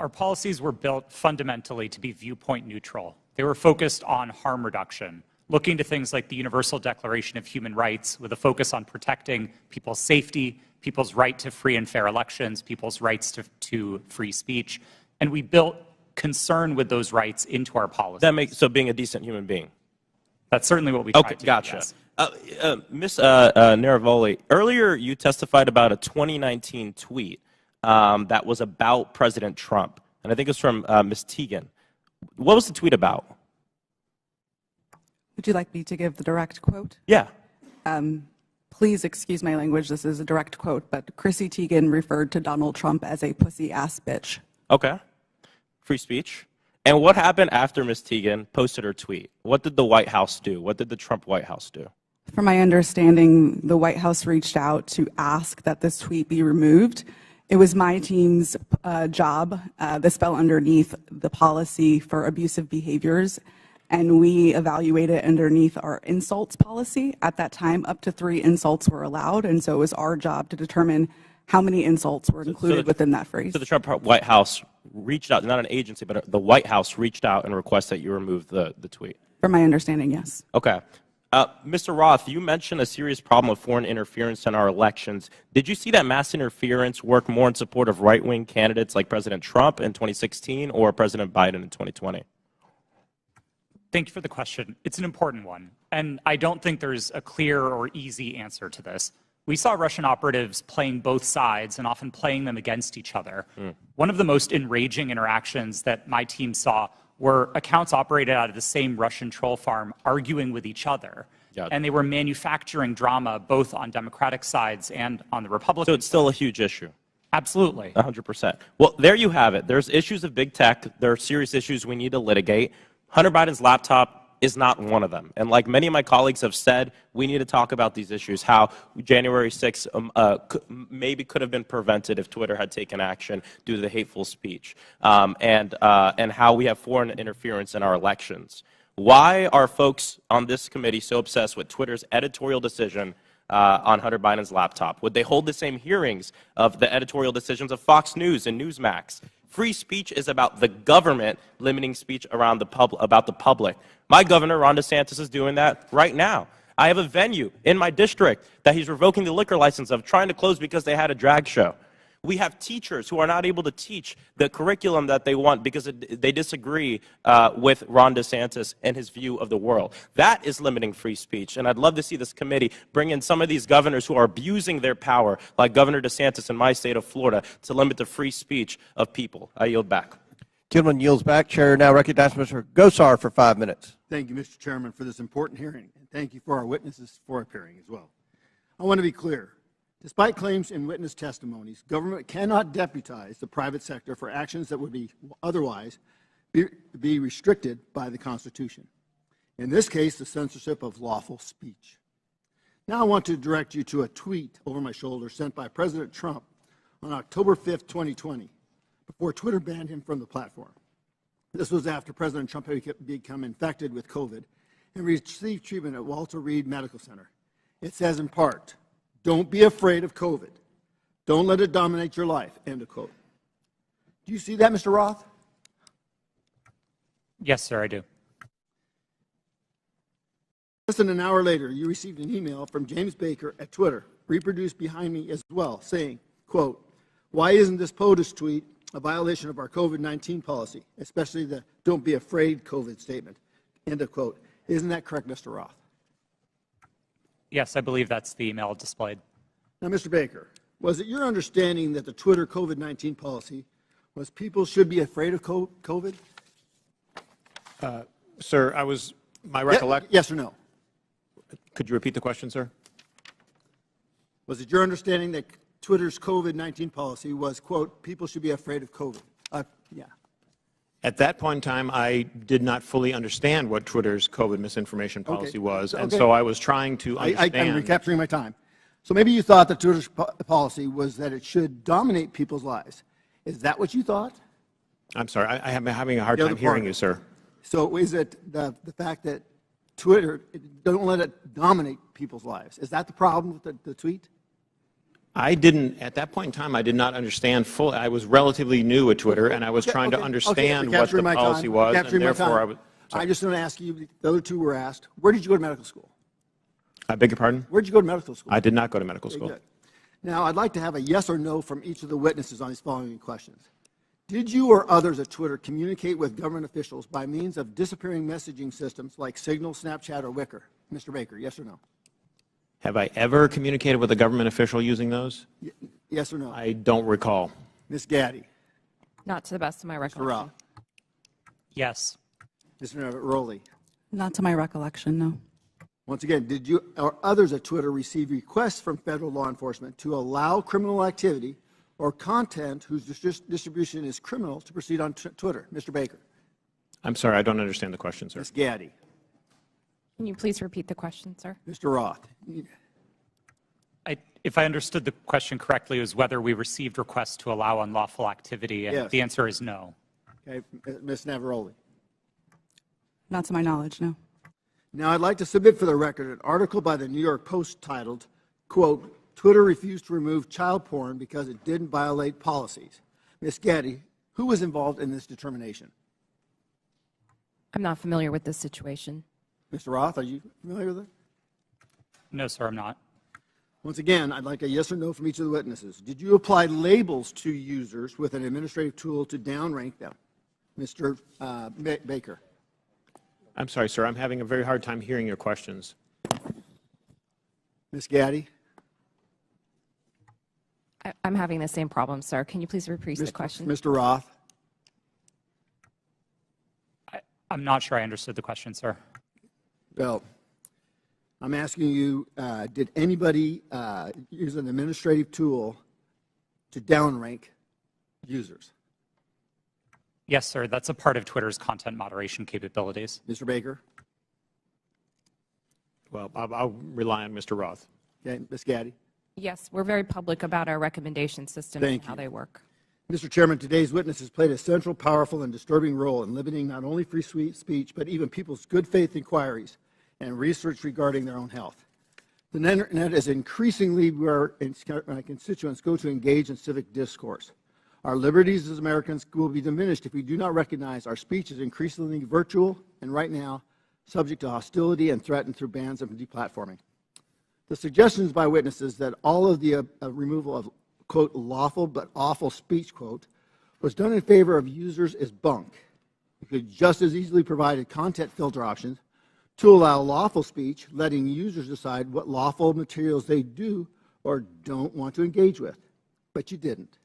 Our policies were built fundamentally to be viewpoint neutral. They were focused on harm reduction, looking to things like the Universal Declaration of Human Rights with a focus on protecting people's safety, people's right to free and fair elections, people's rights to free speech. And we built concern with those rights into our policies. That makes, so being a decent human being. That's certainly what we try to do. Gotcha. Yes. Ms. Naravoli, earlier you testified about a 2019 tweet that was about President Trump. And I think it's from Ms. Teagan. What was the tweet about? Would you like me to give the direct quote? Yeah. Please excuse my language. This is a direct quote, but Chrissy Teigen referred to Donald Trump as a pussy-ass bitch. Okay. Free speech. And what happened after Ms. Teagan posted her tweet? What did the White House do? What did the Trump White House do? From my understanding, the White House reached out to ask that this tweet be removed. It was my team's job. This fell underneath the policy for abusive behaviors, and we evaluated underneath our insults policy. At that time, up to 3 insults were allowed, and so it was our job to determine how many insults were included within that phrase. So the Trump White House reached out, not an agency, but the White House reached out and requested that you remove the tweet? From my understanding, yes. Okay. Mr. Roth, you mentioned a serious problem of foreign interference in our elections. Did you see that mass interference work more in support of right-wing candidates like President Trump in 2016 or President Biden in 2020? Thank you for the question. It's an important one, and I don't think there's a clear or easy answer to this. We saw Russian operatives playing both sides and often playing them against each other. One of the most enraging interactions that my team saw were accounts operated out of the same Russian troll farm arguing with each other. And they were manufacturing drama both on Democratic sides and on the Republican So it's still a huge issue. Absolutely. 100%. Well, there you have it. There's issues of big tech. There are serious issues we need to litigate. Hunter Biden's laptop is not one of them. And like many of my colleagues have said, we need to talk about these issues, how January 6th maybe could have been prevented if Twitter had taken action due to the hateful speech, and how we have foreign interference in our elections. Why are folks on this committee so obsessed with Twitter's editorial decision on Hunter Biden's laptop? Would they hold the same hearings of the editorial decisions of Fox News and Newsmax? Free speech is about the government limiting speech around about the public. My governor, Ron DeSantis, is doing that right now. I have a venue in my district that he's revoking the liquor license of, trying to close because they had a drag show. We have teachers who are not able to teach the curriculum that they want because they disagree with Ron DeSantis and his view of the world. That is limiting free speech. And I'd love to see this committee bring in some of these governors who are abusing their power, like Governor DeSantis in my state of Florida, to limit the free speech of people. I yield back. Gentleman yields back. Chair now recognizes Mr. Gosar for 5 minutes. Thank you, Mr. Chairman, for this important hearing, and thank you for our witnesses for appearing as well. I want to be clear. Despite claims in witness testimonies, government cannot deputize the private sector for actions that would be otherwise be restricted by the Constitution. In this case, the censorship of lawful speech. Now I want to direct you to a tweet over my shoulder sent by President Trump on October 5th, 2020, before Twitter banned him from the platform. This was after President Trump had become infected with COVID and received treatment at Walter Reed Medical Center. It says in part, "Don't be afraid of COVID. Don't let it dominate your life," end of quote. Do you see that, Mr. Roth? Yes, sir, I do. Less than an hour later, you received an email from James Baker at Twitter, reproduced behind me as well, saying, quote, "Why isn't this POTUS tweet a violation of our COVID-19 policy, especially the don't be afraid COVID statement," end of quote. Isn't that correct, Mr. Roth? Yes, I believe that's the email displayed. Now, Mr. Baker, was it your understanding that the Twitter COVID-19 policy was people should be afraid of COVID? Sir, my recollection. Yes or no? Could you repeat the question, sir? Was it your understanding that Twitter's COVID-19 policy was, quote, people should be afraid of COVID? Yeah. At that point in time, I did not fully understand what Twitter's COVID misinformation policy was, and so I was trying to understand. I'm recapturing my time. So maybe you thought that Twitter's policy was that it should dominate people's lives. Is that what you thought? I'm sorry, I'm having a hard time hearing you, sir. So is it the fact that Twitter, don't let it dominate people's lives? Is that the problem with the tweet? I didn't, at that point in time, I did not understand fully. I was relatively new at Twitter, and I was trying to understand what the policy was, and therefore I was. I just want to ask you, the other two were asked, where did you go to medical school? I beg your pardon? Where did you go to medical school? I did not go to medical school. Good. Now, I'd like to have a yes or no from each of the witnesses on these following questions. Did you or others at Twitter communicate with government officials by means of disappearing messaging systems like Signal, Snapchat, or Wicker? Mr. Baker, yes or no? Have I ever communicated with a government official using those? Yes or no? I don't recall. Ms. Gaddy? Not to the best of my recollection. Mr. Rao? Yes. Mr. Rowley? Not to my recollection, no. Once again, did you or others at Twitter receive requests from federal law enforcement to allow criminal activity or content whose distribution is criminal to proceed on Twitter? Mr. Baker? I'm sorry, I don't understand the question, sir. Ms. Gaddy? Can you please repeat the question, sir? Mr. Roth? If I understood the question correctly, it was whether we received requests to allow unlawful activity, and Yes. the answer is no. Okay, Ms. Navaroli? Not to my knowledge, no. Now, I'd like to submit for the record an article by the New York Post titled, quote, "Twitter refused to remove child porn because it didn't violate policies." Ms. Gaddy, who was involved in this determination? I'm not familiar with this situation. Mr. Roth, are you familiar with it? No, sir, I'm not. Once again, I'd like a yes or no from each of the witnesses. Did you apply labels to users with an administrative tool to downrank them? Mr. Baker? I'm sorry, sir. I'm having a very hard time hearing your questions. Ms. Gaddy? I'm having the same problem, sir. Can you please repeat the question? Mr. Roth? I'm not sure I understood the question, sir. Well, I'm asking you, did anybody use an administrative tool to downrank users? Yes, sir. That's a part of Twitter's content moderation capabilities. Mr. Baker? Well, I'll rely on Mr. Roth. Okay, Ms. Gaddy? Yes, we're very public about our recommendation system and how they work. Mr. Chairman, today's witnesses played a central, powerful, and disturbing role in limiting not only free speech, but even people's good faith inquiries and research regarding their own health. The Internet is increasingly where my constituents go to engage in civic discourse. Our liberties as Americans will be diminished if we do not recognize our speech is increasingly virtual and right now subject to hostility and threatened through bans and deplatforming. The suggestions by witnesses that all of the removal of, quote, lawful but awful speech, quote, was done in favor of users is bunk. You could just as easily provide content filter options to allow lawful speech, letting users decide what lawful materials they do or don't want to engage with. But you didn't.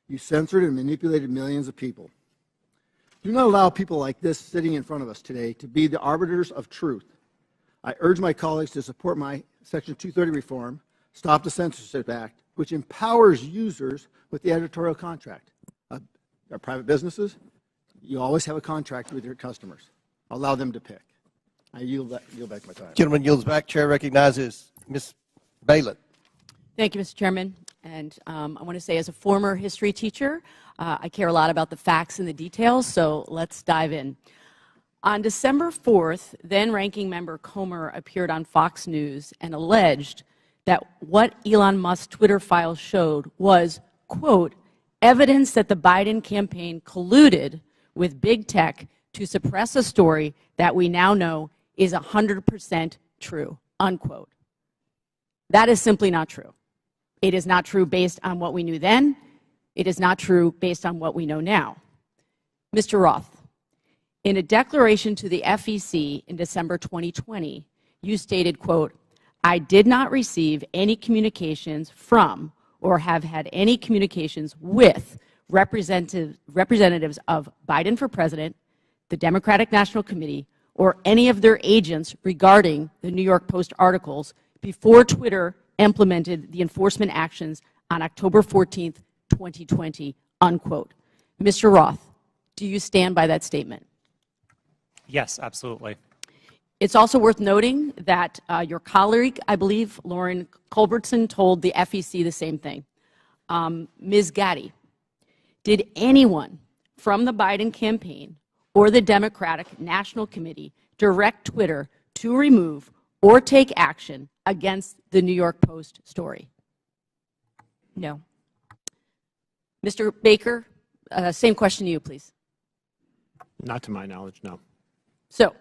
You censored and manipulated millions of people. Do not allow people like this sitting in front of us today to be the arbiters of truth. I urge my colleagues to support my Section 230 reform, Stop the Censorship Act, which empowers users with the editorial contract. Our private businesses, you always have a contract with your customers. Allow them to pick. I yield back my time. Gentleman yields back. Chair recognizes Ms. Balin. Thank you, Mr. Chairman. And I want to say, as a former history teacher, I care a lot about the facts and the details, so let's dive in. On December 4th, then-ranking member Comer appeared on Fox News and alleged that what Elon Musk's Twitter files showed was, quote, evidence that the Biden campaign colluded with big tech to suppress a story that we now know is 100% true, unquote. That is simply not true. It is not true based on what we knew then. It is not true based on what we know now. Mr. Roth, in a declaration to the FEC in December 2020, you stated, quote, I did not receive any communications from or have had any communications with representatives of Biden for President, the Democratic National Committee, or any of their agents regarding the New York Post articles before Twitter implemented the enforcement actions on October 14th, 2020, unquote. Mr. Roth, do you stand by that statement? Yes, absolutely. It's also worth noting that your colleague, I believe, Lauren Culbertson, told the FEC the same thing. Ms. Gaddy, did anyone from the Biden campaign or the Democratic National Committee direct Twitter to remove or take action against the New York Post story? No. Mr. Baker, same question to you, please. Not to my knowledge, no. So,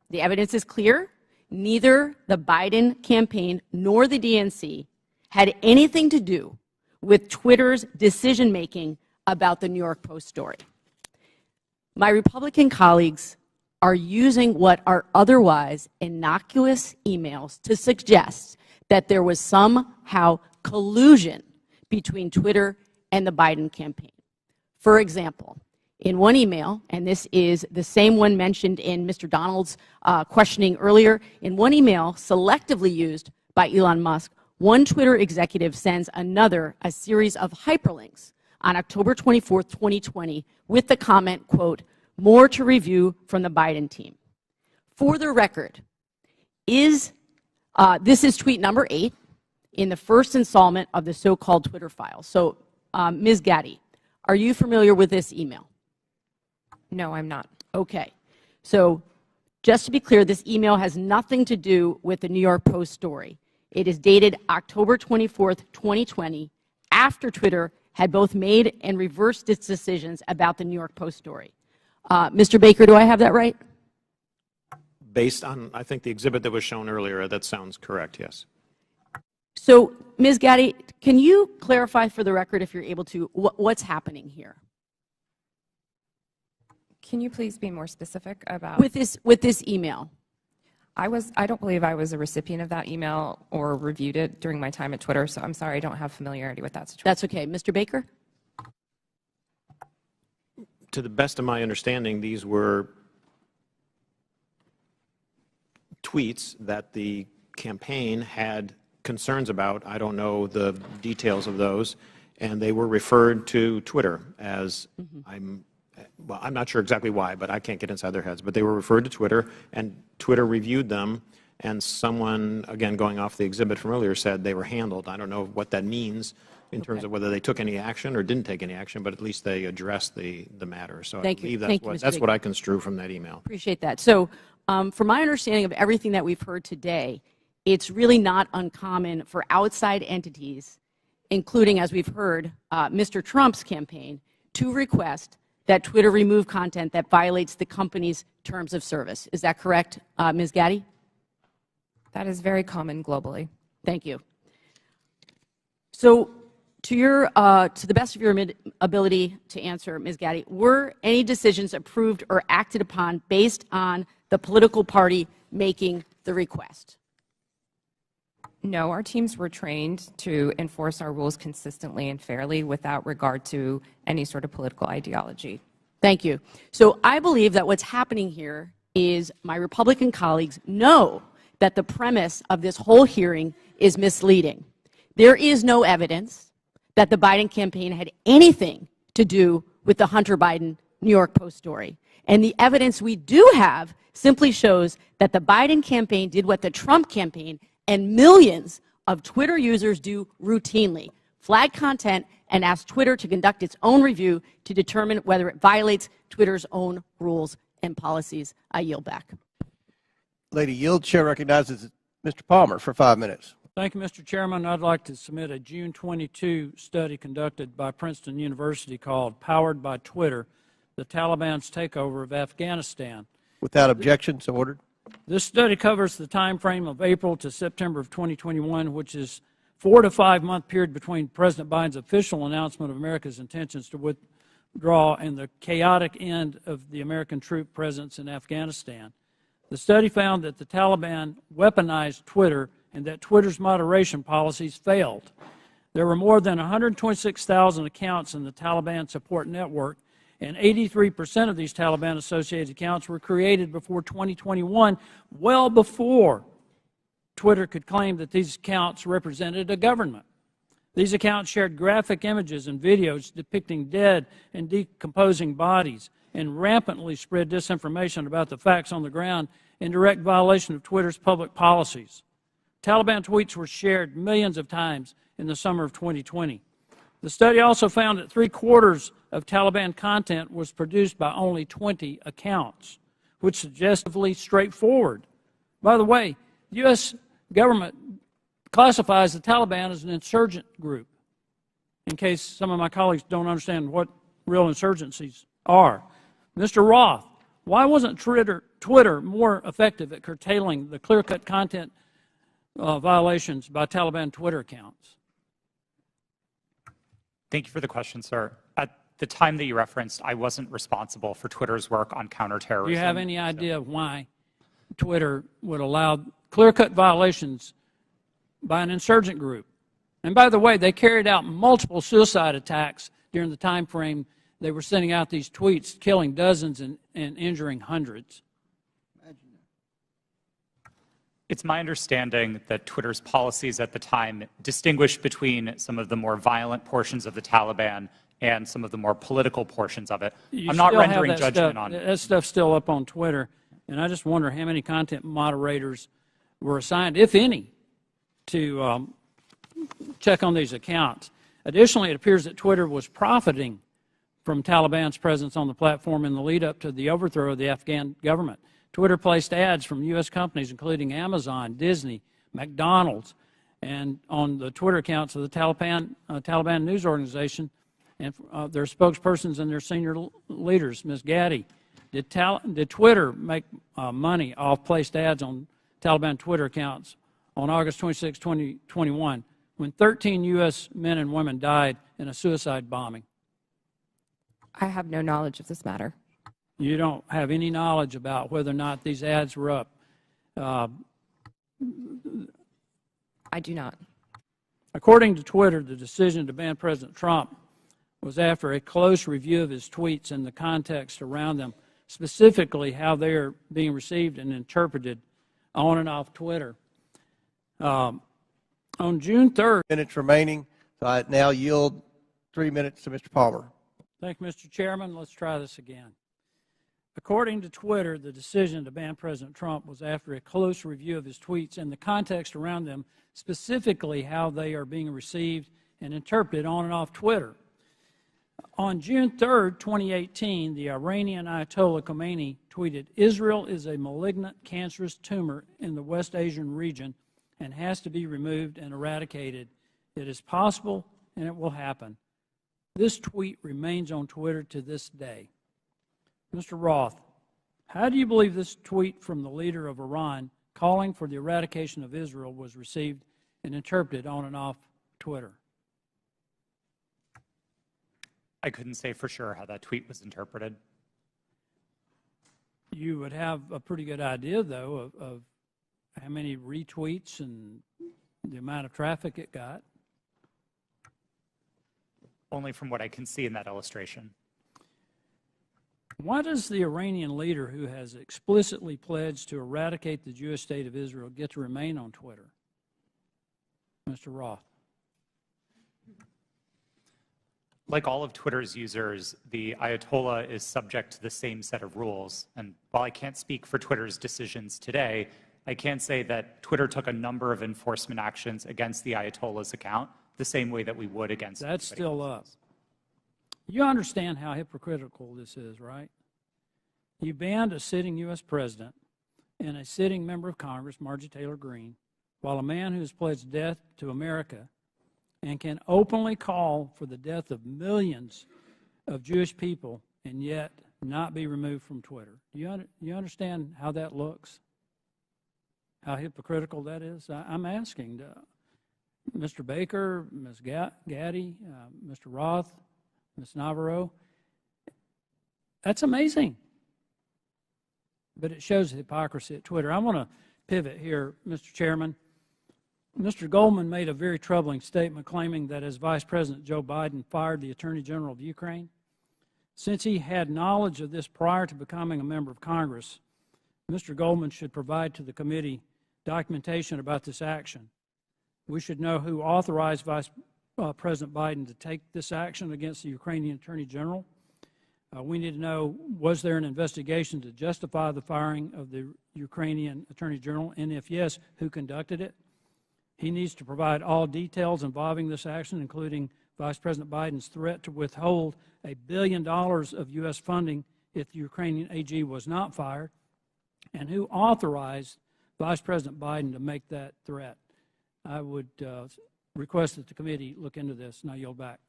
the evidence is clear. Neither the Biden campaign nor the DNC had anything to do with Twitter's decision-making about the New York Post story. My Republican colleagues are using what are otherwise innocuous emails to suggest that there was somehow collusion between Twitter and the Biden campaign. For example, in one email, and this is the same one mentioned in Mr. Donald's questioning earlier, in one email selectively used by Elon Musk, one Twitter executive sends another a series of hyperlinks on October 24th, 2020, with the comment, quote, more to review from the Biden team. For the record, this is tweet number 8 in the first installment of the so-called Twitter files. So, Ms. Gaddy, are you familiar with this email? No, I'm not. Okay. So just to be clear, this email has nothing to do with the New York Post story. It is dated October 24th, 2020, after Twitter had both made and reversed its decisions about the New York Post story. Mr. Baker, do I have that right? Based on, I think, the exhibit that was shown earlier, that sounds correct, yes. So, Ms. Gaddy, can you clarify for the record, if you're able to, what's happening here? Can you please be more specific about with this email? I don't believe I was a recipient of that email or reviewed it during my time at Twitter, so I'm sorry I don't have familiarity with that situation. That's okay. Mr. Baker? To the best of my understanding, these were tweets that the campaign had concerns about. I don't know the details of those, and they were referred to Twitter as, well, I'm not sure exactly why, but I can't get inside their heads, but they were referred to Twitter, and Twitter reviewed them, and someone, again, going off the exhibit from earlier, said they were handled. I don't know what that means in terms of whether they took any action or didn't take any action, but at least they addressed the matter. So I believe that's what I construe from that email. Appreciate that. So from my understanding of everything that we've heard today, it's really not uncommon for outside entities, including, as we've heard, Mr. Trump's campaign, to request that Twitter remove content that violates the company's terms of service. Is that correct, Ms. Gaddy? That is very common globally. Thank you. So to the best of your ability to answer, Ms. Gaddy, were any decisions approved or acted upon based on the political party making the request? No, our teams were trained to enforce our rules consistently and fairly without regard to any sort of political ideology. Thank you. So I believe that what's happening here is my Republican colleagues know that the premise of this whole hearing is misleading. There is no evidence that the Biden campaign had anything to do with the Hunter Biden New York Post story. And the evidence we do have simply shows that the Biden campaign did what the Trump campaign and millions of Twitter users do routinely: flag content and ask Twitter to conduct its own review to determine whether it violates Twitter's own rules and policies. I yield back. Lady Yield, Chair recognizes Mr. Palmer for 5 minutes. Thank you, Mr. Chairman. I'd like to submit a June 22 study conducted by Princeton University called Powered by Twitter, the Taliban's Takeover of Afghanistan. Without objection, so ordered. This study covers the time frame of April to September of 2021, which is 4 to 5 month period between President Biden's official announcement of America's intentions to withdraw and the chaotic end of the American troop presence in Afghanistan. The study found that the Taliban weaponized Twitter and that Twitter's moderation policies failed. There were more than 126,000 accounts in the Taliban support network, and 83% of these Taliban-associated accounts were created before 2021, well before Twitter could claim that these accounts represented a government. These accounts shared graphic images and videos depicting dead and decomposing bodies and rampantly spread disinformation about the facts on the ground in direct violation of Twitter's public policies. Taliban tweets were shared millions of times in the summer of 2020. The study also found that 3/4 of Taliban content was produced by only 20 accounts, which is suggestively straightforward. By the way, the U.S. government classifies the Taliban as an insurgent group, in case some of my colleagues don't understand what real insurgencies are. Mr. Roth, why wasn't Twitter more effective at curtailing the clear-cut content violations by Taliban Twitter accounts? Thank you for the question, sir. At the time that you referenced, I wasn't responsible for Twitter's work on counterterrorism. Do you have any idea why Twitter would allow clear-cut violations by an insurgent group? And by the way, they carried out multiple suicide attacks during the time frame they were sending out these tweets, killing dozens and injuring hundreds. It's my understanding that Twitter's policies at the time distinguished between some of the more violent portions of the Taliban and some of the more political portions of it. I'm not rendering judgment on it. That stuff's still up on Twitter, and I just wonder how many content moderators were assigned, if any, to check on these accounts. Additionally, it appears that Twitter was profiting from Taliban's presence on the platform in the lead-up to the overthrow of the Afghan government. Twitter placed ads from U.S. companies, including Amazon, Disney, McDonald's, and on the Twitter accounts of the Taliban news organization and their spokespersons and their senior leaders. Ms. Gaddy, did Twitter make money off placed ads on Taliban Twitter accounts on August 26, 2021, when 13 U.S. men and women died in a suicide bombing? I have no knowledge of this matter. You don't have any knowledge about whether or not these ads were up? I do not. According to Twitter, the decision to ban President Trump was after a close review of his tweets and the context around them, specifically how they are being received and interpreted on and off Twitter. On June 3rd... Minutes remaining, so I now yield 3 minutes to Mr. Palmer. Thank you, Mr. Chairman. Let's try this again. According to Twitter, the decision to ban President Trump was after a close review of his tweets and the context around them, specifically how they are being received and interpreted on and off Twitter. On June 3rd, 2018, the Iranian Ayatollah Khomeini tweeted, "Israel is a malignant, cancerous tumor in the West Asian region and has to be removed and eradicated. It is possible and it will happen." This tweet remains on Twitter to this day. Mr. Roth, how do you believe this tweet from the leader of Iran calling for the eradication of Israel was received and interpreted on and off Twitter? I couldn't say for sure how that tweet was interpreted. You would have a pretty good idea, though, of how many retweets and the amount of traffic it got. Only from what I can see in that illustration. Why does the Iranian leader who has explicitly pledged to eradicate the Jewish state of Israel get to remain on Twitter? Mr. Roth. Like all of Twitter's users, the Ayatollah is subject to the same set of rules. And while I can't speak for Twitter's decisions today, I can say that Twitter took a number of enforcement actions against the Ayatollah's account, the same way that we would against That's anybody still else's. up. You understand how hypocritical this is, right? You banned a sitting U.S. president and a sitting member of Congress, Marjorie Taylor Greene, while a man who has pledged death to America and can openly call for the death of millions of Jewish people and yet not be removed from Twitter. Do you understand how that looks? How hypocritical that is? I'm asking Mr. Baker, Ms. Gaddy, Mr. Roth, Ms. Navarro. That's amazing. But it shows the hypocrisy at Twitter. I want to pivot here, Mr. Chairman. Mr. Goldman made a very troubling statement claiming that as Vice President Joe Biden fired the Attorney General of Ukraine, since he had knowledge of this prior to becoming a member of Congress, Mr. Goldman should provide to the committee documentation about this action. We should know who authorized Vice President Biden to take this action against the Ukrainian Attorney General. We need to know, was there an investigation to justify the firing of the Ukrainian Attorney General, and if yes, who conducted it? He needs to provide all details involving this action, including Vice President Biden's threat to withhold $1 billion of U.S. funding if the Ukrainian AG was not fired, and who authorized Vice President Biden to make that threat. I would request that the committee look into this, and I yield back.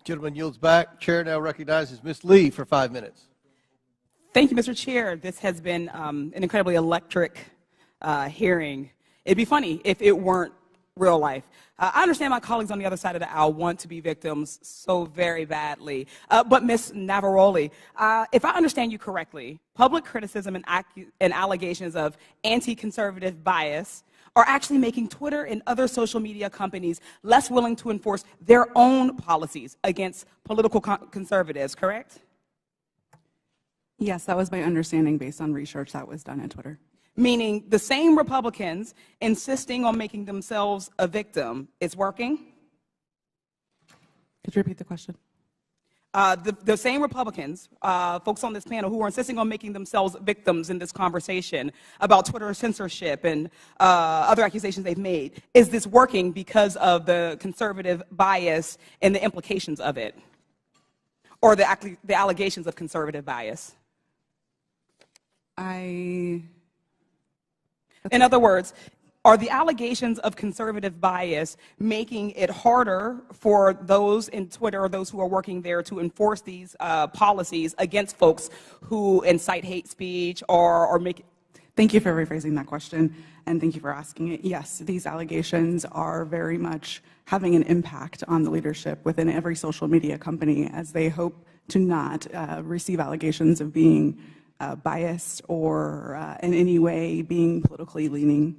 Gentleman yields back. Chair now recognizes Ms. Lee for 5 minutes. Thank you, Mr. Chair. This has been an incredibly electric hearing. It'd be funny if it weren't real life. I understand my colleagues on the other side of the aisle want to be victims so very badly. But Ms. Navaroli, if I understand you correctly, public criticism and allegations of anti-conservative bias are actually making Twitter and other social media companies less willing to enforce their own policies against political conservatives, correct? Yes, that was my understanding based on research that was done at Twitter. Meaning the same Republicans insisting on making themselves a victim is working? Could you repeat the question? The same Republicans, folks on this panel, who are insisting on making themselves victims in this conversation about Twitter censorship and other accusations they've made, is this working because of the conservative bias and the implications of it? Or the allegations of conservative bias? In other words, are the allegations of conservative bias making it harder for those in Twitter or those who are working there to enforce these policies against folks who incite hate speech or make it? Thank you for rephrasing that question, and thank you for asking it. Yes, these allegations are very much having an impact on the leadership within every social media company, as they hope to not receive allegations of being biased or in any way being politically leaning.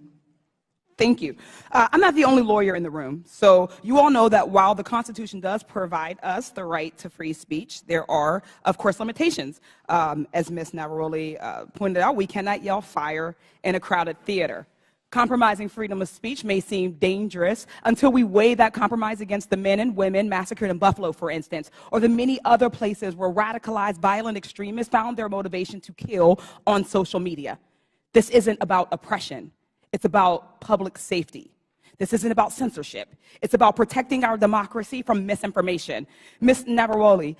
Thank you. I'm not the only lawyer in the room, so you all know that while the Constitution does provide us the right to free speech, there are, of course, limitations. As Ms. Navaroli pointed out, we cannot yell fire in a crowded theater. Compromising freedom of speech may seem dangerous until we weigh that compromise against the men and women massacred in Buffalo, for instance, or the many other places where radicalized violent extremists found their motivation to kill on social media. This isn't about oppression. It's about public safety. This isn't about censorship. It's about protecting our democracy from misinformation. Ms. Navaroli,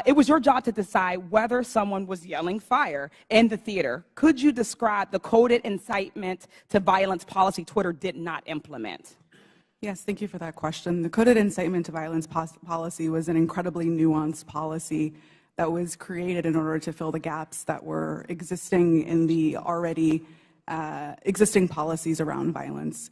it was your job to decide whether someone was yelling fire in the theater. Could you describe the coded incitement to violence policy Twitter did not implement? Yes, thank you for that question. The coded incitement to violence policy was an incredibly nuanced policy that was created in order to fill the gaps that were existing in the already existing policies around violence.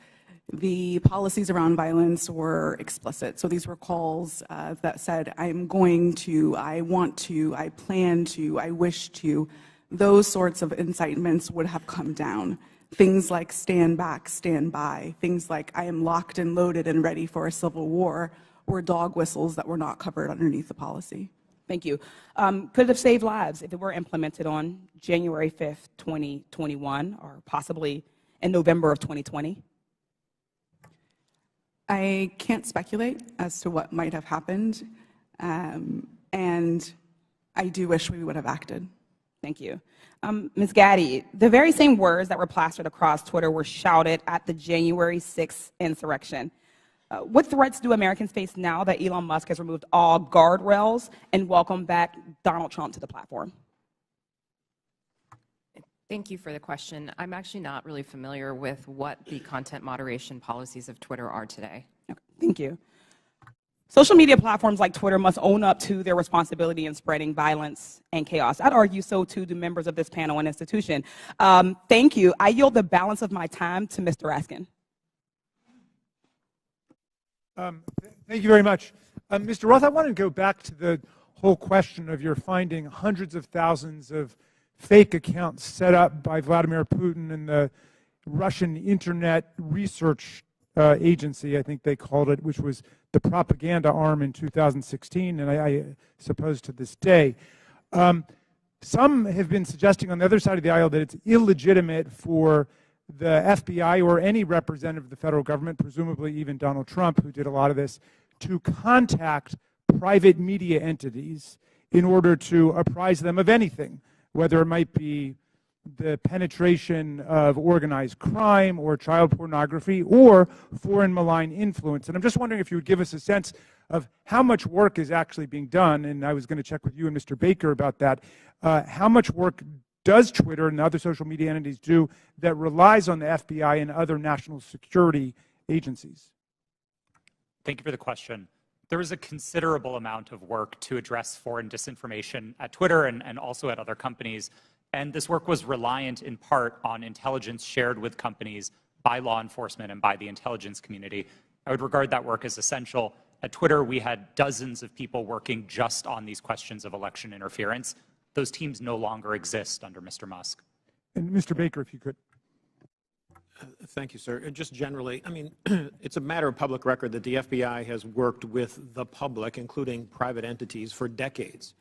The policies around violence were explicit. So these were calls that said, I'm going to, I want to, I plan to, I wish to. Those sorts of incitements would have come down. Things like stand back, stand by. Things like I am locked and loaded and ready for a civil war were dog whistles that were not covered underneath the policy. Thank you. Could it have saved lives if it were implemented on January 5th, 2021, or possibly in November of 2020? I can't speculate as to what might have happened, and I do wish we would have acted. Thank you. Ms. Gaddy, the very same words that were plastered across Twitter were shouted at the January 6th insurrection. What threats do Americans face now that Elon Musk has removed all guardrails and welcomed back Donald Trump to the platform? Thank you for the question. I'm actually not really familiar with what the content moderation policies of Twitter are today. Okay, thank you. Social media platforms like Twitter must own up to their responsibility in spreading violence and chaos. I'd argue so too do members of this panel and institution. Thank you. I yield the balance of my time to Mr. Raskin. Thank you very much. Mr. Roth, I want to go back to the whole question of your finding hundreds of thousands of fake accounts set up by Vladimir Putin and the Russian Internet Research Agency, I think they called it, which was the propaganda arm in 2016, and I suppose to this day. Some have been suggesting on the other side of the aisle that it's illegitimate for the FBI or any representative of the federal government, presumably even Donald Trump, who did a lot of this, to contact private media entities in order to apprise them of anything, whether it might be the penetration of organized crime or child pornography or foreign malign influence. And I'm just wondering if you would give us a sense of how much work is actually being done, and I was going to check with you and Mr. Baker about that. How much work does Twitter and other social media entities do that relies on the FBI and other national security agencies? Thank you for the question. There is a considerable amount of work to address foreign disinformation at Twitter and also at other companies. And this work was reliant in part on intelligence shared with companies by law enforcement and by the intelligence community. I would regard that work as essential. At Twitter, we had dozens of people working just on these questions of election interference. Those teams no longer exist under Mr. Musk. And Mr. Baker, if you could. Thank you, sir. Just generally, I mean, it's a matter of public record that the FBI has worked with the public, including private entities, for decades.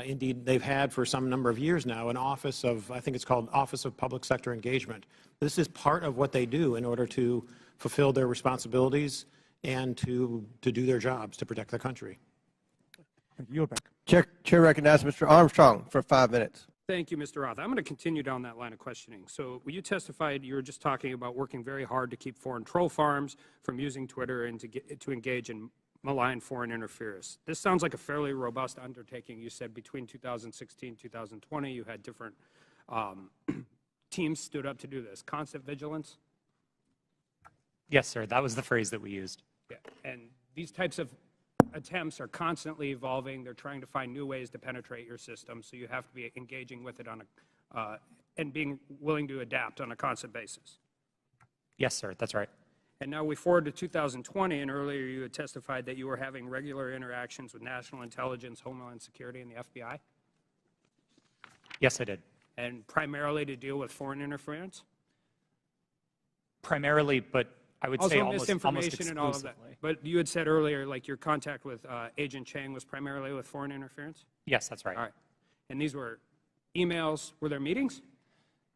Indeed, they've had for some number of years now an office of, I think it's called Office of Public Sector Engagement. This is part of what they do in order to fulfill their responsibilities and to do their jobs to protect the country. Thank you. Back. Chair recognizes Mr. Armstrong for 5 minutes. Thank you, Mr. Roth. I'm going to continue down that line of questioning. So when you testified, you were just talking about working very hard to keep foreign troll farms from using Twitter and to engage in malign foreign interference. This sounds like a fairly robust undertaking. You said between 2016 and 2020, you had different teams stood up to do this. Constant vigilance? Yes, sir. That was the phrase that we used. Yeah. And these types of attempts are constantly evolving. They're trying to find new ways to penetrate your system, so you have to be engaging with it on and being willing to adapt on a constant basis. Yes, sir. That's right. And now we forward to 2020, and earlier you had testified that you were having regular interactions with national intelligence, Homeland Security, and the FBI? Yes, I did. And primarily to deal with foreign interference? Primarily, but I would say almost misinformation and all of that. But you had said earlier, like your contact with Agent Chang was primarily with foreign interference? Yes, that's right. All right. And these were emails. Were there meetings?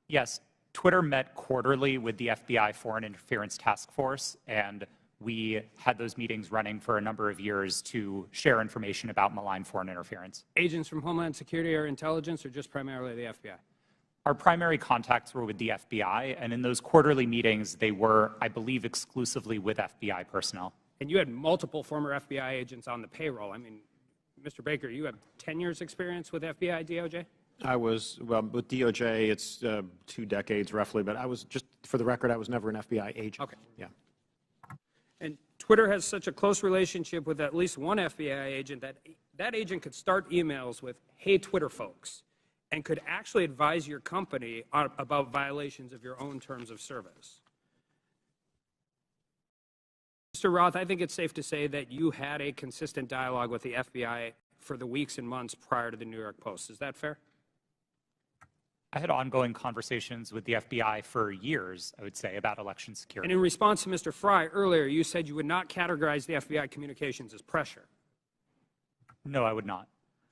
Yes. Twitter met quarterly with the FBI Foreign Interference Task Force, and we had those meetings running for a number of years to share information about malign foreign interference. Agents from Homeland Security or intelligence, or just primarily the FBI? Our primary contacts were with the FBI, and in those quarterly meetings, they were, I believe, exclusively with FBI personnel. And you had multiple former FBI agents on the payroll. I mean, Mr. Baker, you have 10 years experience with FBI, DOJ? I was, well, with DOJ, it's 2 decades roughly, but I was, just for the record, I was never an FBI agent. Okay. Yeah. And Twitter has such a close relationship with at least one FBI agent that that agent could start emails with, "Hey, Twitter folks," and could actually advise your company about violations of your own terms of service. Mr. Roth, I think it's safe to say that you had a consistent dialogue with the FBI for the weeks and months prior to the New York Post. Is that fair? I had ongoing conversations with the FBI for years, I would say, about election security. And in response to Mr. Fry earlier, you said you would not categorize the FBI communications as pressure. No, I would not.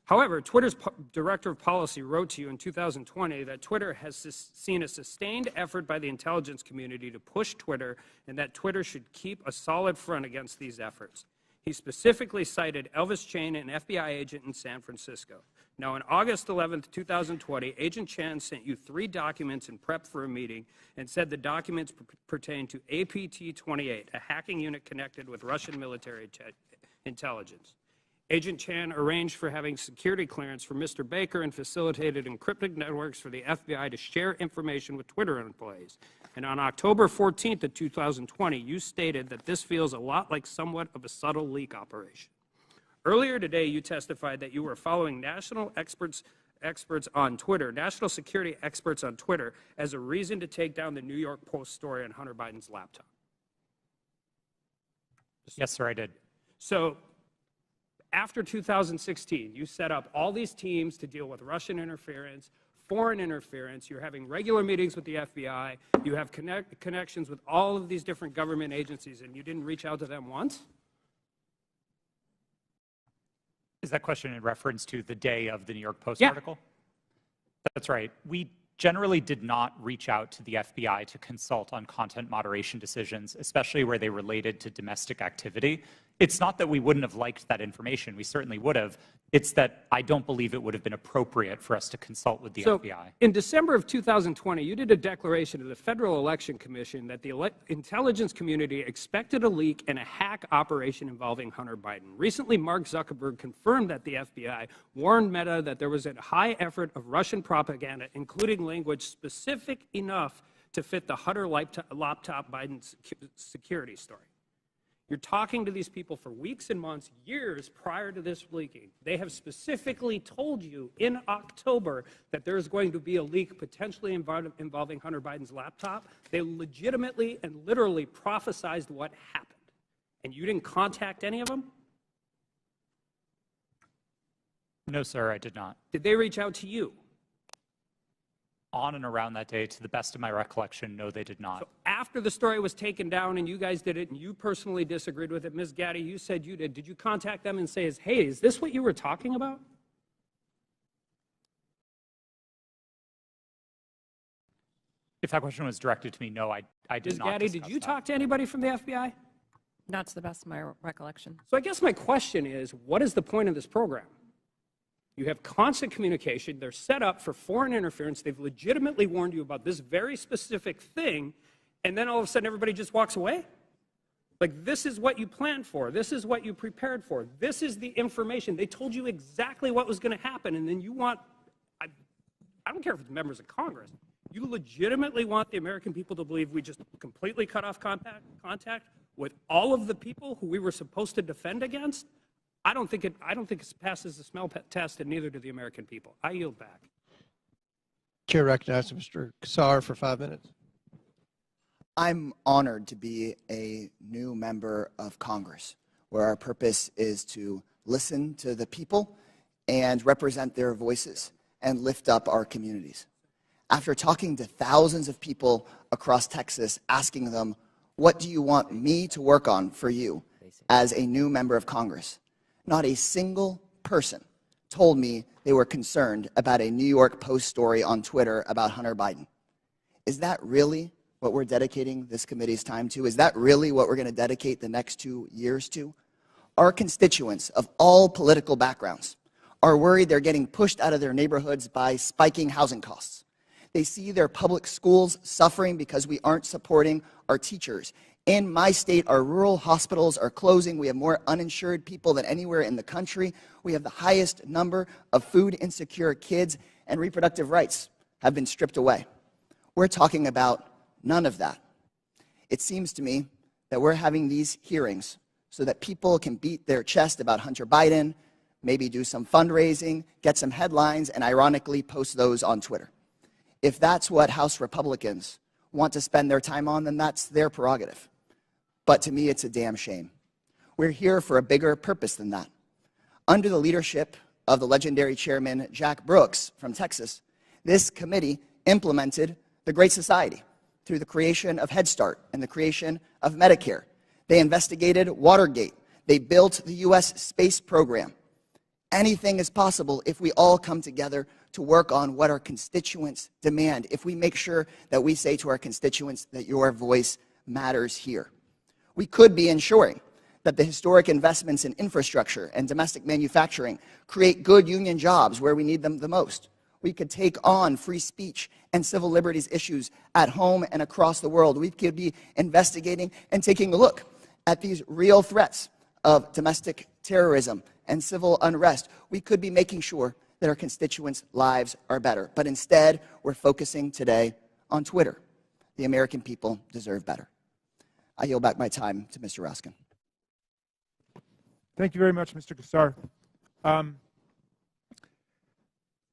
However, Twitter's director of policy wrote to you in 2020 that Twitter has seen a sustained effort by the intelligence community to push Twitter and that Twitter should keep a solid front against these efforts. He specifically cited Elvis Chan, an FBI agent in San Francisco. Now, on August 11, 2020, Agent Chan sent you 3 documents in prep for a meeting and said the documents pertain to APT-28, a hacking unit connected with Russian military intelligence. Agent Chan arranged for having security clearance for Mr. Baker and facilitated encrypted networks for the FBI to share information with Twitter employees. And on October 14th of 2020, you stated that this feels a lot like somewhat of a subtle leak operation. Earlier today, you testified that you were following national experts on Twitter, national security experts on Twitter, as a reason to take down the New York Post story on Hunter Biden's laptop. Yes, sir, I did. So, after 2016, you set up all these teams to deal with Russian interference, foreign interference. You're having regular meetings with the FBI. You have connections with all of these different government agencies, and you didn't reach out to them once? Is that question in reference to the day of the New York Post Yeah. article? That's right. We generally did not reach out to the FBI to consult on content moderation decisions, especially where they related to domestic activity. It's not that we wouldn't have liked that information. We certainly would have. It's that I don't believe it would have been appropriate for us to consult with the FBI. In December of 2020, you did a declaration to the Federal Election Commission that the intelligence community expected a leak and a hack operation involving Hunter Biden. Recently, Mark Zuckerberg confirmed that the FBI warned Meta that there was a high effort of Russian propaganda, including language specific enough to fit the Hunter laptop Biden security story. You're talking to these people for weeks and months, years prior to this leaking. They have specifically told you in October that there's going to be a leak potentially involving Hunter Biden's laptop. They legitimately and literally prophesized what happened. And you didn't contact any of them? No, sir, I did not. Did they reach out to you? On and around that day, to the best of my recollection, no, they did not. So after the story was taken down and you guys did it and you personally disagreed with it, Ms. Gaddy, you said you did. Did you contact them and say, hey, is this what you were talking about? If that question was directed to me, no, I did not. Ms. Gaddy, did you talk to anybody from the FBI? Not to the best of my recollection. So I guess my question is, what is the point of this program? You have constant communication. They're set up for foreign interference. They've legitimately warned you about this very specific thing, and then all of a sudden everybody just walks away? Like, this is what you planned for. This is what you prepared for. This is the information. They told you exactly what was going to happen, and then you want, I don't care if it's members of Congress, you legitimately want the American people to believe we just completely cut off contact with all of the people who we were supposed to defend against? I don't think it passes the smell test, and neither do the American people. I yield back. Chair recognizes Mr. Kassar for 5 minutes. I'm honored to be a new member of Congress, where our purpose is to listen to the people and represent their voices and lift up our communities. After talking to thousands of people across Texas, asking them, what do you want me to work on for you as a new member of Congress? Not a single person told me they were concerned about a New York Post story on Twitter about Hunter Biden. Is that really what we're dedicating this committee's time to? Is that really what we're going to dedicate the next 2 years to? Our constituents of all political backgrounds are worried they're getting pushed out of their neighborhoods by spiking housing costs. They see their public schools suffering because we aren't supporting our teachers. In my state, our rural hospitals are closing. We have more uninsured people than anywhere in the country. We have the highest number of food insecure kids, and reproductive rights have been stripped away. We're talking about none of that. It seems to me that we're having these hearings so that people can beat their chest about Hunter Biden, maybe do some fundraising, get some headlines, and ironically post those on Twitter. If that's what House Republicans want to spend their time on, then that's their prerogative. But to me, it's a damn shame. We're here for a bigger purpose than that. Under the leadership of the legendary chairman, Jack Brooks from Texas, this committee implemented the Great Society through the creation of Head Start and the creation of Medicare. They investigated Watergate. They built the U.S. space program. Anything is possible if we all come together to work on what our constituents demand, if we make sure that we say to our constituents that your voice matters here. We could be ensuring that the historic investments in infrastructure and domestic manufacturing create good union jobs where we need them the most. We could take on free speech and civil liberties issues at home and across the world. We could be investigating and taking a look at these real threats of domestic terrorism and civil unrest. We could be making sure that our constituents' lives are better. But instead, we're focusing today on Twitter. The American people deserve better. I yield back my time to Mr. Raskin. Thank you very much, Mr. Kassar.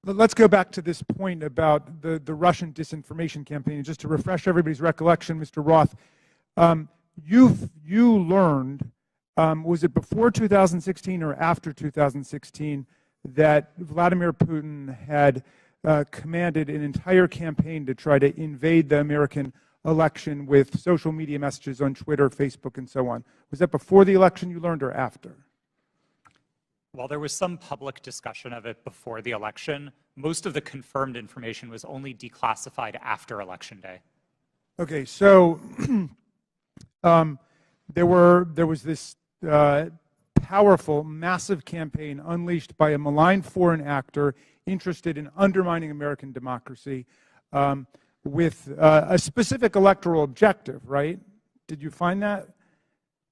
Let's go back to this point about the Russian disinformation campaign. Just to refresh everybody's recollection, Mr. Roth, you learned, was it before 2016 or after 2016, that Vladimir Putin had commanded an entire campaign to try to invade the American election with social media messages on Twitter, Facebook, and so on? Was that before the election you learned or after? While there was some public discussion of it before the election, most of the confirmed information was only declassified after Election Day. Okay, so there was this powerful, massive campaign unleashed by a malign foreign actor interested in undermining American democracy with a specific electoral objective, right? Did you find that?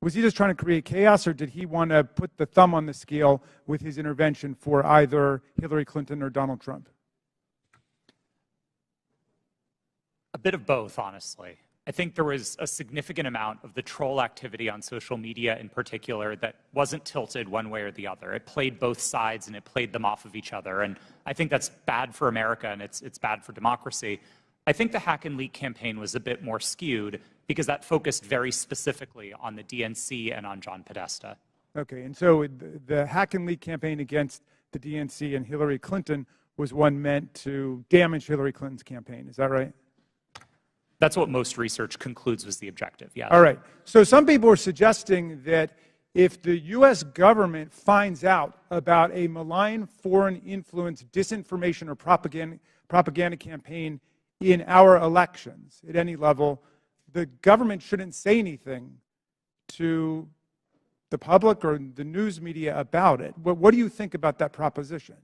Was he just trying to create chaos, or did he want to put the thumb on the scale with his intervention for either Hillary Clinton or Donald Trump? A bit of both, honestly. I think there was a significant amount of the troll activity on social media in particular that wasn't tilted one way or the other. It played both sides and it played them off of each other. And I think that's bad for America and it's bad for democracy. I think the hack and leak campaign was a bit more skewed because that focused very specifically on the DNC and on John Podesta. Okay, and so the hack and leak campaign against the DNC and Hillary Clinton was one meant to damage Hillary Clinton's campaign. Is that right? That's what most research concludes was the objective, yeah. All right. So some people are suggesting that if the U.S. government finds out about a malign foreign influence disinformation or propaganda campaign in our elections at any level, the government shouldn't say anything to the public or the news media about it. What do you think about that proposition?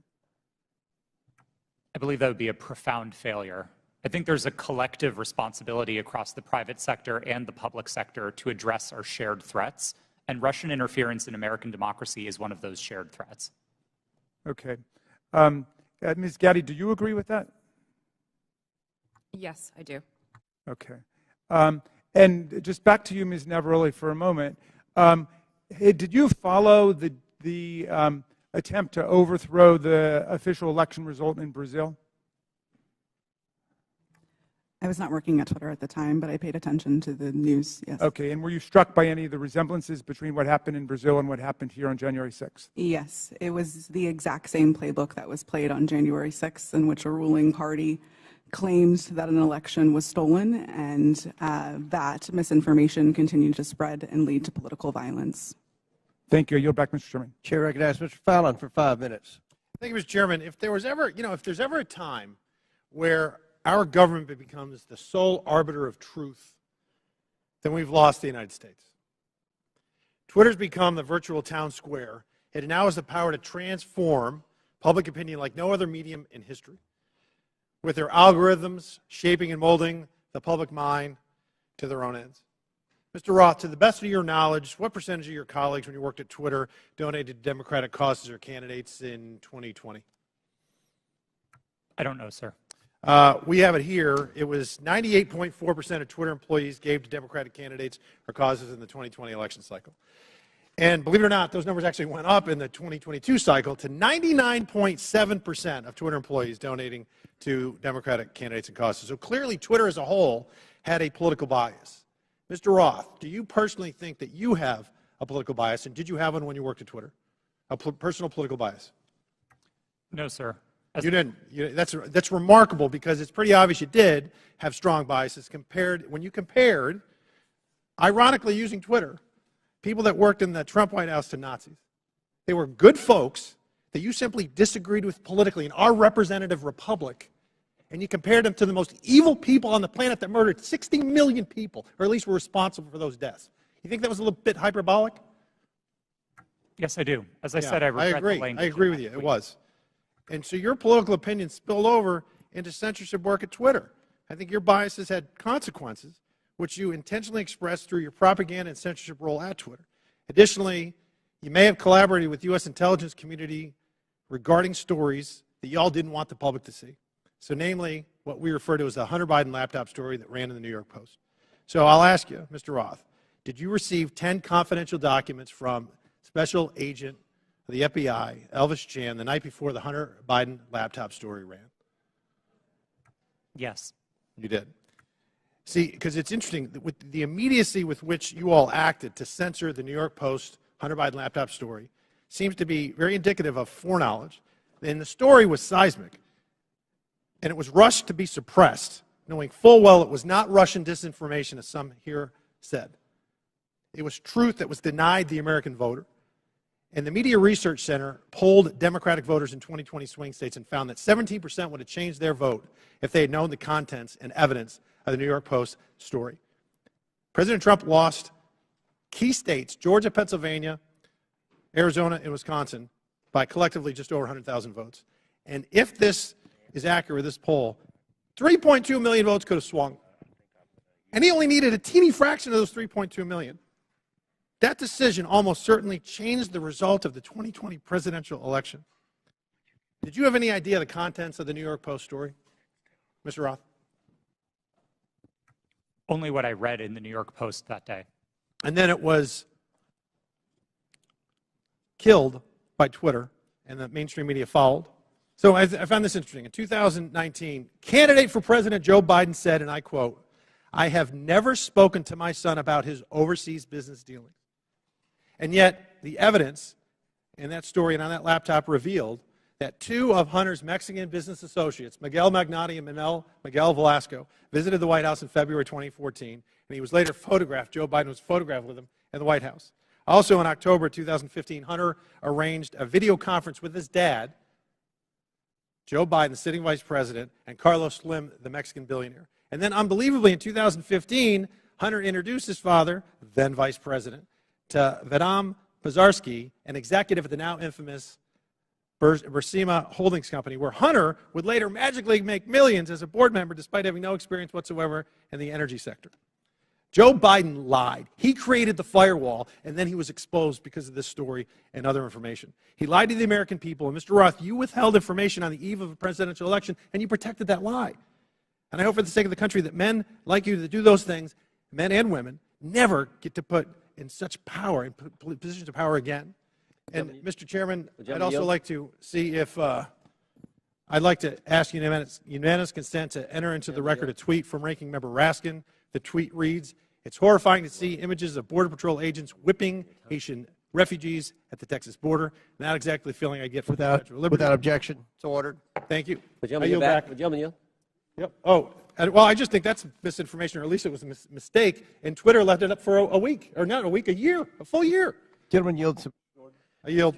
I believe that would be a profound failure. I think there's a collective responsibility across the private sector and the public sector to address our shared threats, and Russian interference in American democracy is one of those shared threats. Okay. Ms. Gaddy, do you agree with that? Yes, I do. Okay. And just back to you, Ms. Navaroli, for a moment. Did you follow the attempt to overthrow the official election result in Brazil? I was not working at Twitter at the time, but I paid attention to the news, yes. Okay, and were you struck by any of the resemblances between what happened in Brazil and what happened here on January 6th? Yes, it was the exact same playbook that was played on January 6th, in which a ruling party claimed that an election was stolen, and that misinformation continued to spread and lead to political violence. Thank you. I yield back, Mr. Chairman. Chair recognizes Mr. Fallon for 5 minutes. Thank you, Mr. Chairman. If there was ever, if there's ever a time where our government becomes the sole arbiter of truth, then we've lost the United States. Twitter's become the virtual town square. It now has the power to transform public opinion like no other medium in history, with their algorithms shaping and molding the public mind to their own ends. Mr. Roth, to the best of your knowledge, what percentage of your colleagues when you worked at Twitter donated to Democratic causes or candidates in 2020? I don't know, sir. We have it here. It was 98.4% of Twitter employees gave to Democratic candidates or causes in the 2020 election cycle. And believe it or not, those numbers actually went up in the 2022 cycle to 99.7% of Twitter employees donating to Democratic candidates and causes. So clearly, Twitter as a whole had a political bias. Mr. Roth, do you personally think that you have a political bias, and did you have one when you worked at Twitter? A personal political bias? No, sir. You didn't. That's remarkable because it's pretty obvious you did have strong biases when you compared, ironically using Twitter, people that worked in the Trump White House to Nazis. They were good folks. that you simply disagreed with politically in our representative republic, and you compared them to the most evil people on the planet that murdered 60 million people, or at least were responsible for those deaths. You think that was a little bit hyperbolic? Yes, I do. As I said, I regret the language. I agree with you. It was. And so your political opinion spilled over into censorship work at Twitter. I think your biases had consequences, which you intentionally expressed through your propaganda and censorship role at Twitter. Additionally, you may have collaborated with U.S. intelligence community regarding stories that you all didn't want the public to see. So namely, what we refer to as the Hunter Biden laptop story that ran in the New York Post. So I'll ask you, Mr. Roth, did you receive 10 confidential documents from Special Agent of the FBI, Elvis Chan, the night before the Hunter Biden laptop story ran? Yes. You did. See, because it's interesting, with the immediacy with which you all acted to censor the New York Post Hunter Biden laptop story seems to be very indicative of foreknowledge. And the story was seismic, and it was rushed to be suppressed, knowing full well it was not Russian disinformation, as some here said. It was truth that was denied the American voter. And the Media Research Center polled Democratic voters in 2020 swing states and found that 17% would have changed their vote if they had known the contents and evidence of the New York Post story. President Trump lost key states, Georgia, Pennsylvania, Arizona, and Wisconsin, by collectively just over 100,000 votes. And if this is accurate, this poll, 3.2 million votes could have swung. And he only needed a teeny fraction of those 3.2 million. That decision almost certainly changed the result of the 2020 presidential election. Did you have any idea the contents of the New York Post story, Mr. Roth? Only what I read in the New York Post that day. And then it was killed by Twitter, and the mainstream media followed. So I found this interesting. In 2019, candidate for President Joe Biden said, and I quote, "I have never spoken to my son about his overseas business dealings." And yet, the evidence in that story and on that laptop revealed that two of Hunter's Mexican business associates, Miguel Magnotti and Miguel Velasco, visited the White House in February 2014, and he was later photographed. Joe Biden was photographed with him in the White House. Also in October 2015, Hunter arranged a video conference with his dad, Joe Biden, the sitting vice president, and Carlos Slim, the Mexican billionaire. And then unbelievably in 2015, Hunter introduced his father, then vice president, to Vedam Pazarski, an executive at the now infamous Bursima Holdings Company, where Hunter would later magically make millions as a board member despite having no experience whatsoever in the energy sector. Joe Biden lied. He created the firewall, and then he was exposed because of this story and other information. He lied to the American people, and Mr. Roth, you withheld information on the eve of a presidential election, and you protected that lie. And I hope for the sake of the country that men like you that do those things, men and women, never get to put in such power, in positions of power again. And Mr. Chairman, I'd also like to see if, I'd like to ask unanimous consent to enter into the record a tweet from Ranking Member Raskin. The tweet reads, "It's horrifying to see images of Border Patrol agents whipping Haitian refugees at the Texas border." Not exactly the feeling I get from Without objection, it's ordered. Thank you. Would you yield back? Would you yield? Yep. Oh, well, I just think that's misinformation, or at least it was a mistake, and Twitter left it up for a week, or not a week, a year, a full year. Gentleman yields. I yield.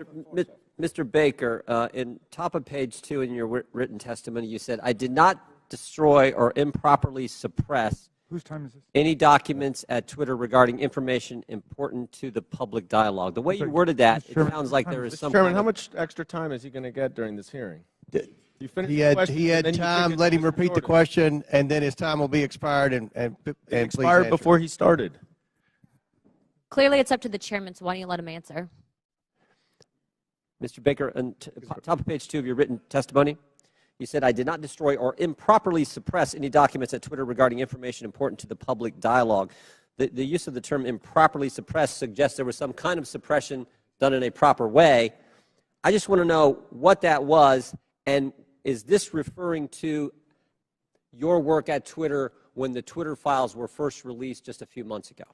Mr. Baker, in top of page 2 in your written testimony, you said, "I did not destroy or improperly suppress Whose time is this? any documents at Twitter regarding information important to the public dialogue." The way you worded that, it sounds like there is some Chairman, kind how of much extra time is he going to get during this hearing? You He had time. Let him repeat the question, and then his time will be expired. And expired before he started. Clearly, it's up to the chairman, so why don't you let him answer? Mr. Baker, on top of page 2 of your written testimony, you said, "I did not destroy or improperly suppress any documents at Twitter regarding information important to the public dialogue." The use of the term improperly suppressed suggests there was some kind of suppression done in a proper way. I just want to know what that was, and is this referring to your work at Twitter when the Twitter files were first released just a few months ago?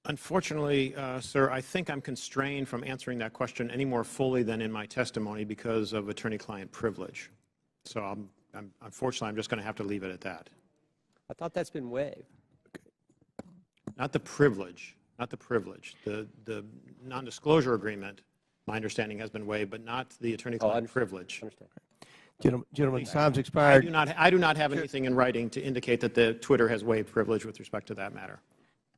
Unfortunately, sir, I think I'm constrained from answering that question any more fully than in my testimony because of attorney-client privilege. So unfortunately, I'm just going to have to leave it at that. I thought that's been waived. Not the privilege, not the privilege. The non-disclosure agreement my understanding has been waived, but not the attorney-client privilege. Gentleman's time's expired. I do not have anything in writing to indicate that the Twitter has waived privilege with respect to that matter.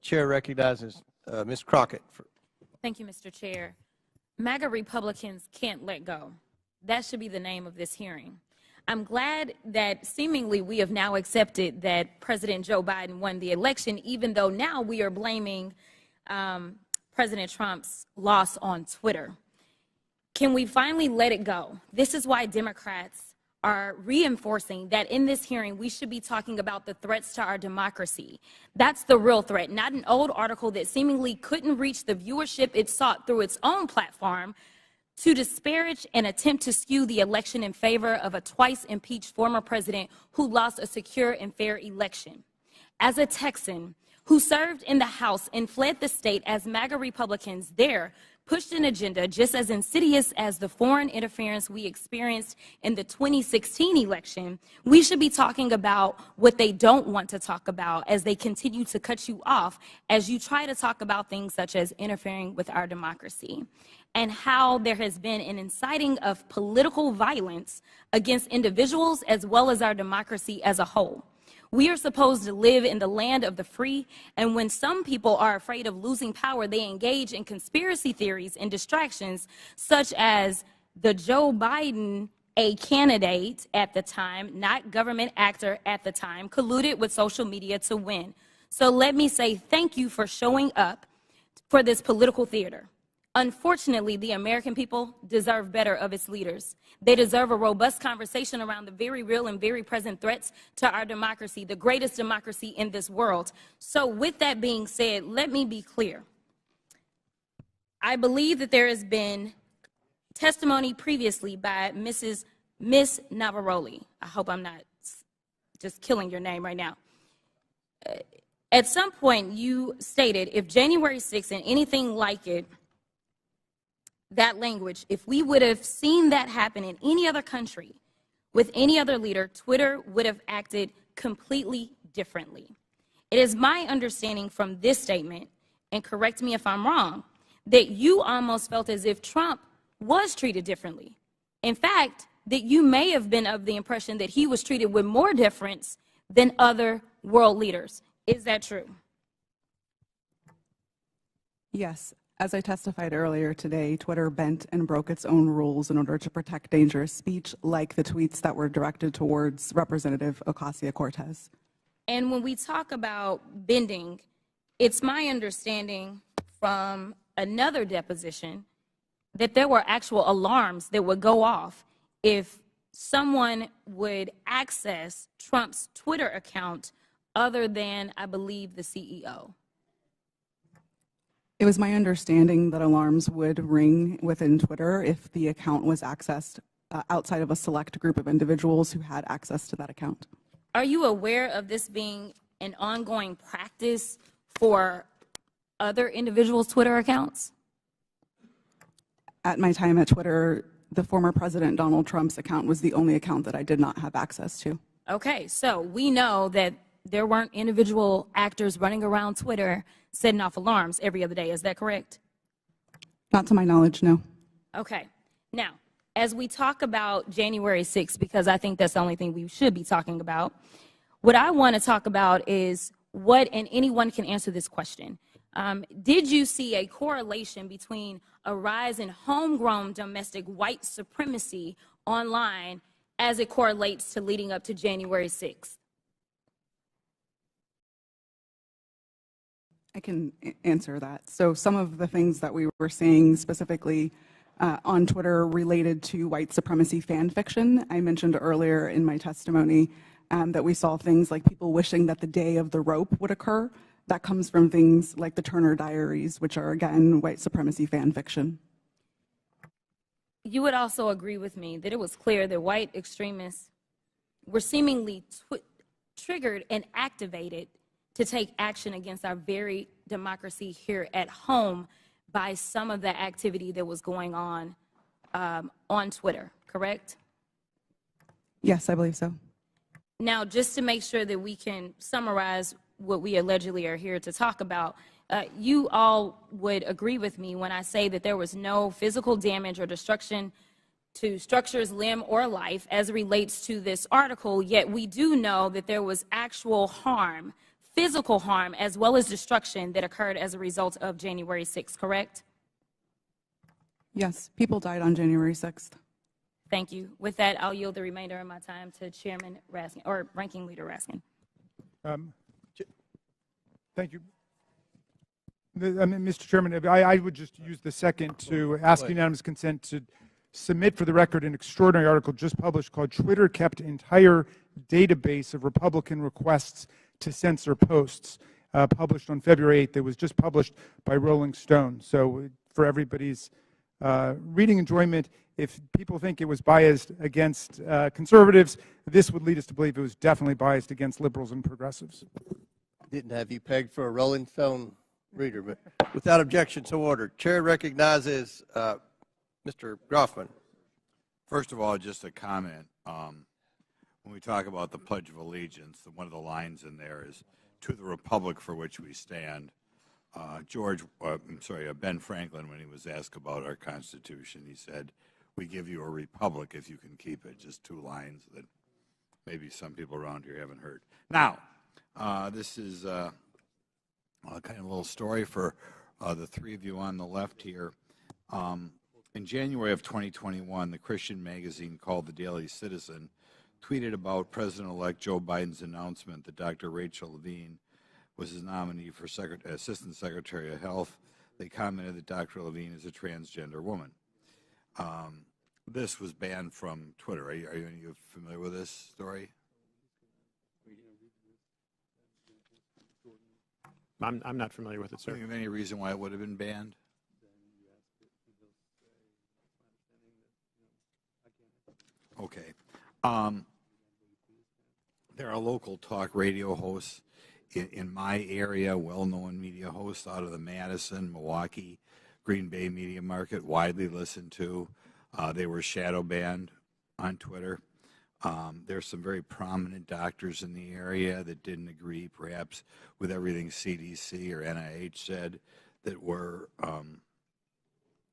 Chair recognizes Ms. Crockett. Thank you, Mr. Chair. MAGA Republicans can't let go. That should be the name of this hearing. I'm glad that seemingly we have now accepted that President Joe Biden won the election, even though now we are blaming President Trump's loss on Twitter. Can we finally let it go? This is why Democrats are reinforcing that in this hearing we should be talking about the threats to our democracy. That's the real threat, not an old article that seemingly couldn't reach the viewership it sought through its own platform to disparage and attempt to skew the election in favor of a twice impeached former president who lost a secure and fair election. As a Texan who served in the House and fled the state as MAGA Republicans there pushed an agenda just as insidious as the foreign interference we experienced in the 2016 election, we should be talking about what they don't want to talk about as they continue to cut you off as you try to talk about things such as interfering with our democracy, and how there has been an inciting of political violence against individuals as well as our democracy as a whole. We are supposed to live in the land of the free, and when some people are afraid of losing power, they engage in conspiracy theories and distractions, such as the Joe Biden, a candidate at the time, not government actor at the time, colluded with social media to win. So let me say thank you for showing up for this political theater. Unfortunately, the American people deserve better of its leaders. They deserve a robust conversation around the very real and very present threats to our democracy, the greatest democracy in this world. So with that being said, let me be clear. I believe that there has been testimony previously by Miss Navaroli. I hope I'm not just killing your name right now. At some point, you stated if January 6th and anything like it, that language, if we would have seen that happen in any other country with any other leader, Twitter would have acted completely differently. It is my understanding from this statement, and correct me if I'm wrong, that you almost felt as if Trump was treated differently. In fact, that you may have been of the impression that he was treated with more deference than other world leaders. Is that true? Yes. As I testified earlier today, Twitter bent and broke its own rules in order to protect dangerous speech, like the tweets that were directed towards Representative Ocasio-Cortez. And when we talk about bending, it's my understanding from another deposition that there were actual alarms that would go off if someone would access Trump's Twitter account other than, I believe, the CEO. It was my understanding that alarms would ring within Twitter if the account was accessed outside of a select group of individuals who had access to that account. Are you aware of this being an ongoing practice for other individuals' Twitter accounts? At my time at Twitter, the former President Donald Trump's account was the only account that I did not have access to. Okay, so we know that there weren't individual actors running around Twitter setting off alarms every other day. Is that correct? Not to my knowledge, no. Okay. Now, as we talk about January 6th, because I think that's the only thing we should be talking about, what I want to talk about is what, and anyone can answer this question. Did you see a correlation between a rise in homegrown domestic white supremacy online as it correlates to leading up to January 6th? I can answer that. So some of the things that we were seeing specifically on Twitter related to white supremacy fan fiction. I mentioned earlier in my testimony that we saw things like people wishing that the day of the rope would occur. That comes from things like the Turner Diaries, which are, again, white supremacy fan fiction. You would also agree with me that it was clear that white extremists were seemingly triggered and activated to take action against our very democracy here at home by some of the activity that was going on Twitter, correct? Yes, I believe so. Now, just to make sure that we can summarize what we allegedly are here to talk about. You all would agree with me when I say that there was no physical damage or destruction to structures, limb, or life as it relates to this article, yet we do know that there was actual harm, physical harm, as well as destruction that occurred as a result of January 6th, correct? Yes, people died on January 6th. Thank you. With that, I'll yield the remainder of my time to Chairman Raskin, or Ranking Leader Raskin. Thank you. Mr. Chairman, I would just use the second to ask unanimous consent to submit for the record an extraordinary article just published called "Twitter Kept Entire Database of Republican Requests to Censor Posts," published on February 8th. It was just published by Rolling Stone. So for everybody's reading enjoyment, if people think it was biased against conservatives, this would lead us to believe it was definitely biased against liberals and progressives. Didn't have you pegged for a Rolling Stone reader, but without objection, so ordered. Chair recognizes Mr. Groffman. First of all, just a comment. When we talk about the Pledge of Allegiance, one of the lines in there is, "To the Republic for which we stand." Ben Franklin, when he was asked about our Constitution, he said, "We give you a republic if you can keep it." Just two lines that maybe some people around here haven't heard. Now, this is kind of a little story for the three of you on the left here. In January of 2021, the Christian magazine called The Daily Citizen tweeted about President-elect Joe Biden's announcement that Dr. Rachel Levine was his nominee for Assistant Secretary of Health. They commented that Dr. Levine is a transgender woman. This was banned from Twitter. Are you familiar with this story? I'm not familiar with it, sir. Do you have any reason why it would have been banned? Okay. There are local talk radio hosts in my area, well-known media hosts out of the Madison, Milwaukee, Green Bay media market, widely listened to. They were shadow banned on Twitter. There's some very prominent doctors in the area that didn't agree, perhaps, with everything CDC or NIH said, that were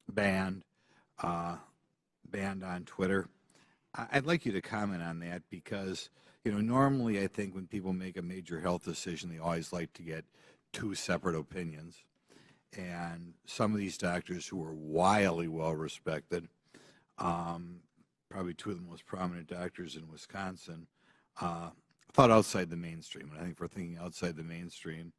banned on Twitter. I'd like you to comment on that because, normally I think when people make a major health decision, they always like to get two separate opinions. And some of these doctors who are wildly well-respected, probably two of the most prominent doctors in Wisconsin, thought outside the mainstream. And I think if we're thinking outside the mainstream,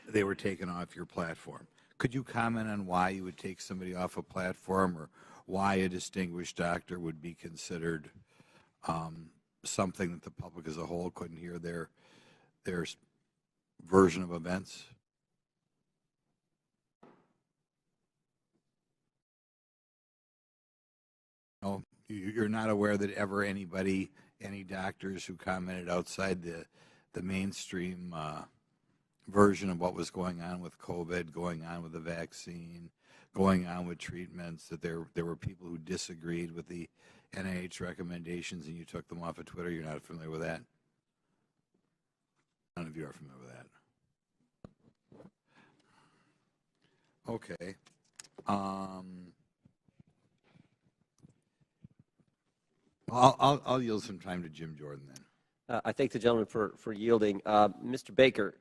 they were taken off your platform. Could you comment on why you would take somebody off a platform, or why a distinguished doctor would be considered something that the public as a whole couldn't hear their version of events? No, you're not aware that ever any doctors who commented outside the mainstream version of what was going on with COVID, going on with the vaccine, going on with treatments, that there were people who disagreed with the NIH recommendations and you took them off of Twitter? You're not familiar with that? None of you are familiar with that. Okay. I'll yield some time to Jim Jordan then. I thank the gentleman for yielding. Mr. Baker,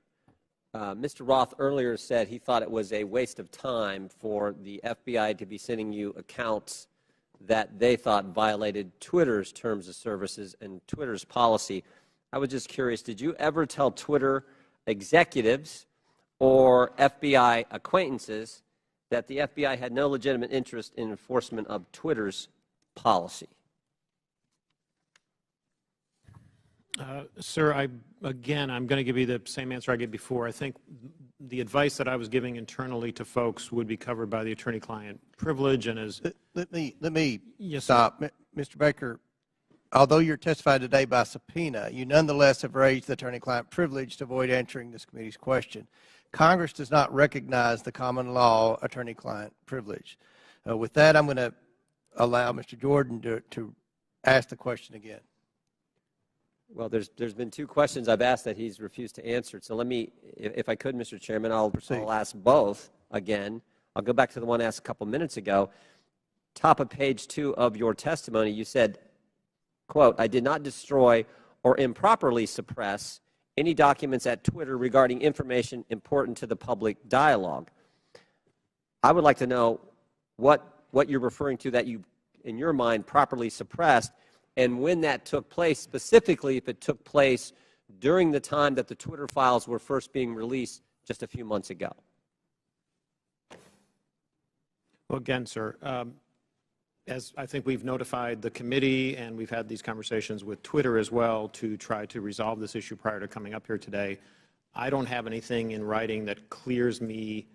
Mr. Roth earlier said he thought it was a waste of time for the FBI to be sending you accounts that they thought violated Twitter's terms of services and Twitter's policy. I was just curious, did you ever tell Twitter executives or FBI acquaintances that the FBI had no legitimate interest in enforcement of Twitter's policy? Sir, I'm going to give you the same answer I gave before. I think the advice that I was giving internally to folks would be covered by the attorney-client privilege. And as let me stop, Mr. Baker. Although you're testifying today by subpoena, you nonetheless have raised the attorney-client privilege to avoid answering this committee's question. Congress does not recognize the common law attorney-client privilege. With that, I'm going to allow Mr. Jordan to ask the question again. Well, there's been two questions I've asked that he's refused to answer. So let me, if I could, Mr. Chairman, I'll ask both again. I'll go back to the one asked a couple minutes ago. Top of page 2 of your testimony, you said, quote, "I did not destroy or improperly suppress any documents at Twitter regarding information important to the public dialogue." I would like to know what you're referring to that you, in your mind, properly suppressed, and when that took place, specifically if it took place during the time that the Twitter files were first being released just a few months ago. Well, again, sir, as I think we've notified the committee and we've had these conversations with Twitter as well to try to resolve this issue prior to coming up here today, I don't have anything in writing that clears me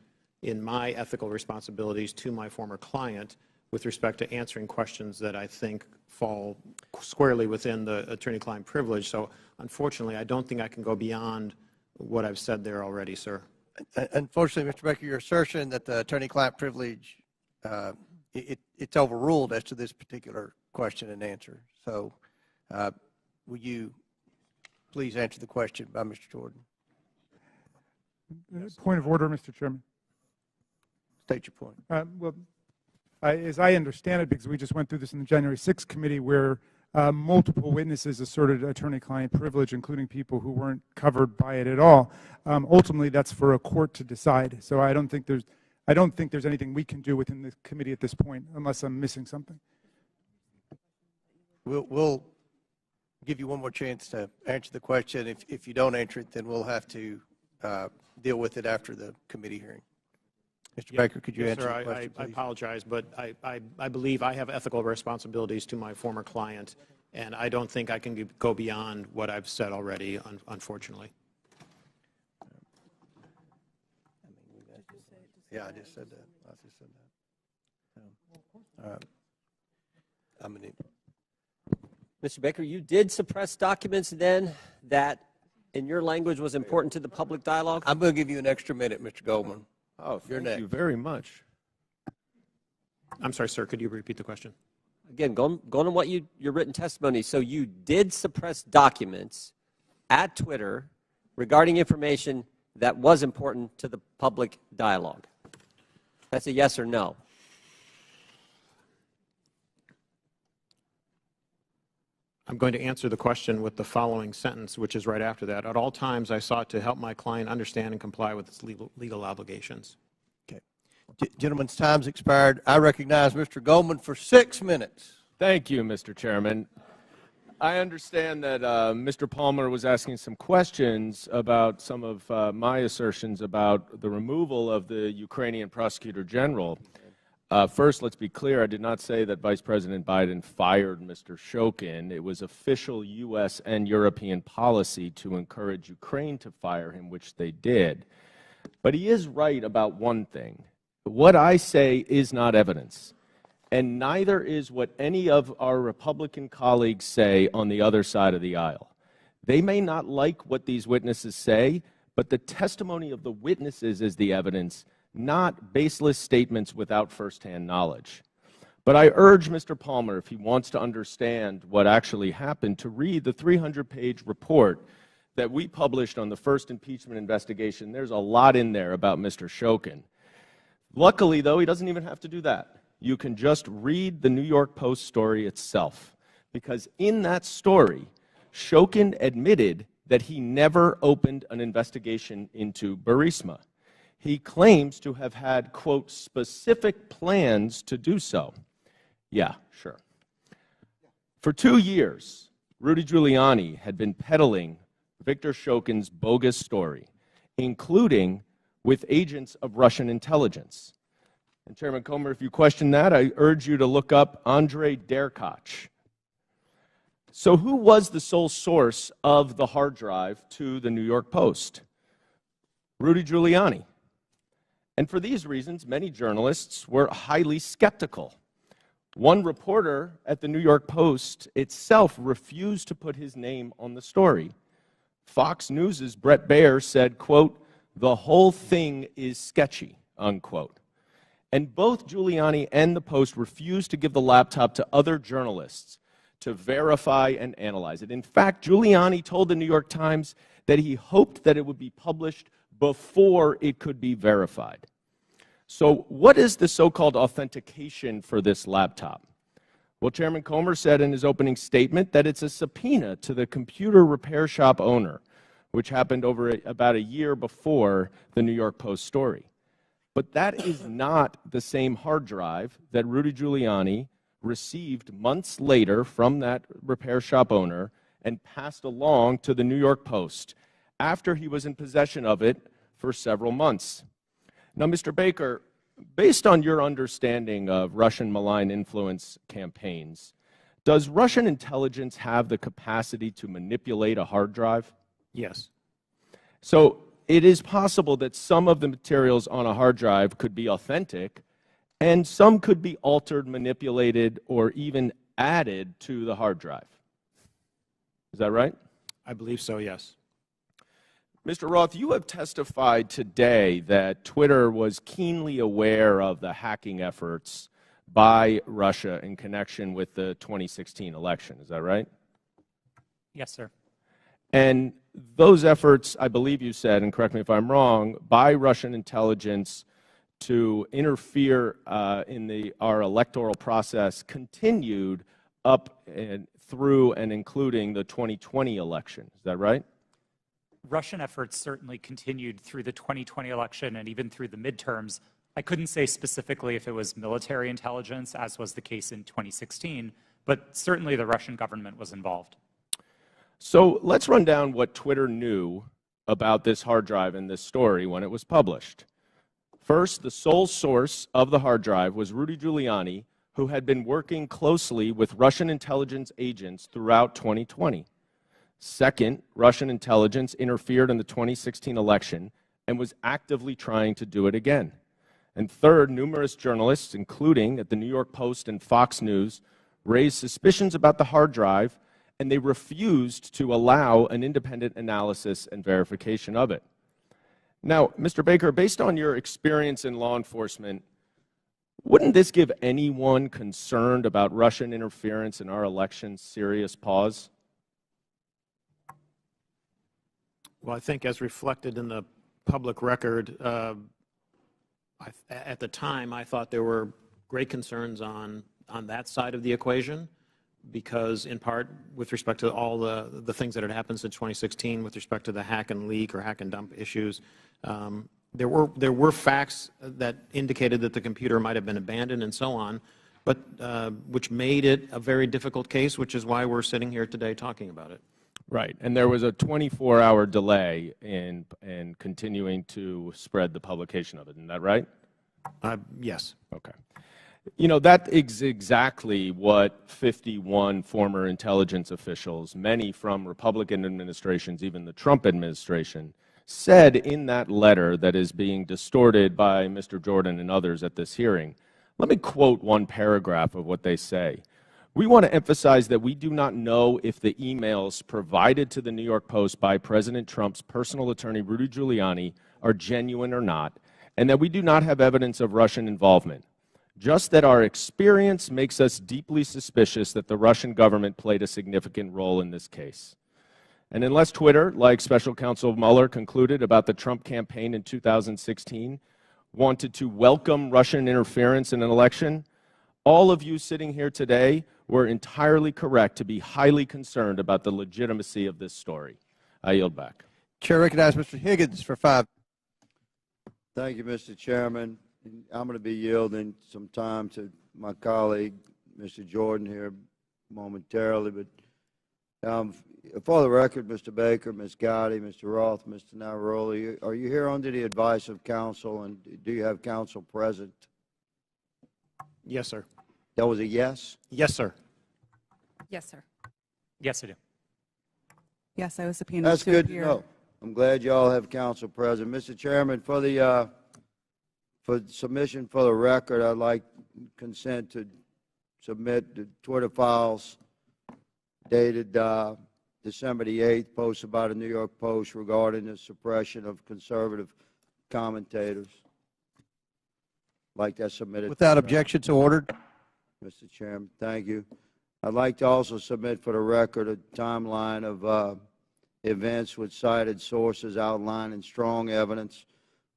in my ethical responsibilities to my former client with respect to answering questions that I think fall squarely within the attorney-client privilege. So unfortunately, I don't think I can go beyond what I've said there already, sir. Unfortunately, Mr. Baker, your assertion that the attorney-client privilege, it's overruled as to this particular question and answer. So will you please answer the question by Mr. Jordan? Point of order, Mr. Chairman. State your point. Well, as I understand it, because we just went through this in the January 6th committee where multiple witnesses asserted attorney-client privilege, including people who weren't covered by it at all. Ultimately, that's for a court to decide. So I don't think there's anything we can do within the committee at this point, unless I'm missing something. We'll give you one more chance to answer the question. If you don't answer it, then we'll have to deal with it after the committee hearing. Mr. Baker, could you answer the question, please? I apologize, but I believe I have ethical responsibilities to my former client, and I don't think I can go beyond what I've said already, unfortunately. Yeah, I just said that. I just said that. All right. Mr. Baker, you did suppress documents then that, in your language, was important to the public dialogue? I'm going to give you an extra minute, Mr. Goldman. Oh, thank you very much. I'm sorry, sir. Could you repeat the question? Again, going on what your written testimony. So you did suppress documents at Twitter regarding information that was important to the public dialogue. That's a yes or no. I'm going to answer the question with the following sentence, which is right after that. At all times, I sought to help my client understand and comply with its legal obligations. Okay. Gentleman's time's expired. I recognize Mr. Goldman for 6 minutes. Thank you, Mr. Chairman. I understand that Mr. Palmer was asking some questions about some of my assertions about the removal of the Ukrainian Prosecutor General. First, let's be clear, I did not say that Vice President Biden fired Mr. Shokin. It was official U.S. and European policy to encourage Ukraine to fire him, which they did. But he is right about one thing. What I say is not evidence, and neither is what any of our Republican colleagues say on the other side of the aisle. They may not like what these witnesses say, but the testimony of the witnesses is the evidence, not baseless statements without firsthand knowledge. But I urge Mr. Palmer, if he wants to understand what actually happened, to read the 300-page report that we published on the first impeachment investigation. There's a lot in there about Mr. Shokin. Luckily, though, he doesn't even have to do that. You can just read the New York Post story itself, because in that story, Shokin admitted that he never opened an investigation into Burisma. He claims to have had, quote, specific plans to do so. Yeah, sure. For 2 years, Rudy Giuliani had been peddling Victor Shokin's bogus story, including with agents of Russian intelligence. And Chairman Comer, if you question that, I urge you to look up Andrei Derkach. So who was the sole source of the hard drive to the New York Post? Rudy Giuliani. And for these reasons, many journalists were highly skeptical. One reporter at the New York Post itself refused to put his name on the story. Fox News' Brett Baer said, quote, "The whole thing is sketchy," unquote. And both Giuliani and the Post refused to give the laptop to other journalists to verify and analyze it. In fact, Giuliani told the New York Times that he hoped that it would be published before it could be verified. So what is the so-called authentication for this laptop? Well, Chairman Comer said in his opening statement that it's a subpoena to the computer repair shop owner, which happened over about a year before the New York Post story. But that is not the same hard drive that Rudy Giuliani received months later from that repair shop owner and passed along to the New York Post after he was in possession of it for several months. Now, Mr. Baker, based on your understanding of Russian malign influence campaigns, does Russian intelligence have the capacity to manipulate a hard drive? Yes. So it is possible that some of the materials on a hard drive could be authentic, and some could be altered, manipulated, or even added to the hard drive. Is that right? I believe so, yes. Mr. Roth, you have testified today that Twitter was keenly aware of the hacking efforts by Russia in connection with the 2016 election. Is that right? Yes, sir. And those efforts, I believe you said, and correct me if I'm wrong, by Russian intelligence to interfere in our electoral process continued up and through and including the 2020 election. Is that right? Russian efforts certainly continued through the 2020 election and even through the midterms. I couldn't say specifically if it was military intelligence, as was the case in 2016, but certainly the Russian government was involved. So let's run down what Twitter knew about this hard drive and this story when it was published. First, the sole source of the hard drive was Rudy Giuliani, who had been working closely with Russian intelligence agents throughout 2020. Second, Russian intelligence interfered in the 2016 election and was actively trying to do it again. And third, numerous journalists, including at the New York Post and Fox News, raised suspicions about the hard drive, and they refused to allow an independent analysis and verification of it. Now, Mr. Baker, based on your experience in law enforcement, wouldn't this give anyone concerned about Russian interference in our elections serious pause? Well, I think as reflected in the public record, at the time I thought there were great concerns on that side of the equation, because in part with respect to all the things that had happened since 2016 with respect to the hack and leak or hack and dump issues, there were facts that indicated that the computer might have been abandoned and so on, but which made it a very difficult case, which is why we're sitting here today talking about it. Right, and there was a 24-hour delay in continuing to spread the publication of it. Isn't that right? Yes. Okay. You know, that is exactly what 51 former intelligence officials, many from Republican administrations, even the Trump administration, said in that letter that is being distorted by Mr. Jordan and others at this hearing. Let me quote one paragraph of what they say. We want to emphasize that we do not know if the emails provided to the New York Post by President Trump's personal attorney, Rudy Giuliani, are genuine or not, and that we do not have evidence of Russian involvement. Just that our experience makes us deeply suspicious that the Russian government played a significant role in this case. And unless Twitter, like Special Counsel Mueller concluded about the Trump campaign in 2016, wanted to welcome Russian interference in an election, all of you sitting here today were entirely correct to be highly concerned about the legitimacy of this story. I yield back. Chair recognizes Mr. Higgins for 5. Thank you, Mr. Chairman. I'm going to be yielding some time to my colleague, Mr. Jordan, here momentarily. But for the record, Mr. Baker, Ms. Gotti, Mr. Roth, Mr. Navaroli, are you here under the advice of counsel, and do you have counsel present? Yes, sir. That was a yes? Yes, sir. Yes, sir. Yes, I do. Yes, I was subpoenaed That's to good appear. to know. I'm glad you all have counsel present. Mr. Chairman, for submission for the record, I'd like consent to submit the Twitter files dated December the 8th, posted by the New York Post regarding the suppression of conservative commentators. Like that submitted. Without objection, so ordered. Mr. Chairman, thank you. I'd like to also submit for the record a timeline of events with cited sources outlining strong evidence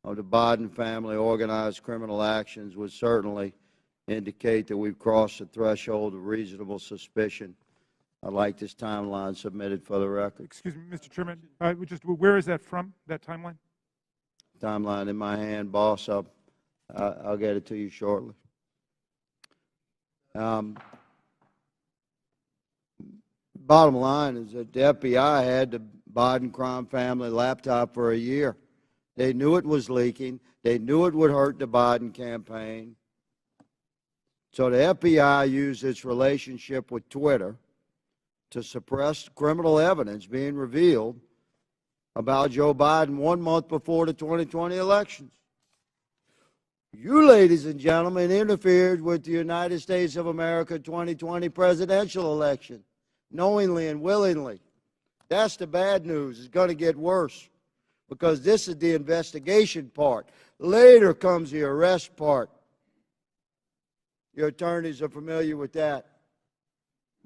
of the Biden family organized criminal actions would certainly indicate that we've crossed the threshold of reasonable suspicion. I'd like this timeline submitted for the record. Excuse me, Mr. Chairman. Where is that from, that timeline? Timeline in my hand, boss. I'll get it to you shortly. Bottom line is that the FBI had the Biden crime family laptop for a year. They knew it was leaking. They knew it would hurt the Biden campaign. So the FBI used its relationship with Twitter to suppress criminal evidence being revealed about Joe Biden 1 month before the 2020 elections. You, ladies and gentlemen, interfered with the United States of America 2020 presidential election, knowingly and willingly. That's the bad news. It's going to get worse because this is the investigation part. Later comes the arrest part. Your attorneys are familiar with that.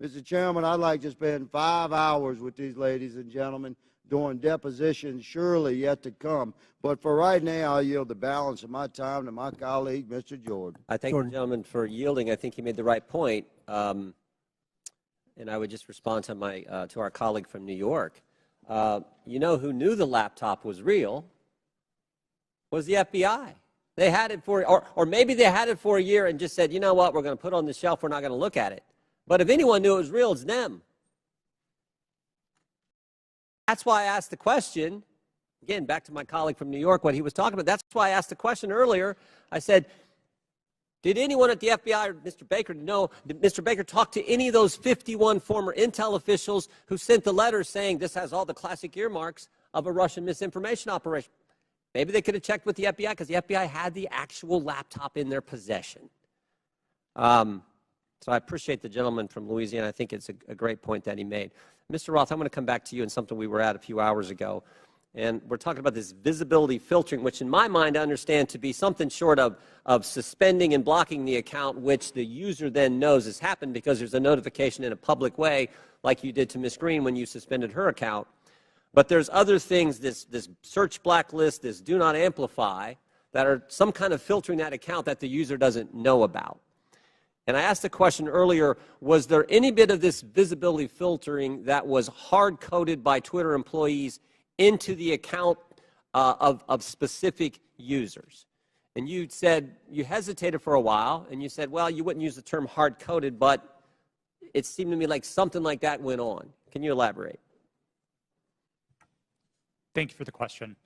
Mr. Chairman, I'd like to spend 5 hours with these ladies and gentlemen doing depositions surely yet to come. But for right now, I'll yield the balance of my time to my colleague, Mr. Jordan. I thank the gentleman for yielding. I think he made the right point. And I would just respond to to our colleague from New York. You know who knew the laptop was real was the FBI. They had it for, or maybe they had it for a year and just said, you know what, we're going to put it on the shelf, we're not going to look at it. But if anyone knew it was real, it's them. That's why I asked the question, again, back to my colleague from New York, what he was talking about. That's why I asked the question earlier. I said, did anyone at the FBI or Mr. Baker know, did Mr. Baker talk to any of those 51 former intel officials who sent the letter saying this has all the classic earmarks of a Russian misinformation operation? Maybe they could have checked with the FBI because the FBI had the actual laptop in their possession. So I appreciate the gentleman from Louisiana. I think it's a great point that he made. Mr. Roth, I'm going to come back to you on something we were at a few hours ago. And we're talking about this visibility filtering, which in my mind I understand to be something short of suspending and blocking the account, which the user then knows has happened because there's a notification in a public way, like you did to Ms. Green when you suspended her account. But there's other things, this search blacklist, this do not amplify, that are some kind of filtering that account that the user doesn't know about. And I asked the question earlier, was there any bit of this visibility filtering that was hard-coded by Twitter employees into the account of specific users? And you said, you hesitated for a while, and you said, well, you wouldn't use the term hard-coded, but it seemed to me like something like that went on. Can you elaborate? Thank you for the question.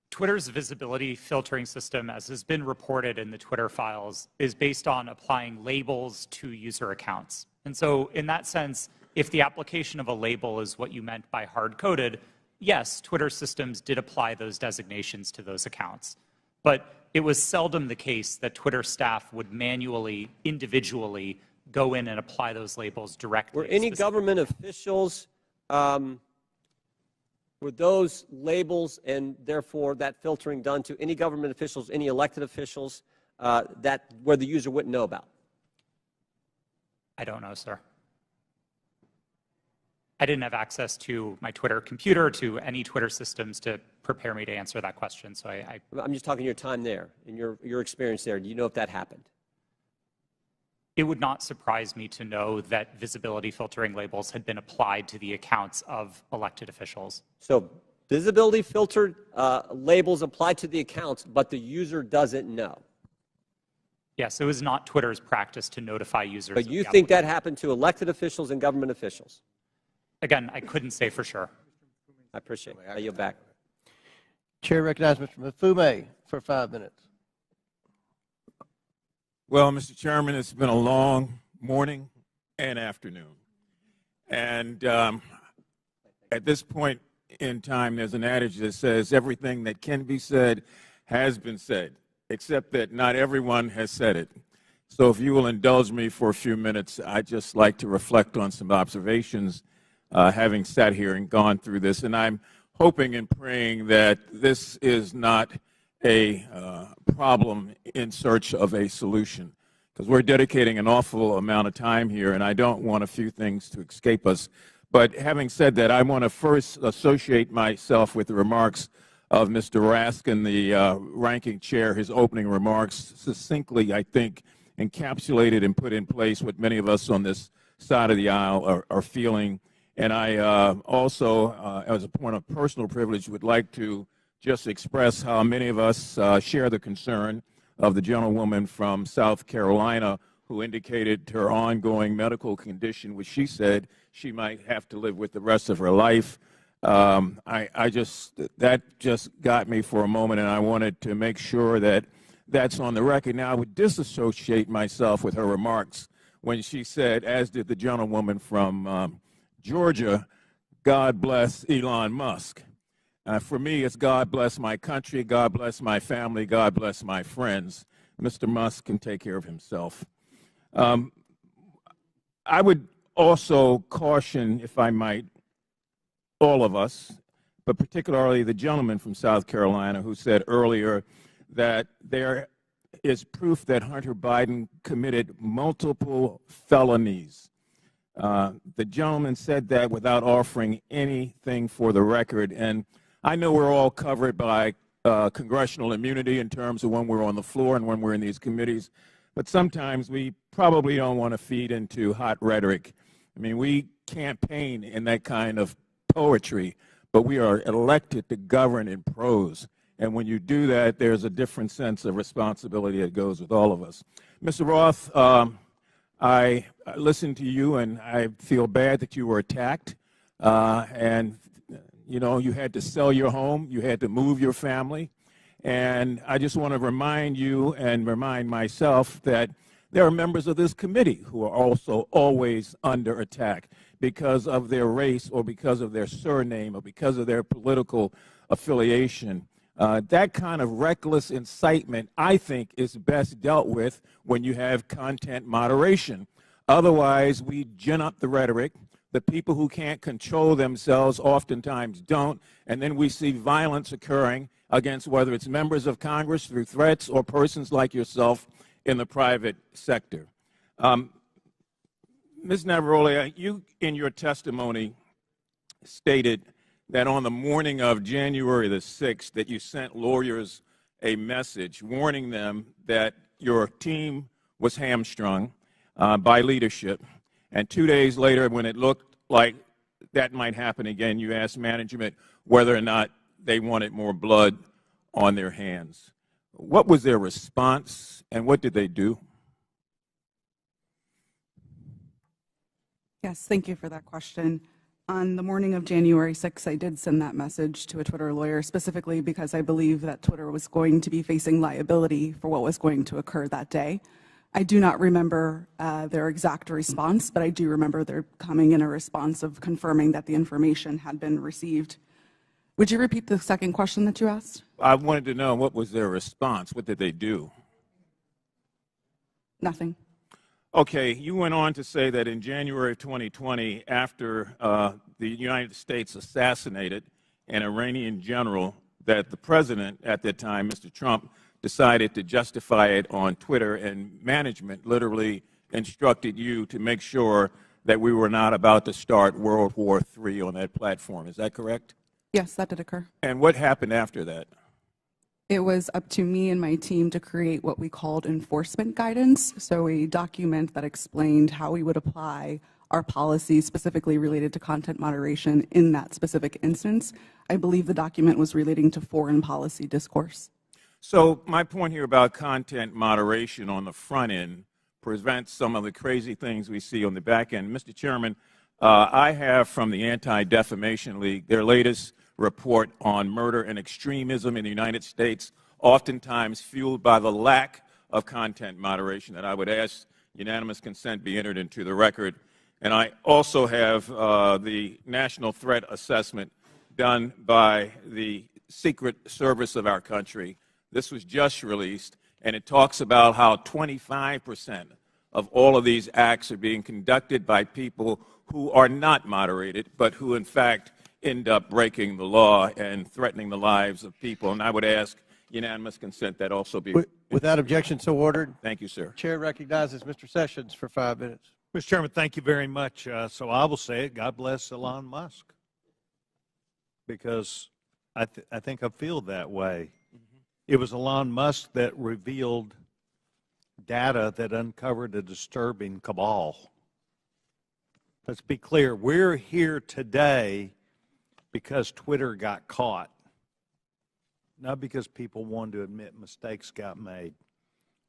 Twitter's visibility filtering system, as has been reported in the Twitter files, is based on applying labels to user accounts. And so in that sense, if the application of a label is what you meant by hard-coded, yes, Twitter systems did apply those designations to those accounts. But it was seldom the case that Twitter staff would manually, individually go in and apply those labels directly. Were any government officials, were those labels and therefore that filtering done to any government officials, any elected officials where the user wouldn't know about? I don't know, sir. I didn't have access to my Twitter computer, to any Twitter systems to prepare me to answer that question. So I'm just talking your time there and your experience there. Do you know if that happened? It would not surprise me to know that visibility filtering labels had been applied to the accounts of elected officials. So visibility filtered labels applied to the accounts, but the user doesn't know. Yes, it was not Twitter's practice to notify users. But you think that happened to elected officials and government officials? Again, I couldn't say for sure. I appreciate it. I yield back. Chair recognizes Mr. Mafume for 5 minutes. Well, Mr. Chairman, it's been a long morning and afternoon. And at this point in time, there's an adage that says everything that can be said has been said, except that not everyone has said it. So if you will indulge me for a few minutes, I'd just like to reflect on some observations having sat here and gone through this. And I'm hoping and praying that this is not a problem in search of a solution. because we're dedicating an awful amount of time here, and I don't want a few things to escape us. But having said that, I want to first associate myself with the remarks of Mr. Raskin, the ranking chair. His opening remarks succinctly, I think, encapsulated and put in place what many of us on this side of the aisle are feeling. And I also, as a point of personal privilege, would like to just express how many of us share the concern of the gentlewoman from South Carolina who indicated her ongoing medical condition, which she said she might have to live with the rest of her life. That just got me for a moment, and I wanted to make sure that that's on the record. Now, I would disassociate myself with her remarks when she said, as did the gentlewoman from Georgia, God bless Elon Musk. For me, it's God bless my country, God bless my family, God bless my friends. Mr. Musk can take care of himself. I would also caution, if I might, all of us, but particularly the gentleman from South Carolina who said earlier that there is proof that Hunter Biden committed multiple felonies. The gentleman said that without offering anything for the record. And I know we're all covered by congressional immunity in terms of when we're on the floor and when we're in these committees, but sometimes we probably don't want to feed into hot rhetoric. I mean, we campaign in that kind of poetry, but we are elected to govern in prose. And when you do that, there's a different sense of responsibility that goes with all of us. Mr. Roth, I listened to you, and I feel bad that you were attacked. And, you know, you had to sell your home. You had to move your family. And I just want to remind you and remind myself that there are members of this committee who are also always under attack because of their race or because of their surname or because of their political affiliation. That kind of reckless incitement, I think, is best dealt with when you have content moderation. Otherwise, we gin up the rhetoric. The people who can't control themselves oftentimes don't, and then we see violence occurring against whether it's members of Congress through threats or persons like yourself in the private sector. Ms. Navaroli, you in your testimony stated that on the morning of January the 6th that you sent lawyers a message warning them that your team was hamstrung by leadership. And 2 days later, when it looked like that might happen again, you asked management whether or not they wanted more blood on their hands. What was their response, and what did they do? Yes, thank you for that question. On the morning of January 6th, I did send that message to a Twitter lawyer, specifically because I believe that Twitter was going to be facing liability for what was going to occur that day. I do not remember their exact response, but I do remember there coming in a response of confirming that the information had been received. Would you repeat the second question that you asked? I wanted to know what was their response. What did they do? Nothing. Okay, you went on to say that in January of 2020, after the United States assassinated an Iranian general, that the president at that time, Mr. Trump, decided to justify it on Twitter, and management literally instructed you to make sure that we were not about to start World War III on that platform. Is that correct? Yes, that did occur. And what happened after that? It was up to me and my team to create what we called enforcement guidance, so a document that explained how we would apply our policies specifically related to content moderation in that specific instance. I believe the document was relating to foreign policy discourse. So my point here about content moderation on the front end prevents some of the crazy things we see on the back end. Mr. Chairman, I have from the Anti-Defamation League their latest report on murder and extremism in the United States, oftentimes fueled by the lack of content moderation, that I would ask unanimous consent be entered into the record. And I also have the National Threat Assessment done by the Secret Service of our country. This was just released, and it talks about how 25% of all of these acts are being conducted by people who are not moderated, but who in fact end up breaking the law and threatening the lives of people. And I would ask Unanimous consent that also be. Without objection, so ordered. Thank you, sir. Chair recognizes Mr. Sessions for 5 minutes. Mr. Chairman, thank you very much. So I will say it, God bless Elon Musk, because I think I feel that way. It was Elon Musk that revealed data that uncovered a disturbing cabal. Let's be clear, we're here today because Twitter got caught, not because people wanted to admit mistakes got made,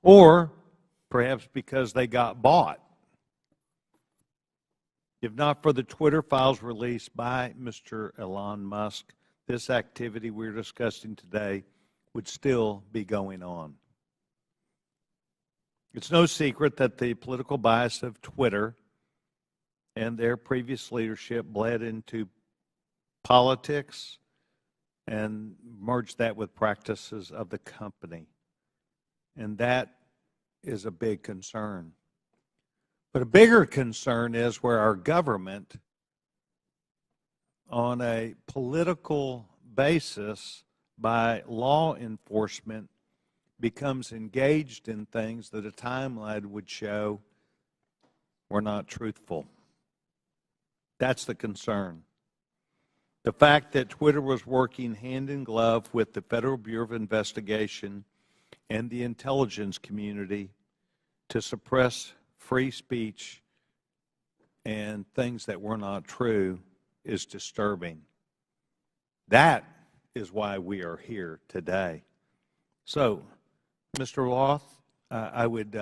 or perhaps because they got bought. If not for the Twitter files released by Mr. Elon Musk, this activity we're discussing today would still be going on. It's no secret that the political bias of Twitter and their previous leadership bled into politics and merged that with practices of the company. And that is a big concern. But a bigger concern is where our government, on a political basis by law enforcement, becomes engaged in things that a timeline would show were not truthful. That's the concern. The fact that Twitter was working hand in glove with the Federal Bureau of Investigation and the intelligence community to suppress free speech and things that were not true is disturbing. That is why we are here today. So, Mr. Roth, I would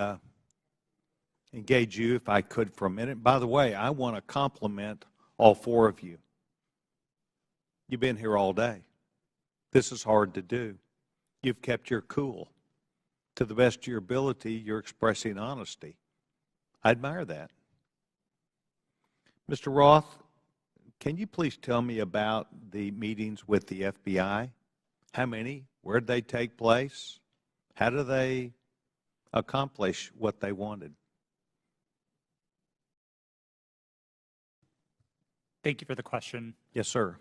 engage you, if I could, for a minute. By the way, I want to compliment all four of you. You've been here all day. This is hard to do. You've kept your cool. To the best of your ability, you're expressing honesty. I admire that. Mr. Roth, can you please tell me about the meetings with the FBI? How many? Where did they take place? How do they accomplish what they wanted? Thank you for the question. Yes, sir.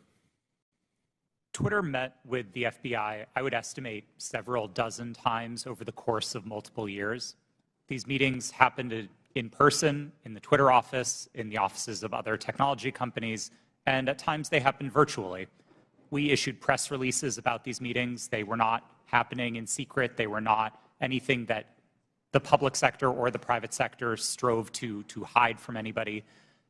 Twitter met with the FBI, I would estimate, several dozen times over the course of multiple years. These meetings happened in person, in the Twitter office, in the offices of other technology companies, and at times they happened virtually. We issued press releases about these meetings. They were not happening in secret. They were not anything that the public sector or the private sector strove to hide from anybody.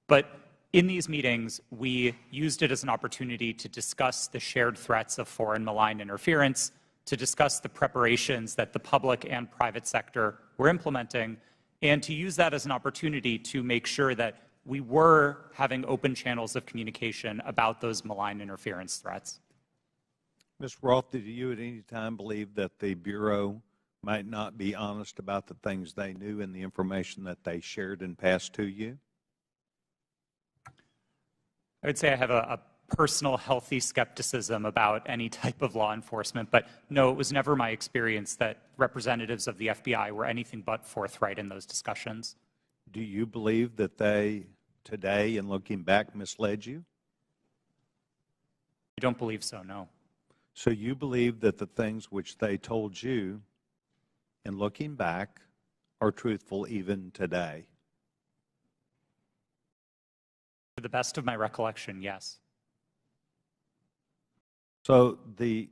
But in these meetings, we used it as an opportunity to discuss the shared threats of foreign malign interference, to discuss the preparations that the public and private sector were implementing, and to use that as an opportunity to make sure that we were having open channels of communication about those malign interference threats. Mr. Roth, did you at any time believe that the Bureau might not be honest about the things they knew and the information that they shared and passed to you? I would say I have a personal healthy skepticism about any type of law enforcement, but no, it was never my experience that representatives of the FBI were anything but forthright in those discussions. Do you believe that they, today, in looking back, misled you? I don't believe so, no. So you believe that the things which they told you, in looking back, are truthful even today? To the best of my recollection, yes. So the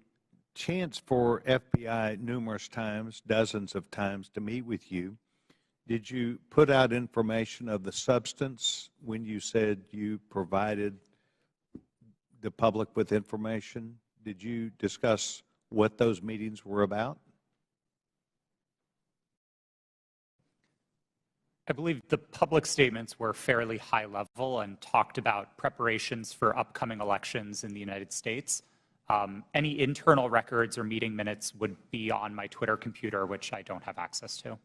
chance for FBI numerous times, dozens of times, to meet with you, did you put out information of the substance when you said you provided the public with information? Did you discuss what those meetings were about? I believe the public statements were fairly high level and talked about preparations for upcoming elections in the United States. Any internal records or meeting minutes would be on my Twitter computer, which I don't have access to.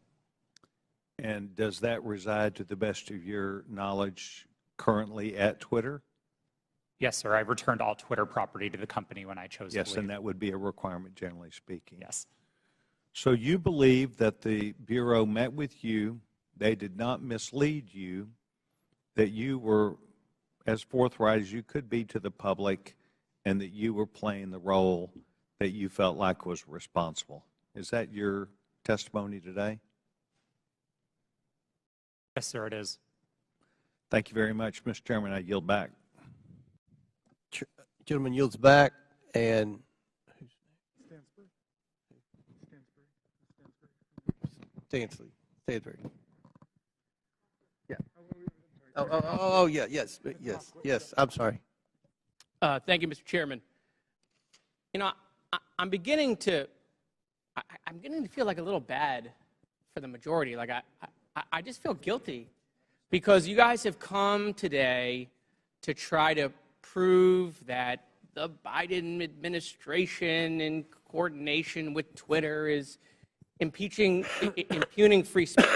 And does that reside, to the best of your knowledge, currently at Twitter? Yes, sir. I returned all Twitter property to the company when I chose to leave. Yes, and that would be a requirement, generally speaking. Yes. So you believe that the Bureau met with you, they did not mislead you, that you were as forthright as you could be to the public, and that you were playing the role that you felt like was responsible. Is that your testimony today? Yes, sir, it is. Thank you very much, Mr. Chairman. I yield back. Gentleman yields back, and Stansbury. Yeah. Oh, yeah, yes. I'm sorry. Thank you, Mr. Chairman. You know, I'm beginning to feel like a little bad for the majority. Like I just feel guilty because you guys have come today to try to prove that the Biden administration in coordination with Twitter is impugning free speech.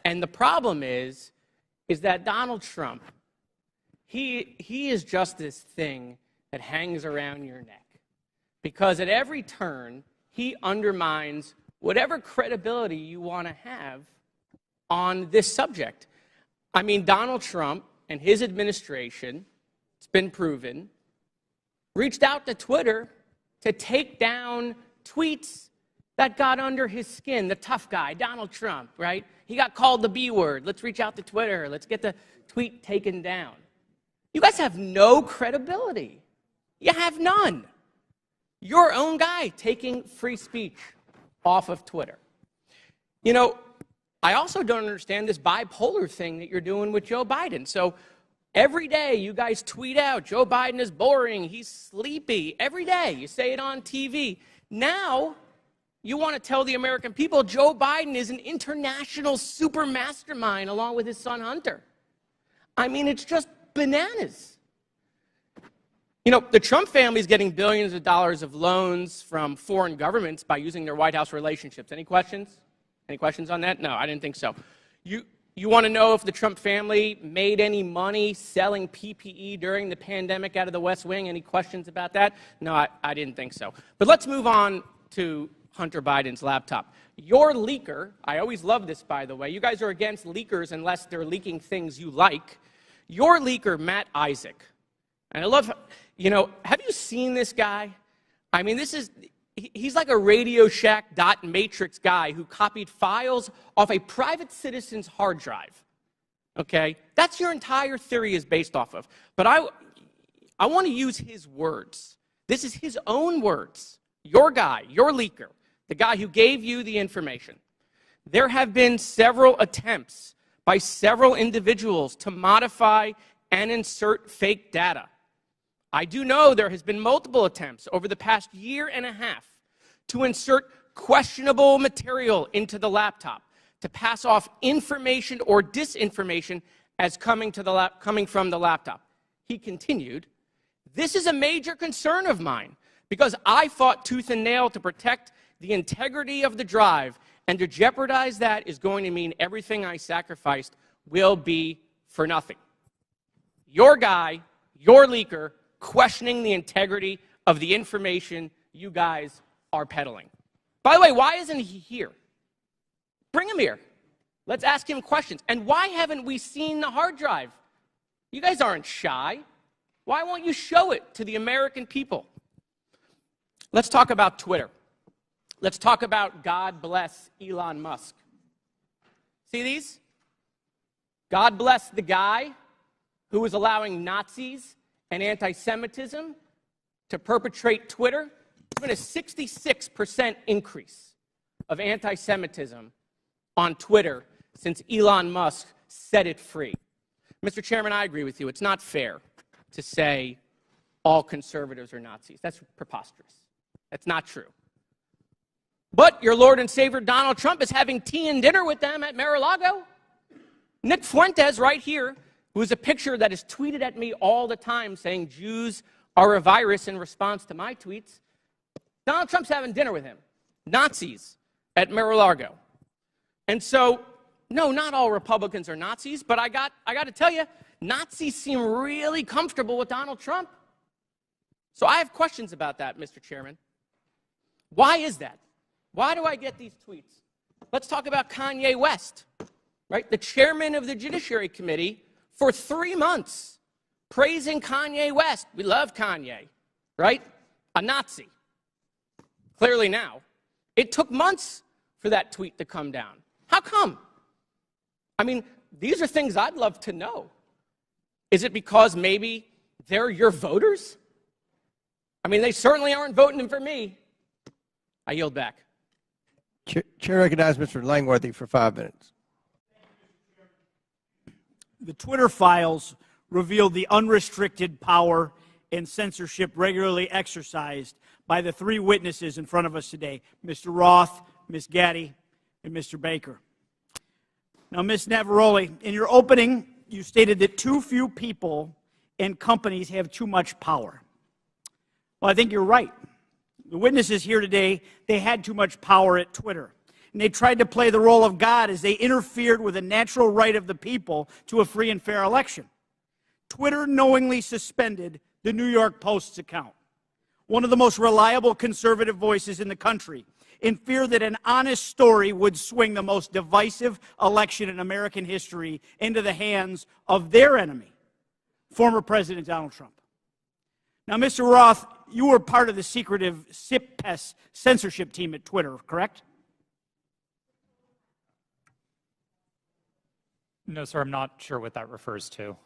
And the problem is that Donald Trump, he is just this thing that hangs around your neck. Because at every turn, he undermines whatever credibility you want to have on this subject. I mean, Donald Trump and his administration, it's been proven, reached out to Twitter to take down tweets that got under his skin. The tough guy, Donald Trump, right? He got called the B word. Let's reach out to Twitter. Let's get the tweet taken down. You guys have no credibility. You have none. Your own guy taking free speech off of Twitter. You know, I also don't understand this bipolar thing that you're doing with Joe Biden. So every day you guys tweet out, Joe Biden is boring, he's sleepy. Every day you say it on TV. Now you want to tell the American people Joe Biden is an international super mastermind along with his son Hunter. I mean, it's just bananas. You know, the Trump family is getting billions of dollars of loans from foreign governments by using their White House relationships. Any questions? Any questions on that? No, I didn't think so. You want to know if the Trump family made any money selling PPE during the pandemic out of the West Wing? Any questions about that? No, I didn't think so. But let's move on to Hunter Biden's laptop. Your leaker, I always love this, by the way. You guys are against leakers unless they're leaking things you like. Your leaker, Matt Isaac, and I love, you know, have you seen this guy? I mean, he's like a Radio Shack dot matrix guy who copied files off a private citizen's hard drive. Okay? That's your entire theory is based off of. But I want to use his words. This is his own words. Your guy, your leaker, the guy who gave you the information. There have been several attempts by several individuals to modify and insert fake data. I do know there has been multiple attempts over the past year and a half to insert questionable material into the laptop, to pass off information or disinformation as coming from the laptop. He continued, "This is a major concern of mine because I fought tooth and nail to protect the integrity of the drive, and to jeopardize that is going to mean everything I sacrificed will be for nothing." Your guy, your leaker, questioning the integrity of the information you guys are peddling. By the way, why isn't he here? Bring him here. Let's ask him questions. And why haven't we seen the hard drive? You guys aren't shy. Why won't you show it to the American people? Let's talk about Twitter. Let's talk about God bless Elon Musk. See these? God bless the guy who is allowing Nazis and anti-Semitism to perpetrate Twitter. There's been a 66% increase of anti-Semitism on Twitter since Elon Musk set it free. Mr. Chairman, I agree with you. It's not fair to say all conservatives are Nazis. That's preposterous. That's not true. But your Lord and Savior Donald Trump is having tea and dinner with them at Mar-a-Lago. Nick Fuentes right here, who is a picture that is tweeted at me all the time saying Jews are a virus in response to my tweets. Donald Trump's having dinner with him. Nazis at Mar-a-Lago. And so, no, not all Republicans are Nazis, but I got to tell you, Nazis seem really comfortable with Donald Trump. So I have questions about that, Mr. Chairman. Why is that? Why do I get these tweets? Let's talk about Kanye West, right? The chairman of the Judiciary Committee for 3 months praising Kanye West. We love Kanye, right? A Nazi. clearly now. It took months for that tweet to come down. How come? I mean, these are things I'd love to know. Is it because maybe they're your voters? I mean, they certainly aren't voting for me. I yield back. Chair recognizes Mr. Langworthy for 5 minutes. The Twitter files revealed the unrestricted power and censorship regularly exercised by the three witnesses in front of us today, Mr. Roth, Ms. Gaddy, and Mr. Baker. Now, Ms. Navaroli, in your opening, you stated that too few people and companies have too much power. Well, I think you're right. The witnesses here today, they had too much power at Twitter. And they tried to play the role of God as they interfered with the natural right of the people to a free and fair election. Twitter knowingly suspended the New York Post's account, one of the most reliable conservative voices in the country, in fear that an honest story would swing the most divisive election in American history into the hands of their enemy, former President Donald Trump. Now, Mr. Roth, you were part of the secretive SIP-PES censorship team at Twitter, correct? No, sir, I'm not sure what that refers to.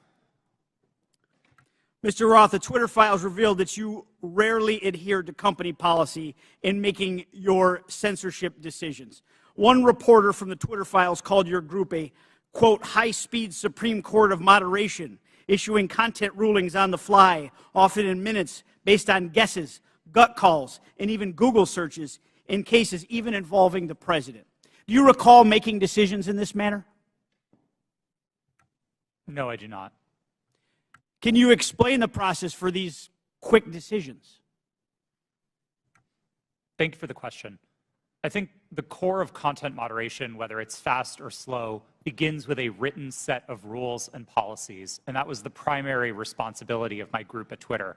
Mr. Roth, the Twitter files revealed that you rarely adhered to company policy in making your censorship decisions. One reporter from the Twitter files called your group a, quote, high-speed Supreme Court of moderation, issuing content rulings on the fly, often in minutes, based on guesses, gut calls, and even Google searches in cases even involving the president. Do you recall making decisions in this manner? No, I do not. Can you explain the process for these quick decisions? Thank you for the question. I think the core of content moderation, whether it's fast or slow, begins with a written set of rules and policies, and that was the primary responsibility of my group at Twitter.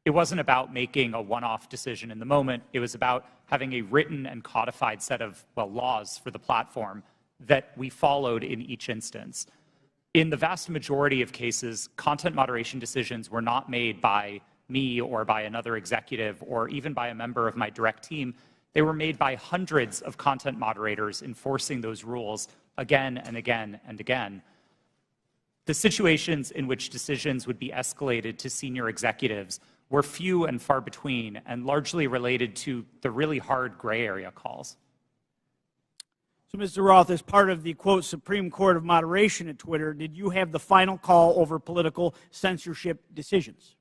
It wasn't about making a one-off decision in the moment. It was about having a written and codified set of, well, laws for the platform that we followed in each instance. In the vast majority of cases, content moderation decisions were not made by me or by another executive or even by a member of my direct team. They were made by hundreds of content moderators enforcing those rules again and again and again. The situations in which decisions would be escalated to senior executives were few and far between and largely related to the really hard gray area calls. So, Mr. Roth, as part of the, quote, Supreme Court of moderation at Twitter, did you have the final call over political censorship decisions?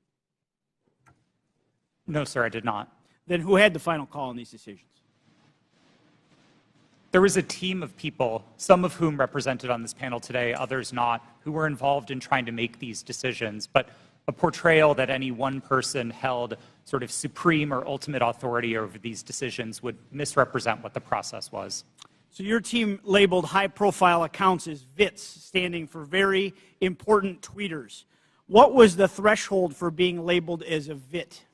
No, sir, I did not. Then who had the final call on these decisions? There was a team of people, some of whom represented on this panel today, others not, who were involved in trying to make these decisions. But a portrayal that any one person held sort of supreme or ultimate authority over these decisions would misrepresent what the process was. So your team labeled high-profile accounts as VITs, standing for very important tweeters. What was the threshold for being labeled as a VIT?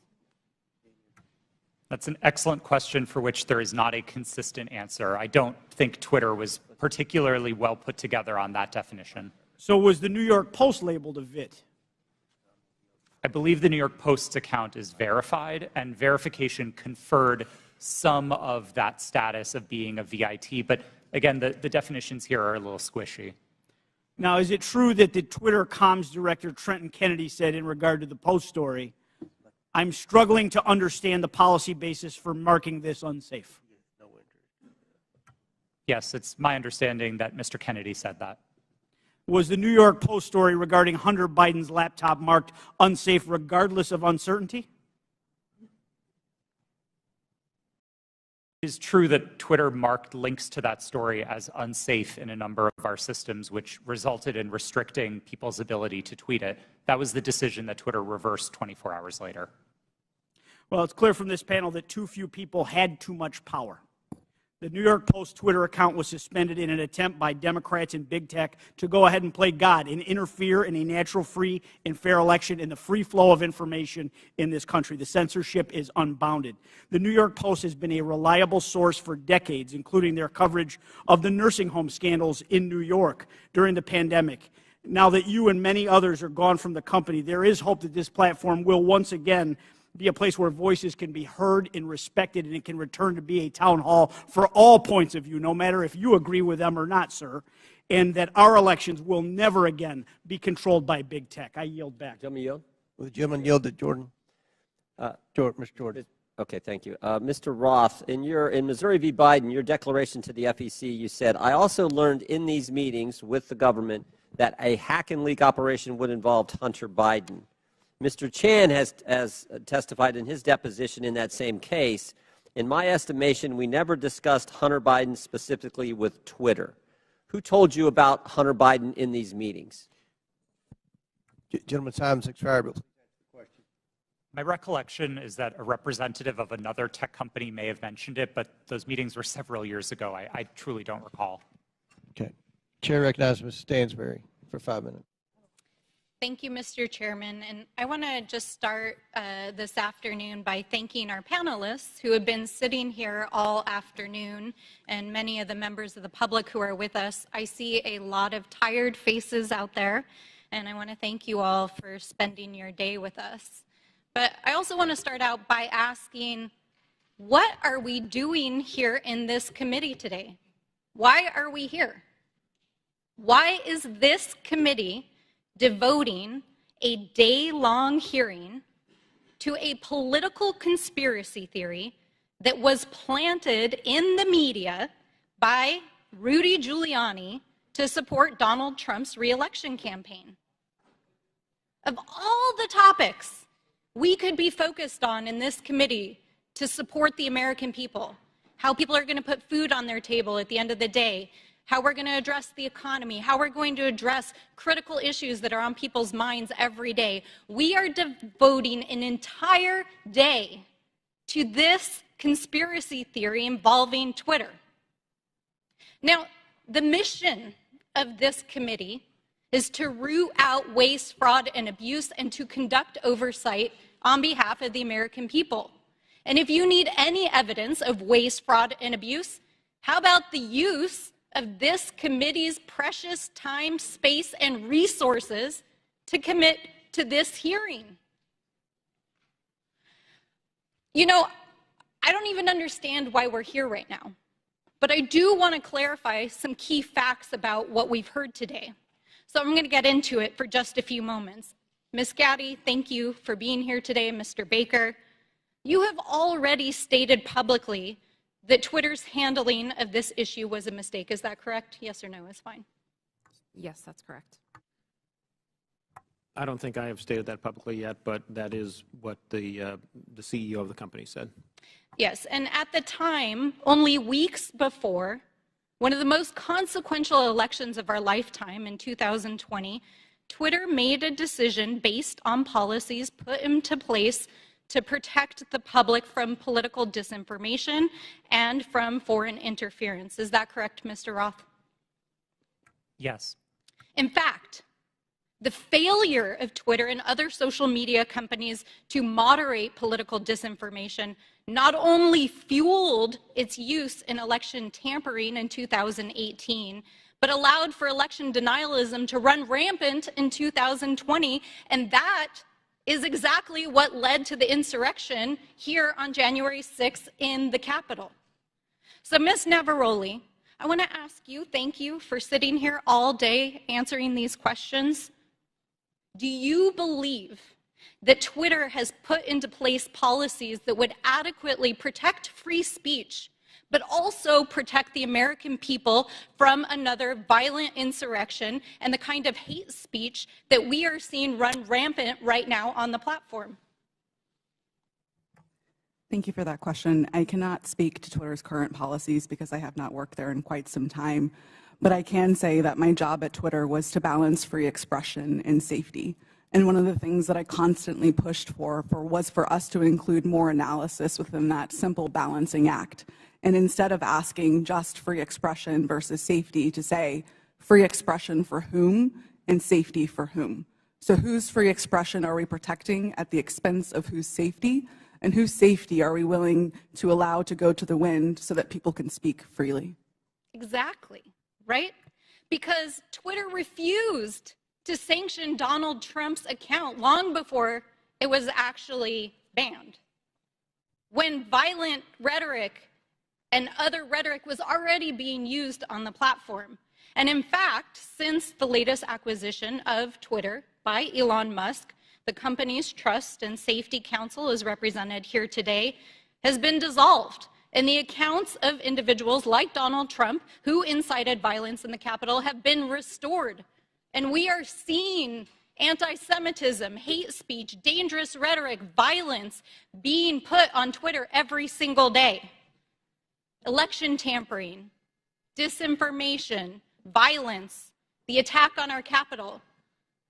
That's an excellent question for which there is not a consistent answer. I don't think Twitter was particularly well put together on that definition. So was the New York Post labeled a VIT? I believe the New York Post's account is verified, and verification conferred some of that status of being a VIT. But again, the definitions here are a little squishy. Now, is it true that the Twitter comms director, Trenton Kennedy, said in regard to the Post story, I'm struggling to understand the policy basis for marking this unsafe? Yes, it's my understanding that Mr. Kennedy said that. Was the New York Post story regarding Hunter Biden's laptop marked unsafe regardless of uncertainty? It is true that Twitter marked links to that story as unsafe in a number of our systems, which resulted in restricting people's ability to tweet it. That was the decision that Twitter reversed 24 hours later. Well, it's clear from this panel that too few people had too much power. The New York Post Twitter account was suspended in an attempt by Democrats and big tech to go ahead and play God and interfere in a natural, free, and fair election and the free flow of information in this country. The censorship is unbounded. The New York Post has been a reliable source for decades, including their coverage of the nursing home scandals in New York during the pandemic. Now that you and many others are gone from the company, there is hope that this platform will once again be a place where voices can be heard and respected, and it can return to be a town hall for all points of view, no matter if you agree with them or not, sir, and that our elections will never again be controlled by big tech. I yield back. Gentleman yield? Will the gentleman yield to Jordan? Mr. Jordan. Okay, thank you. Mr. Roth, in Missouri v. Biden, your declaration to the FEC, you said, I also learned in these meetings with the government that a hack and leak operation would involve Hunter Biden. Mr. Chan has testified in his deposition in that same case. In my estimation, we never discussed Hunter Biden specifically with Twitter. Who told you about Hunter Biden in these meetings? Gentleman's time has expired. My recollection is that a representative of another tech company may have mentioned it, but those meetings were several years ago. I truly don't recall. Okay. Chair recognizes Ms. Stansberry for 5 minutes. Thank you, Mr. Chairman. And I want to just start this afternoon by thanking our panelists who have been sitting here all afternoon, and many of the members of the public who are with us. I see a lot of tired faces out there, and I want to thank you all for spending your day with us. But I also want to start out by asking, what are we doing here in this committee today? Why are we here? Why is this committee devoting a day-long hearing to a political conspiracy theory that was planted in the media by Rudy Giuliani to support Donald Trump's re-election campaign? Of all the topics we could be focused on in this committee to support the American people, how people are going to put food on their table at the end of the day, how we're going to address the economy, how we're going to address critical issues that are on people's minds every day. We are devoting an entire day to this conspiracy theory involving Twitter. Now, the mission of this committee is to root out waste, fraud, and abuse, and to conduct oversight on behalf of the American people. And if you need any evidence of waste, fraud, and abuse, how about the use of this committee's precious time, space, and resources to commit to this hearing? You know, I don't even understand why we're here right now, but I do want to clarify some key facts about what we've heard today. So I'm going to get into it for just a few moments. Ms. Gaddy, thank you for being here today. Mr. Baker, you have already stated publicly that Twitter's handling of this issue was a mistake. Is that correct? Yes or no is fine. Yes, that's correct. I don't think I have stated that publicly yet, but that is what the CEO of the company said. Yes, and at the time, only weeks before, one of the most consequential elections of our lifetime in 2020, Twitter made a decision based on policies put into place to protect the public from political disinformation and from foreign interference. Is that correct, Mr. Roth? Yes. In fact, the failure of Twitter and other social media companies to moderate political disinformation not only fueled its use in election tampering in 2018, but allowed for election denialism to run rampant in 2020, and that is exactly what led to the insurrection here on January 6th in the Capitol. So, Ms. Navaroli, I want to ask you, thank you for sitting here all day answering these questions. Do you believe that Twitter has put into place policies that would adequately protect free speech, but also protect the American people from another violent insurrection and the kind of hate speech that we are seeing run rampant right now on the platform? Thank you for that question. I cannot speak to Twitter's current policies because I have not worked there in quite some time, but I can say that my job at Twitter was to balance free expression and safety. And one of the things that I constantly pushed for was for us to include more analysis within that simple balancing act. And instead of asking just free expression versus safety, to say free expression for whom and safety for whom. So whose free expression are we protecting at the expense of whose safety? And whose safety are we willing to allow to go to the wind so that people can speak freely? Exactly, right? Because Twitter refused to sanction Donald Trump's account long before it was actually banned, when violent rhetoric and other rhetoric was already being used on the platform. And in fact, since the latest acquisition of Twitter by Elon Musk, the company's Trust and Safety Council, as represented here today, has been dissolved. And the accounts of individuals like Donald Trump who incited violence in the Capitol have been restored. And we are seeing anti-Semitism, hate speech, dangerous rhetoric, violence being put on Twitter every single day. Election tampering, disinformation, violence, the attack on our Capitol.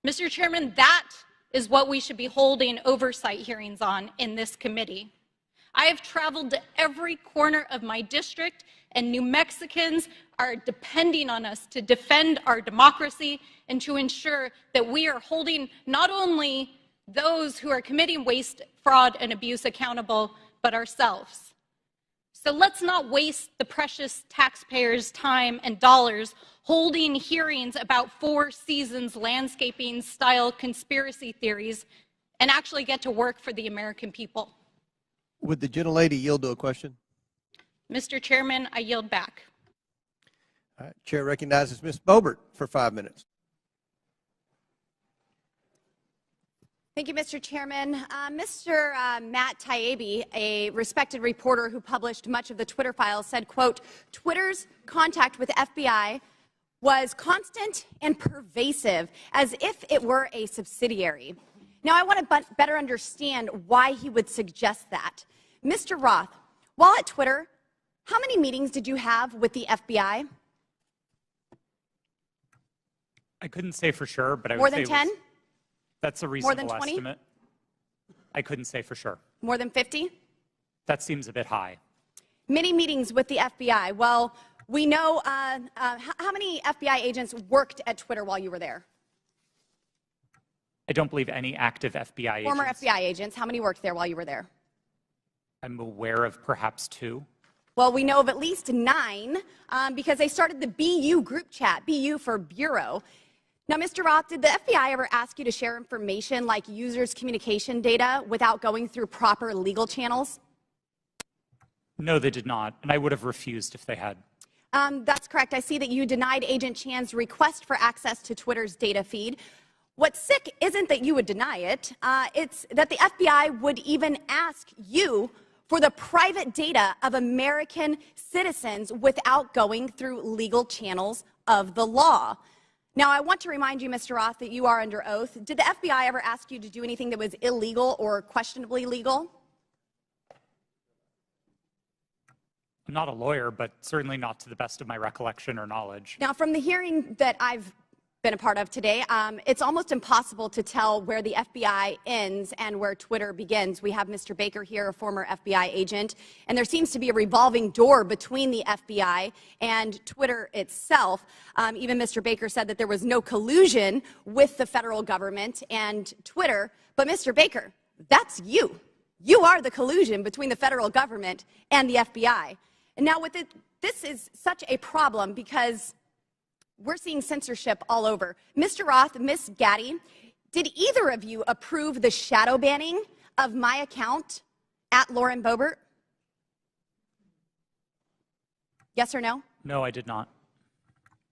Mr. Chairman, that is what we should be holding oversight hearings on in this committee. I have traveled to every corner of my district, and New Mexicans are depending on us to defend our democracy and to ensure that we are holding not only those who are committing waste, fraud, and abuse accountable, but ourselves. So let's not waste the precious taxpayers' time and dollars holding hearings about Four Seasons landscaping style conspiracy theories and actually get to work for the American people. Would the gentlelady yield to a question? Mr. Chairman, I yield back. All right, Chair recognizes Ms. Boebert for 5 minutes. Thank you, Mr. Chairman. Mr. Matt Taibbi, a respected reporter who published much of the Twitter files, said, quote, Twitter's contact with FBI was constant and pervasive, as if it were a subsidiary. Now, I want to better understand why he would suggest that. Mr. Roth, while at Twitter, how many meetings did you have with the FBI? I couldn't say for sure, but I would More say than 10? That's a More reasonable than 20? estimate. I couldn't say for sure. More than 50? That seems a bit high. Many meetings with the FBI. Well, we know how many FBI agents worked at Twitter while you were there? I don't believe any active FBI agents. Former FBI agents. How many worked there while you were there? I'm aware of perhaps 2. Well, we know of at least 9 because they started the BU group chat, BU for Bureau. Now, Mr. Roth, did the FBI ever ask you to share information like users' communication data without going through proper legal channels? No, they did not, and I would have refused if they had. That's correct. I see that you denied Agent Chan's request for access to Twitter's data feed. What's sick isn't that you would deny it, it's that the FBI would even ask you for the private data of American citizens without going through legal channels of the law. Now, I want to remind you, Mr. Roth, that you are under oath. Did the FBI ever ask you to do anything that was illegal or questionably legal? I'm not a lawyer, but certainly not to the best of my recollection or knowledge. Now, from the hearing that I've been a part of today, it's almost impossible to tell where the FBI ends and where Twitter begins. We have Mr. Baker here, a former FBI agent, and there seems to be a revolving door between the FBI and Twitter itself. Even Mr. Baker said that there was no collusion with the federal government and Twitter. But Mr. Baker, that's you. You are the collusion between the federal government and the FBI. And now with it, this is such a problem because we're seeing censorship all over. Mr. Roth, Ms. Gaddy, did either of you approve the shadow banning of my account at Lauren Boebert? Yes or no? No, I did not.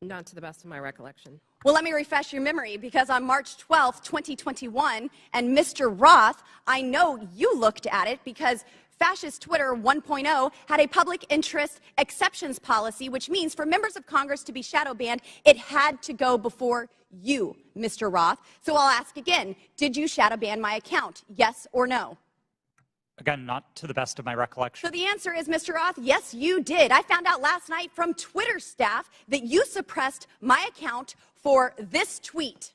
Not to the best of my recollection. Well, let me refresh your memory, because on March 12th, 2021, and Mr. Roth, I know you looked at it because Fascist Twitter 1.0 had a public interest exceptions policy, which means for members of Congress to be shadow banned, it had to go before you, Mr. Roth. So I'll ask again, did you shadow ban my account, yes or no? Again, not to the best of my recollection. So the answer is, Mr. Roth, yes, you did. I found out last night from Twitter staff that you suppressed my account for this tweet.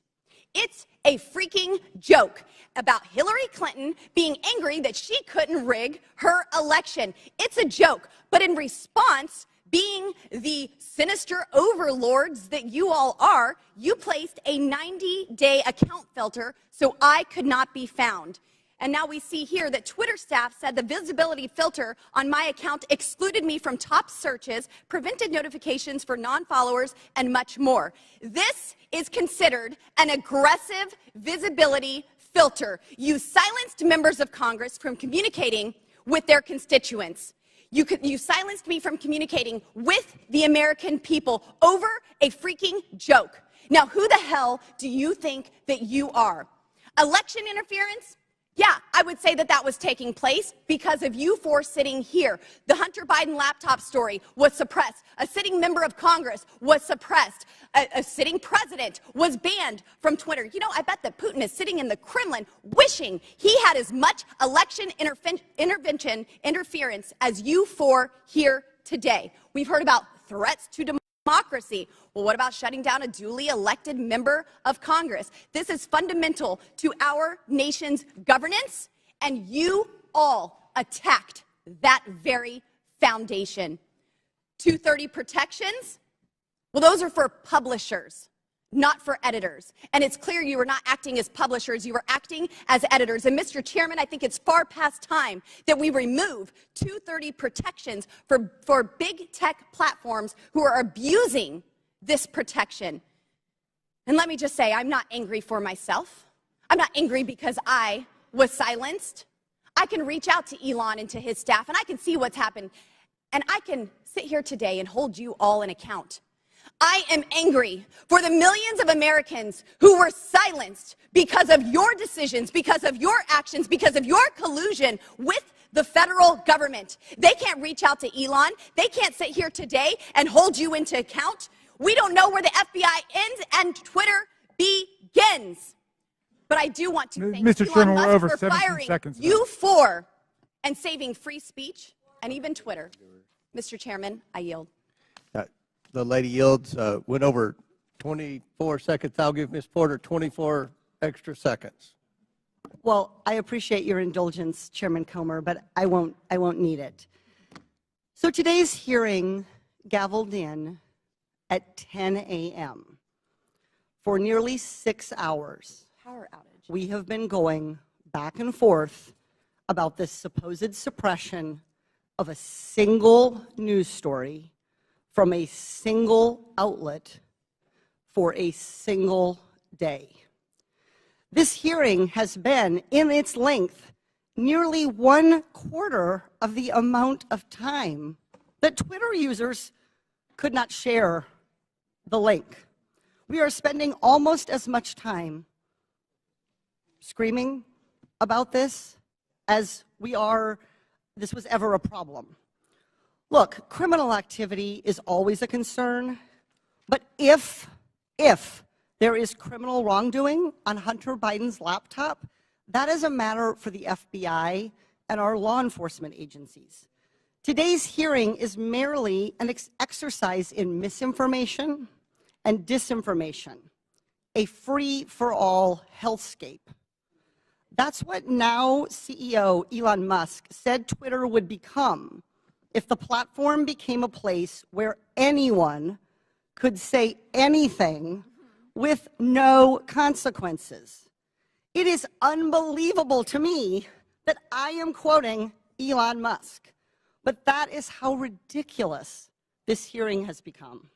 It's a freaking joke about Hillary Clinton being angry that she couldn't rig her election. It's a joke, but in response, being the sinister overlords that you all are, you placed a 90-day account filter so I could not be found. And now we see here that Twitter staff said the visibility filter on my account excluded me from top searches, prevented notifications for non-followers, and much more. This is considered an aggressive visibility filter. You silenced members of Congress from communicating with their constituents. You silenced me from communicating with the American people over a freaking joke. Now, who the hell do you think that you are? Election interference? Yeah, I would say that that was taking place because of you four sitting here. The Hunter Biden laptop story was suppressed. A sitting member of Congress was suppressed. A sitting president was banned from Twitter. You know, I bet that Putin is sitting in the Kremlin wishing he had as much election interference as you four here today. We've heard about threats to democracy. Well, what about shutting down a duly elected member of Congress? This is fundamental to our nation's governance, and you all attacked that very foundation. 230 protections? Well, those are for publishers, not for editors. And it's clear you were not acting as publishers, you were acting as editors. And Mr. Chairman, I think it's far past time that we remove 230 protections for big tech platforms who are abusing this protection. And let me just say, I'm not angry for myself. I'm not angry because I was silenced. I can reach out to Elon and to his staff, and I can see what's happened. And I can sit here today and hold you all in account. I am angry for the millions of Americans who were silenced because of your decisions, because of your actions, because of your collusion with the federal government. They can't reach out to Elon. They can't sit here today and hold you into account. We don't know where the FBI ends and Twitter begins. But I do want to thank Mr. Elon Chairman, we're Musk over for 17 firing seconds. you four and saving free speech and even Twitter. Mr. Chairman, I yield. The lady yields. Went over 24 seconds. I'll give Ms. Porter 24 extra seconds. Well, I appreciate your indulgence, Chairman Comer, but I won't need it. So today's hearing gavelled in at 10 a.m. For nearly 6 hours. Power outage. We have been going back and forth about this supposed suppression of a single news story from a single outlet for a single day. This hearing has been, in its length, nearly 1/4 of the amount of time that Twitter users could not share the link. We are spending almost as much time screaming about this as this was ever a problem. Look, criminal activity is always a concern, but if there is criminal wrongdoing on Hunter Biden's laptop, that is a matter for the FBI and our law enforcement agencies. Today's hearing is merely an exercise in misinformation and disinformation, a free-for-all hellscape. That's what now CEO Elon Musk said Twitter would become if the platform became a place where anyone could say anything with no consequences. It is unbelievable to me that I am quoting Elon Musk, but that is how ridiculous this hearing has become.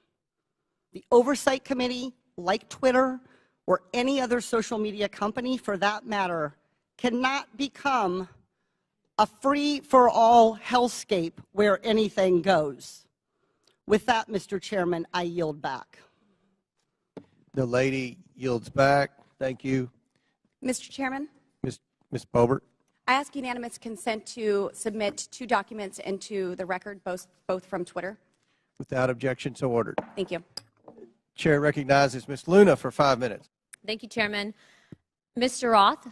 The Oversight Committee, like Twitter or any other social media company for that matter, cannot become a free-for-all hellscape where anything goes. With that, Mr. Chairman, I yield back. The lady yields back. Thank you. Mr. Chairman, Ms. Boebert. I ask unanimous consent to submit 2 documents into the record, both from Twitter. Without objection, so ordered. Thank you. Chair recognizes Ms. Luna for 5 minutes. Thank you, Chairman. Mr. Roth?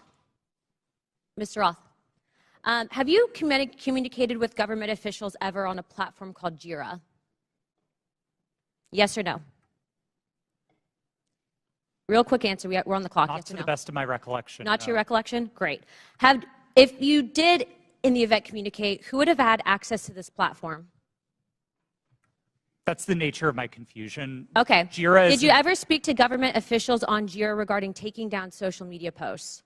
Mr. Roth, have you communicated with government officials ever on a platform called Jira? Yes or no? Real quick answer. We're on the clock. Not yes to or the no? best of my recollection. Not no. to your recollection? Great. If you did, in the event, communicate, who would have had access to this platform? That's the nature of my confusion. Okay. Jira Did you ever speak to government officials on Jira regarding taking down social media posts?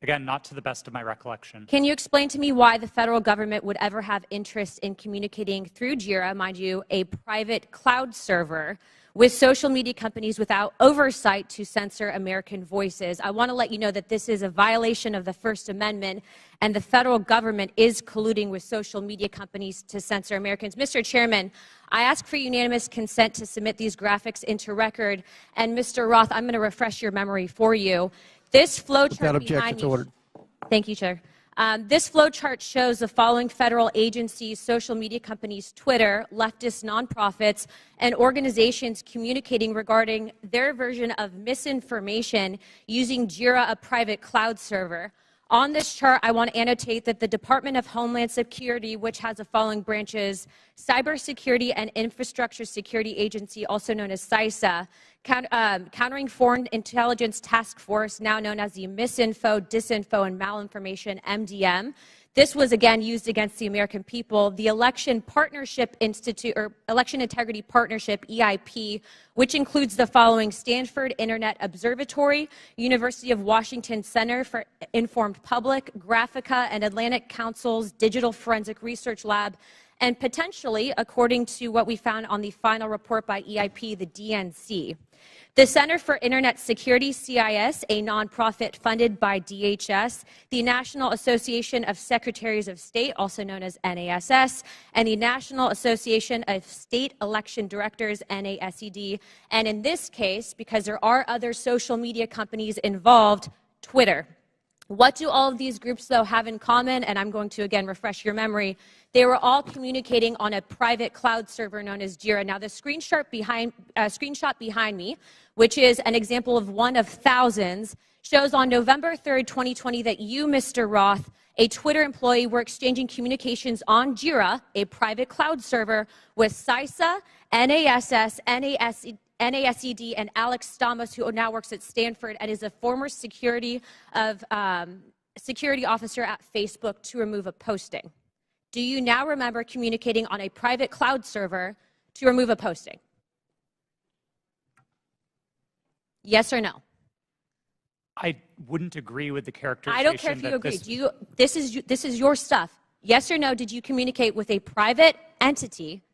Again, not to the best of my recollection. Can you explain to me why the federal government would ever have interest in communicating through Jira, mind you, a private cloud server, with social media companies without oversight to censor American voices. I want to let you know that this is a violation of the First Amendment, and the federal government is colluding with social media companies to censor Americans. Mr. Chairman, I ask for unanimous consent to submit these graphics into record. And Mr. Roth, I'm going to refresh your memory for you. This flowchart behind me. Ordered. Thank you, Chair. This flowchart shows the following federal agencies, social media companies, Twitter, leftist nonprofits, and organizations communicating regarding their version of misinformation using Jira, a private cloud server. On this chart, I want to annotate that the Department of Homeland Security, which has the following branches: Cybersecurity and Infrastructure Security Agency, also known as CISA, Countering Foreign Intelligence Task Force, now known as the Misinfo, Disinfo, and Malinformation, MDM. This was again used against the American people. The Election Partnership Institute, or Election Integrity Partnership, EIP, which includes the following: Stanford Internet Observatory, University of Washington Center for Informed Public, Graphica, and Atlantic Council's Digital Forensic Research Lab, and potentially, according to what we found on the final report by EIP, the DNC. The Center for Internet Security, CIS, a nonprofit funded by DHS, the National Association of Secretaries of State, also known as NASS, and the National Association of State Election Directors, NASED, and in this case, because there are other social media companies involved, Twitter. What do all of these groups, though, have in common? And I'm going to, again, refresh your memory. They were all communicating on a private cloud server known as Jira. Now, the screenshot behind me, which is an example of one of thousands, shows on November 3rd, 2020, that you, Mr. Roth, a Twitter employee, were exchanging communications on Jira, a private cloud server, with CISA, NASS, NASED, and Alex Stamos, who now works at Stanford and is a former security officer at Facebook, to remove a posting. Do you now remember communicating on a private cloud server to remove a posting? Yes or no? I wouldn't agree with the characterization. I don't care if you agree. This is your stuff. Yes or no, did you communicate with a private entity,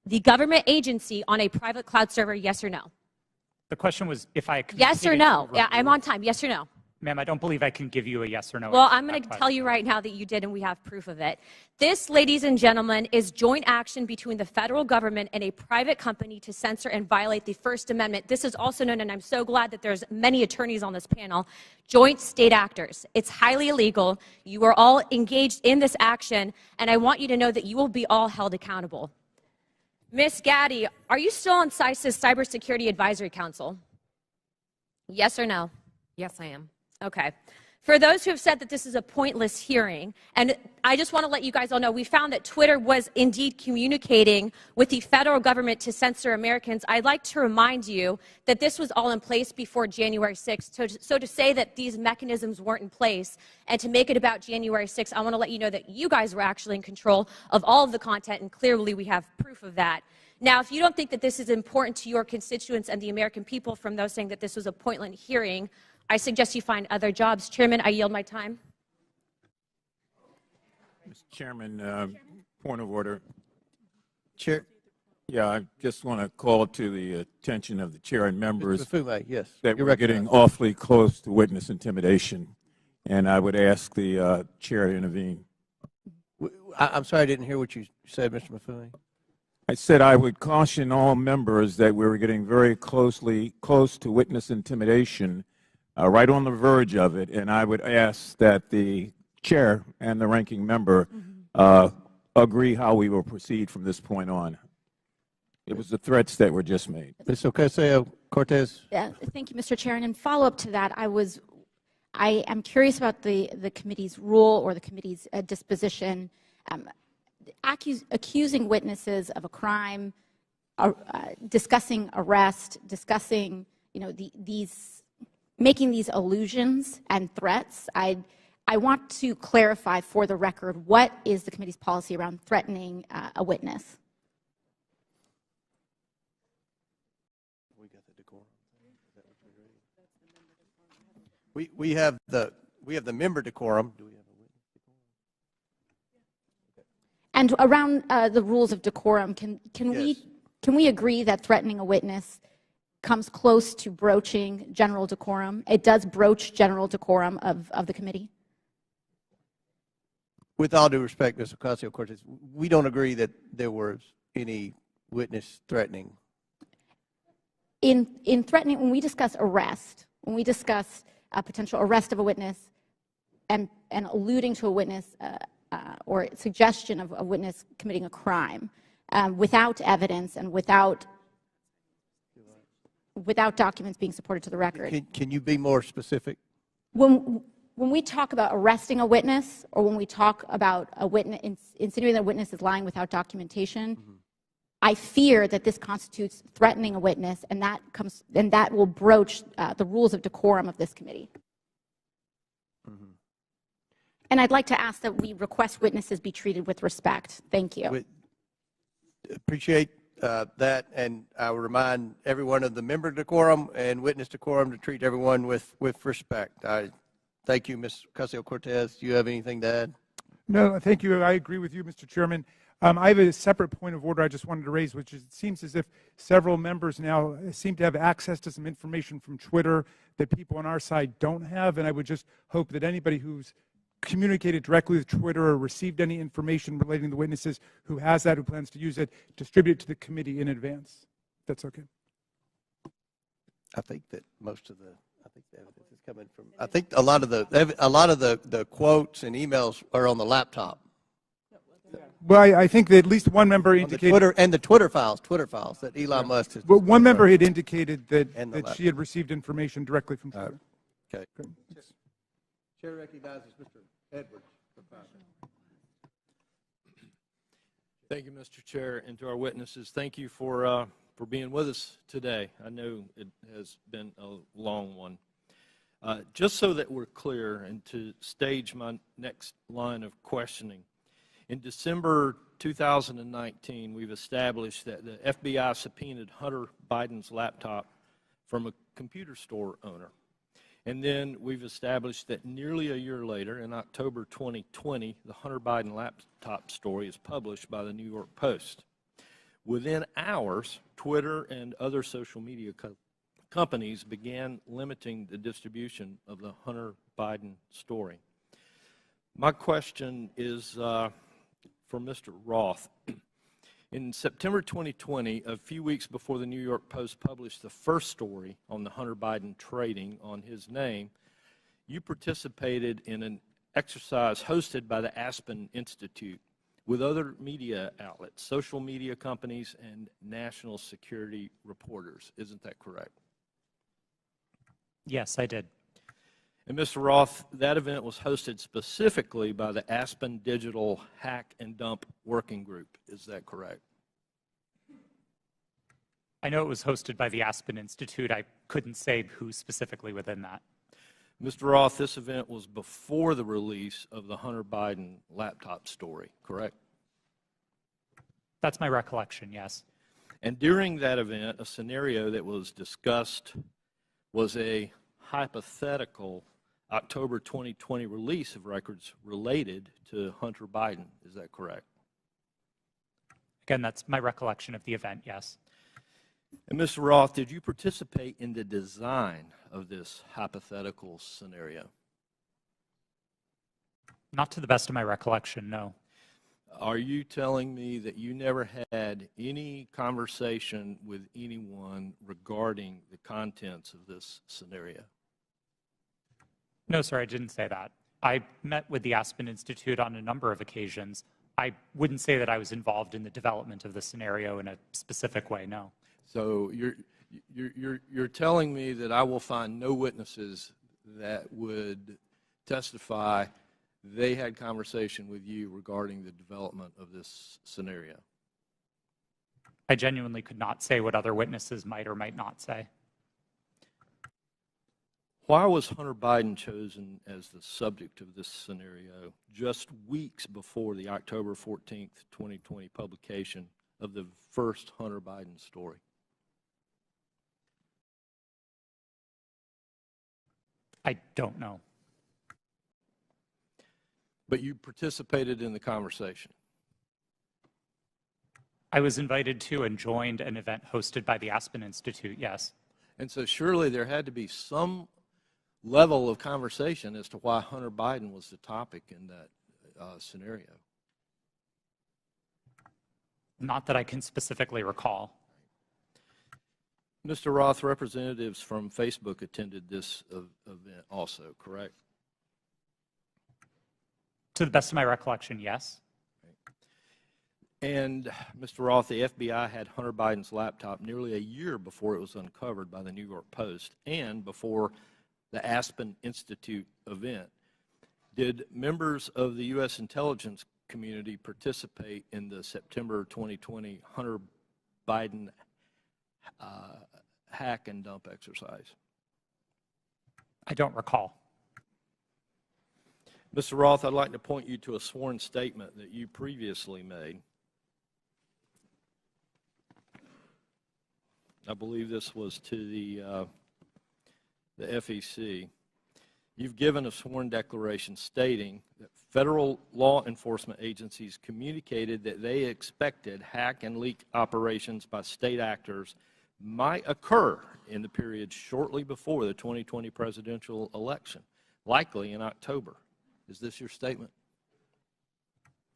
the government agency, on a private cloud server? Yes or no? The question was if I Yes or no? Yeah, I'm on time. Yes or no? Ma'am, I don't believe I can give you a yes or no. Well, I'm going to tell you right now that you did, and we have proof of it. This, ladies and gentlemen, is joint action between the federal government and a private company to censor and violate the First Amendment. This is also known, and I'm so glad that there's many attorneys on this panel, joint state actors. It's highly illegal. You are all engaged in this action, and I want you to know that you will be all held accountable. Ms. Gaddy, are you still on CISA's Cybersecurity Advisory Council? Yes or no? Yes, I am. Okay. For those who have said that this is a pointless hearing, and I just want to let you guys all know, we found that Twitter was indeed communicating with the federal government to censor Americans. I'd like to remind you that this was all in place before January 6th. So to say that these mechanisms weren't in place and to make it about January 6th, I want to let you know that you guys were actually in control of all of the content, and clearly we have proof of that. Now, if you don't think that this is important to your constituents and the American people from those saying that this was a pointless hearing, I suggest you find other jobs. Chairman, I yield my time. Mr. Chairman, point of order. Chair. Yeah, I just want to call to the attention of the chair and members yes, that we're getting awfully close to witness intimidation, and I would ask the chair to intervene. I'm sorry, I didn't hear what you said, Mr. Mafui. I said I would caution all members that we were getting very close to witness intimidation, right on the verge of it, and I would ask that the chair and the ranking member agree how we will proceed from this point on. It was the threats that were just made. Ms. Ocasio-Cortez. Thank you, Mr. Chair. And in follow-up to that, I am curious about the committee's rule or the committee's disposition, accusing witnesses of a crime, discussing arrest, discussing, making these allusions and threats. I want to clarify for the record, what is the committee's policy around threatening a witness? We have the member decorum. Do we have a witness decorum? And around the rules of decorum, can we Can we agree that threatening a witness comes close to broaching general decorum? It does broach general decorum of the committee? With all due respect, Mr. Ocasio-Cortez, we don't agree that there was any witness threatening. In threatening, when we discuss arrest, when we discuss a potential arrest of a witness and alluding to a witness or suggestion of a witness committing a crime without evidence and without documents being supported to the record. Can you be more specific? When we talk about arresting a witness, or when we talk about a witness, insinuating that a witness is lying without documentation, I fear that this constitutes threatening a witness, and that will broach the rules of decorum of this committee. And I'd like to ask that we request witnesses be treated with respect. Thank you. Appreciate that, and I will remind everyone of the member decorum and witness decorum to treat everyone with respect. I thank you, Ms. Ocasio-Cortez. Do you have anything to add? No, thank you. I agree with you, Mr. Chairman. I have a separate point of order I just wanted to raise, which is it seems as if several members now seem to have access to some information from Twitter that people on our side don't have, and I would just hope that anybody who's communicated directly with Twitter or received any information relating to the witnesses who has that, who plans to use it, distribute it to the committee in advance. That's okay. I think that most of the evidence is coming from. I think a lot of the quotes and emails are on the laptop. Well, I think that at least one member indicated the Twitter files that Elon Musk has. Well, one member had indicated that she had received information directly from Twitter. Okay. Chair recognizes Mr. Edwards. Thank you, Mr. Chair, and to our witnesses, thank you for being with us today. I know it has been a long one. Just so that we're clear and to stage my next line of questioning, in December 2019, we've established that the FBI subpoenaed Hunter Biden's laptop from a computer store owner. And then we've established that nearly a year later, in October 2020, the Hunter Biden laptop story is published by the New York Post. Within hours, Twitter and other social media companies began limiting the distribution of the Hunter Biden story. My question is for Mr. Roth. In September 2020, a few weeks before the New York Post published the first story on the Hunter Biden trading on his name, you participated in an exercise hosted by the Aspen Institute with other media outlets, social media companies, and national security reporters. Isn't that correct? Yes, I did. And Mr. Roth, that event was hosted specifically by the Aspen Digital Hack and Dump Working Group. Is that correct? I know it was hosted by the Aspen Institute. I couldn't say who specifically within that. Mr. Roth, this event was before the release of the Hunter Biden laptop story, correct? That's my recollection, yes. And during that event, a scenario that was discussed was a hypothetical October 2020 release of records related to Hunter Biden. Is that correct? Again, that's my recollection of the event, yes. And Mr. Roth, did you participate in the design of this hypothetical scenario? Not to the best of my recollection, no. Are you telling me that you never had any conversation with anyone regarding the contents of this scenario? No, sir, I didn't say that. I met with the Aspen Institute on a number of occasions. I wouldn't say that I was involved in the development of the scenario in a specific way, no. So you're telling me that I will find no witnesses that would testify they had conversation with you regarding the development of this scenario? I genuinely could not say what other witnesses might or might not say. Why was Hunter Biden chosen as the subject of this scenario just weeks before the October 14th, 2020 publication of the first Hunter Biden story? I don't know. But you participated in the conversation? I was invited to and joined an event hosted by the Aspen Institute, yes. And so surely there had to be some level of conversation as to why Hunter Biden was the topic in that scenario. Not that I can specifically recall. Mr. Roth, representatives from Facebook attended this event also, correct? To the best of my recollection, yes. And Mr. Roth, the FBI had Hunter Biden's laptop nearly a year before it was uncovered by the New York Post and before the Aspen Institute event. Did members of the U.S. intelligence community participate in the September 2020 Hunter Biden hack and dump exercise? I don't recall. Mr. Roth, I'd like to point you to a sworn statement that you previously made. I believe this was to the FEC. You've given a sworn declaration stating that federal law enforcement agencies communicated that they expected hack and leak operations by state actors might occur in the period shortly before the 2020 presidential election, likely in October. Is this your statement?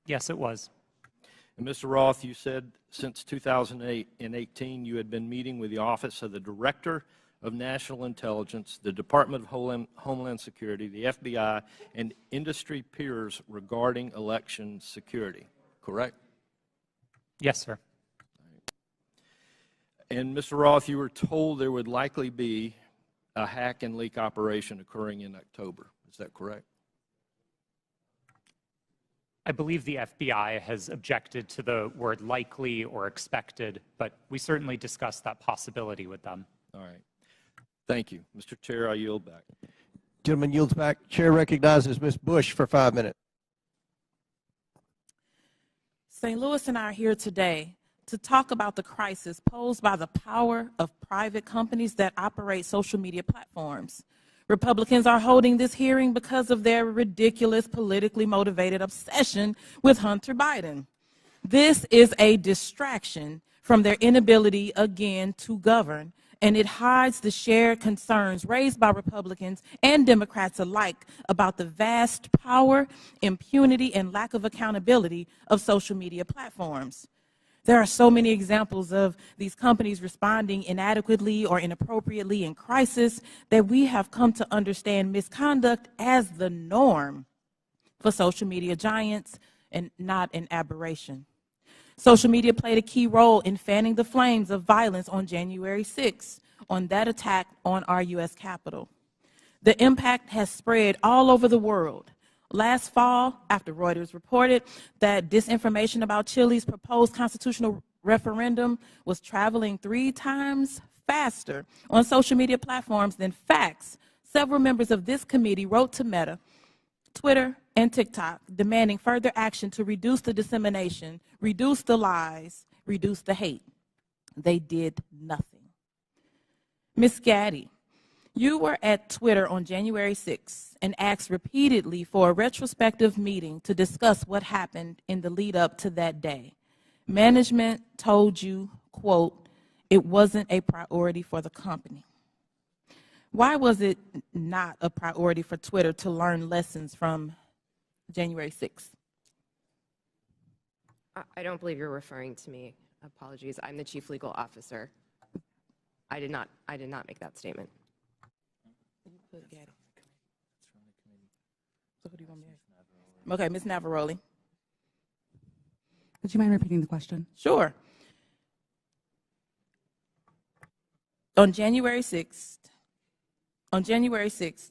Yes, it was. And Mr. Roth, you said since 2018 you had been meeting with the Office of the Director of National Intelligence, the Department of Homeland Security, the FBI, and industry peers regarding election security, correct? Yes, sir. And Mr. Roth, you were told there would likely be a hack and leak operation occurring in October. Is that correct? I believe the FBI has objected to the word likely or expected, but we certainly discussed that possibility with them. All right. Thank you. Mr. Chair, I yield back. Gentleman yields back. Chair recognizes Ms. Bush for 5 minutes. St. Louis and I are here today to talk about the crisis posed by the power of private companies that operate social media platforms. Republicans are holding this hearing because of their ridiculous, politically motivated obsession with Hunter Biden. This is a distraction from their inability, again, to govern, and it hides the shared concerns raised by Republicans and Democrats alike about the vast power, impunity, and lack of accountability of social media platforms. There are so many examples of these companies responding inadequately or inappropriately in crisis that we have come to understand misconduct as the norm for social media giants and not an aberration. Social media played a key role in fanning the flames of violence on January 6th, on that attack on our U.S. Capitol. The impact has spread all over the world. Last fall, after Reuters reported that disinformation about Chile's proposed constitutional referendum was traveling 3 times faster on social media platforms than facts, several members of this committee wrote to Meta, Twitter, and TikTok demanding further action to reduce the dissemination, reduce the lies, reduce the hate. They did nothing. Ms. Gaddy, you were at Twitter on January 6th and asked repeatedly for a retrospective meeting to discuss what happened in the lead up to that day. Management told you, quote, it wasn't a priority for the company. Why was it not a priority for Twitter to learn lessons from January 6th? I don't believe you're referring to me. Apologies. I'm the chief legal officer. I did not make that statement. Okay, Ms. Navaroli. Would you mind repeating the question? Sure. On January 6th,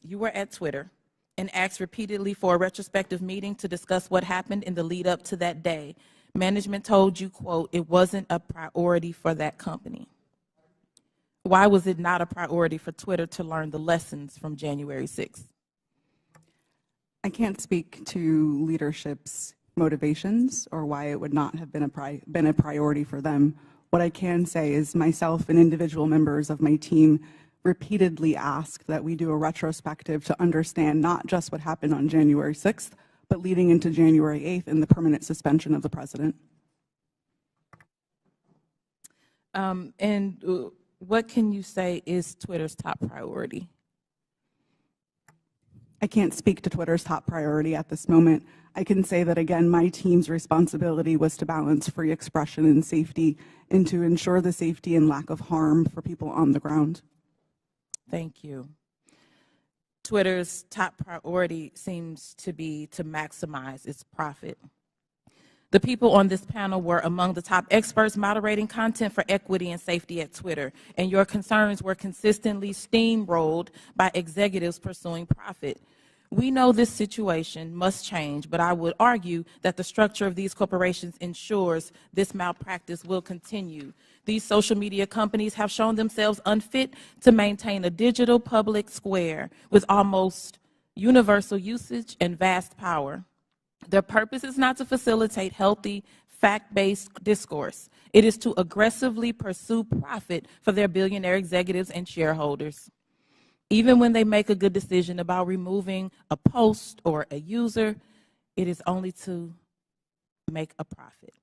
you were at Twitter and asked repeatedly for a retrospective meeting to discuss what happened in the lead up to that day. Management told you, quote, it wasn't a priority for that company. Why was it not a priority for Twitter to learn the lessons from January 6th? I can't speak to leadership's motivations or why it would not have been a priority for them. What I can say is myself and individual members of my team repeatedly asked that we do a retrospective to understand not just what happened on January 6th, but leading into January 8th and the permanent suspension of the president. What can you say is Twitter's top priority? I can't speak to Twitter's top priority at this moment. I can say that, again, my team's responsibility was to balance free expression and safety and to ensure the safety and lack of harm for people on the ground. Thank you. Twitter's top priority seems to be to maximize its profit. The people on this panel were among the top experts moderating content for equity and safety at Twitter, and your concerns were consistently steamrolled by executives pursuing profit. We know this situation must change, but I would argue that the structure of these corporations ensures this malpractice will continue. These social media companies have shown themselves unfit to maintain a digital public square with almost universal usage and vast power. Their purpose is not to facilitate healthy, fact-based discourse. It is to aggressively pursue profit for their billionaire executives and shareholders. Even when they make a good decision about removing a post or a user, it is only to make a profit.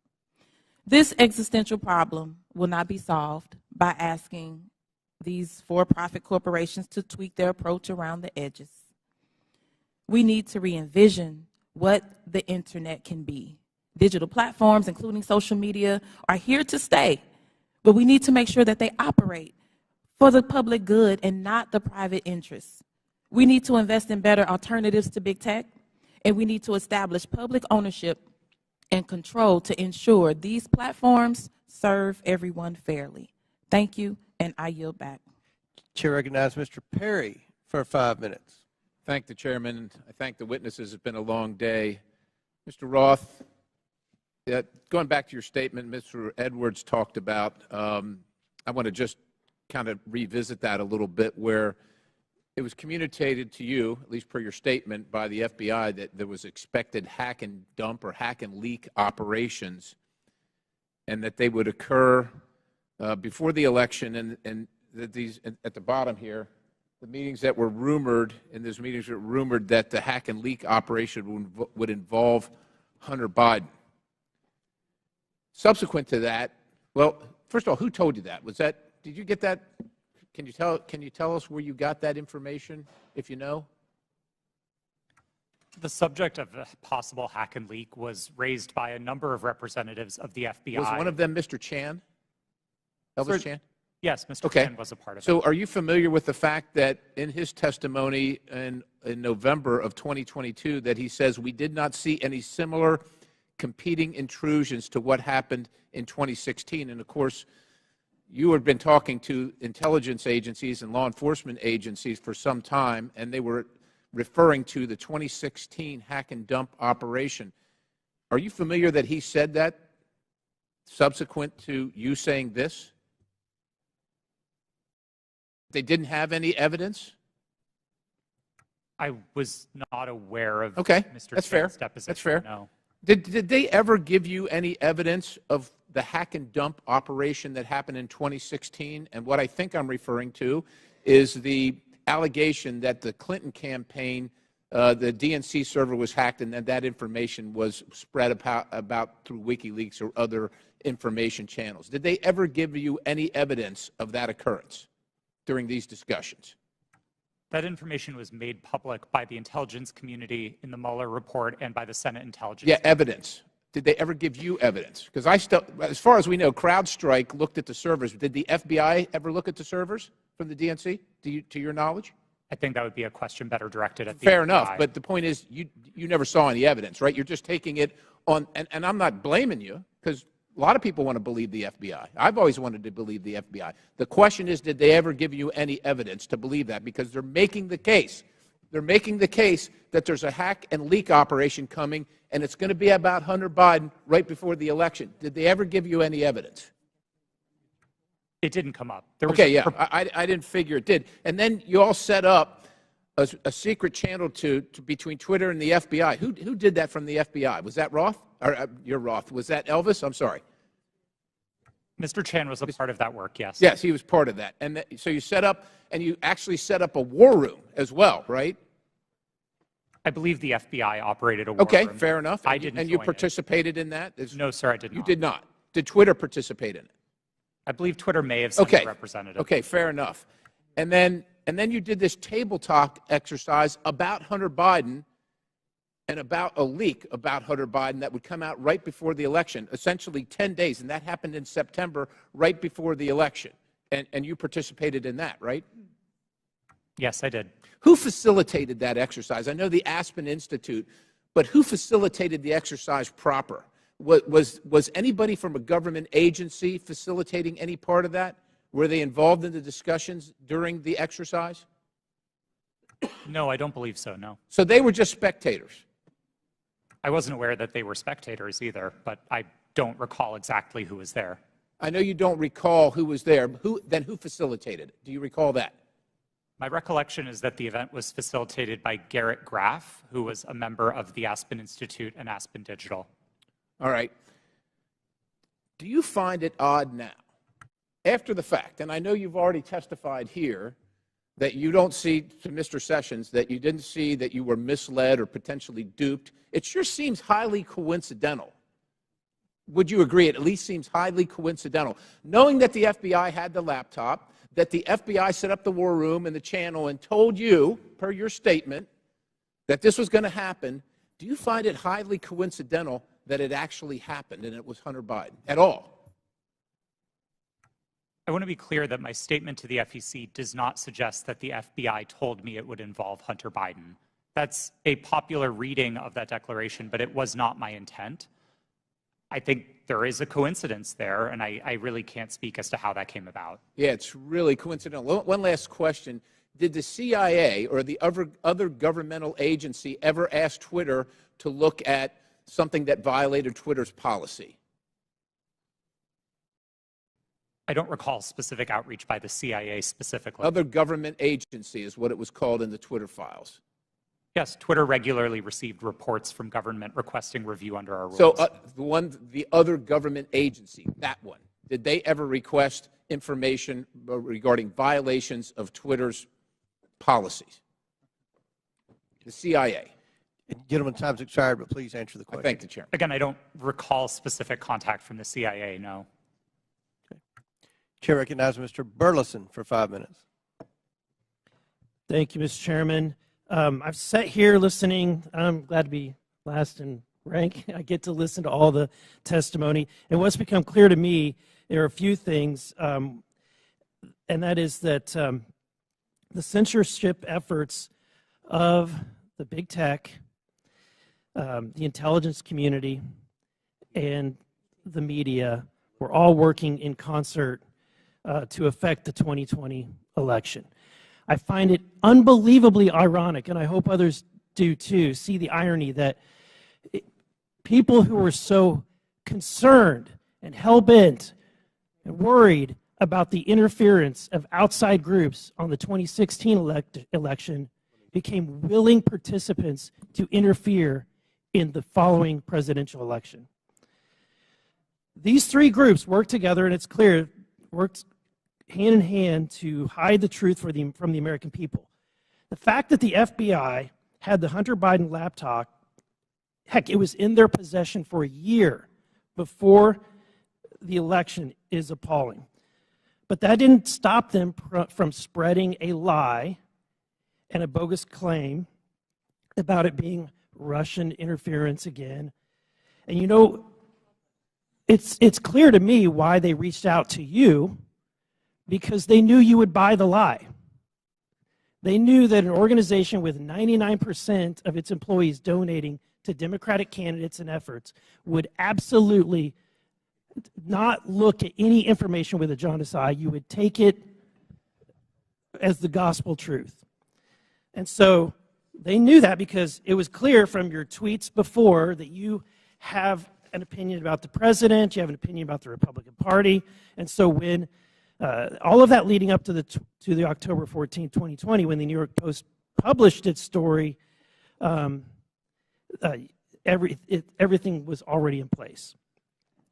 This existential problem will not be solved by asking these for-profit corporations to tweak their approach around the edges. We need to re-envision what the internet can be. Digital platforms, including social media, are here to stay, but we need to make sure that they operate for the public good and not the private interests. We need to invest in better alternatives to big tech, and we need to establish public ownership and control to ensure these platforms serve everyone fairly. Thank you, and I yield back. Chair recognizes Mr. Perry for 5 minutes. Thank the chairman. I thank the witnesses. It's been a long day. Mr. Roth, going back to your statement Mr. Edwards talked about, I want to just kind of revisit that a little bit, where it was communicated to you, at least per your statement, by the FBI that there was expected hack and dump or hack and leak operations, and that they would occur before the election, and that these, at the bottom here, the meetings that were rumored, in those meetings were rumored that the hack and leak operation would involve Hunter Biden. Subsequent to that, well, first of all, who told you that? Was that, did you get that? Can you tell us where you got that information, if you know? The subject of a possible hack and leak was raised by a number of representatives of the FBI. Was one of them Mr. Chan? Elvis Chan? Yes, Mr. Chan was a part of it. So are you familiar with the fact that in his testimony in November of 2022 that he says we did not see any similar competing intrusions to what happened in 2016? And of course, you had been talking to intelligence agencies and law enforcement agencies for some time, and they were referring to the 2016 hack and dump operation. Are you familiar that he said that subsequent to you saying this? They didn't have any evidence? I was not aware of Okay, Mr. that's Chan's fair. deposition. That's fair. No. Did they ever give you any evidence of the hack and dump operation that happened in 2016? And what I think I'm referring to is the allegation that the Clinton campaign, the DNC server was hacked, and that information was spread about through WikiLeaks or other information channels. Did they ever give you any evidence of that occurrence during these discussions? That information was made public by the intelligence community in the Mueller report and by the Senate Intelligence. Yeah, evidence. Did they ever give you evidence? Because as far as we know, CrowdStrike looked at the servers. Did the FBI ever look at the servers from the DNC, to your knowledge? I think that would be a question better directed at the Fair FBI. enough, but the point is you never saw any evidence, right? You're just taking it on, and I'm not blaming you, because a lot of people want to believe the FBI. I've always wanted to believe the FBI. The question is, did they ever give you any evidence to believe that? Because they're making the case. They're making the case that there's a hack and leak operation coming, and it's going to be about Hunter Biden right before the election. Did they ever give you any evidence? It didn't come up. There was okay, yeah, I didn't figure it did. And then you all set up a secret channel between Twitter and the FBI. Who did that from the FBI? Was that Roth? Or you're Roth. Was that Elvis? I'm sorry. Mr. Chan was a part of that work, yes. Yes, he was part of that. And so you set up, and you actually set up a war room as well, right? I believe the FBI operated a war okay, room. fair enough. I didn't And you join participated in that? No, sir, I did not. You did not. Did Twitter participate in it? I believe Twitter may have sent a representative. Okay, fair enough. And then you did this table talk exercise about Hunter Biden and about a leak about Hunter Biden that would come out right before the election, essentially 10 days, and that happened in September, right before the election. And you participated in that, right? Yes, I did. Who facilitated that exercise? I know the Aspen Institute, but who facilitated the exercise proper? Was anybody from a government agency facilitating any part of that? Were they involved in the discussions during the exercise? No, I don't believe so, no. So they were just spectators? I wasn't aware that they were spectators either, but I don't recall exactly who was there. I know you don't recall who was there. Then who facilitated it? Do you recall that? My recollection is that the event was facilitated by Garrett Graff, who was a member of the Aspen Institute and Aspen Digital. All right. Do you find it odd now, after the fact, and I know you've already testified here, that you don't see, to Mr. Sessions, that you didn't see that you were misled or potentially duped? It sure seems highly coincidental. Would you agree? It at least seems highly coincidental. Knowing that the FBI had the laptop, that the FBI set up the war room and the channel and told you, per your statement, that this was going to happen, do you find it highly coincidental that it actually happened and it was Hunter Biden at all? I want to be clear that my statement to the FEC does not suggest that the FBI told me it would involve Hunter Biden. That's a popular reading of that declaration, but it was not my intent. I think there is a coincidence there, and I really can't speak as to how that came about. Yeah, it's really coincidental. One last question. Did the CIA or the other governmental agency ever ask Twitter to look at something that violated Twitter's policy? I don't recall specific outreach by the CIA specifically. Other government agency is what it was called in the Twitter files. Yes, Twitter regularly received reports from government requesting review under our rules. So the other government agency, that one, did they ever request information regarding violations of Twitter's policies? The CIA. Gentlemen, time's expired, but please answer the question. I thank the Chairman. Again, I don't recall specific contact from the CIA, no. Okay. Chair recognizes Mr. Burleson for 5 minutes. Thank you, Mr. Chairman. I've sat here listening. I'm glad to be last in rank. I get to listen to all the testimony. And what's become clear to me, there are a few things, and that is that the censorship efforts of the big tech, the intelligence community, and the media were all working in concert to affect the 2020 election. I find it unbelievably ironic, and I hope others do too, see the irony that people who were so concerned and hell-bent and worried about the interference of outside groups on the 2016 election became willing participants to interfere in the following presidential election. These three groups worked together, and it's clear, worked hand in hand to hide the truth from the American people. The fact that the FBI had the Hunter Biden laptop, heck, it was in their possession for a year before the election, is appalling. But that didn't stop them from spreading a lie and a bogus claim about it being Russian interference again. And you know, it's clear to me why they reached out to you, because they knew you would buy the lie. They knew that an organization with 99% of its employees donating to Democratic candidates and efforts would absolutely not look at any information with a jaundiced eye. You would take it as the gospel truth. And so they knew that, because it was clear from your tweets before that you have an opinion about the president, you have an opinion about the Republican Party. And so when all of that leading up to the October 14, 2020, when the New York Post published its story, everything was already in place.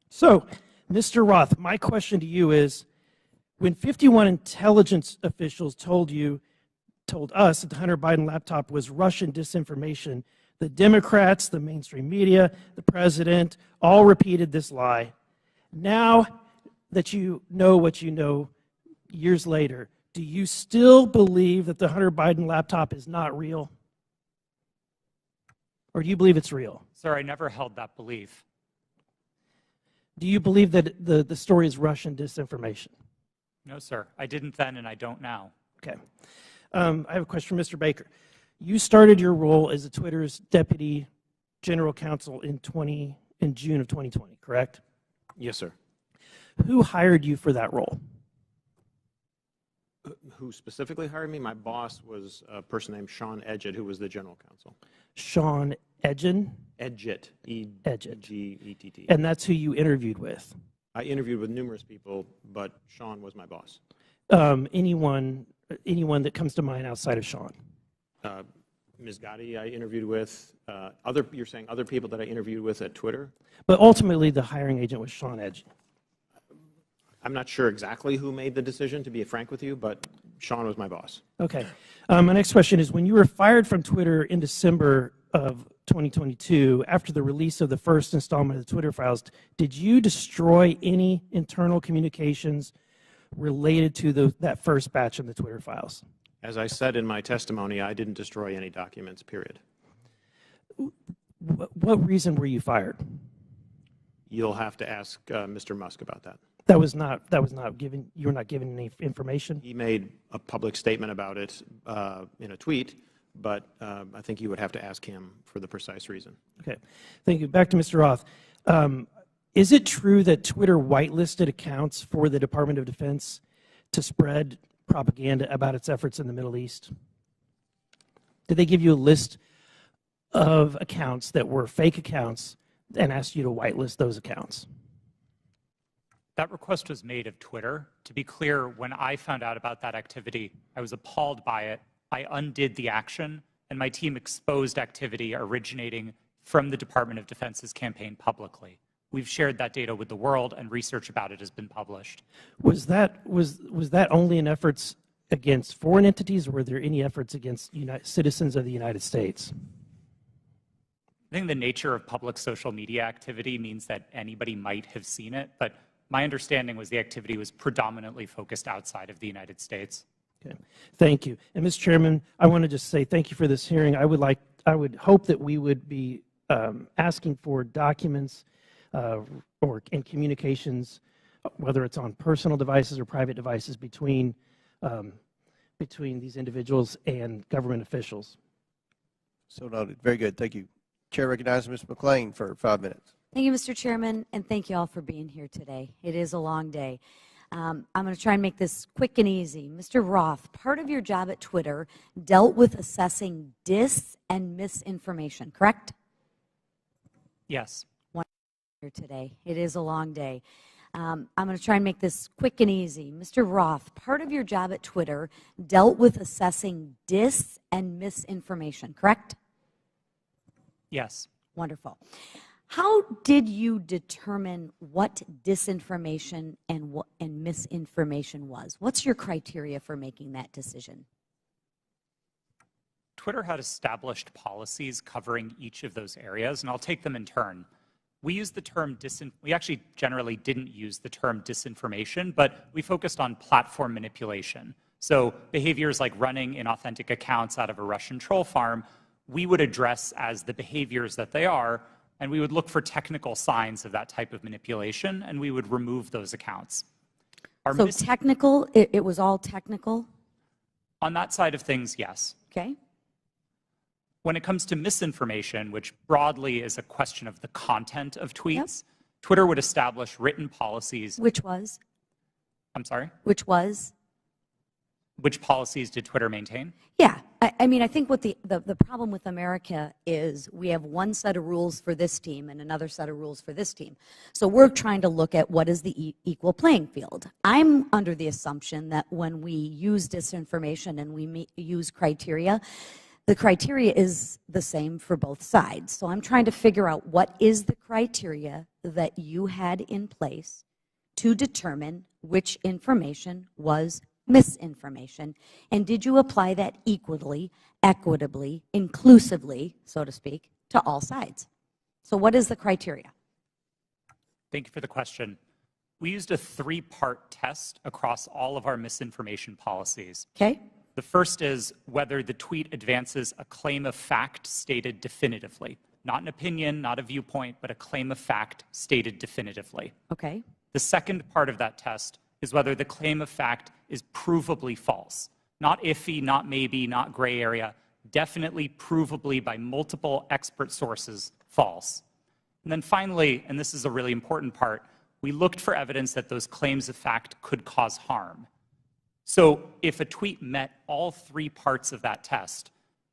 So, Mr. Roth, my question to you is, when 51 intelligence officials told us that the Hunter Biden laptop was Russian disinformation, the Democrats, the mainstream media, the president, all repeated this lie. Now, that you know what you know years later, do you still believe that the Hunter Biden laptop is not real? Or do you believe it's real? Sir, I never held that belief. Do you believe that the story is Russian disinformation? No, sir. I didn't then and I don't now. Okay. I have a question for Mr. Baker. You started your role as Twitter's deputy general counsel in June of 2020, correct? Yes, sir. Who hired you for that role? Who specifically hired me? My boss was a person named Sean Edgett, who was the general counsel. Sean Edgen? Edgett, Edgett. E-G-E-T-T. And that's who you interviewed with? I interviewed with numerous people, but Sean was my boss. Anyone that comes to mind outside of Sean? Ms. Gotti I interviewed with. You're saying other people that I interviewed with at Twitter? But ultimately, the hiring agent was Sean Edgen. I'm not sure exactly who made the decision, to be frank with you, but Sean was my boss. Okay. My next question is, when you were fired from Twitter in December of 2022, after the release of the first installment of the Twitter files, did you destroy any internal communications related to that first batch of the Twitter files? As I said in my testimony, I didn't destroy any documents, period. What reason were you fired? You'll have to ask Mr. Musk about that. That was not given. You were not given any information. He made a public statement about it in a tweet, but I think you would have to ask him for the precise reason. Okay, thank you. Back to Mr. Roth. Is it true that Twitter whitelisted accounts for the Department of Defense to spread propaganda about its efforts in the Middle East? Did they give you a list of accounts that were fake accounts and asked you to whitelist those accounts? That request was made of Twitter. To be clear, when I found out about that activity, I was appalled by it. I undid the action, and my team exposed activity originating from the Department of Defense's campaign publicly. We've shared that data with the world, and research about it has been published. Was that only in efforts against foreign entities, or were there any efforts against citizens of the United States? I think the nature of public social media activity means that anybody might have seen it, but my understanding was the activity was predominantly focused outside of the United States. Okay, thank you. And Mr. Chairman, I want to just say thank you for this hearing. I would hope that we would be asking for documents and communications, whether it's on personal devices or private devices, between these individuals and government officials. So noted. Very good. Thank you. Chair recognizes Ms. McClain for 5 minutes. Thank you, Mr. Chairman, and thank you all for being here today. It is a long day. I'm going to try and make this quick and easy. Mr. Roth, part of your job at Twitter dealt with assessing dis and misinformation, correct? Yes. Here today. It is a long day. I'm going to try and make this quick and easy. Mr. Roth, part of your job at Twitter dealt with assessing dis and misinformation, correct? Yes. Wonderful. How did you determine what disinformation and misinformation was? What's your criteria for making that decision? Twitter had established policies covering each of those areas, and I'll take them in turn. We used the term we actually generally didn't use the term disinformation, but we focused on platform manipulation. So behaviors like running inauthentic accounts out of a Russian troll farm, we would address as the behaviors that they are, and we would look for technical signs of that type of manipulation, and we would remove those accounts. So technical, it was all technical? On that side of things, yes. Okay. When it comes to misinformation, which broadly is a question of the content of tweets, Yep. Twitter would establish written policies. Which was? I'm sorry? Which was? Which policies did Twitter maintain? Yeah. I mean, I think what the problem with America is we have one set of rules for this team and another set of rules for this team. So we're trying to look at what is the equal playing field. I'm under the assumption that when we use disinformation and we use criteria, the criteria is the same for both sides. So I'm trying to figure out what is the criteria that you had in place to determine which information was misinformation, and did you apply that equally, equitably, inclusively, so to speak, to all sides? So what is the criteria? Thank you for the question. We used a three-part test across all of our misinformation policies. Okay. The first is whether the tweet advances a claim of fact stated definitively. Not an opinion, not a viewpoint, but a claim of fact stated definitively. Okay. The second part of that test is whether the claim of fact is provably false. Not iffy, not maybe, not gray area, definitely provably by multiple expert sources false. And then finally, and this is a really important part, we looked for evidence that those claims of fact could cause harm. So if a tweet met all three parts of that test,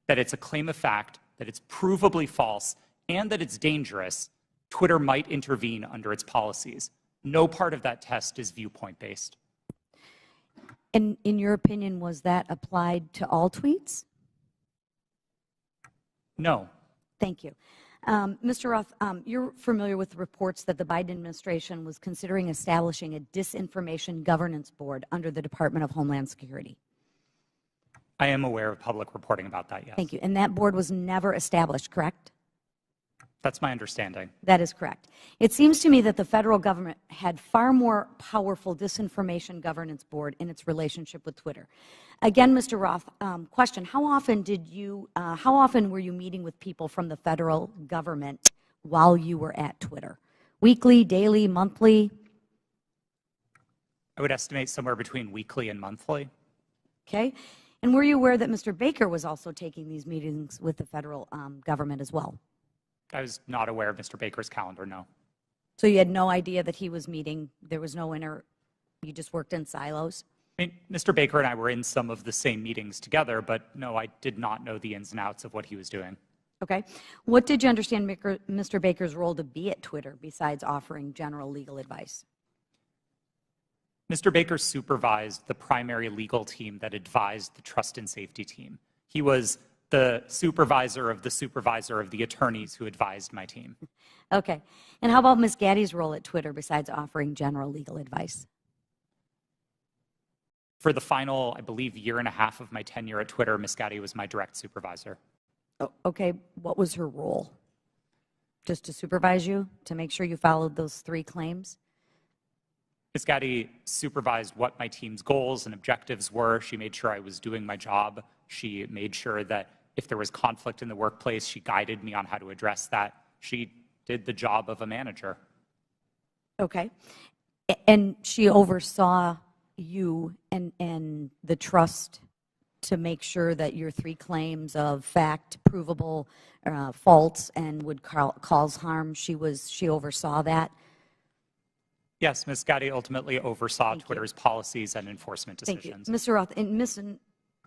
that it's a claim of fact, that it's provably false, and that it's dangerous, Twitter might intervene under its policies. No part of that test is viewpoint-based. And in your opinion, was that applied to all tweets? No. Thank you. Mr. Roth, you're familiar with the reports that the Biden administration was considering establishing a disinformation governance board under the Department of Homeland Security. I am aware of public reporting about that, yes. Thank you. And that board was never established, correct? That's my understanding. That is correct. It seems to me that the federal government had far more powerful disinformation governance board in its relationship with Twitter. Again, Mr. Roth, question, how often were you meeting with people from the federal government while you were at Twitter? Weekly, daily, monthly? I would estimate somewhere between weekly and monthly. Okay. And were you aware that Mr. Baker was also taking these meetings with the federal government as well? I was not aware of Mr. Baker's calendar, no. So you had no idea that he was meeting, there was no you just worked in silos? I mean, Mr. Baker and I were in some of the same meetings together, but no, I did not know the ins and outs of what he was doing. Okay. What did you understand Mr. Baker's role to be at Twitter besides offering general legal advice? Mr. Baker supervised the primary legal team that advised the trust and safety team. He was the supervisor of the attorneys who advised my team. Okay. And how about Ms. Gaddy's role at Twitter besides offering general legal advice? For the final, I believe, year and a half of my tenure at Twitter, Ms. Gaddy was my direct supervisor. Oh, okay. What was her role? Just to supervise you, to make sure you followed those three claims? Ms. Gaddy supervised what my team's goals and objectives were. She made sure I was doing my job. She made sure that if there was conflict in the workplace, she guided me on how to address that. She did the job of a manager. Okay. And she oversaw you and the trust to make sure that your three claims of fact, provable, false, and would cause harm, she oversaw that? Yes, Ms. Gaddy ultimately oversaw Twitter's policies and enforcement decisions. Thank you. Mr. Roth, in Ms.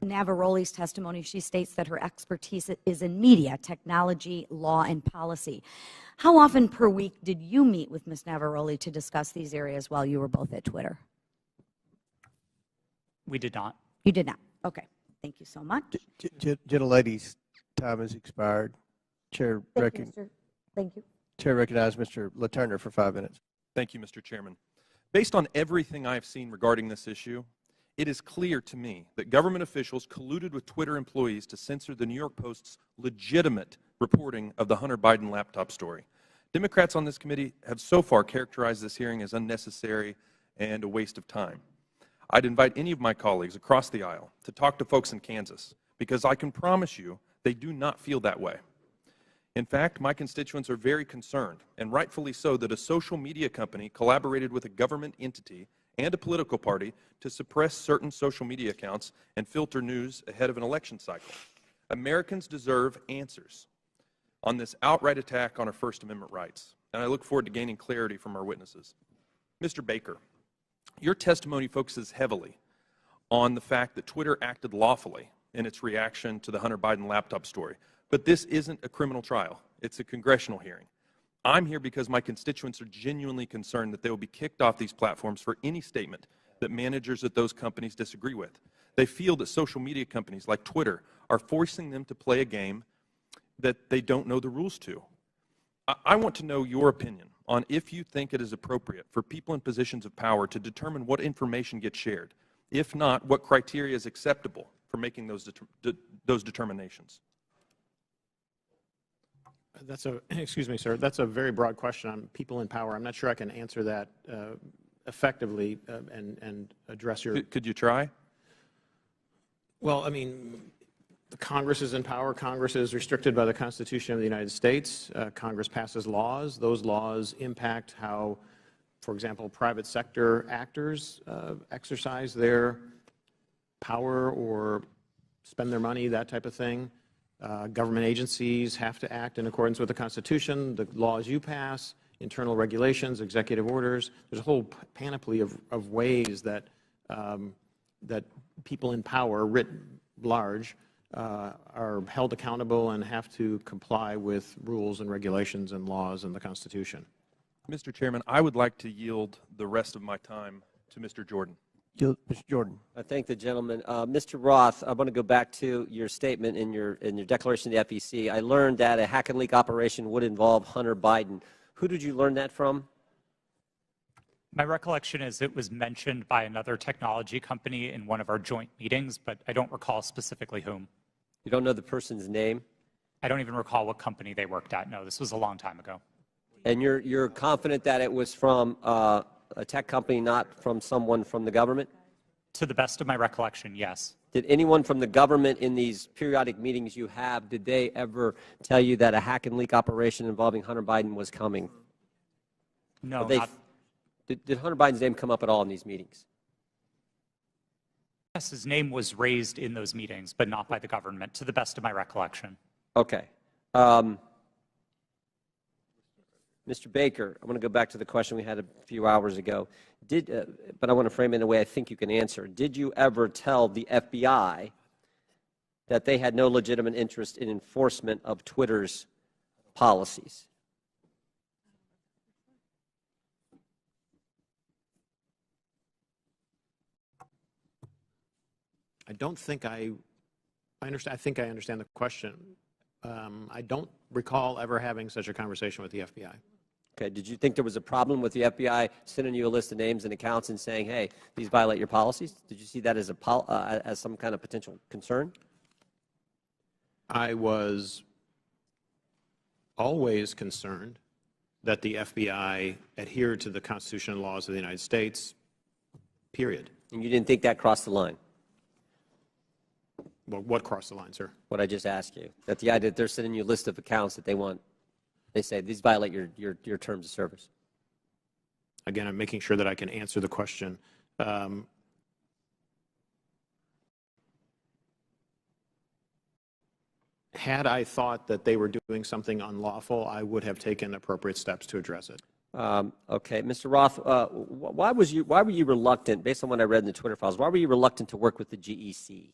Navaroli's testimony, she states that her expertise is in media, technology, law, and policy. How often per week did you meet with Ms. Navaroli to discuss these areas while you were both at Twitter? We did not. You did not. Okay. Thank you so much. Gentlelady's time has expired. Chair Thank you. Chair recognizes Mr. LaTurner for 5 minutes. Thank you, Mr. Chairman. Based on everything I have seen regarding this issue, it is clear to me that government officials colluded with Twitter employees to censor the New York Post's legitimate reporting of the Hunter Biden laptop story. Democrats on this committee have so far characterized this hearing as unnecessary and a waste of time. I'd invite any of my colleagues across the aisle to talk to folks in Kansas, because I can promise you they do not feel that way. In fact, my constituents are very concerned, and rightfully so, that a social media company collaborated with a government entity and a political party to suppress certain social media accounts and filter news ahead of an election cycle. Americans deserve answers on this outright attack on our First Amendment rights, and I look forward to gaining clarity from our witnesses. Mr. Baker, your testimony focuses heavily on the fact that Twitter acted lawfully in its reaction to the Hunter Biden laptop story. But this isn't a criminal trial. It's a congressional hearing. I'm here because my constituents are genuinely concerned that they will be kicked off these platforms for any statement that managers at those companies disagree with. They feel that social media companies like Twitter are forcing them to play a game that they don't know the rules to. I want to know your opinion on if you think it is appropriate for people in positions of power to determine what information gets shared. If not, what criteria is acceptable for making those determinations? Excuse me, sir, that's a very broad question on people in power. I'm not sure I can answer that effectively and address your... Could you try? Well, I mean, the Congress is in power. Congress is restricted by the Constitution of the United States. Congress passes laws. Those laws impact how, for example, private sector actors exercise their power or spend their money, that type of thing. Government agencies have to act in accordance with the Constitution, the laws you pass, internal regulations, executive orders. There's a whole panoply of ways that that people in power, writ large, are held accountable and have to comply with rules and regulations and laws and the Constitution. Mr. Chairman, I would like to yield the rest of my time to Mr. Jordan. Mr. Jordan. I thank the gentleman. Mr. Roth, I want to go back to your statement in your declaration to the FEC. I learned that a hack and leak operation would involve Hunter Biden. Who did you learn that from? My recollection is it was mentioned by another technology company in one of our joint meetings, but I don't recall specifically whom. You don't know the person's name? I don't even recall what company they worked at. No, this was a long time ago. And you're confident that it was from a tech company, not from someone from the government? To the best of my recollection, yes. Did anyone from the government in these periodic meetings you have, did they ever tell you that a hack and leak operation involving Hunter Biden was coming? No, not. Did Hunter Biden's name come up at all in these meetings? Yes, his name was raised in those meetings, but not by the government, to the best of my recollection. Okay. Mr. Baker, I want to go back to the question we had a few hours ago. But I want to frame it in a way I think you can answer. Did you ever tell the FBI that they had no legitimate interest in enforcement of Twitter's policies? I don't think I understand. I think I understand the question. I don't recall ever having such a conversation with the FBI. Okay. Did you think there was a problem with the FBI sending you a list of names and accounts and saying, hey, these violate your policies? Did you see that as as some kind of potential concern? I was always concerned that the FBI adhered to the Constitution and laws of the United States, period. And you didn't think that crossed the line? Well, what crossed the line, sir? What I just asked you. That the idea that they're sending you a list of accounts that they say these violate your terms of service. Again, I'm making sure that I can answer the question. Had I thought that they were doing something unlawful, I would have taken appropriate steps to address it. Okay, Mr. Roth, why were you reluctant, based on what I read in the Twitter files, why were you reluctant to work with the GEC?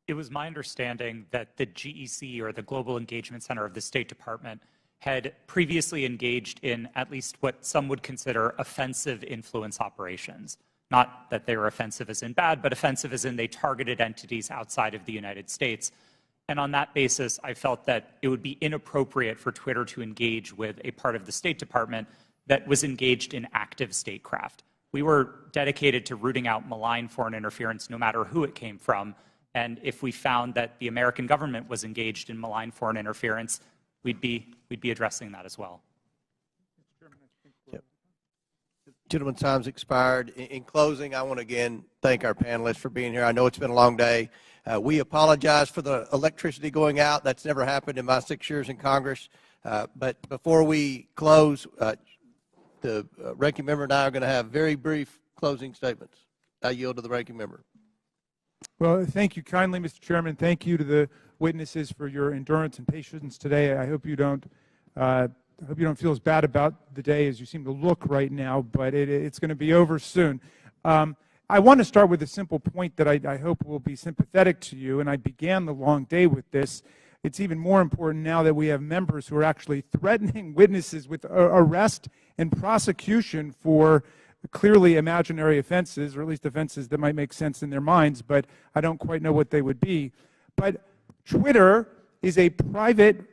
It was my understanding that the GEC, or the Global Engagement Center of the State Department, had previously engaged in at least what some would consider offensive influence operations. Not that they were offensive as in bad, but offensive as in they targeted entities outside of the United States. And on that basis, I felt that it would be inappropriate for Twitter to engage with a part of the State Department that was engaged in active statecraft. We were dedicated to rooting out malign foreign interference no matter who it came from. And if we found that the American government was engaged in malign foreign interference, we'd be addressing that as well. Yep. Gentlemen's time's expired. In closing, I want to again thank our panelists for being here. I know it's been a long day. We apologize for the electricity going out. That's never happened in my 6 years in Congress. But before we close, the ranking member and I are going to have very brief closing statements. I yield to the ranking member. Well, thank you kindly, Mr. Chairman. Thank you to the witnesses for your endurance and patience today. I hope you don't feel as bad about the day as you seem to look right now, but it's going to be over soon. I want to start with a simple point that I hope will be sympathetic to you, and I began the long day with this. It's even more important now that we have members who are actually threatening witnesses with arrest and prosecution for clearly imaginary offenses, or at least offenses that might make sense in their minds, but I don't quite know what they would be. But Twitter is a private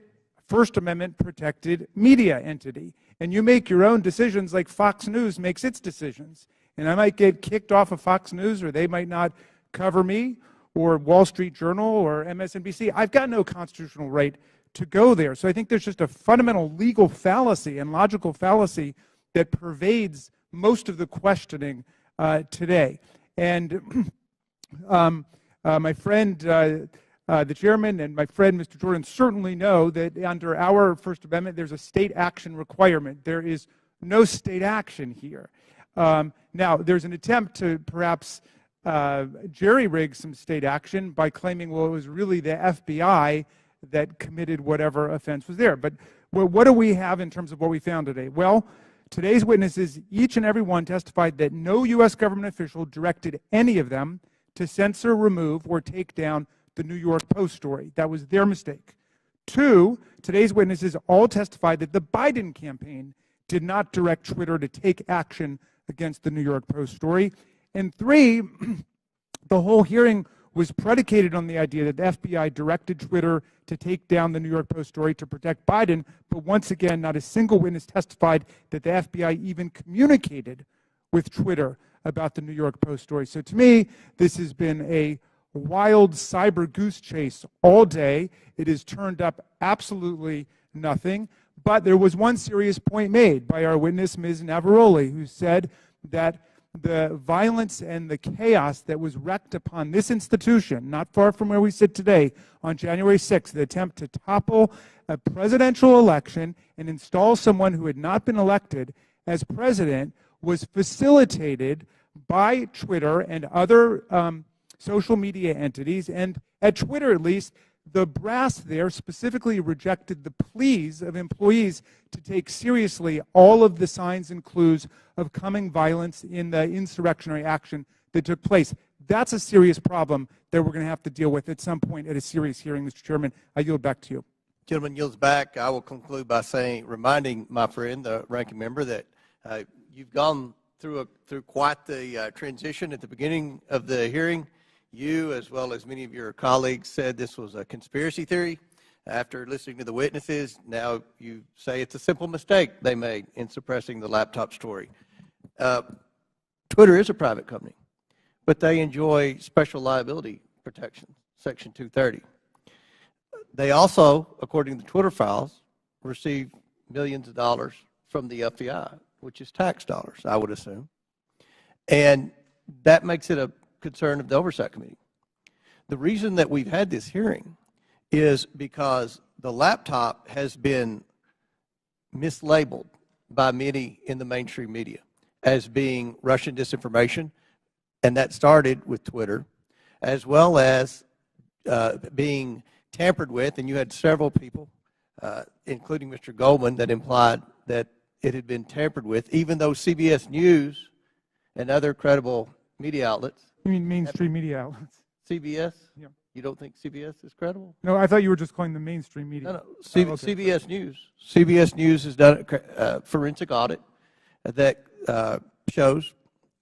First Amendment protected media entity, and you make your own decisions like Fox News makes its decisions. And I might get kicked off of Fox News, or they might not cover me, or Wall Street Journal or MSNBC. I've got no constitutional right to go there. So I think there's just a fundamental legal fallacy and logical fallacy that pervades most of the questioning today. And my friend, the chairman, and my friend, Mr. Jordan, certainly know that under our First Amendment, there's a state action requirement. There is no state action here. Now, there's an attempt to perhaps jerry-rig some state action by claiming, well, it was really the FBI that committed whatever offense was there. But what do we have in terms of what we found today? Well, today's witnesses, each and every one, testified that no U.S. government official directed any of them to censor, remove, or take down the New York Post story. That was their mistake. 2, today's witnesses all testified that the Biden campaign did not direct Twitter to take action against the New York Post story. And 3, the whole hearing was predicated on the idea that the FBI directed Twitter to take down the New York Post story to protect Biden, but once again, not a single witness testified that the FBI even communicated with Twitter about the New York Post story. So to me, this has been a wild cyber goose chase all day. It has turned up absolutely nothing. But there was one serious point made by our witness, Ms. Navaroli, who said that the violence and the chaos that was wreaked upon this institution, not far from where we sit today, on January 6th, the attempt to topple a presidential election and install someone who had not been elected as president, was facilitated by Twitter and other social media entities. And at Twitter, at least, the brass there specifically rejected the pleas of employees to take seriously all of the signs and clues of coming violence in the insurrectionary action that took place. That's a serious problem that we're going to have to deal with at some point at a serious hearing, Mr. Chairman. I yield back to you. Gentleman yields back. I will conclude by reminding my friend, the ranking member, that you've gone through quite the transition at the beginning of the hearing. You, as well as many of your colleagues, said this was a conspiracy theory. After listening to the witnesses, now you say it's a simple mistake they made in suppressing the laptop story. Twitter is a private company, but they enjoy special liability protection, Section 230. They also, according to the Twitter files, receive millions of dollars from the FBI, which is tax dollars, I would assume. And that makes it a concern of the Oversight Committee. The reason that we've had this hearing is because the laptop has been mislabeled by many in the mainstream media as being Russian disinformation, and that started with Twitter, as well as being tampered with, and you had several people, including Mr. Goldman, that implied that it had been tampered with, even though CBS News and other credible media outlets. You mean mainstream media outlets? CBS? Yeah. You don't think CBS is credible? No, I thought you were just calling the mainstream media. No. CBS News. CBS News has done a forensic audit that shows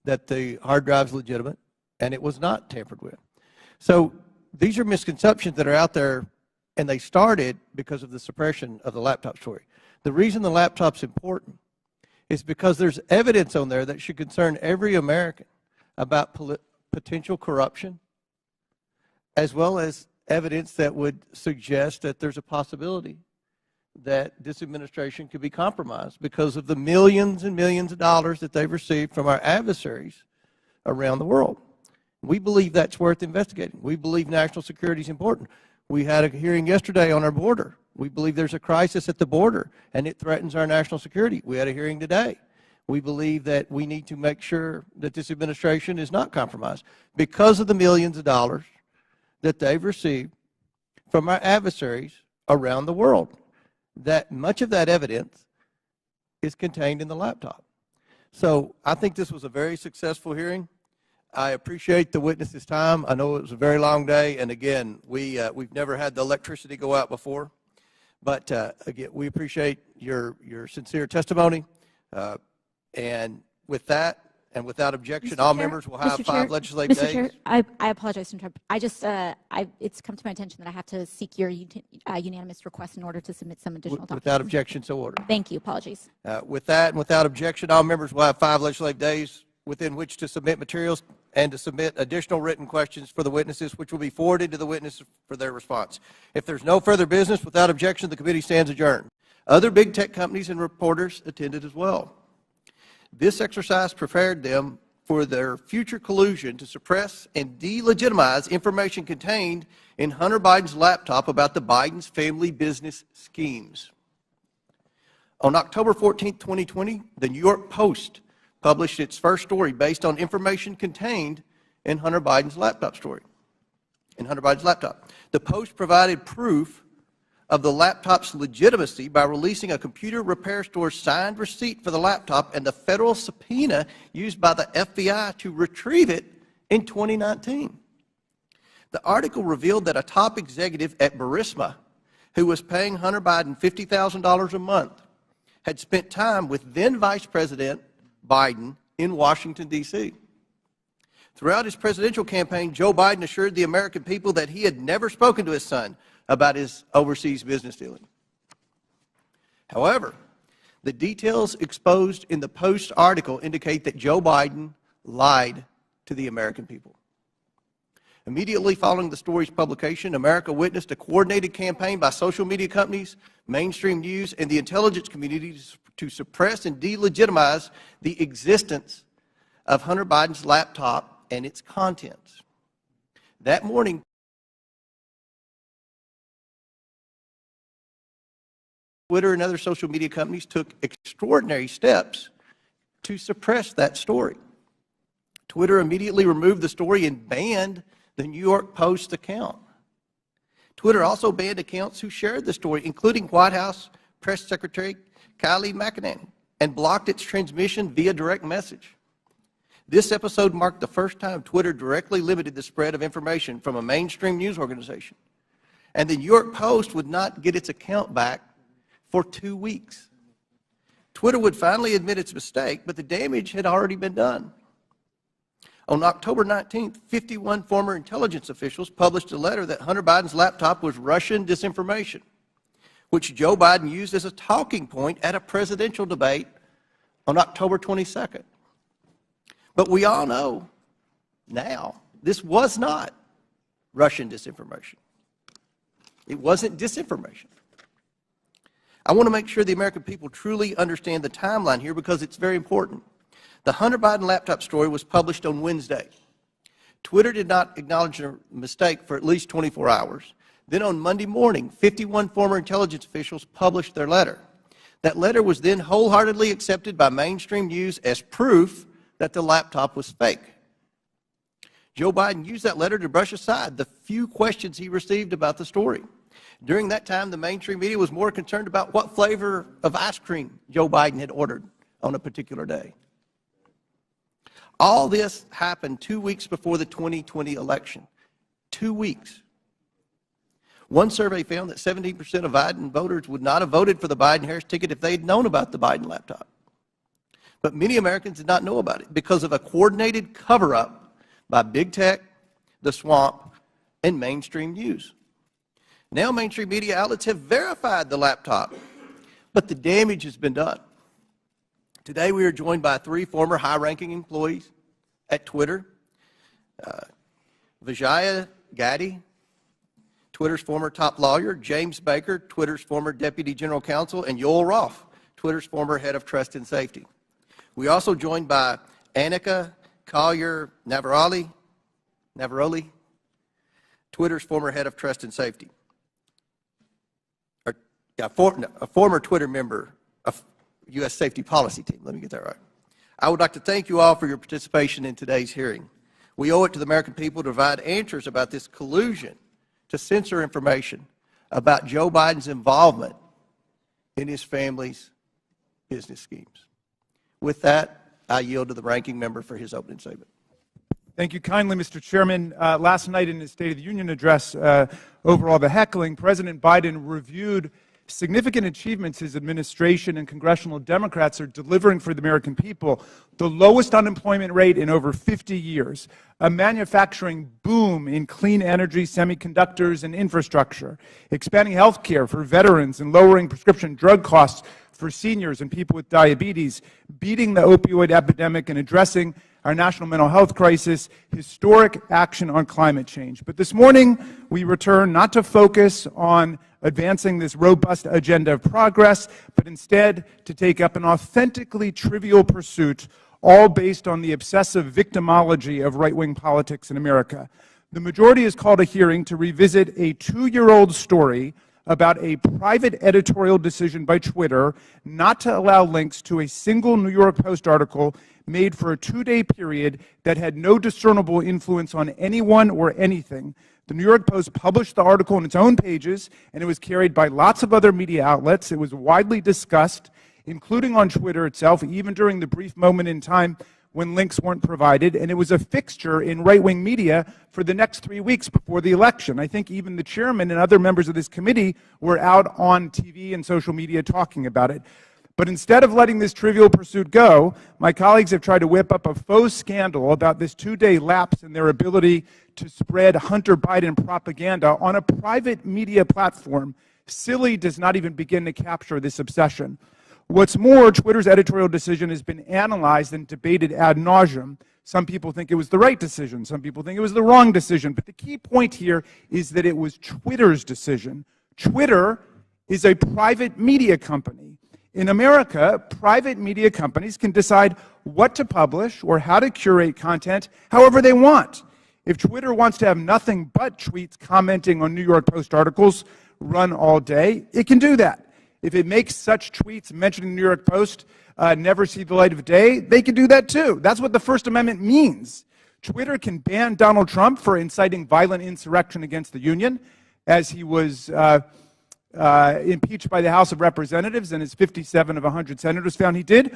that the hard drive is legitimate and it was not tampered with. So these are misconceptions that are out there, and they started because of the suppression of the laptop story. The reason the laptop's important is because there's evidence on there that should concern every American about potential corruption, as well as evidence that would suggest that there's a possibility that this administration could be compromised because of the millions and millions of dollars that they've received from our adversaries around the world. We believe that's worth investigating. We believe national security is important. We had a hearing yesterday on our border. We believe there's a crisis at the border, and it threatens our national security. We had a hearing today. We believe that we need to make sure that this administration is not compromised because of the millions of dollars that they've received from our adversaries around the world. That much of that evidence is contained in the laptop. So I think this was a very successful hearing. I appreciate the witnesses' time. I know it was a very long day, and again, we've never had the electricity go out before. But again, we appreciate your sincere testimony. And with that, and without objection, all members will have 5 legislative days. Mr. Chair, I apologize to interrupt. It's come to my attention that I have to seek your unanimous request in order to submit some additional documents. Without objection, so ordered. Thank you. Apologies. With that and without objection, all members will have 5 legislative days within which to submit materials and to submit additional written questions for the witnesses, which will be forwarded to the witnesses for their response. If there's no further business, without objection, the committee stands adjourned. Other big tech companies and reporters attended as well. This exercise prepared them for their future collusion to suppress and delegitimize information contained in Hunter Biden's laptop about the Biden's family business schemes. On October 14, 2020, the New York Post published its first story based on information contained in Hunter Biden's laptop story. The Post provided proof of the laptop's legitimacy by releasing a computer repair store's signed receipt for the laptop and the federal subpoena used by the FBI to retrieve it in 2019. The article revealed that a top executive at Burisma, who was paying Hunter Biden $50,000 a month, had spent time with then Vice President Biden in Washington, D.C. Throughout his presidential campaign, Joe Biden assured the American people that he had never spoken to his son about his overseas business dealing. However, the details exposed in the Post article indicate that Joe Biden lied to the American people. Immediately following the story's publication, America witnessed a coordinated campaign by social media companies, mainstream news, and the intelligence community to suppress and delegitimize the existence of Hunter Biden's laptop and its contents. That morning, Twitter and other social media companies took extraordinary steps to suppress that story. Twitter immediately removed the story and banned the New York Post account. Twitter also banned accounts who shared the story, including White House Press Secretary Kayleigh McEnany, and blocked its transmission via direct message. This episode marked the first time Twitter directly limited the spread of information from a mainstream news organization. And the New York Post would not get its account back for 2 weeks. Twitter would finally admit its mistake, but the damage had already been done. On October 19th, 51 former intelligence officials published a letter that Hunter Biden's laptop was Russian disinformation, which Joe Biden used as a talking point at a presidential debate on October 22nd. But we all know now this was not Russian disinformation. It wasn't disinformation. I want to make sure the American people truly understand the timeline here because it's very important. The Hunter Biden laptop story was published on Wednesday. Twitter did not acknowledge their mistake for at least 24 hours. Then on Monday morning, 51 former intelligence officials published their letter. That letter was then wholeheartedly accepted by mainstream news as proof that the laptop was fake. Joe Biden used that letter to brush aside the few questions he received about the story. During that time, the mainstream media was more concerned about what flavor of ice cream Joe Biden had ordered on a particular day. All this happened 2 weeks before the 2020 election. 2 weeks. One survey found that 17% of Biden voters would not have voted for the Biden-Harris ticket if they had known about the Biden laptop. But many Americans did not know about it because of a coordinated cover-up by big tech, the swamp, and mainstream news. Now mainstream media outlets have verified the laptop, but the damage has been done. Today we are joined by 3 former high-ranking employees at Twitter. Vijaya Gadde, Twitter's former top lawyer, James Baker, Twitter's former deputy general counsel, and Yoel Roth, Twitter's former head of trust and safety. We are also joined by Annika Collier-Navaroli, Twitter's former head of trust and safety. A former Twitter member of U.S. safety policy team. Let me get that right. I would like to thank you all for your participation in today's hearing. We owe it to the American people to provide answers about this collusion to censor information about Joe Biden's involvement in his family's business schemes. With that, I yield to the ranking member for his opening statement. Thank you kindly, Mr. Chairman. Last night in his State of the Union address, over all the heckling, President Biden reviewed significant achievements his administration and congressional Democrats are delivering for the American people. The lowest unemployment rate in over 50 years, a manufacturing boom in clean energy, semiconductors, and infrastructure, expanding health care for veterans and lowering prescription drug costs for seniors and people with diabetes, beating the opioid epidemic and addressing our national mental health crisis, historic action on climate change. But this morning, we return not to focus on advancing this robust agenda of progress, but instead to take up an authentically trivial pursuit, all based on the obsessive victimology of right-wing politics in America. The majority has called a hearing to revisit a 2-year-old story about a private editorial decision by Twitter not to allow links to a single New York Post article made for a 2-day period that had no discernible influence on anyone or anything. The New York Post published the article on its own pages, and it was carried by lots of other media outlets. It was widely discussed, including on Twitter itself, even during the brief moment in time when links weren't provided, and it was a fixture in right-wing media for the next 3 weeks before the election. I think even the chairman and other members of this committee were out on TV and social media talking about it. But instead of letting this trivial pursuit go, my colleagues have tried to whip up a faux scandal about this 2-day lapse in their ability to spread Hunter Biden propaganda on a private media platform. Silly does not even begin to capture this obsession. What's more, Twitter's editorial decision has been analyzed and debated ad nauseum. Some people think it was the right decision. Some people think it was the wrong decision. But the key point here is that it was Twitter's decision. Twitter is a private media company. In America, private media companies can decide what to publish or how to curate content however they want. If Twitter wants to have nothing but tweets commenting on New York Post articles run all day, it can do that. If it makes such tweets mentioning New York Post never see the light of day, they can do that too. That's what the First Amendment means. Twitter can ban Donald Trump for inciting violent insurrection against the Union, as he was impeached by the House of Representatives, and his 57 of 100 senators found he did.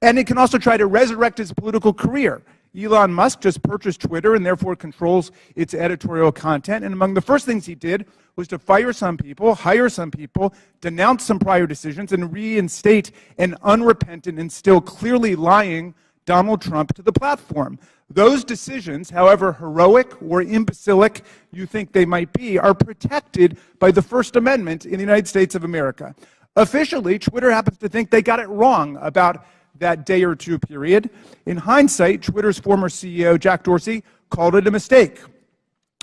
And it can also try to resurrect his political career. Elon Musk just purchased Twitter and therefore controls its editorial content. And among the first things he did was to fire some people, hire some people, denounce some prior decisions, and reinstate an unrepentant and still clearly lying Donald Trump to the platform. Those decisions, however heroic or imbecilic you think they might be, are protected by the First Amendment in the United States of America. Officially, Twitter happens to think they got it wrong about that day or two period. In hindsight, Twitter's former CEO, Jack Dorsey, called it a mistake.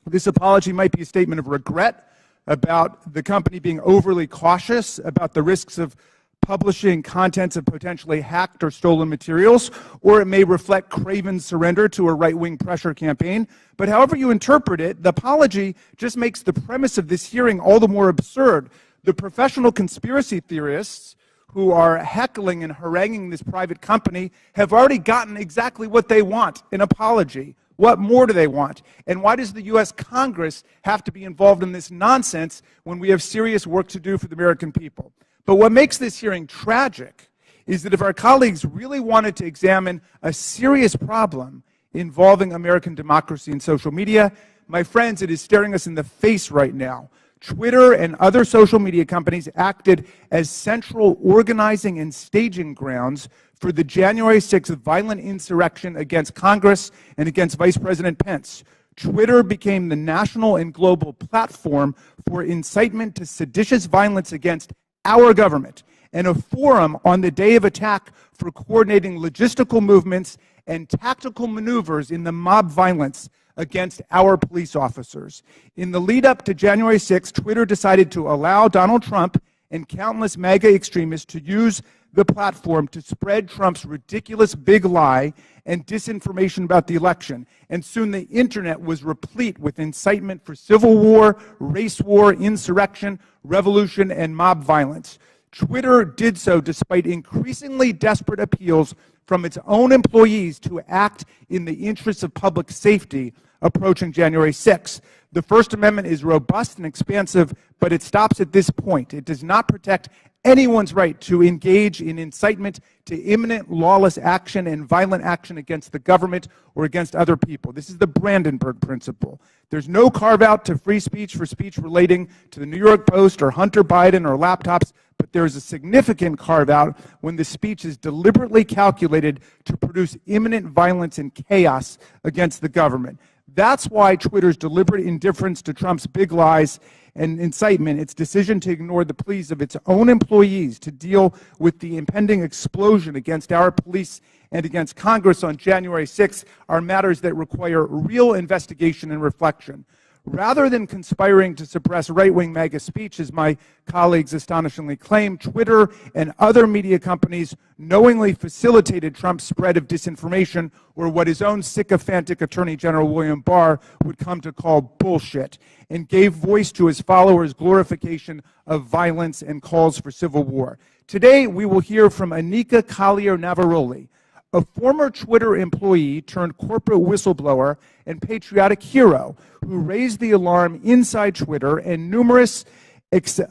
This apology might be a statement of regret about the company being overly cautious about the risks of publishing contents of potentially hacked or stolen materials, or it may reflect craven surrender to a right-wing pressure campaign. But however you interpret it, the apology just makes the premise of this hearing all the more absurd. The professional conspiracy theorists who are heckling and haranguing this private company have already gotten exactly what they want, an apology. What more do they want? And why does the U.S. Congress have to be involved in this nonsense when we have serious work to do for the American people? But what makes this hearing tragic is that if our colleagues really wanted to examine a serious problem involving American democracy and social media, my friends, it is staring us in the face right now. Twitter and other social media companies acted as central organizing and staging grounds for the January 6th violent insurrection against Congress and against Vice President Pence. Twitter became the national and global platform for incitement to seditious violence against our government, and a forum on the day of attack for coordinating logistical movements and tactical maneuvers in the mob violence against our police officers. In the lead up to January 6th, Twitter decided to allow Donald Trump and countless MAGA extremists to use the platform to spread Trump's ridiculous big lie and disinformation about the election. And soon the internet was replete with incitement for civil war, race war, insurrection, revolution, and mob violence. Twitter did so despite increasingly desperate appeals from its own employees to act in the interests of public safety approaching January 6th. The First Amendment is robust and expansive, but it stops at this point. It does not protect anyone's right to engage in incitement to imminent lawless action and violent action against the government or against other people. This is the Brandenburg Principle. There's no carve-out to free speech for speech relating to the New York Post or Hunter Biden or laptops, but there is a significant carve-out when the speech is deliberately calculated to produce imminent violence and chaos against the government. That's why Twitter's deliberate indifference to Trump's big lies and incitement, its decision to ignore the pleas of its own employees to deal with the impending explosion against our police and against Congress on January 6th are matters that require real investigation and reflection. Rather than conspiring to suppress right-wing MAGA speech, as my colleagues astonishingly claim, Twitter and other media companies knowingly facilitated Trump's spread of disinformation, or what his own sycophantic Attorney General William Barr would come to call bullshit, and gave voice to his followers' glorification of violence and calls for civil war. Today, we will hear from Anika Collier-Navaroli, a former Twitter employee turned corporate whistleblower and patriotic hero who raised the alarm inside Twitter and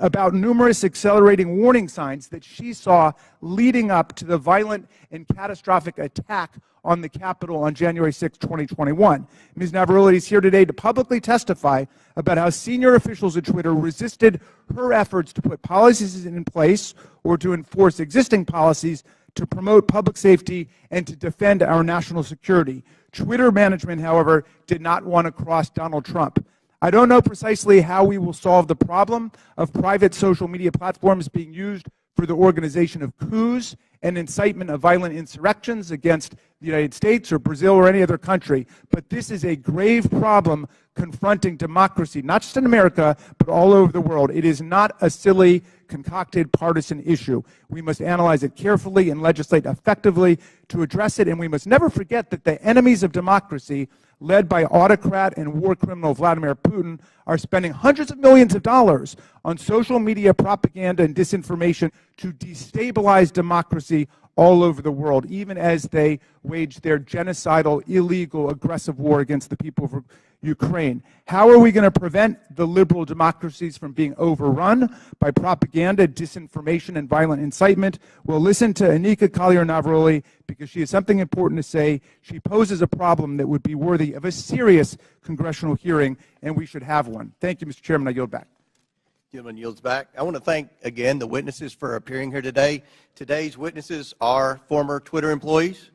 about numerous accelerating warning signs that she saw leading up to the violent and catastrophic attack on the Capitol on January 6, 2021. Ms. Navaroli is here today to publicly testify about how senior officials at Twitter resisted her efforts to put policies in place or to enforce existing policies to promote public safety and to defend our national security. Twitter management, however, did not want to cross Donald Trump. I don't know precisely how we will solve the problem of private social media platforms being used for the organization of coups and incitement of violent insurrections against the United States or Brazil or any other country. But this is a grave problem confronting democracy, not just in America, but all over the world. It is not a silly, concocted partisan issue. We must analyze it carefully and legislate effectively to address it, and we must never forget that the enemies of democracy, led by autocrat and war criminal Vladimir Putin, are spending hundreds of millions of dollars on social media propaganda and disinformation to destabilize democracy all over the world, even as they wage their genocidal, illegal, aggressive war against the people of Ukraine. How are we going to prevent the liberal democracies from being overrun by propaganda, disinformation, and violent incitement? We'll listen to Anika Collier-Navaroli because she has something important to say. She poses a problem that would be worthy of a serious congressional hearing, and we should have one. Thank you, Mr. Chairman. I yield back. Gentleman yields back. I want to thank, again, the witnesses for appearing here today. Today's witnesses are former Twitter employees.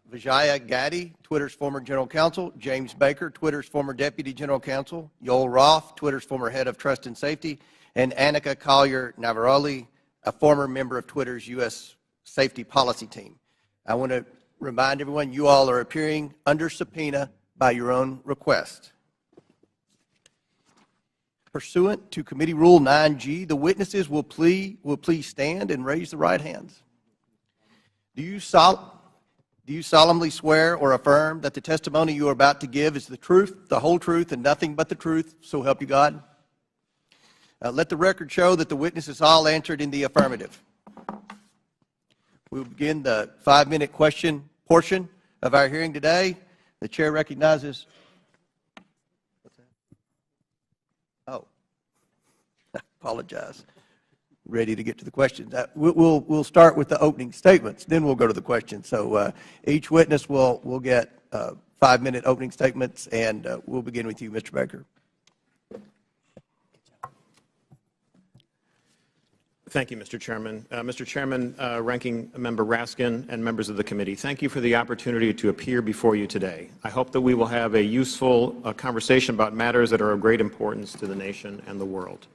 Vijaya Gaddy, Twitter's former general counsel. James Baker, Twitter's former deputy general counsel. Yoel Roth, Twitter's former head of trust and safety. And Anika Collier-Navaroli, a former member of Twitter's U.S. safety policy team. I want to remind everyone you all are appearing under subpoena by your own request. Pursuant to Committee Rule 9G, the witnesses will please stand and raise the right hands. Do you solemnly swear or affirm that the testimony you are about to give is the truth, the whole truth, and nothing but the truth, so help you God? Let the record show that the witnesses all answered in the affirmative. We will begin the 5-minute question portion of our hearing today. The chair recognizes. Oh, I apologize. Ready to get to the questions. We'll start with the opening statements, then we'll go to the questions. So each witness will get 5-minute opening statements, and we'll begin with you, Mr. Baker. Thank you, Mr. Chairman. Mr. Chairman, Ranking Member Raskin, and members of the committee, thank you for the opportunity to appear before you today. I hope that we will have a useful conversation about matters that are of great importance to the nation and the world.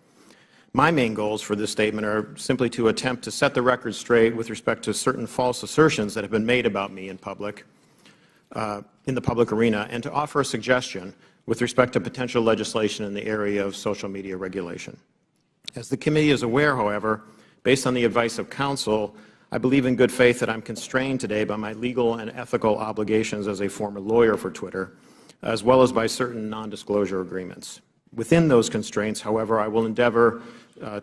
My main goals for this statement are simply to attempt to set the record straight with respect to certain false assertions that have been made about me in the public arena, and to offer a suggestion with respect to potential legislation in the area of social media regulation. As the committee is aware, however, based on the advice of counsel, I believe in good faith that I'm constrained today by my legal and ethical obligations as a former lawyer for Twitter, as well as by certain non-disclosure agreements. Within those constraints, however, I will endeavor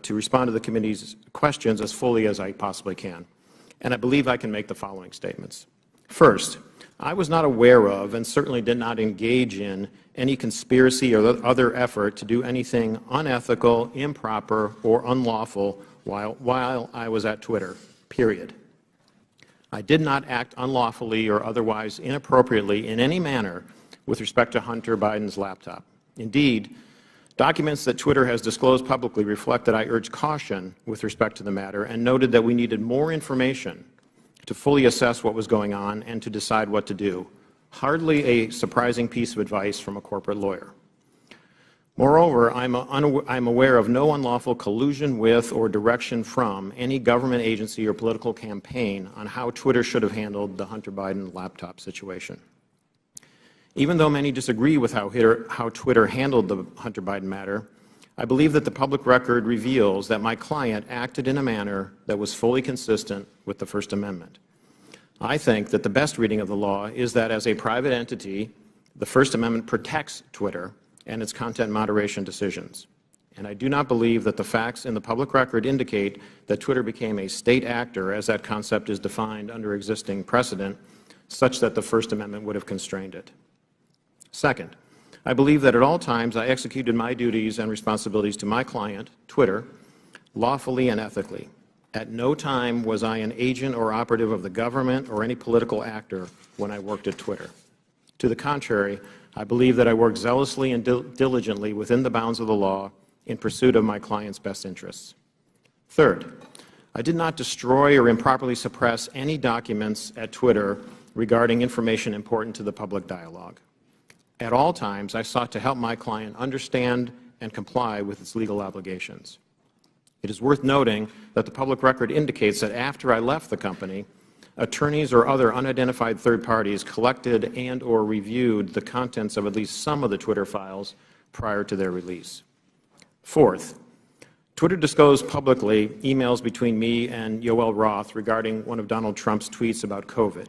to respond to the committee's questions as fully as I possibly can. And I believe I can make the following statements. First, I was not aware of and certainly did not engage in any conspiracy or other effort to do anything unethical, improper, or unlawful while I was at Twitter, period. I did not act unlawfully or otherwise inappropriately in any manner with respect to Hunter Biden's laptop. Indeed, documents that Twitter has disclosed publicly reflect that I urged caution with respect to the matter and noted that we needed more information to fully assess what was going on and to decide what to do. Hardly a surprising piece of advice from a corporate lawyer. Moreover, I'm aware of no unlawful collusion with or direction from any government agency or political campaign on how Twitter should have handled the Hunter Biden laptop situation. Even though many disagree with how Twitter handled the Hunter Biden matter, I believe that the public record reveals that my client acted in a manner that was fully consistent with the First Amendment. I think that the best reading of the law is that as a private entity, the First Amendment protects Twitter and its content moderation decisions. And I do not believe that the facts in the public record indicate that Twitter became a state actor as that concept is defined under existing precedent, such that the First Amendment would have constrained it. Second, I believe that at all times I executed my duties and responsibilities to my client, Twitter, lawfully and ethically. At no time was I an agent or operative of the government or any political actor when I worked at Twitter. To the contrary, I believe that I worked zealously and diligently within the bounds of the law in pursuit of my client's best interests. Third, I did not destroy or improperly suppress any documents at Twitter regarding information important to the public dialogue. At all times, I sought to help my client understand and comply with its legal obligations. It is worth noting that the public record indicates that after I left the company, attorneys or other unidentified third parties collected and or reviewed the contents of at least some of the Twitter files prior to their release. Fourth, Twitter disclosed publicly emails between me and Yoel Roth regarding one of Donald Trump's tweets about COVID.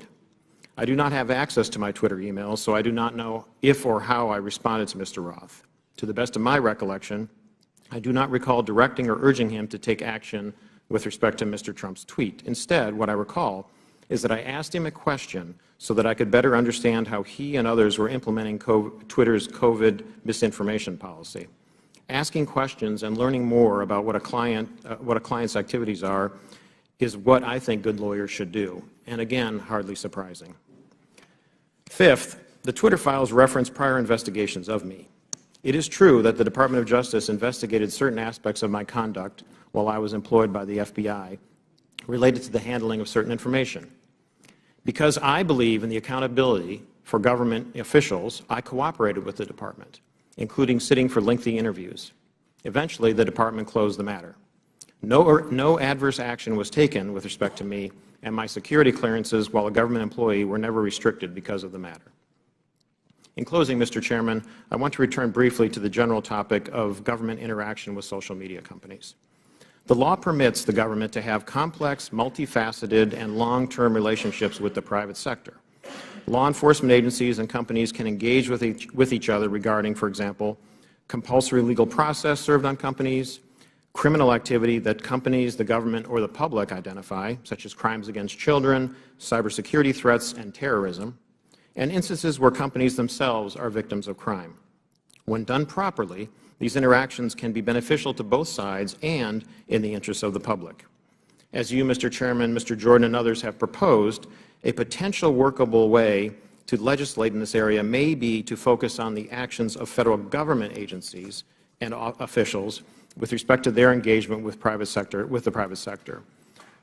I do not have access to my Twitter emails, so I do not know if or how I responded to Mr. Roth. To the best of my recollection, I do not recall directing or urging him to take action with respect to Mr. Trump's tweet. Instead, what I recall is that I asked him a question so that I could better understand how he and others were implementing Twitter's COVID misinformation policy. Asking questions and learning more about what a client's activities are is what I think good lawyers should do, and again, hardly surprising. Fifth, the Twitter files reference prior investigations of me. It is true that the Department of Justice investigated certain aspects of my conduct while I was employed by the FBI related to the handling of certain information. Because I believe in the accountability for government officials, I cooperated with the Department, including sitting for lengthy interviews. Eventually, the Department closed the matter. No adverse action was taken with respect to me, and my security clearances while a government employee were never restricted because of the matter. In closing, Mr. Chairman, I want to return briefly to the general topic of government interaction with social media companies. The law permits the government to have complex, multifaceted, and long-term relationships with the private sector. Law enforcement agencies and companies can engage with each other regarding, for example, compulsory legal process served on companies, criminal activity that companies, the government, or the public identify, such as crimes against children, cybersecurity threats, and terrorism, and instances where companies themselves are victims of crime. When done properly, these interactions can be beneficial to both sides and in the interests of the public. As you, Mr. Chairman, Mr. Jordan, and others have proposed, a potential workable way to legislate in this area may be to focus on the actions of federal government agencies and officials with respect to their engagement with the private sector.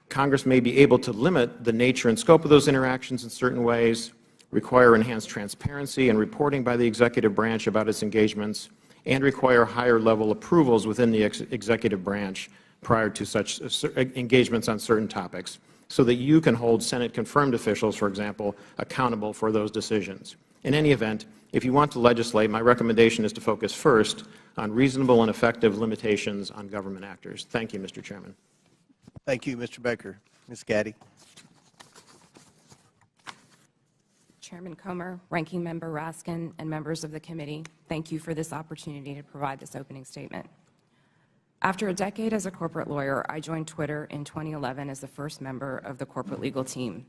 Congress may be able to limit the nature and scope of those interactions in certain ways, require enhanced transparency and reporting by the executive branch about its engagements, and require higher-level approvals within the executive branch prior to such engagements on certain topics, so that you can hold Senate-confirmed officials, for example, accountable for those decisions. In any event, if you want to legislate, my recommendation is to focus first on reasonable and effective limitations on government actors. Thank you, Mr. Chairman. Thank you, Mr. Baker. Ms. Gaddy. Chairman Comer, Ranking Member Raskin, and members of the committee, thank you for this opportunity to provide this opening statement. After a decade as a corporate lawyer, I joined Twitter in 2011 as the first member of the corporate legal team.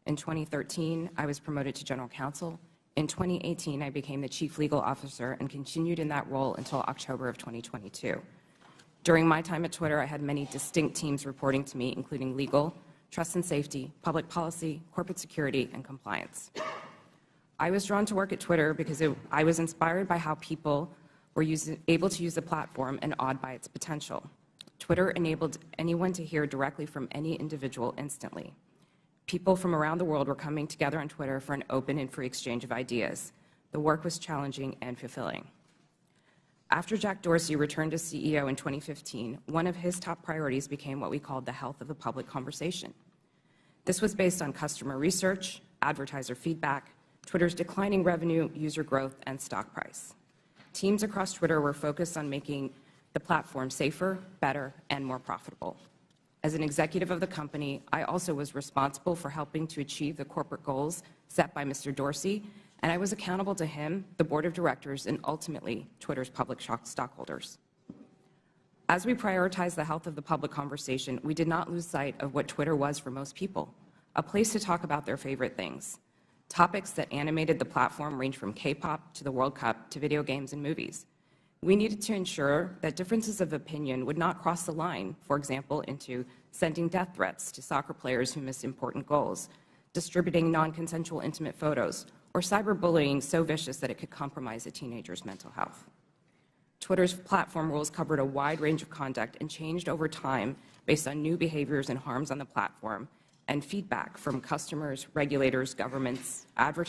In 2013, I was promoted to general counsel. In 2018, I became the chief legal officer and continued in that role until October of 2022. During my time at Twitter, I had many distinct teams reporting to me, including legal, trust and safety, public policy, corporate security, and compliance. I was drawn to work at Twitter because I was inspired by how people were able to use the platform and awed by its potential. Twitter enabled anyone to hear directly from any individual instantly. People from around the world were coming together on Twitter for an open and free exchange of ideas. The work was challenging and fulfilling. After Jack Dorsey returned as CEO in 2015, one of his top priorities became what we called the health of the public conversation. This was based on customer research, advertiser feedback, Twitter's declining revenue, user growth, and stock price. Teams across Twitter were focused on making the platform safer, better, and more profitable. As an executive of the company, I also was responsible for helping to achieve the corporate goals set by Mr. Dorsey, and I was accountable to him, the board of directors, and ultimately Twitter's public stockholders. As we prioritized the health of the public conversation, we did not lose sight of what Twitter was for most people, a place to talk about their favorite things. Topics that animated the platform range from K-pop to the World Cup to video games and movies. We needed to ensure that differences of opinion would not cross the line, for example, into sending death threats to soccer players who miss important goals, distributing non-consensual intimate photos, or cyberbullying so vicious that it could compromise a teenager's mental health. Twitter's platform rules covered a wide range of conduct and changed over time based on new behaviors and harms on the platform and feedback from customers, regulators, governments, advertisers,